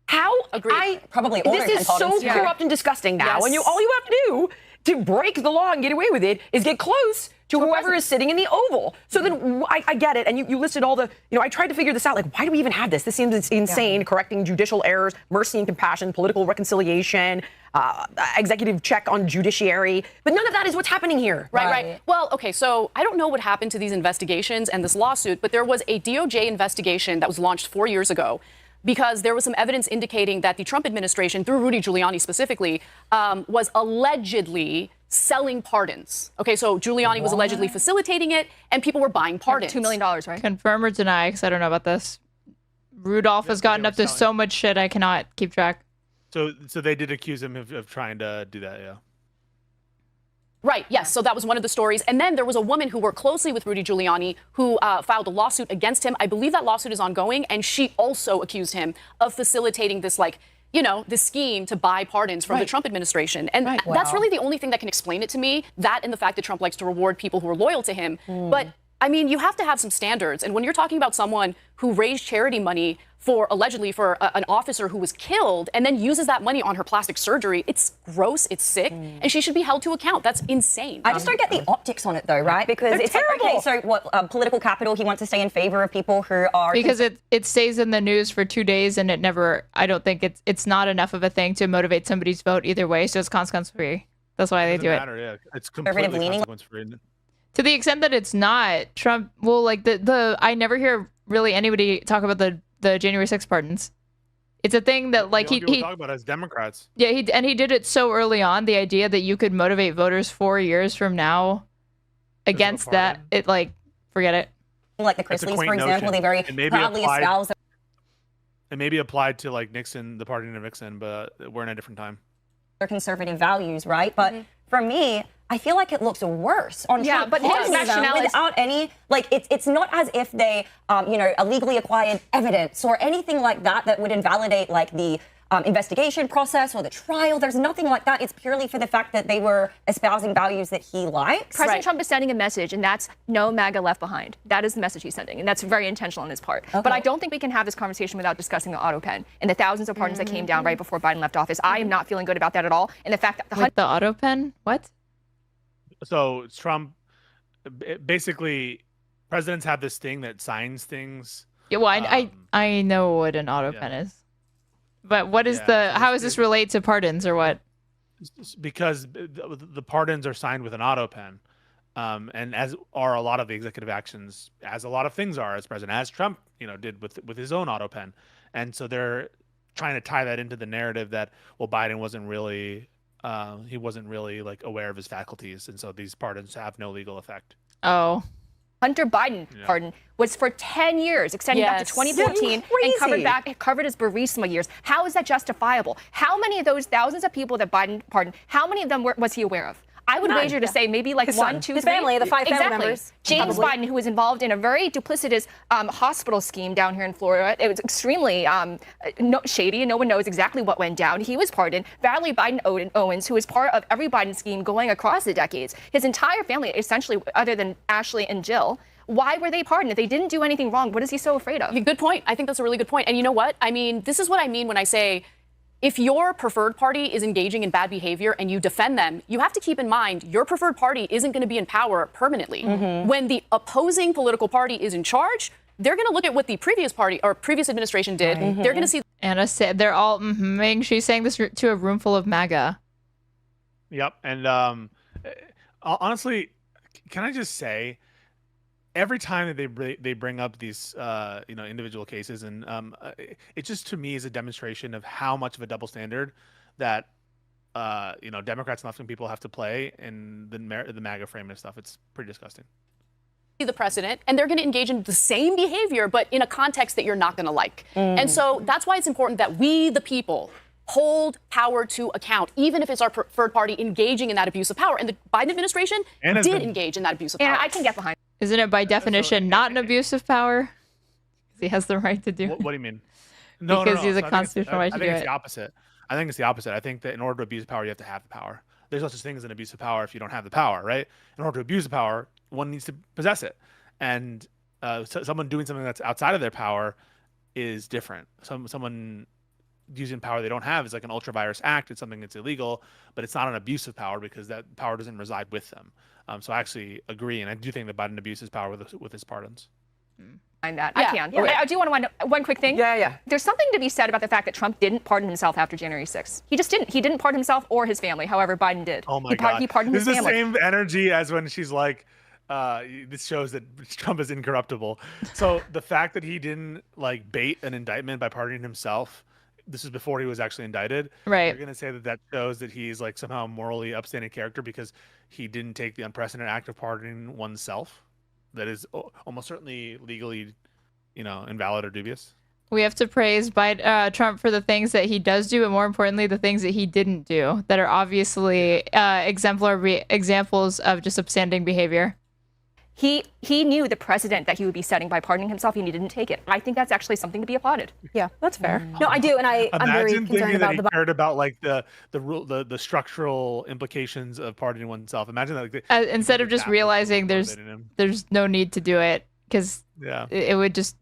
How? Agreed. Probably this is so corrupt and disgusting now. Yes. And all you have to do to break the law and get away with it is get close to whoever is sitting in the Oval. So then I get it. And you listed all the, I tried to figure this out. Like, why do we even have this? This seems insane. Correcting judicial errors, mercy and compassion, political reconciliation, executive check on judiciary. But none of that is what's happening here. Right. Well, okay, so I don't know what happened to these investigations and this lawsuit, but there was a DOJ investigation that was launched 4 years ago because there was some evidence indicating that the Trump administration, through Rudy Giuliani specifically, was allegedly selling pardons. Okay, so Giuliani was allegedly facilitating it, and people were buying pardons. $2 million, right? Confirm or deny, because I don't know about this. Rudolph has gotten up to so much shit I cannot keep track. So they did accuse him of trying to do that, yeah. Right, yes. So that was one of the stories. And then there was a woman who worked closely with Rudy Giuliani who filed a lawsuit against him. I believe that lawsuit is ongoing. And she also accused him of facilitating this, this scheme to buy pardons from the Trump administration. And that's really the only thing that can explain it to me, that and the fact that Trump likes to reward people who are loyal to him. But I mean, you have to have some standards. And when you're talking about someone who raised charity money allegedly for an officer who was killed and then uses that money on her plastic surgery, it's gross, it's sick, and she should be held to account. That's insane. I just don't get the optics on it, though, right? Because it's terrible. Like, okay, so what, political capital, he wants to stay in favor of people who are... Because it stays in the news for 2 days and I don't think it's not enough of a thing to motivate somebody's vote either way, so it's consequence free. That's why they do it. Yeah. It's completely consequence free. To the extent that it's not, Trump will I never hear really anybody talk about the January 6th pardons. It's a thing that he talk about as Democrats. Yeah, he did it so early on. The idea that you could motivate voters 4 years from now against that, forget it. Like the Chrisleys, for example, they very proudly espouse. It may be applied to Nixon, the party of Nixon, but we're in a different time. Their conservative values, right? But for me, I feel like it looks worse on Trump, but his nationality without any it's not as if they illegally acquired evidence or anything like that would invalidate the investigation process or the trial. There's nothing like that. It's purely for the fact that they were espousing values that he likes. President Trump is sending a message, and that's no MAGA left behind. That is the message he's sending, and that's very intentional on his part. Okay. But I don't think we can have this conversation without discussing the auto pen and the thousands of pardons that came down right before Biden left office. I am not feeling good about that at all. And the fact that the auto pen, what? So Trump, basically, presidents have this thing that signs things. Yeah, well, I know what an auto pen is, but what is how does this relate to pardons or what? Because the pardons are signed with an auto pen, and as are a lot of the executive actions, as a lot of things are as president, as Trump did with his own auto pen, and so they're trying to tie that into the narrative that Biden wasn't really. He wasn't really aware of his faculties, and so these pardons have no legal effect. Oh, Hunter Biden pardon was for 10 years, extending back to 2014, and covered his Burisma years. How is that justifiable? How many of those thousands of people that Biden pardoned, how many of them was he aware of? I would wager to say maybe his 1, 2, 3. His family, the 5 family members. James Biden, who was involved in a very duplicitous hospital scheme down here in Florida. It was extremely shady, and no one knows exactly what went down. He was pardoned. Valerie Biden Owens, who was part of every Biden scheme going across the decades. His entire family, essentially, other than Ashley and Jill. Why were they pardoned? If they didn't do anything wrong, what is he so afraid of? Good point. I think that's a really good point. And you know what? I mean, this is what I mean when I say, if your preferred party is engaging in bad behavior and you defend them, you have to keep in mind your preferred party isn't going to be in power permanently. When the opposing political party is in charge, they're going to look at what the previous party or previous administration did. They're going to see. Anna said they're all. She's saying this to a room full of MAGA. Yep, and honestly, can I just say, every time that they bring up these individual cases, and it just to me is a demonstration of how much of a double standard that Democrats and left-wing people have to play in the MAGA frame and stuff. It's pretty disgusting. The precedent, and thirey're going to engage in the same behavior, but in a context that you're not going to like. And so that's why it's important that we, the people, hold power to account, even if it's our preferred party engaging in that abuse of power. And the Biden administration did engage in that abuse of power. And I can get behind. Isn't it by definition not an abuse of power? He has the right to do it. What do you mean? Because he's a constitutional right to do it. I think it's the opposite. I think it's the opposite. I think that in order to abuse power, you have to have the power. There's no such thing as an abuse of power if you don't have the power, right? In order to abuse the power, one needs to possess it. And someone doing something that's outside of their power is different. Someone using power they don't have is like an ultra virus act. It's something that's illegal, but it's not an abuse of power because that power doesn't reside with them. So I actually agree, and I do think that Biden abuses power with his pardons. That. I can. Yeah. I do want to one quick thing. Yeah. There's something to be said about the fact that Trump didn't pardon himself after January 6th. He just didn't. He didn't pardon himself or his family. However, Biden did. Oh my God. He pardoned his family. This is the same energy as when she's like, this shows that Trump is incorruptible. So the fact that he didn't like bait an indictment by pardoning himself, this is before he was actually indicted. Right. You're going to say that shows that he's like somehow a morally upstanding character because he didn't take the unprecedented act of pardoning oneself. That is almost certainly legally, invalid or dubious. We have to praise Trump for the things that he does do, but more importantly, the things that he didn't do that are obviously exemplary examples of just upstanding behavior. He knew the precedent that he would be setting by pardoning himself, and he didn't take it. I think that's actually something to be applauded. Yeah, that's fair. No, I do, and I'm very concerned about he cared about like the structural implications of pardoning oneself. Imagine that instead of just realizing there's no need to do it because there was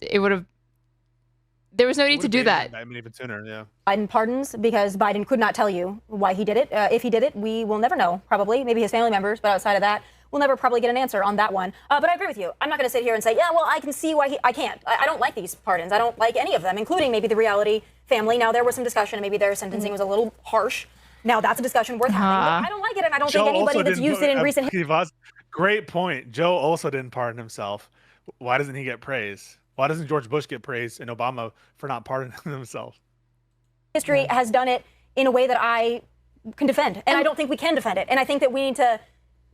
no need to do that. I mean, even sooner, yeah. Biden pardons because Biden could not tell you why he did it. If he did it, we will never know. Probably, maybe his family members, but outside of that, we'll never probably get an answer on that one. But I agree with you. I'm not going to sit here and say, yeah, well, I can see why I can't. I don't like these pardons. I don't like any of them, including maybe the reality family. Now, there was some discussion, and maybe their sentencing was a little harsh. Now, that's a discussion worth having. But I don't like it, and I don't think anybody that's used it in recent history. Great point. Joe also didn't pardon himself. Why doesn't he get praise? Why doesn't George Bush get praise and Obama for not pardoning himself? History has done it in a way that I can defend, and I don't think we can defend it. And I think that we need to,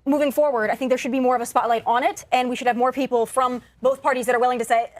moving forward, I think there should be more of a spotlight on it, and we should have more people from both parties that are willing to say,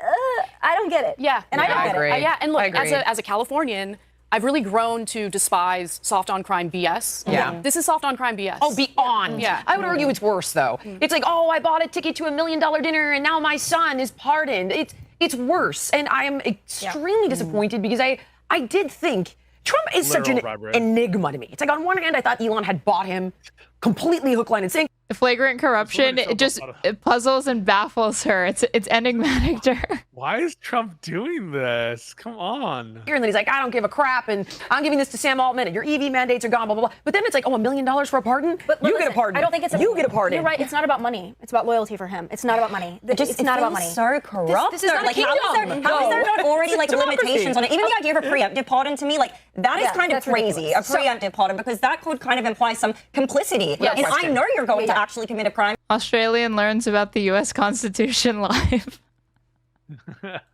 I don't get it. Yeah. And I don't get it. Yeah, and look, as a Californian, I've really grown to despise soft-on-crime BS. Yeah. This is soft-on-crime BS. Oh, beyond. Yeah. I would argue it's worse, though. It's like, I bought a ticket to $1 million dinner, and now my son is pardoned. It's worse, and I am extremely disappointed because I did think Trump is such an enigma to me. It's like, on one hand, I thought Elon had bought him completely hook, line, and sinker. Flagrant corruption, it puzzles and baffles her. It's enigmatic to her. Why is Trump doing this? Come on. And then he's like, I don't give a crap, and I'm giving this to Sam Altman, and your EV mandates are gone, blah, blah, blah. But then it's like, $1 million for a pardon? But you get a pardon. I don't think it's you get a pardon. You're right. It's not about money. It's about loyalty for him. It's not about money. It's not about money. So corrupt. This is not a kingdom. How is there not already like limitations on it? Even the idea of a preemptive pardon to me, like that is kind of crazy. A preemptive pardon, because that could kind of imply some complicity. And I know you're going to actually commit a crime. Australian learns about the U.S. Constitution live.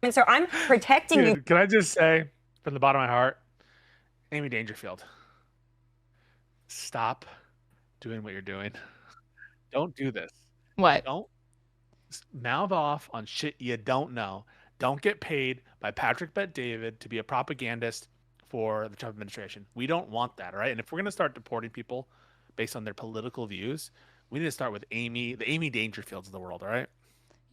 And so I'm protecting you. Can I just say, from the bottom of my heart, Amy Dangerfield, stop doing what you're doing. Don't do this. What? Don't mouth off on shit you don't know. Don't get paid by Patrick Bet-David to be a propagandist for the Trump administration. We don't want that, all right? And if we're going to start deporting people based on their political views, we need to start with the Amy Dangerfields of the world, all right?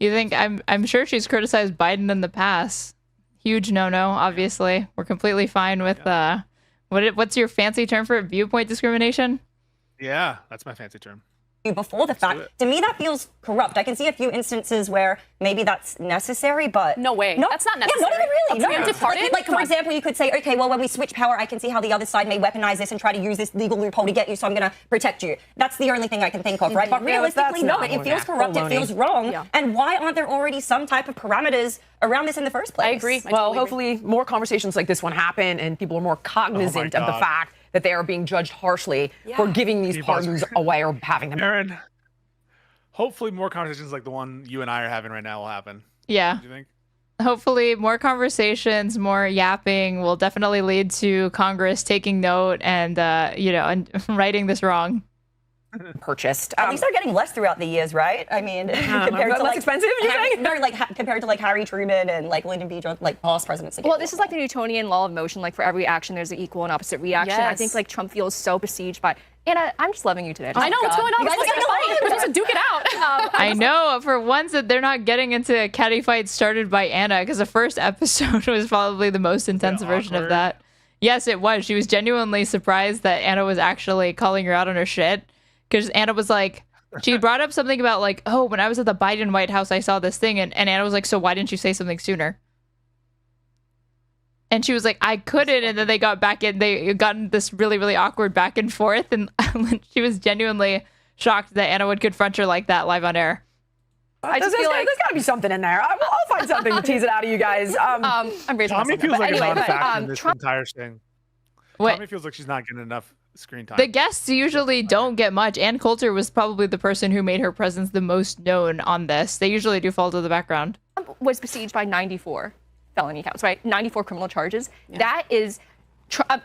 You think I'm sure she's criticized Biden in the past. Huge no-no, obviously. We're completely fine with what's your fancy term for it? Viewpoint discrimination? Yeah, that's my fancy term. Before the fact, to me that feels corrupt. I can see a few instances where maybe that's necessary, but no way. That's not necessary. Yeah, not even really. Preemptive pardon? Like for example, you could say, okay, well, when we switch power, I can see how the other side may weaponize this and try to use this legal loophole to get you, so I'm going to protect you. That's the only thing I can think of, right? But realistically, no, it feels corrupt, it feels wrong. Yeah. And why aren't there already some type of parameters around this in the first place? I agree. Well, hopefully more conversations like this one happen and people are more cognizant of the fact that they are being judged harshly for giving these pardons away or having them. Aaron, hopefully more conversations like the one you and I are having right now will happen. Yeah. Do you think? Hopefully more conversations, more yapping will definitely lead to Congress taking note and, and righting this wrong. Purchased. At least they're getting less throughout the years, right? I mean, compared to less expensive, compared to Harry Truman and Lyndon B. Johnson, past presidents. Well, this is like the Newtonian law of motion. Like for every action, there's an equal and opposite reaction. Yes. I think Trump feels so besieged by. Anna, I'm just loving you today. I know what's going on. We're supposed to duke it out. I know. For once that they're not getting into a catty fight started by Anna, because the first episode was probably the most intense version of that. Yes, it was. She was genuinely surprised that Anna was actually calling her out on her shit. Because Anna was like, she brought up something about when I was at the Biden White House, I saw this thing. And Anna was like, so why didn't you say something sooner? And she was like, I couldn't. And then they got back in. They got in this really, really awkward back and forth. And she was genuinely shocked that Anna would confront her like that live on air. I just feel like there's got to be something in there. I'll find something to tease it out of you guys. I'm raising Tommy feels like anyway, a non-factor in this entire thing. Tommy feels like she's not getting enough screen time. The guests usually don't get much. Ann Coulter was probably the person who made her presence the most known on this. They usually do fall to the background. Was besieged by 94 felony counts, right? 94 criminal charges. Yeah. That is,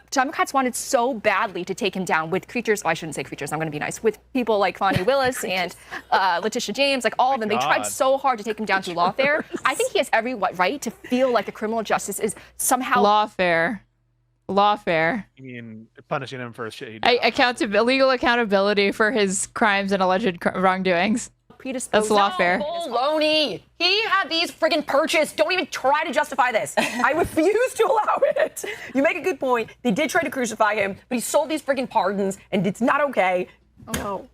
Democrats wanted so badly to take him down with creatures. Well, I shouldn't say creatures. I'm going to be nice. With people like Fonnie Willis and Letitia James, like all of them. They tried so hard to take him down through lawfare. I think he has every right to feel like the criminal justice is somehow lawfare. Lawfare. You mean punishing him for shit he did? Legal accountability for his crimes and alleged wrongdoings. That's lawfare. Baloney. He had these friggin' purchased. Don't even try to justify this. I refuse to allow it. You make a good point. They did try to crucify him, but he sold these friggin' pardons, and it's not okay. Oh, no.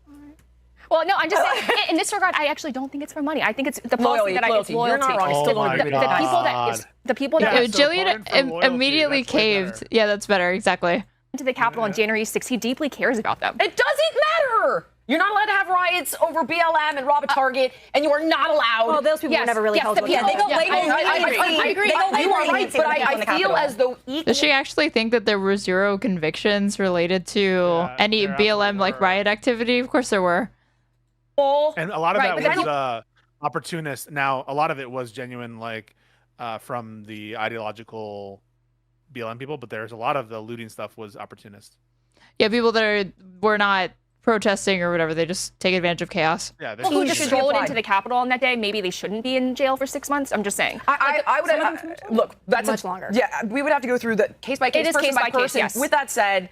Well, no, I'm just saying, in this regard, I actually don't think it's for money. I think it's the policy it's loyalty. You're not wrong. The people that Jillian immediately caved. Yeah, that's better. Exactly. To the Capitol on January 6th, he deeply cares about them. It doesn't matter. You're not allowed to have riots over BLM and rob a Target, and you are not allowed. Well, those people were never really held. Yeah, they go I agree. You are right, but I feel as though Does she actually think that there were zero convictions related to any BLM like riot activity? Of course there were. And a lot of that was opportunist. Now, a lot of it was genuine, like from the ideological BLM people, but there's a lot of the looting stuff was opportunist. Yeah, people that were not protesting or whatever, they just take advantage of chaos. Yeah, people who just strolled into the Capitol on that day, maybe they shouldn't be in jail for 6 months. I'm just saying. I would look. That's much longer. Yeah, we would have to go through the case by case, person by person. Yes. With that said,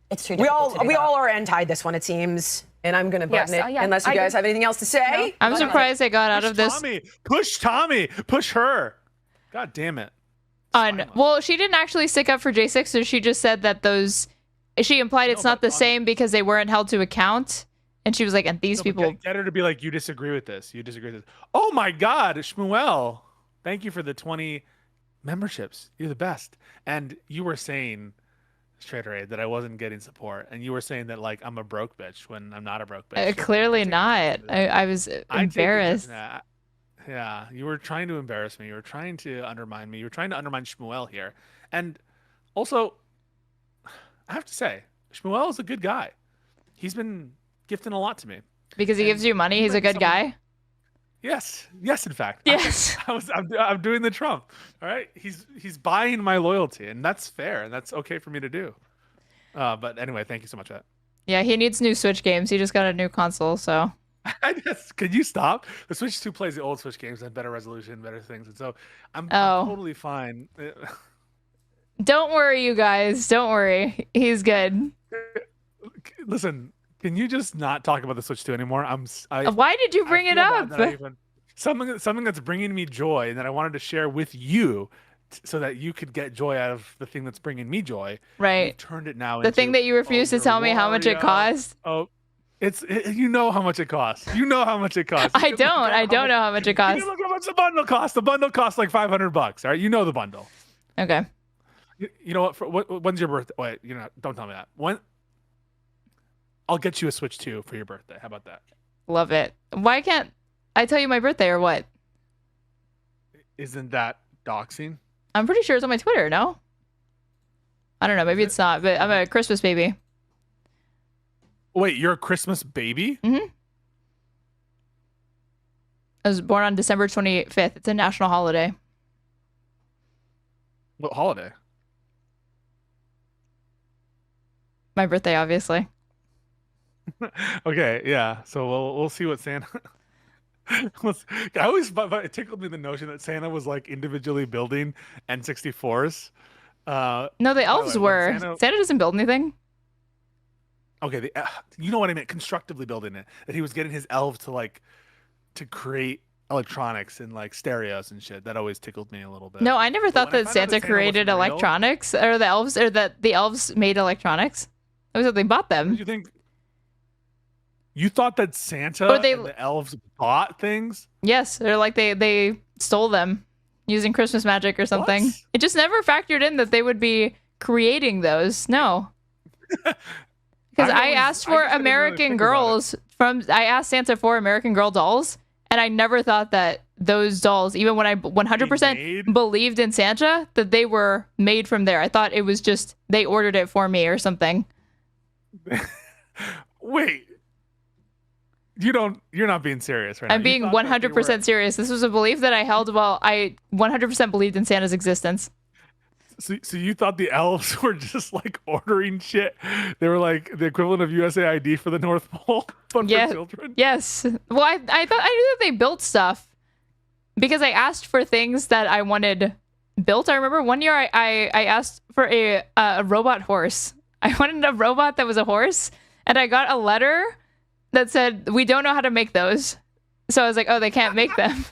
it's too we all are anti this one, it seems, and I'm going to button it unless you guys have anything else to say. No. I'm surprised they got out of this. Push Tommy, push her. God damn it. Well, she didn't actually stick up for J6ers. She just said that she implied it's not the same because they weren't held to account. And she was like, and these people. Get her to be like, you disagree with this. You disagree with this. Oh my God, Shmuel. Thank you for the 20 memberships. You're the best. And you were saying, Trader, that I wasn't getting support. And you were saying that, like, I'm a broke bitch when I'm not a broke bitch. Clearly not. I was embarrassed. Yeah, you were trying to embarrass me. You were trying to undermine me. You were trying to undermine Shmuel here. And also, I have to say, Shmuel is a good guy. He's been gifting a lot to me. Because he gives you money, he's a good guy? Yes, in fact. Yes. I'm doing the Trump. All right? He's buying my loyalty, and that's fair, and that's okay for me to do. But anyway, thank you so much for that. Yeah, he needs new Switch games. He just got a new console, so... Could you stop? The Switch 2 plays the old Switch games and better resolution, better things, and so I'm totally fine. Don't worry, you guys. Don't worry. He's good. Listen, can you just not talk about the Switch 2 anymore? Why did you bring it up? Something that's bringing me joy and that I wanted to share with you so that you could get joy out of the thing that's bringing me joy. Right. You turned it now the thing that you refused to tell me how much it cost. Oh, you know how much it costs. You know how much it costs. I don't know how much it costs. You look how much the bundle costs. The bundle costs like $500. All right, you know the bundle. Okay. You know what? When's your birthday? Wait, don't tell me that. When? I'll get you a Switch 2 for your birthday. How about that? Love it. Why can't I tell you my birthday or what? Isn't that doxing? I'm pretty sure it's on my Twitter. No. I don't know. Maybe it's not. But I'm a Christmas baby. Wait, you're a Christmas baby? Mm-hmm. I was born on December 25th. It's a national holiday. What holiday? My birthday, obviously. Okay, yeah. So we'll see what Santa. It tickled me the notion that Santa was like individually building N64s. No, the elves were. Santa doesn't build anything. Okay, you know what I meant. Constructively building it. That he was getting his elves to create electronics and like stereos and shit. That always tickled me a little bit. No, I never thought that Santa created electronics, or the elves made electronics. I was that they bought them. Did you think? You thought that Santa and the elves bought things? Yes, they're like they stole them. using Christmas magic or something. What? It just never factored in that they would be creating those. No. Because I asked for American Girls I asked Santa for American Girl dolls, and I never thought that those dolls, even when I 100% believed in Santa, that they were made from there. I thought it was just they ordered it for me or something. Wait. You're not being serious right now. I'm being 100% serious. This was a belief that I held while I 100% believed in Santa's existence. So you thought the elves were just like ordering shit? They were like the equivalent of USAID for the North Pole, but for children? Yes. Well, I thought I knew that they built stuff because I asked for things that I wanted built. I remember one year I asked for a robot horse. I wanted a robot that was a horse, and I got a letter that said, "We don't know how to make those." So I was like, "Oh, they can't make them."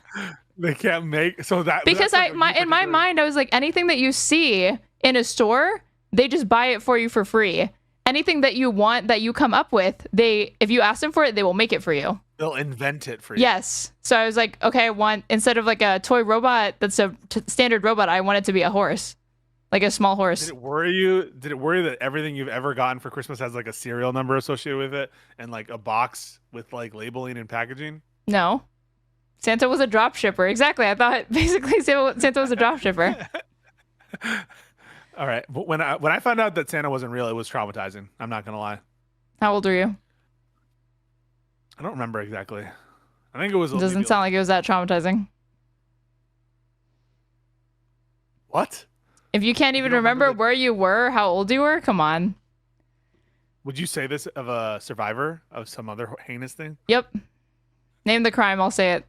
They can't make because in my mind I was like, anything that you see in a store, they just buy it for you for free. Anything that you want that you come up with, if you ask them for it, they will make it for you. They'll invent it for you. Yes. So I was like, okay, I want, instead of like a toy robot that's a standard robot, I want it to be a horse, like a small horse. Did it worry you? Did it worry that everything you've ever gotten for Christmas has like a serial number associated with it and like a box with like labeling and packaging? No. Santa was a drop shipper. Exactly. I thought basically Santa was a drop shipper. All right. But when I found out that Santa wasn't real, it was traumatizing. I'm not going to lie. How old were you? I don't remember exactly. I think it was. It doesn't sound like it was that traumatizing. What? If you can't even remember where you were, how old you were, come on. Would you say this of a survivor of some other heinous thing? Yep. Name the crime. I'll say it.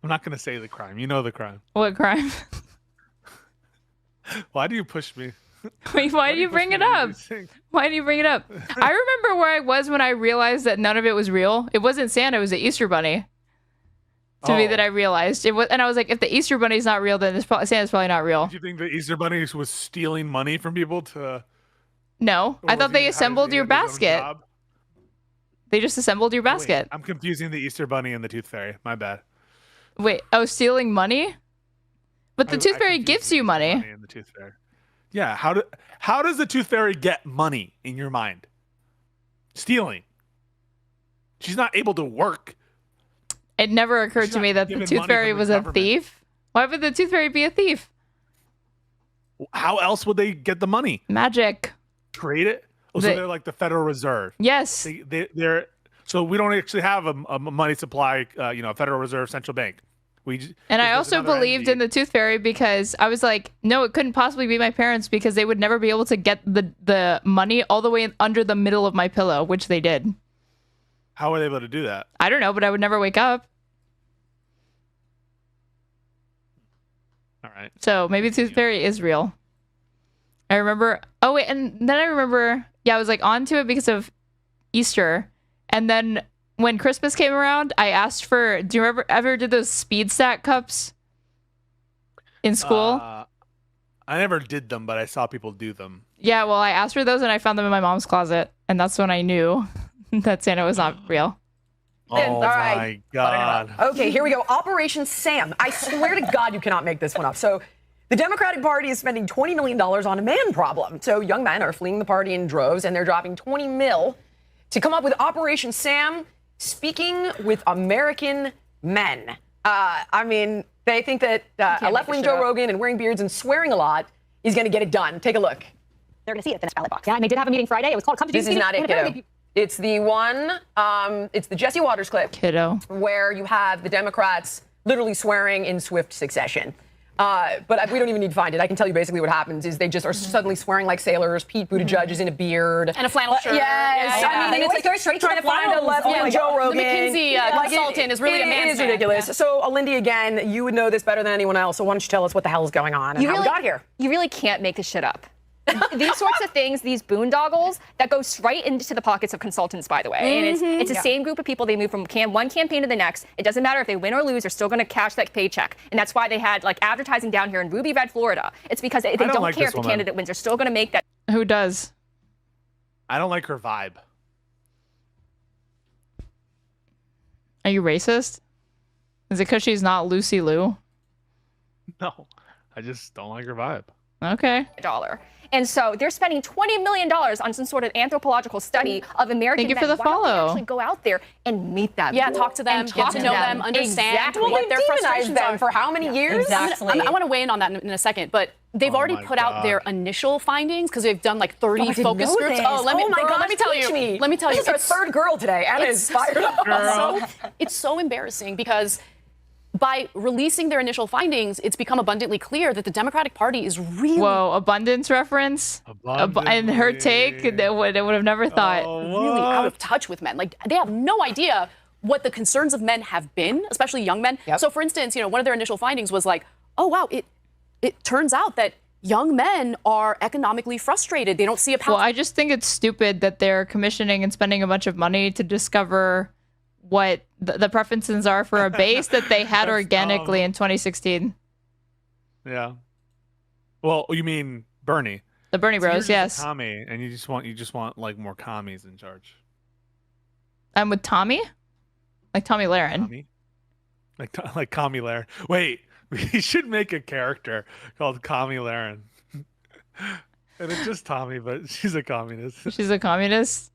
I'm not going to say the crime. You know the crime. What crime? Why do you push me? Wait, why do you bring it up? Why do you bring it up? I remember where I was when I realized that none of it was real. It wasn't Santa. It was the Easter Bunny. To me, that I realized it was, and I was like, if the Easter Bunny's not real, then Santa's probably not real. Do you think the Easter Bunny was stealing money from people to? No, I thought they assembled your basket. They just assembled your basket. Wait, I'm confusing the Easter Bunny and the Tooth Fairy. My bad. Wait, stealing money? But the Tooth Fairy gives you money. And the Tooth Fairy. Yeah, how does the Tooth Fairy get money in your mind? Stealing. She's not able to work. It never occurred to me that the Tooth Fairy was a thief. Why would the Tooth Fairy be a thief? How else would they get the money? Magic. Trade it? Oh, so they're like the Federal Reserve. Yes. They're so we don't actually have a money supply, a Federal Reserve central bank. And I also believed in the Tooth Fairy because I was like, no, it couldn't possibly be my parents because they would never be able to get the money all the way under the middle of my pillow, which they did. How were they able to do that? I don't know, but I would never wake up. All right. So maybe the Tooth Fairy is real. I remember. Oh, wait. And then I remember, I was like onto it because of Easter. And then when Christmas came around, I asked for, do you ever did those speed stack cups in school? I never did them, but I saw people do them. Yeah, well, I asked for those and I found them in my mom's closet. And that's when I knew that Santa was not real. Oh, all right. My God. Okay, here we go. Operation Sam. I swear to God you cannot make this one up. So the Democratic Party is spending $20 million on a man problem. So young men are fleeing the party in droves, and they're dropping $20 million to come up with Operation Sam, speaking with American men. I mean, they think that a left-wing Joe Rogan and wearing beards and swearing a lot is going to get it done. Take a look. They're going to see it in this ballot box. Yeah, and they did have a meeting Friday. It was called Come to Jesus. This is not it, kiddo. It's the one, it's the Jesse Waters clip. Kiddo. Where you have the Democrats literally swearing in swift succession. But we don't even need to find it. I can tell you basically what happens is they just are suddenly swearing like sailors. Pete Buttigieg is in a beard. And a flannel shirt. Yes. Yeah. I mean, it's like very straight trying to find a left-wing Joe Rogan. The McKinsey consultant is really a man. It is ridiculous. Yeah. So, Alindy, again, you would know this better than anyone else. So why don't you tell us what the hell is going on and how we got here? You really can't make this shit up. These sorts of things, these boondoggles, that go straight into the pockets of consultants, by the way. And it's the same group of people. They move from one campaign to the next. It doesn't matter if they win or lose, they're still going to cash that paycheck. And that's why they had like advertising down here in Ruby Red, Florida. It's because they don't like care if the candidate wins. They're still going to make that. Who does? I don't like her vibe. Are you racist? Is it because she's not Lucy Liu? No, I just don't like her vibe. Okay. $1. And so they're spending $20 million on some sort of anthropological study of American Thank you men. for the Why don't they follow. actually go out there and meet them? Yeah, talk to them, get to know them, understand Exactly. what their frustrations them are. for how many years? Exactly. I want to weigh in on that in a second, but they've already put out their initial findings because they've done like 30 focus groups. Let me tell you. Let me tell you. This is our third girl today. Anna is fired up. It's so embarrassing because by releasing their initial findings, it's become abundantly clear that the Democratic Party is really... Whoa, abundance reference? And her take, they would have never thought. Really out of touch with men. Like, they have no idea what the concerns of men have been, especially young men. Yep. So, for instance, one of their initial findings was like, oh, wow, it turns out that young men are economically frustrated. They don't see a path. Well, I just think it's stupid that they're commissioning and spending a bunch of money to discover what the preferences are for a base that they had organically in 2016. Yeah. Well, you mean Bernie? The Bernie Bros, yes. Tommy, and you just want like more commies in charge. I'm with Tomi, like Tomi Lahren. Tommy? Like Commie Lahren. Wait, we should make a character called Commie Lahren. And it's just Tommy, but she's a communist. She's a communist.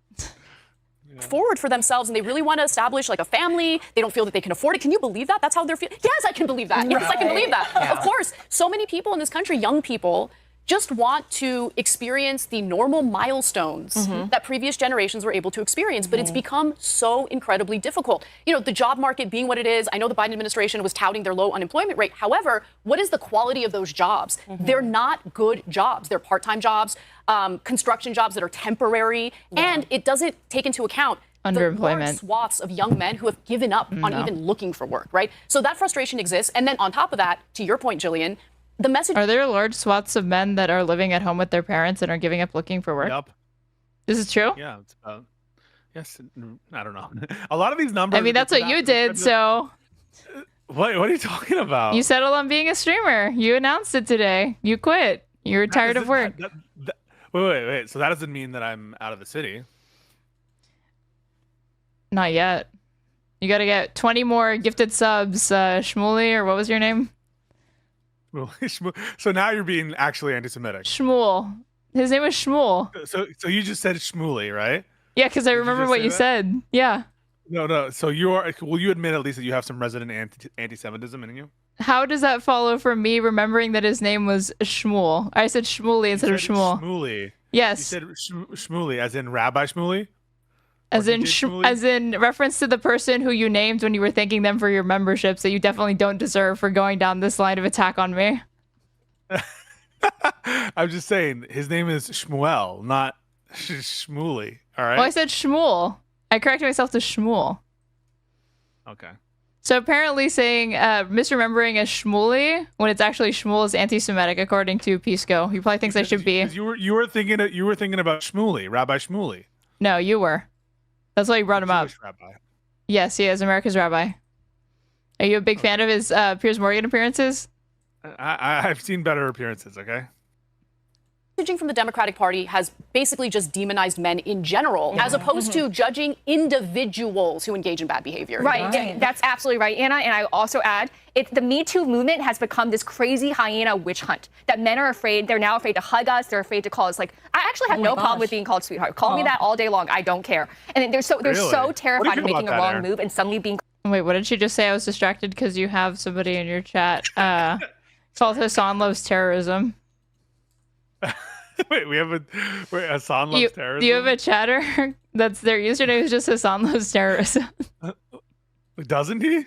Forward for themselves, and they really want to establish like a family. They don't feel that they can afford it. Can you believe that? That's how they're feeling. Yes, I can believe that. Yes, I can believe that. Yeah. Of course, so many people in this country, young people, just want to experience the normal milestones that previous generations were able to experience, but it's become so incredibly difficult. The job market being what it is, I know the Biden administration was touting their low unemployment rate. However, what is the quality of those jobs? They're not good jobs. They're part-time jobs, construction jobs that are temporary, and it doesn't take into account the large swaths of young men who have given up on even looking for work, right? So that frustration exists. And then on top of that, to your point, Jillian, the message... Are there large swaths of men that are living at home with their parents and are giving up looking for work? Yep. This is true? Yeah, it's about... Yes, I don't know. A lot of these numbers... I mean, that's what you did, so... What are you talking about? You settled on being a streamer. You announced it today. You quit. You were tired of work. Wait. So that doesn't mean that I'm out of the city. Not yet. You got to get 20 more gifted subs, Shmuley, or what was your name? So now you're being actually anti-Semitic. Shmuel. His name was Shmuel. So you just said Shmuley, right? Yeah, because I remember what you said. Yeah. No. So will you admit at least that you have some resident anti-Semitism in you? How does that follow from me remembering that his name was Shmuel? I said Shmuley instead of Shmuel. Shmuley. Yes. You said Shmuley, as in Rabbi Shmuley? As in reference to the person who you named when you were thanking them for your memberships that you definitely don't deserve for going down this line of attack on me. I'm just saying, his name is Shmuel, not Shmuley. All right. Well, I said Shmuel. I corrected myself to Shmuel. Okay. So apparently saying misremembering as Shmuley when it's actually Shmuel is anti-Semitic, according to Pisco. He probably thinks I should be. You were thinking about Shmuley, Rabbi Shmuley. No, you were. That's why you brought him up. Rabbi. Yes, he is America's rabbi. Are you a big fan of his Piers Morgan appearances? I've seen better appearances, okay? Messaging from the Democratic Party has basically just demonized men in general, as opposed to judging individuals who engage in bad behavior. Right. That's absolutely right, Anna. And I also add, the Me Too movement has become this crazy hyena witch hunt that men are afraid. They're now afraid to hug us. They're afraid to call us. Like, I actually have no problem with being called sweetheart. Call me that all day long. I don't care. And they're so terrified of making a wrong move and suddenly being. Wait, what did she just say? I was distracted because you have somebody in your chat. Called Hassan loves terrorism. Wait, Hassan loves terrorism? Do you have a chatter? That's their username is just Hassan loves terrorism. Doesn't he?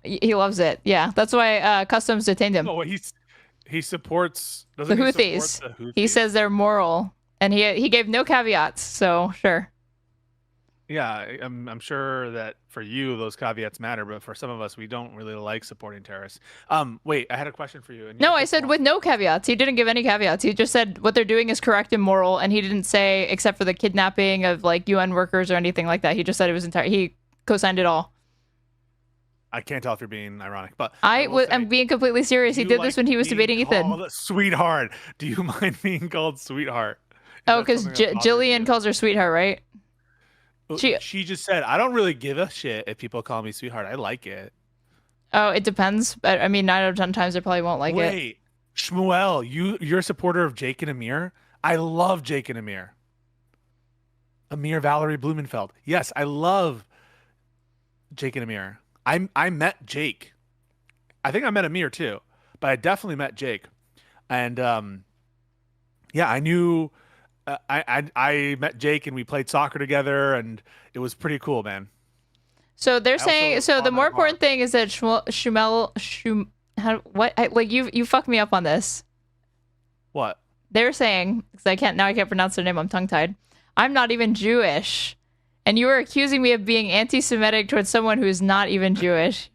He loves it. Yeah, that's why Customs detained him. No, he supports the Houthis. He says they're moral, and he gave no caveats. So sure. Yeah, I'm sure that for you those caveats matter, but for some of us we don't really like supporting terrorists. Wait, I had a question for you. No, I said with no caveats. He didn't give any caveats. He just said what they're doing is correct and moral, and he didn't say except for the kidnapping of like UN workers or anything like that. He just said it was entire. He co-signed it all. I can't tell if you're being ironic, but I'm being completely serious. He did this when he was debating Ethan. Sweetheart, do you mind being called sweetheart? Oh, because Jillian calls her sweetheart, right? She just said, I don't really give a shit if people call me sweetheart. I like it. Oh, it depends. But I mean, 9 out of 10 times they probably won't like it. Wait, Shmuel, you're a supporter of Jake and Amir? I love Jake and Amir. Amir Valerie Blumenfeld. Yes, I love Jake and Amir. I met Jake. I think I met Amir too, but I definitely met Jake. And yeah, I knew I met Jake and we played soccer together, and it was pretty cool, man. So they're saying, so the more important thing is that you fucked me up on this. What? They're saying, because I can't pronounce their name, I'm tongue-tied. I'm not even Jewish. And you were accusing me of being anti-Semitic towards someone who is not even Jewish.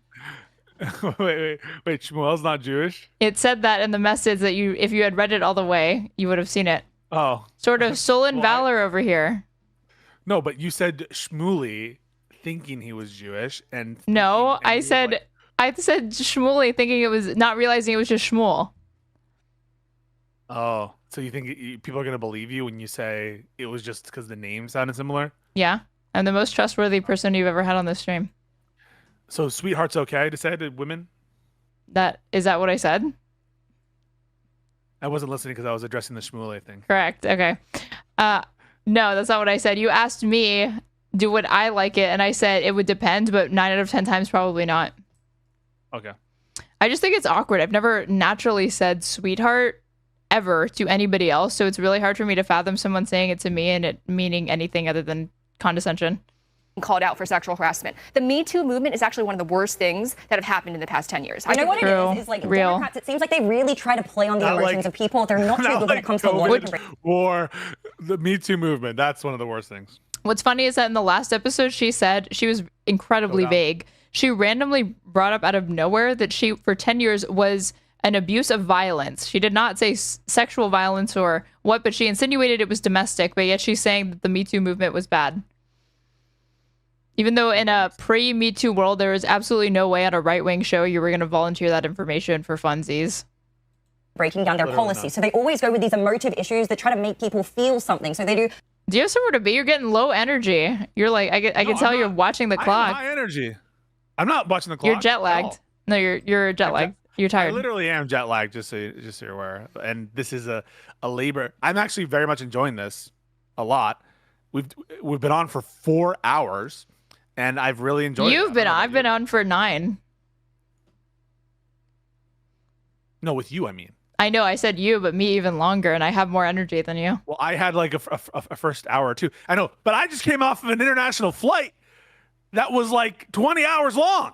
wait, Shmuel's not Jewish? It said that in the message that if you had read it all the way, you would have seen it. Oh. Sort of sullen valor over here. No, but you said Shmuley thinking he was Jewish, and no, I said Shmuley thinking it was, not realizing it was just Shmuel. Oh, so you think people are going to believe you when you say it was just because the name sounded similar? Yeah, I'm the most trustworthy person you've ever had on this stream. So sweetheart's okay to say to women? Is that what I said? I wasn't listening because I was addressing the Shmuley thing. Correct. Okay. No, that's not what I said. You asked me, would I like it? And I said it would depend, but 9 out of 10 times probably not. Okay. I just think it's awkward. I've never naturally said sweetheart ever to anybody else, so it's really hard for me to fathom someone saying it to me and it meaning anything other than condescension. Called out for sexual harassment. The Me Too movement is actually one of the worst things that have happened in the past 10 years. You know what it is? It's like Democrats, it seems like they really try to play on the emotions of people. They're not too good when it comes to COVID or the Me Too movement. That's one of the worst things. What's funny is that in the last episode, she said she was incredibly vague. She randomly brought up out of nowhere that she, for 10 years, was an abuse of violence. She did not say sexual violence or what, but she insinuated it was domestic, but yet she's saying that the Me Too movement was bad. Even though in a pre-Me Too world, there was absolutely no way on a right-wing show you were going to volunteer that information for funsies. Breaking down their policy. So they always go with these emotive issues that try to make people feel something. So they do. Do you have somewhere to be? You're getting low energy. You're like, I can tell you're watching the clock. High energy. I'm not watching the clock. You're jet lagged. No, you're jet lagged. You're tired. I literally am jet lagged, just so you're aware. And this is a labor. I'm actually very much enjoying this a lot. We've been on for 4 hours. And I've really enjoyed it. I've been on for 9. No, with you, I mean. I know, I said you, but me even longer, and I have more energy than you. Well, I had like a first hour or two. I know, but I just came off of an international flight that was like 20 hours long.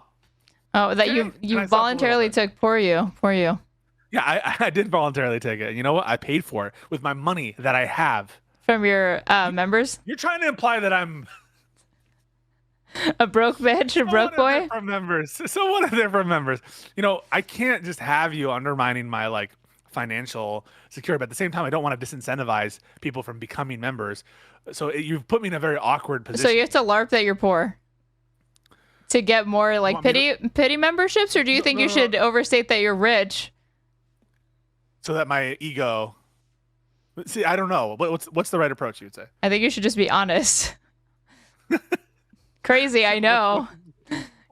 Oh, that you voluntarily took. Poor you. Yeah, I did voluntarily take it. You know what? I paid for it with my money that I have. From your members? You're trying to imply that I'm... a broke bitch, a broke boy? From members. So what are there from members? You know, I can't just have you undermining my like financial security, but at the same time, I don't want to disincentivize people from becoming members. So you've put me in a very awkward position. So you have to LARP that you're poor to get more like pity memberships, or do you think you should overstate that you're rich? So that my ego. See, I don't know. What's the right approach, you would say? I think you should just be honest. Crazy, I know.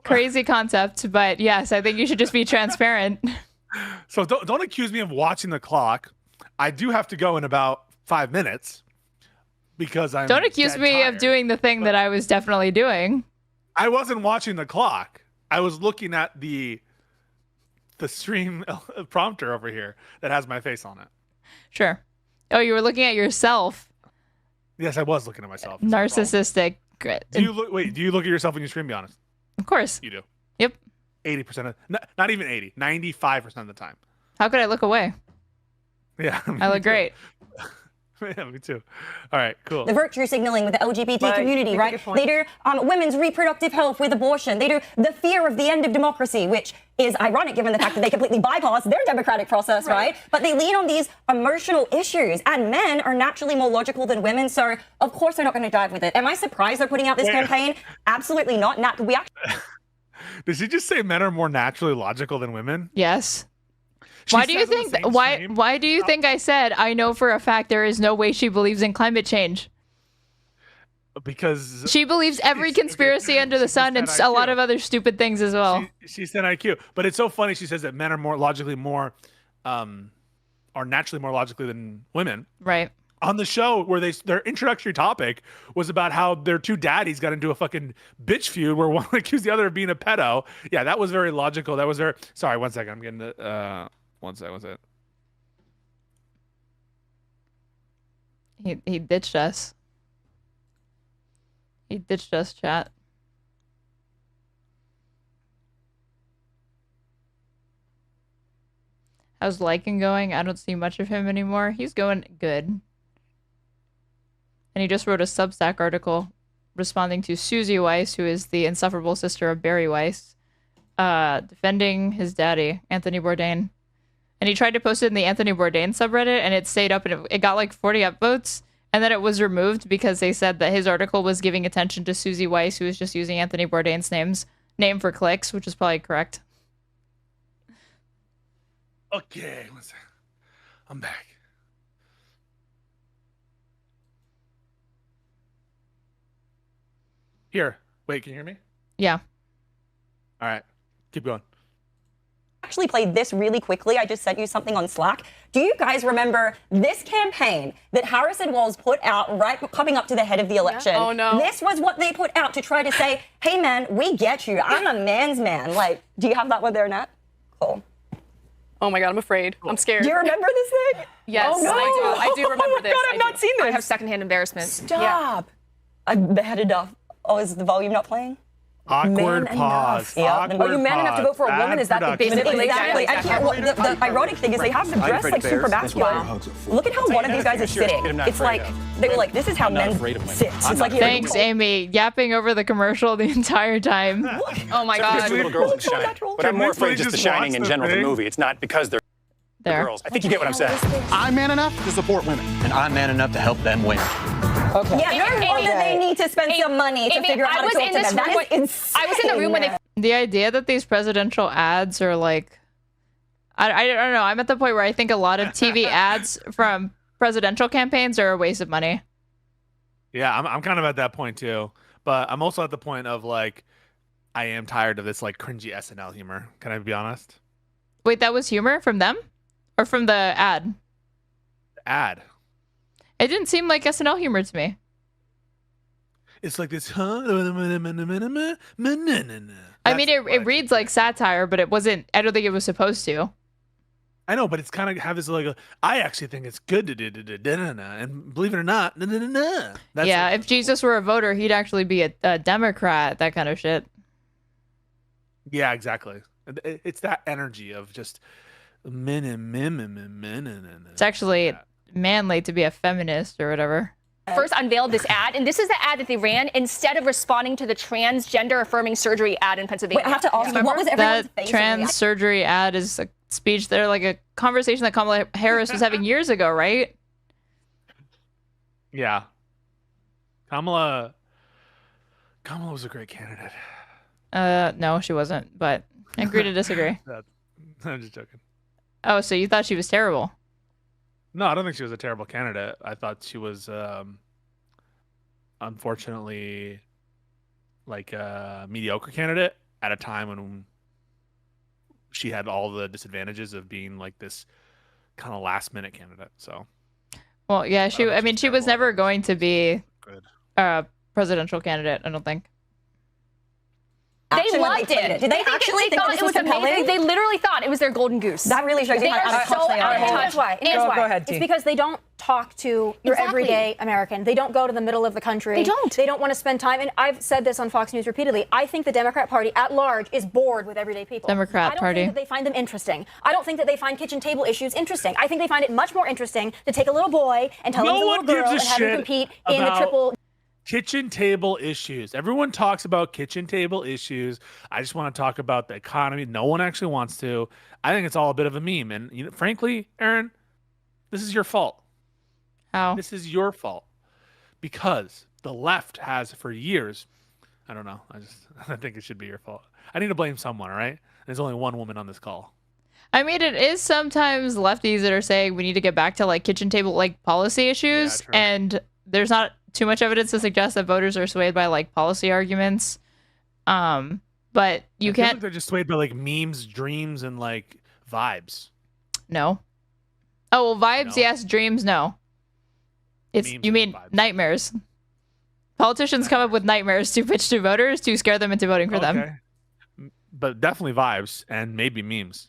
Crazy concept, but yes, I think you should just be transparent. So don't accuse me of watching the clock. I do have to go in about 5 minutes because I'm. Don't accuse me of doing the thing that I was definitely doing. I wasn't watching the clock. I was looking at the stream prompter over here that has my face on it. Sure. Oh, you were looking at yourself. Yes, I was looking at myself. Narcissistic. Great. Do you look at yourself when you stream? Be honest. Of course. You do. Yep. 80% of, not even 80, 95% of the time. How could I look away? Yeah. I look great. Yeah, me too. All right, cool. The virtue signaling with the LGBT community, right? They do women's reproductive health with abortion. They do the fear of the end of democracy, which is ironic given the fact that they completely bypass their democratic process, right? But they lean on these emotional issues, and men are naturally more logical than women, so of course they're not going to dive with it. Am I surprised they're putting out this campaign? Absolutely not. Did she just say men are more naturally logical than women? Yes. Why do you think why do you think I said I know for a fact there is no way she believes in climate change? because she believes every conspiracy under the sun and a lot of other stupid things as well. She said IQ, but it's so funny. She says that men are more logically are naturally more logically than women. Right. On the show where their introductory topic was about how their two daddies got into a fucking bitch feud where one accused the other of being a pedo. Yeah, that was very logical. That was very. Sorry, 1 second. I'm getting the. One second. He ditched us. He ditched us, chat. How's Lycan going? I don't see much of him anymore. He's going good. And he just wrote a Substack article responding to Susie Weiss, who is the insufferable sister of Barry Weiss, defending his daddy, Anthony Bourdain. And he tried to post it in the Anthony Bourdain subreddit, and it stayed up, and it got like 40 upvotes. And then it was removed because they said that his article was giving attention to Susie Weiss, who was just using Anthony Bourdain's name for clicks, which is probably correct. Okay, 1 second. I'm back. Here. Wait, can you hear me? Yeah. All right. Keep going. Actually played this really quickly. I just sent you something on Slack. Do you guys remember this campaign that Harris and Walz put out right coming up to the head of the election? Yeah. Oh, no. This was what they put out to try to say, hey, man, we get you. I'm a man's man. Like, do you have that one there, Nat? Cool. Oh my God, I'm afraid. I'm scared. Do you remember this thing? Yes, oh, no. I do remember this. God, I've not seen this. I have secondhand embarrassment. Stop. Yeah. I beheaded off. Oh, is the volume not playing? Awkward pause. Yeah. Awkward Are you man enough to vote for a woman? Is that the basic Exactly. I can't, well, the ironic thing is they have them dressed like super masculine. Look at how one of these guys is sitting. It's like, they were like, this is how men sit. It's like, thanks, Amy. Yapping over the commercial the entire time. Oh my God. Little girls in Shining. But I'm more afraid just The Shining in general, the movie. It's not because they're girls. I think you get what I'm saying. I'm man enough to support women. And I'm man enough to help them win. Okay. Yeah, no wonder they need to spend some money to figure out how to talk to them. That is insane. I was in the room when they... The idea that these presidential ads are like... I don't know. I'm at the point where I think a lot of TV ads from presidential campaigns are a waste of money. Yeah, I'm kind of at that point too. But I'm also at the point of like, I am tired of this like cringy SNL humor. Can I be honest? Wait, that was humor from them? Or from the ad? The ad. It didn't seem like SNL humor to me. It's like this, I mean, it reads like satire, but it wasn't, I don't think it was supposed to. I know, but it's kind of have this like, I actually think it's good to do, and believe it or not, That's yeah, like, if Jesus were a voter, he'd actually be a Democrat, that kind of shit. Yeah, exactly. It's that energy of just It's actually manly to be a feminist or whatever. First unveiled this ad, and this is the ad that they ran instead of responding to the transgender affirming surgery ad in Pennsylvania. Wait, I have to ask you, what was everyone's that trans surgery ad is a speech there, like a conversation that Kamala Harris was having years ago, right? Yeah. Kamala was a great candidate. No, she wasn't, but I agree to disagree. I'm just joking. Oh, so you thought she was terrible? No, I don't think she was a terrible candidate. I thought she was, unfortunately, like a mediocre candidate at a time when she had all the disadvantages of being like this kind of last-minute candidate. So, well, yeah, she was never going to be a presidential candidate, I don't think. They loved it. Did they actually think thought it was amazing? They literally thought it was their golden goose. That really shows you how out of touch they are. Here's why. Go ahead, it's because they don't talk to your everyday American. They don't go to the middle of the country. They don't. They don't want to spend time. And I've said this on Fox News repeatedly. I think the Democrat Party at large is bored with everyday people. I don't think that they find them interesting. I don't think that they find kitchen table issues interesting. I think they find it much more interesting to take a little boy and tell him he's a little girl and have him compete in the triple. Kitchen table issues. Everyone talks about kitchen table issues. I just want to talk about the economy. No one actually wants to. I think it's all a bit of a meme. And frankly, Aaron, this is your fault. How? This is your fault. Because the left has for years, I don't know. I think it should be your fault. I need to blame someone, all right? There's only one woman on this call. I mean, it is sometimes lefties that are saying we need to get back to like kitchen table like policy issues, and there's not too much evidence to suggest that voters are swayed by like policy arguments. But you can't. Like they're just swayed by like memes, dreams, and like vibes. No. Oh well, vibes, yes. Dreams, no. It's Memes you mean nightmares. Politicians come up with nightmares to pitch to voters to scare them into voting for them. But definitely vibes and maybe memes.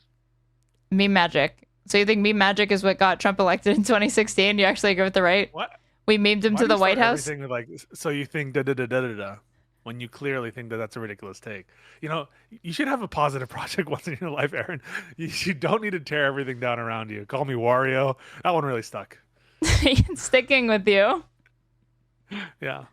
Meme magic. So you think meme magic is what got Trump elected in 2016? You actually agree with the right? What? We memed him to the White House. With like, so you think da da da da da da when you clearly think that that's a ridiculous take. You know, you should have a positive project once in your life, Aaron. You don't need to tear everything down around you. Call me Wario. That one really stuck. It's sticking with you. Yeah.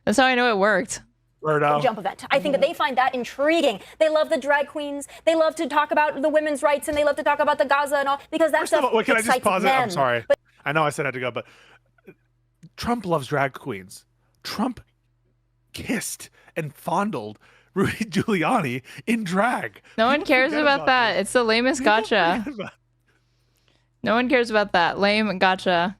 That's how I know it worked. Jump event. I think that they find that intriguing. They love the drag queens. They love to talk about the women's rights, and they love to talk about the Gaza and all, because that stuff Can I just pause it? I'm them. sorry. I know I said I had to go, but Trump loves drag queens. Trump kissed and fondled Rudy Giuliani in drag. No one cares about that. It's the lamest gotcha. No one cares about that. Lame gotcha.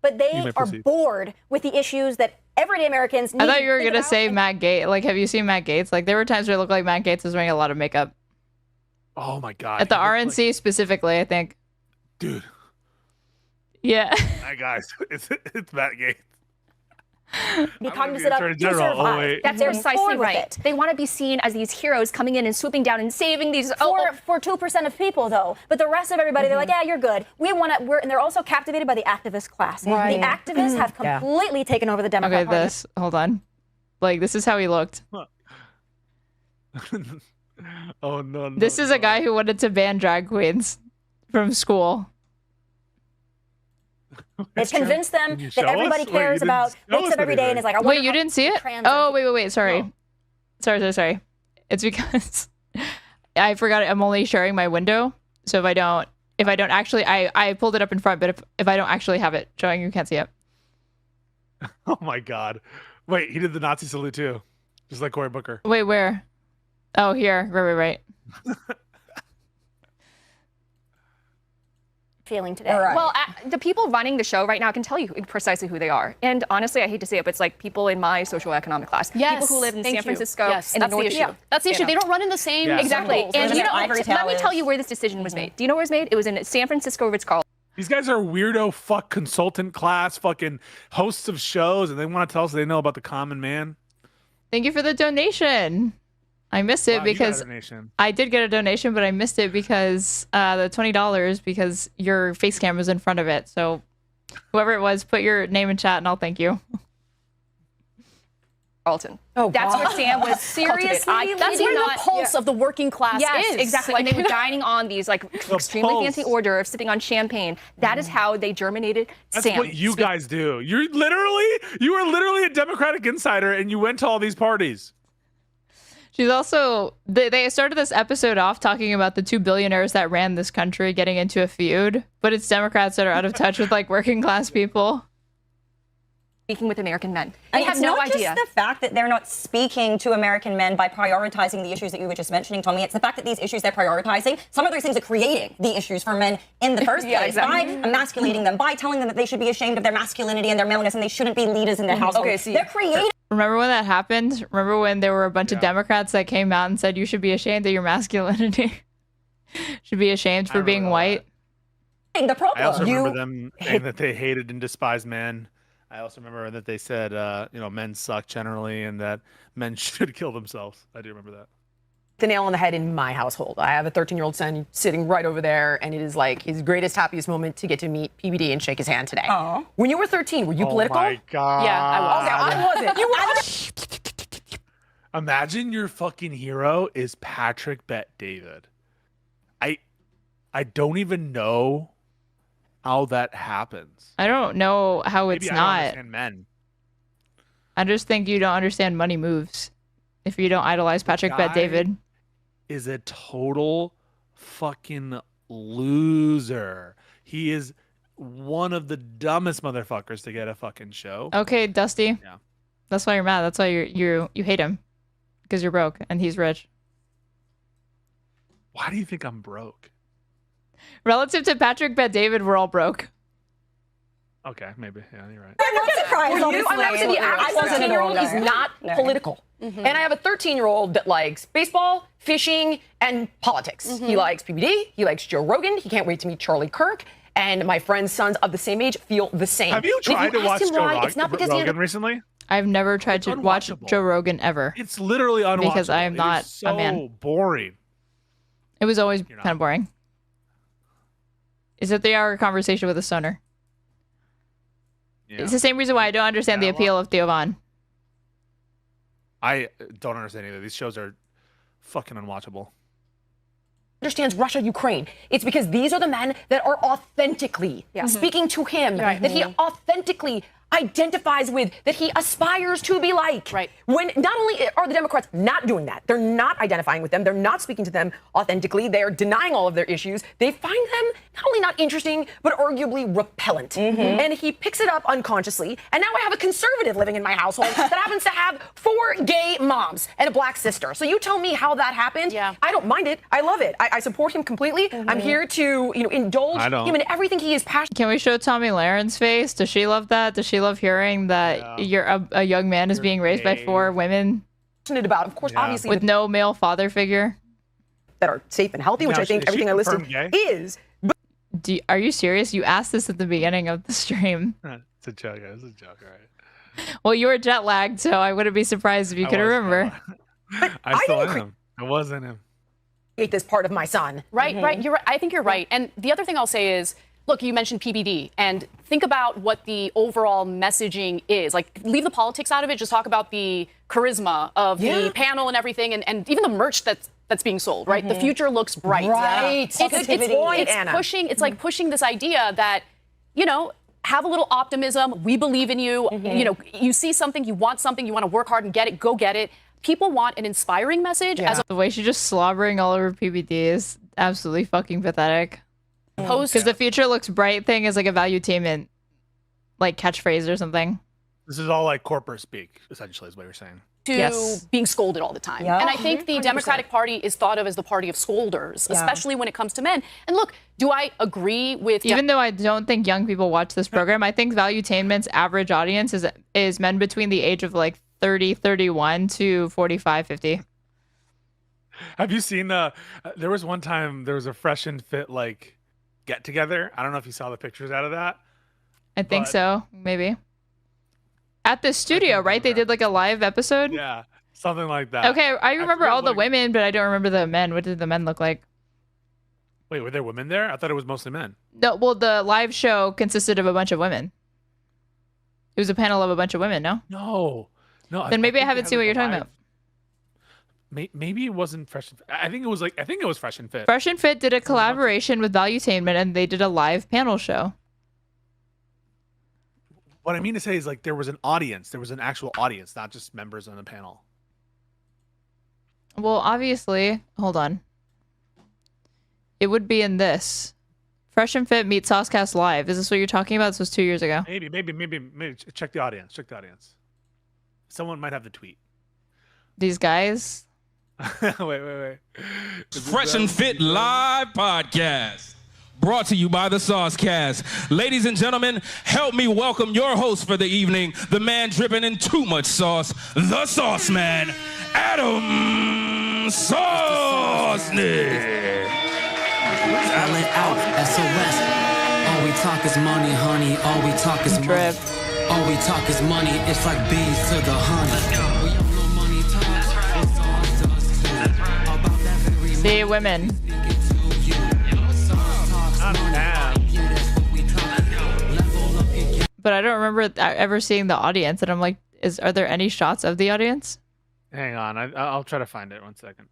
But they are bored with the issues that everyday Americans need. I thought you were going to say Matt Gaetz. Like, have you seen Matt Gaetz? Like, there were times where it looked like Matt Gaetz was wearing a lot of makeup. Oh, my God. At the RNC specifically, I think. Dude. Yeah. Hi, guys. It's Matt Gaetz. Be cognizant of to survive. That's precisely right. They want to be seen as these heroes coming in and swooping down and saving these. For 2% of people, though. But the rest of everybody, they're like, yeah, you're good. We want to. And they're also captivated by the activist class. Right. The activists have completely taken over the Democrat Party. Hold on. Like, this is how he looked. Oh, no. This is a guy who wanted to ban drag queens from school. It's convinced them that everybody cares about, wakes up every day and is like, I want wait, you didn't see it? Oh, wait. Sorry. No. Sorry. It's because I forgot I'm only sharing my window. So if I don't actually, I pulled it up in front, but if I don't actually have it showing, you can't see it. Oh my God. Wait, he did the Nazi salute too. Just like Cory Booker. Wait, where? Oh, here. Right. Feeling today. Right. Well, the people running the show right now can tell you precisely who they are. And honestly, I hate to say it, but it's like people in my socioeconomic class. Yes. People who live in San Francisco. Yes, in that's the the North. issue. That's the issue. They don't run in the same Exactly. circles. And you know, let me tell you where this decision was made. Do you know where it was made? It was in San Francisco Ritz-Carlton. These guys are weirdo fuck consultant class fucking hosts of shows, and they want to tell us they know about the common man. Thank you for the donation. I missed it because I did get a donation, but I missed it because the $20 because your face cam was in front of it. So whoever it was, put your name in chat and I'll thank you. Carlton. Oh, that's where Sam was seriously. That's where the pulse of the working class is. Exactly. And they were dining on these like extremely fancy hors d'oeuvres, sipping on champagne. That is how they germinated That's Sam. what you guys do. You were literally a Democratic insider and you went to all these parties. She's also, they started this episode off talking about the 2 billionaires that ran this country getting into a feud, but it's Democrats that are out of touch with like working class people. Speaking with American men. And They have it's no not idea. just the fact that they're not speaking to American men by prioritizing the issues that you were just mentioning, Tommy. It's the fact that these issues they're prioritizing, some of those things are creating the issues for men in the first place by emasculating them, by telling them that they should be ashamed of their masculinity and their maleness and they shouldn't be leaders in their household. They're creating. Remember when that happened? Remember when there were a bunch of Democrats that came out and said you should be ashamed of your masculinity? Should be ashamed for being white? The problem. I also remember them saying that they hated and despised men. I also remember that they said, men suck generally and that men should kill themselves. I do remember that. The nail on the head in my household. I have a 13-year-old son sitting right over there, and it is like his greatest, happiest moment to get to meet PBD and shake his hand today. Aww. When you were 13, were you political? Oh my God. Yeah, I was. Okay, I wasn't. You were. Imagine your fucking hero is Patrick Bet David. I don't even know how that happens. I don't know how it's Maybe not. I don't understand men. I just think you don't understand money moves if you don't idolize Patrick Bet David. Is a total fucking loser. He is one of the dumbest motherfuckers to get a fucking show. Okay, Dusty. Yeah. That's why you're mad. That's why you hate him because you're broke and he's rich. Why do you think I'm broke? Relative to Patrick Bet David, we're all broke. Okay, maybe. Yeah, you're right. I'm not surprised. I would say the average 13-year-old is not political. And I have a 13-year-old that likes baseball, fishing, and politics. He likes PBD. He likes Joe Rogan. He can't wait to meet Charlie Kirk. And my friend's sons of the same age feel the same. Have you tried to watch Joe Rogan recently? I've never tried to watch Joe Rogan ever. It's literally unwatchable. Because I am not a man. So boring. It was always kind of boring. It's a 3-hour conversation with a stoner. Yeah. It's the same reason why I don't understand the appeal of Theo Von. I don't understand either. These shows are fucking unwatchable. Understands Russia, Ukraine. It's because these are the men that are authentically speaking to him, that he authentically identifies with, that he aspires to be like. Right. When not only are the Democrats not doing that, they're not identifying with them, they're not speaking to them authentically, they're denying all of their issues, they find them not only not interesting, but arguably repellent. And he picks it up unconsciously, and now I have a conservative living in my household that happens to have 4 gay moms and a black sister. So you tell me how that happened. Yeah. I don't mind it. I love it. I support him completely. I'm here to, indulge him in everything he is passionate. Can we show Tomi Lahren's face? Does she love that? Does she love hearing that a young man is being raised by 4 women? About, of course, obviously, with no male father figure that are safe and healthy, which I think everything I listed is. But are you serious? You asked this at the beginning of the stream. It's a joke. It's a joke, right? Well, you were jet lagged, so I wouldn't be surprised if you could remember. I still am. I was in him. This part of my son. Right. You're right. I think you're right. And the other thing I'll say is, look, you mentioned PBD, and think about what the overall messaging is. Like, leave the politics out of it. Just talk about the charisma of the panel and everything, and even the merch that's being sold. Right. The future looks bright. Right. It's pushing. It's like pushing this idea that, have a little optimism. We believe in you. You see something, you want something, you want to work hard and get it. Go get it. People want an inspiring message. The way she's just slobbering all over PBD is absolutely fucking pathetic. Because the future looks bright thing is like a valuetainment, like catchphrase or something. This is all like corporate speak, essentially, is what you're saying. Being scolded all the time. Yeah. And I think the 100%. Democratic Party is thought of as the party of scolders, especially when it comes to men. And look, do I agree with... Even though I don't think young people watch this program, I think valuetainment's average audience is men between the age of like 30, 31 to 45, 50. Have you seen there was one time there was a Fresh and Fit like get together. I don't know if you saw the pictures out of that. I think so, maybe. At the studio, right? They did like a live episode? Yeah, something like that. Okay, I remember all the women, but I don't remember the men. What did the men look like? Wait, were there women there? I thought it was mostly men. No, well, the live show consisted of a bunch of women. It was a panel of a bunch of women, no? No. Then maybe I haven't seen what you're talking about. Maybe it wasn't Fresh and Fit. I think it was Fresh and Fit. Fresh and Fit did a collaboration with Valuetainment, and they did a live panel show. What I mean to say is, like, there was an audience. There was an actual audience, not just members on the panel. Well, obviously, hold on. It would be in this. Fresh and Fit meet Saucecast Live. Is this what you're talking about? This was 2 years ago. Maybe. Check the audience. Someone might have the tweet. These guys. Wait. Fresh and Fit Live Podcast. Brought to you by the Saucecast. Ladies and gentlemen, help me welcome your host for the evening, the man dripping in too much sauce, the Sauce Man, Adam Sauceny. Spell it out, SOS. All we talk is money, honey. All we talk is money. All we talk is money. It's like bees to the honey. The women. But I don't remember ever seeing the audience, and I'm like, are there any shots of the audience? Hang on, I'll try to find it. 1 second.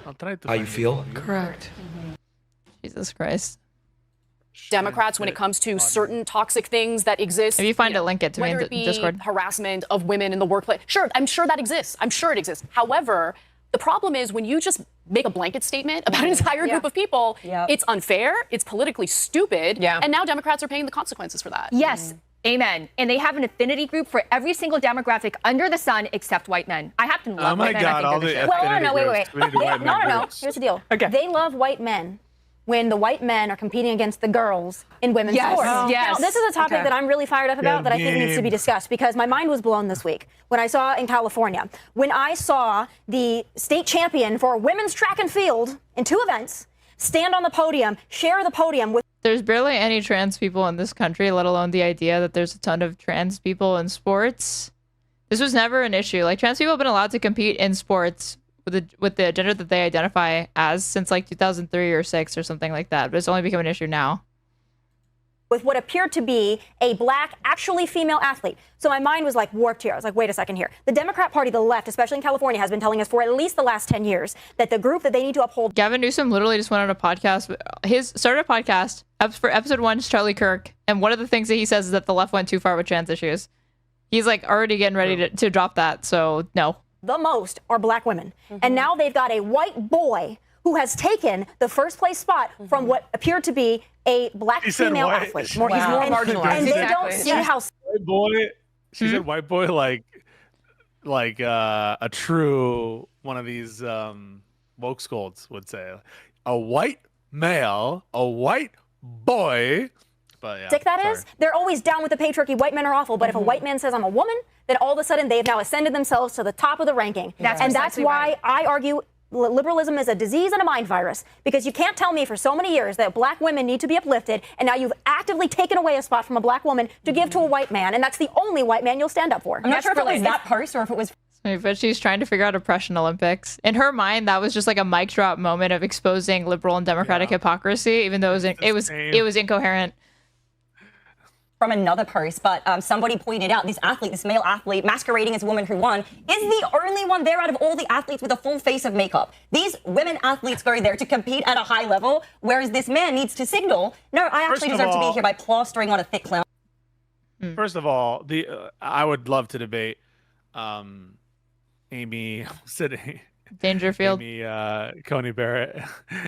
I'll try to. How you feel? Correct. Jesus Christ. Democrats, when it comes to certain toxic things that exist. If you find it, link it to me in Discord. Harassment of women in the workplace. Sure, I'm sure that exists. I'm sure it exists. However, the problem is when you just make a blanket statement about an entire group of people, it's unfair, it's politically stupid, and now Democrats are paying the consequences for that. Yes, amen. And they have an affinity group for every single demographic under the sun except white men. I happen to love white men. Well, no, wait. No. Here's the deal. Okay. They love white men when the white men are competing against the girls in women's sports. Now, this is a topic that I'm really fired up about that I think needs to be discussed because my mind was blown this week when I saw in California, when I saw the state champion for women's track and field in 2 events stand on the podium, share the podium with. There's barely any trans people in this country, let alone the idea that there's a ton of trans people in sports. This was never an issue. Like, trans people have been allowed to compete in sports with the gender that they identify as since like 2003 or 6 or something like that, but it's only become an issue now. With what appeared to be a black, actually female athlete. So my mind was like warped here. I was like, wait a second here. The Democrat Party, the left, especially in California, has been telling us for at least the last 10 years that the group that they need to uphold. Gavin Newsom literally just went on a podcast. Started a podcast for episode 1, Charlie Kirk. And one of the things that he says is that the left went too far with trans issues. He's like already getting ready to drop that. So no. The most are black women. And now they've got a white boy who has taken the first place spot from what appered to be a black female athlete. He's more marginalized. And they don't see how. White boy. She said white boy like a true one of these woke scolds would say. A white male, a white boy. But yeah, Dick, that is, they're always down with the patriarchy. White men are awful. But if a white man says I'm a woman, then all of a sudden they have now ascended themselves to the top of the ranking. That's why I argue liberalism is a disease and a mind virus, because you can't tell me for so many years that black women need to be uplifted, and now you've actively taken away a spot from a black woman to give to a white man, and that's the only white man you'll stand up for. I'm not sure if it was that post or if it was. But she's trying to figure out oppression Olympics. In her mind, that was just like a mic drop moment of exposing liberal and democratic hypocrisy, even though it was incoherent. From another post, but somebody pointed out this male athlete masquerading as a woman who won, is the only one there out of all the athletes with a full face of makeup. These women athletes go there to compete at a high level, whereas this man needs to signal, no, I actually deserve to be here by plastering on a thick clown. First of all, I would love to debate Amy sitting Dangerfield, Amy Coney Barrett,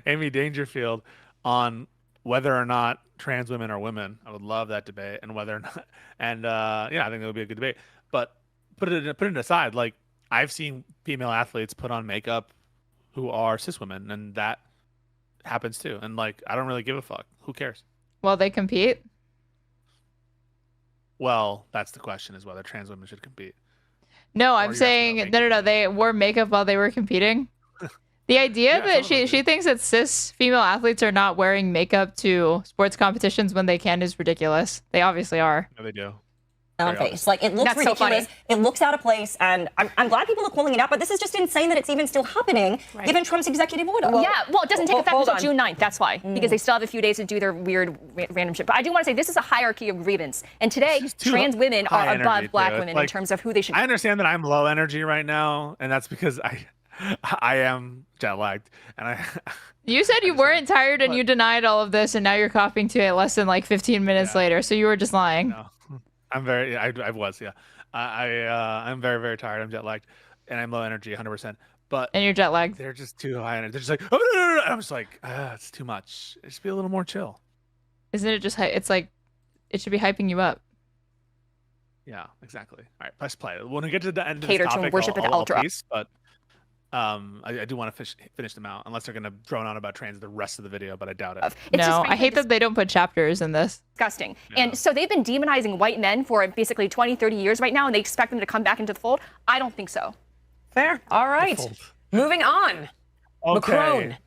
Amy Dangerfield on whether or not trans women are women. I would love that debate, and whether or not, and I think that would be a good debate. But put it aside, like, I've seen female athletes put on makeup who are cis women, and that happens too. And like, I don't really give a fuck. Who cares? Well, they compete. Well, that's the question: is whether trans women should compete. No, I'm saying no. They wore makeup while they were competing. The idea that she thinks that cis female athletes are not wearing makeup to sports competitions when they can is ridiculous. They obviously are. No, they do. Face. Like, it looks ridiculous. It looks out of place, and I'm glad people are calling it out, but this is just insane that it's even still happening, given Trump's executive order. Well, it doesn't take effect until June 9th. That's why, because they still have a few days to do their weird random shit. But I do want to say this is a hierarchy of grievance, and today trans women are above black women in terms of who they should. I understand that I'm low energy right now, and that's because I am jet lagged, and You said you weren't tired, and you denied all of this, and now you're coughing to it less than like 15 minutes later. So you were just lying. No. I'm very. I was. Yeah. I'm very, very tired. I'm jet lagged, and I'm low energy, 100%. But and you're jet lagged. They're just too high energy. They're just like, oh, no. I'm just like, it's too much. Just be a little more chill. Isn't it just? It's like, it should be hyping you up. Yeah, exactly. All right, let's play. When we get to the end of Cater this topic, to worship with ultra. But I do want to finish them out, unless they're going to drone on about trans the rest of the video, but I doubt it. No, I hate that they don't put chapters in this. Disgusting. Yeah. And so they've been demonizing white men for basically 20, 30 years right now, and they expect them to come back into the fold? I don't think so. Fair. All right. Moving on. Okay. Macron.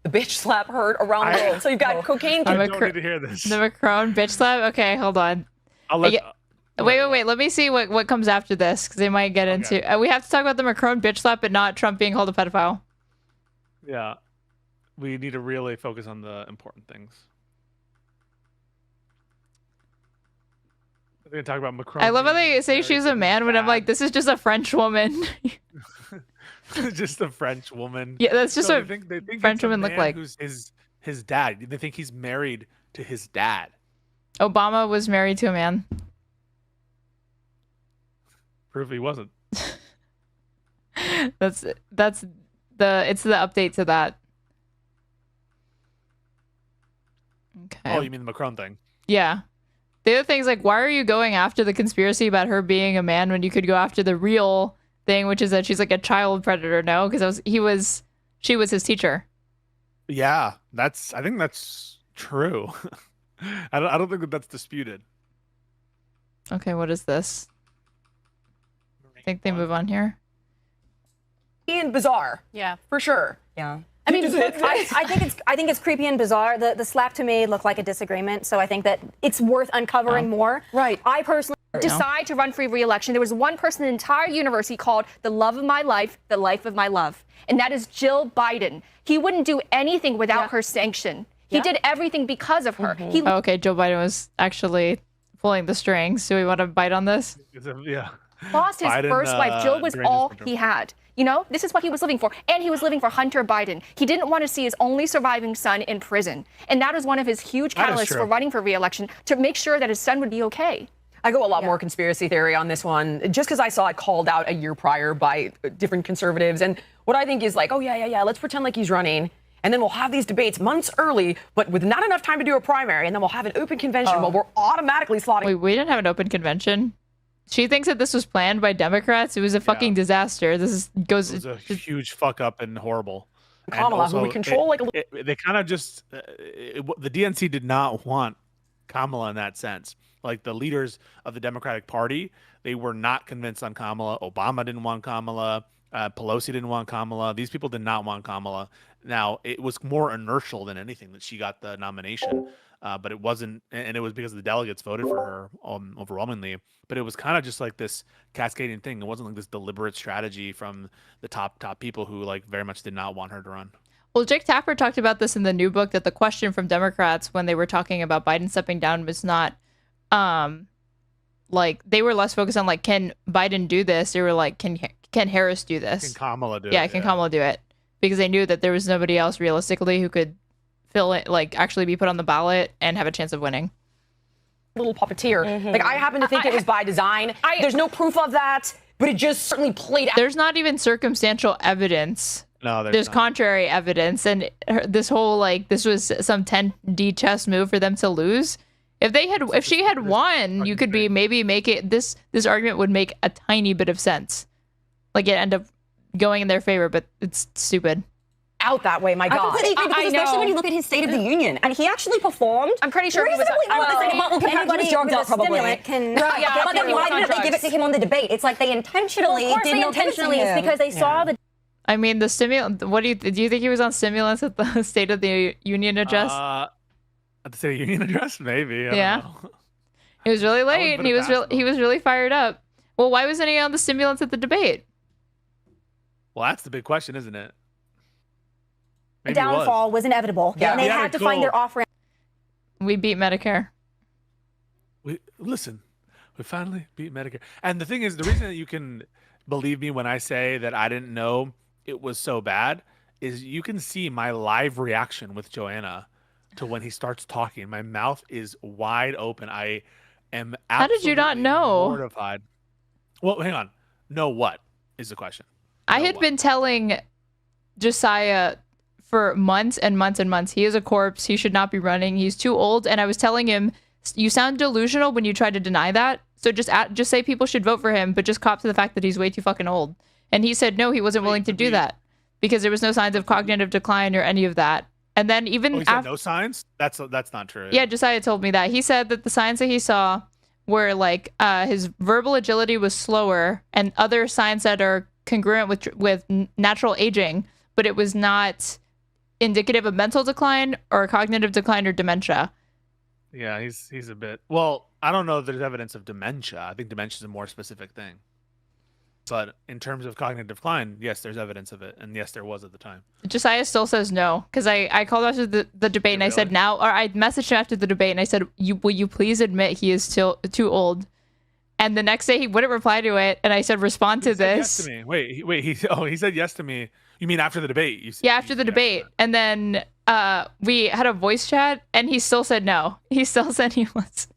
The bitch slap heard around the world. So you've got cocaine. I don't need to hear this. The Macron bitch slap? Okay, hold on. Wait. Let me see what comes after this, because they might get into. We have to talk about the Macron bitch slap, but not Trump being called a pedophile. Yeah, we need to really focus on the important things. We're gonna talk about Macron. I love how they say she's a man when I'm like, this is just a French woman. Just a French woman. Yeah, that's just what they think French women look like. Who's his dad? They think he's married to his dad. Obama was married to a man. Prove he wasn't. It's the update to that. Okay. Oh, you mean the Macron thing? Yeah. The other thing's like, why are you going after the conspiracy about her being a man when you could go after the real thing, which is that she's like a child predator? No, because she was his teacher. Yeah, I think that's true. I don't think that's disputed. Okay, what is this? I think they move on here. And bizarre. Yeah, for sure. Yeah. I mean, I think it's creepy and bizarre. The slap to me looked like a disagreement, so I think that it's worth uncovering more. Right. I personally decide to run for re-election. There was one person in the entire universe he called the love of my life, the life of my love, and that is Jill Biden. He wouldn't do anything without her sanction. He did everything because of her. Okay, Joe Biden was actually pulling the strings. Do we want to bite on this? Yeah. Lost his Biden, first wife. Jill was all he had. You know, this is what he was living for. And he was living for Hunter Biden. He didn't want to see his only surviving son in prison. And that is one of his huge catalysts for running for re-election, to make sure that his son would be okay. I go a lot more conspiracy theory on this one, just because I saw it called out a year prior by different conservatives. And what I think is like, oh, yeah, let's pretend like he's running. And then we'll have these debates months early, but with not enough time to do a primary. And then we'll have an open convention where we're automatically slotting. Wait, we didn't have an open convention? She thinks that this was planned by Democrats. It was a fucking disaster. It was a huge fuck up and horrible. Kamala, and also, who we control they kind of just the DNC did not want Kamala in that sense. Like the leaders of the Democratic Party, they were not convinced on Kamala. Obama didn't want Kamala. Pelosi didn't want Kamala. These people did not want Kamala. Now, it was more inertial than anything that she got the nomination. But it wasn't, and it was because the delegates voted for her overwhelmingly. But it was kind of just like this cascading thing. It wasn't like this deliberate strategy from the top people who like very much did not want her to run. Well, Jake Tapper talked about this in the new book, that the question from Democrats when they were talking about Biden stepping down was not, like they were less focused on like, can Biden do this? They were like, can Harris do this? Can Kamala do it? Yeah, can Kamala do it? Because they knew that there was nobody else realistically who could fill it, like actually be put on the ballot and have a chance of winning. Little puppeteer. Like I happen to think it was by design. There's no proof of that, but it just certainly played out. There's not even circumstantial evidence. No, there's contrary evidence, and this whole like this was some 10D chess move for them to lose. If she had won, you could maybe make it this argument would make a tiny bit of sense. Like it end up going in their favor, but it's stupid. Out that way, my God. I completely agree, because especially when you look at his State of the Union, and he actually performed. I'm pretty sure he was. Anybody drugged up, probably. Can, but then why didn't they give it to him on the debate? It's like they intentionally did not give it to him. It's because they saw the. I mean, the stimulant. What do you think he was on stimulants at the State of the Union address? At the State of the Union address, maybe. I don't know. It was really late, and he was really fired up. Well, why wasn't he on the stimulants at the debate? Well, that's the big question, isn't it? The downfall was inevitable, and they had to find their off-ramp. We beat Medicare. We finally beat Medicare. And the thing is, the reason that you can believe me when I say that I didn't know it was so bad is you can see my live reaction with Joanna to when he starts talking. My mouth is wide open. I am absolutely How did you not know? Mortified. Well, hang on. Know what is the question? I had been telling Josiah for months and months and months, he is a corpse. He should not be running. He's too old. And I was telling him, you sound delusional when you try to deny that. So just say people should vote for him, but just cop to the fact that he's way too fucking old. And he said no, he wasn't willing to do that because there was no signs of cognitive decline or any of that. And then even he said no signs? That's not true. Yeah, Josiah told me that. He said that the signs that he saw were like his verbal agility was slower and other signs that are congruent with natural aging, but it was not indicative of mental decline or cognitive decline or dementia. Yeah, he's a bit. Well, I don't know if there's evidence of dementia. I think dementia is a more specific thing. But in terms of cognitive decline, yes, there's evidence of it, and yes, there was at the time. Josiah still says no, because I called after the debate and I said now, or I messaged him after the debate and I said, will you please admit he is still too old? And the next day he wouldn't reply to it, and I said, respond to this. Yes to me. Wait. He said yes to me. You mean after the debate? After the debate, and then we had a voice chat, and he still said no. He still said he was.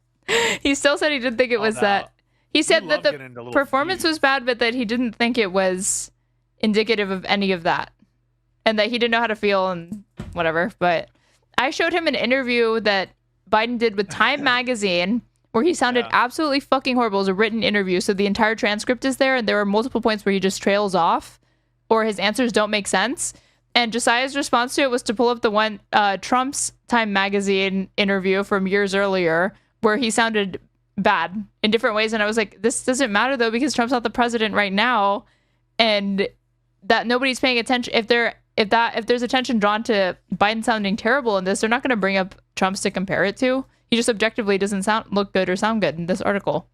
He still said he didn't think it was that. He said that the performance was bad, but that he didn't think it was indicative of any of that, and that he didn't know how to feel and whatever. But I showed him an interview that Biden did with Time magazine, where he sounded absolutely fucking horrible. It was a written interview, so the entire transcript is there, and there are multiple points where he just trails off, or his answers don't make sense. And Josiah's response to it was to pull up the one Trump's Time magazine interview from years earlier where he sounded bad in different ways. And I was like, this doesn't matter though, because Trump's not the president right now, and that nobody's paying attention. If there's attention drawn to Biden sounding terrible in this, they're not going to bring up Trump's to compare it to. He just objectively doesn't look good or sound good in this article.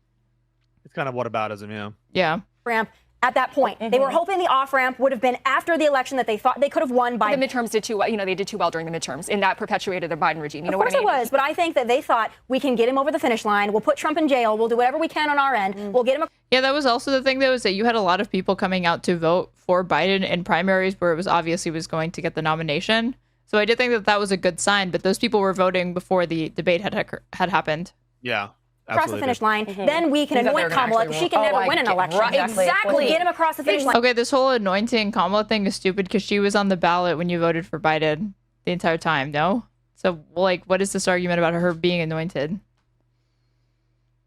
It's kind of whataboutism, yeah. Yeah. Ramp at that point. They were hoping the off-ramp would have been after the election that they thought they could have won by. The midterms did too well. You know, they did too well during the midterms, and that perpetuated the Biden regime. You know what I mean? Of course it was, but I think that they thought we can get him over the finish line. We'll put Trump in jail. We'll do whatever we can on our end. We'll get him. Yeah, that was also the thing, though, is that you had a lot of people coming out to vote for Biden in primaries where it was obvious he was going to get the nomination. So I did think that was a good sign, but those people were voting before the debate had happened. Yeah. Across the finish line, then we can anoint Kamala because she can never win an election. Right. Exactly. We'll get him across the finish line. Okay, this whole anointing Kamala thing is stupid because she was on the ballot when you voted for Biden the entire time, no? So, like, what is this argument about her being anointed?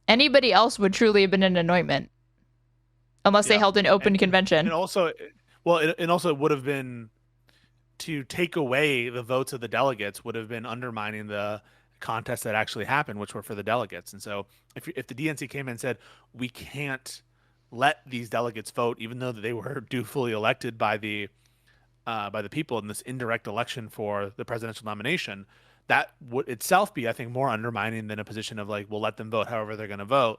Anybody else would truly have been an anointment unless they held an open convention. And also, it would have been to take away the votes of the delegates would have been undermining the contests that actually happened, which were for the delegates. And so if the DNC came in and said, we can't let these delegates vote, even though they were dutifully elected by the people in this indirect election for the presidential nomination, that would itself be, I think, more undermining than a position of like, we'll let them vote however they're going to vote.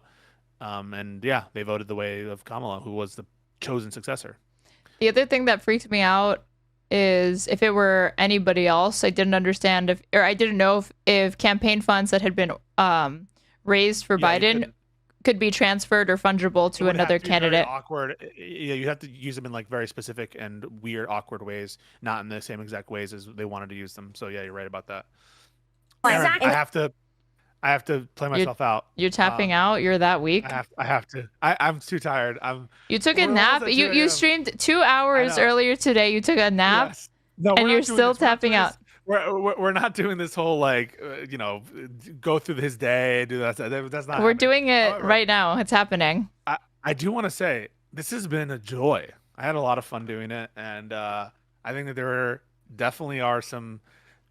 And yeah, they voted the way of Kamala, who was the chosen successor. The other thing that freaked me out is if it were anybody else, I didn't understand I didn't know if campaign funds that had been raised for Biden could be transferred or fungible to another candidate. Awkward. Yeah, you have to use them in like very specific and weird, awkward ways, not in the same exact ways as they wanted to use them. So yeah, you're right about that. Aaron, I have to play myself out. You're tapping out. You're that weak. I have to. I'm too tired. You took a nap. You streamed 2 hours earlier today. You took a nap, yes. No, and you're still tapping out. We're not doing this whole like go through his day. Do that. That's not. We're doing it right now. It's happening. I do want to say this has been a joy. I had a lot of fun doing it, and I think that there definitely are some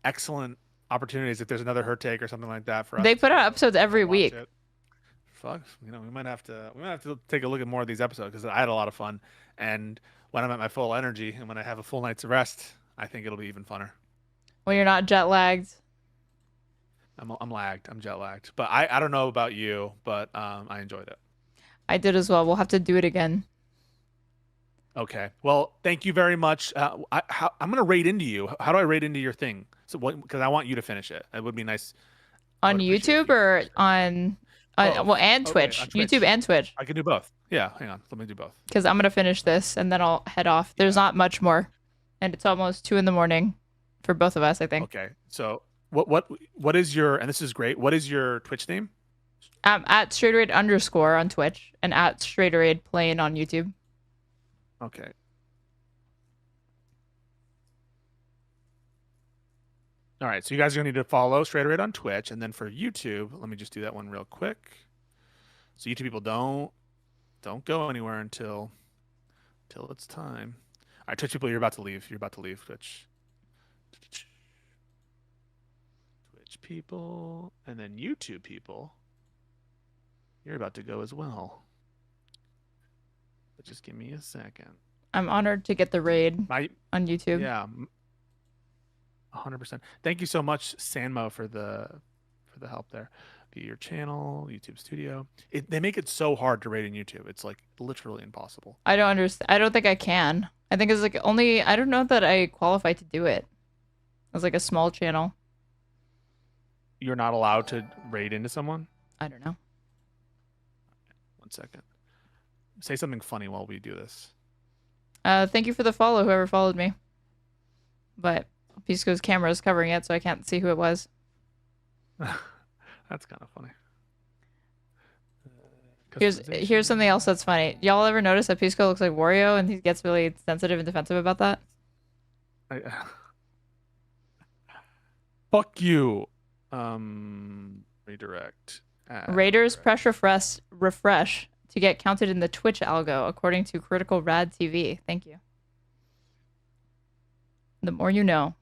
excellent opportunities if there's another Her Take or something like that for us. They put out episodes every week. Fuck, we might have to take a look at more of these episodes because I had a lot of fun, and when I'm at my full energy and when I have a full night's rest, I think it'll be even funner. When you're not jet lagged. I'm lagged. I'm jet lagged, but I don't know about you, but I enjoyed it. I did as well. We'll have to do it again. Okay. Well, thank you very much. I'm gonna raid into you. How do I raid into your thing? So because I want you to finish it. It would be nice. On YouTube or on and Twitch. On Twitch. YouTube and Twitch. I can do both. Yeah, hang on. Let me do both. Because I'm gonna finish this and then I'll head off. There's not much more, and it's almost 2 a.m. for both of us, I think. Okay. So what is your, and this is great, what is your Twitch name? At Straighterade _ on Twitch and at Straighterade Plain on YouTube. Okay. All right, so you guys are gonna need to follow Straighterade on Twitch, and then for YouTube, let me just do that one real quick. So YouTube people don't go anywhere until it's time. All right, Twitch people, you're about to leave. You're about to leave Twitch. Twitch people, and then YouTube people, you're about to go as well. But just give me a second. I'm honored to get the raid on YouTube. Yeah, 100%. Thank you so much, Sanmo, for the help there. View your channel, YouTube Studio. They make it so hard to raid in YouTube. It's like literally impossible. I don't understand. I don't think I can. I think it's like I don't know that I qualify to do it. It's like a small channel. You're not allowed to raid into someone? I don't know. 1 second. Say something funny while we do this. Thank you for the follow, whoever followed me. But Pisco's camera is covering it, so I can't see who it was. That's kind of funny. Here's something else that's funny. Y'all ever notice that Pisco looks like Wario and he gets really sensitive and defensive about that? Fuck you. Redirect. Raiders press refresh to get counted in the Twitch algo, according to Critical Rad TV. Thank you. The more you know.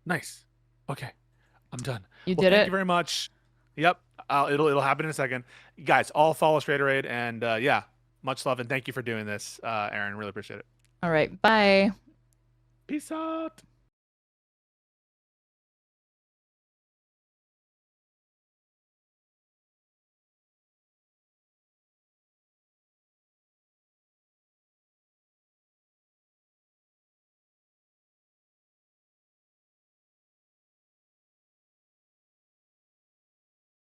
Nice. Okay. I'm done. You did Thank it. you very much. Yep. It'll happen in a second. You guys, all follow Straighterade, and yeah, much love and thank you for doing this, Aaron. Really appreciate it. All right. Bye. Peace out.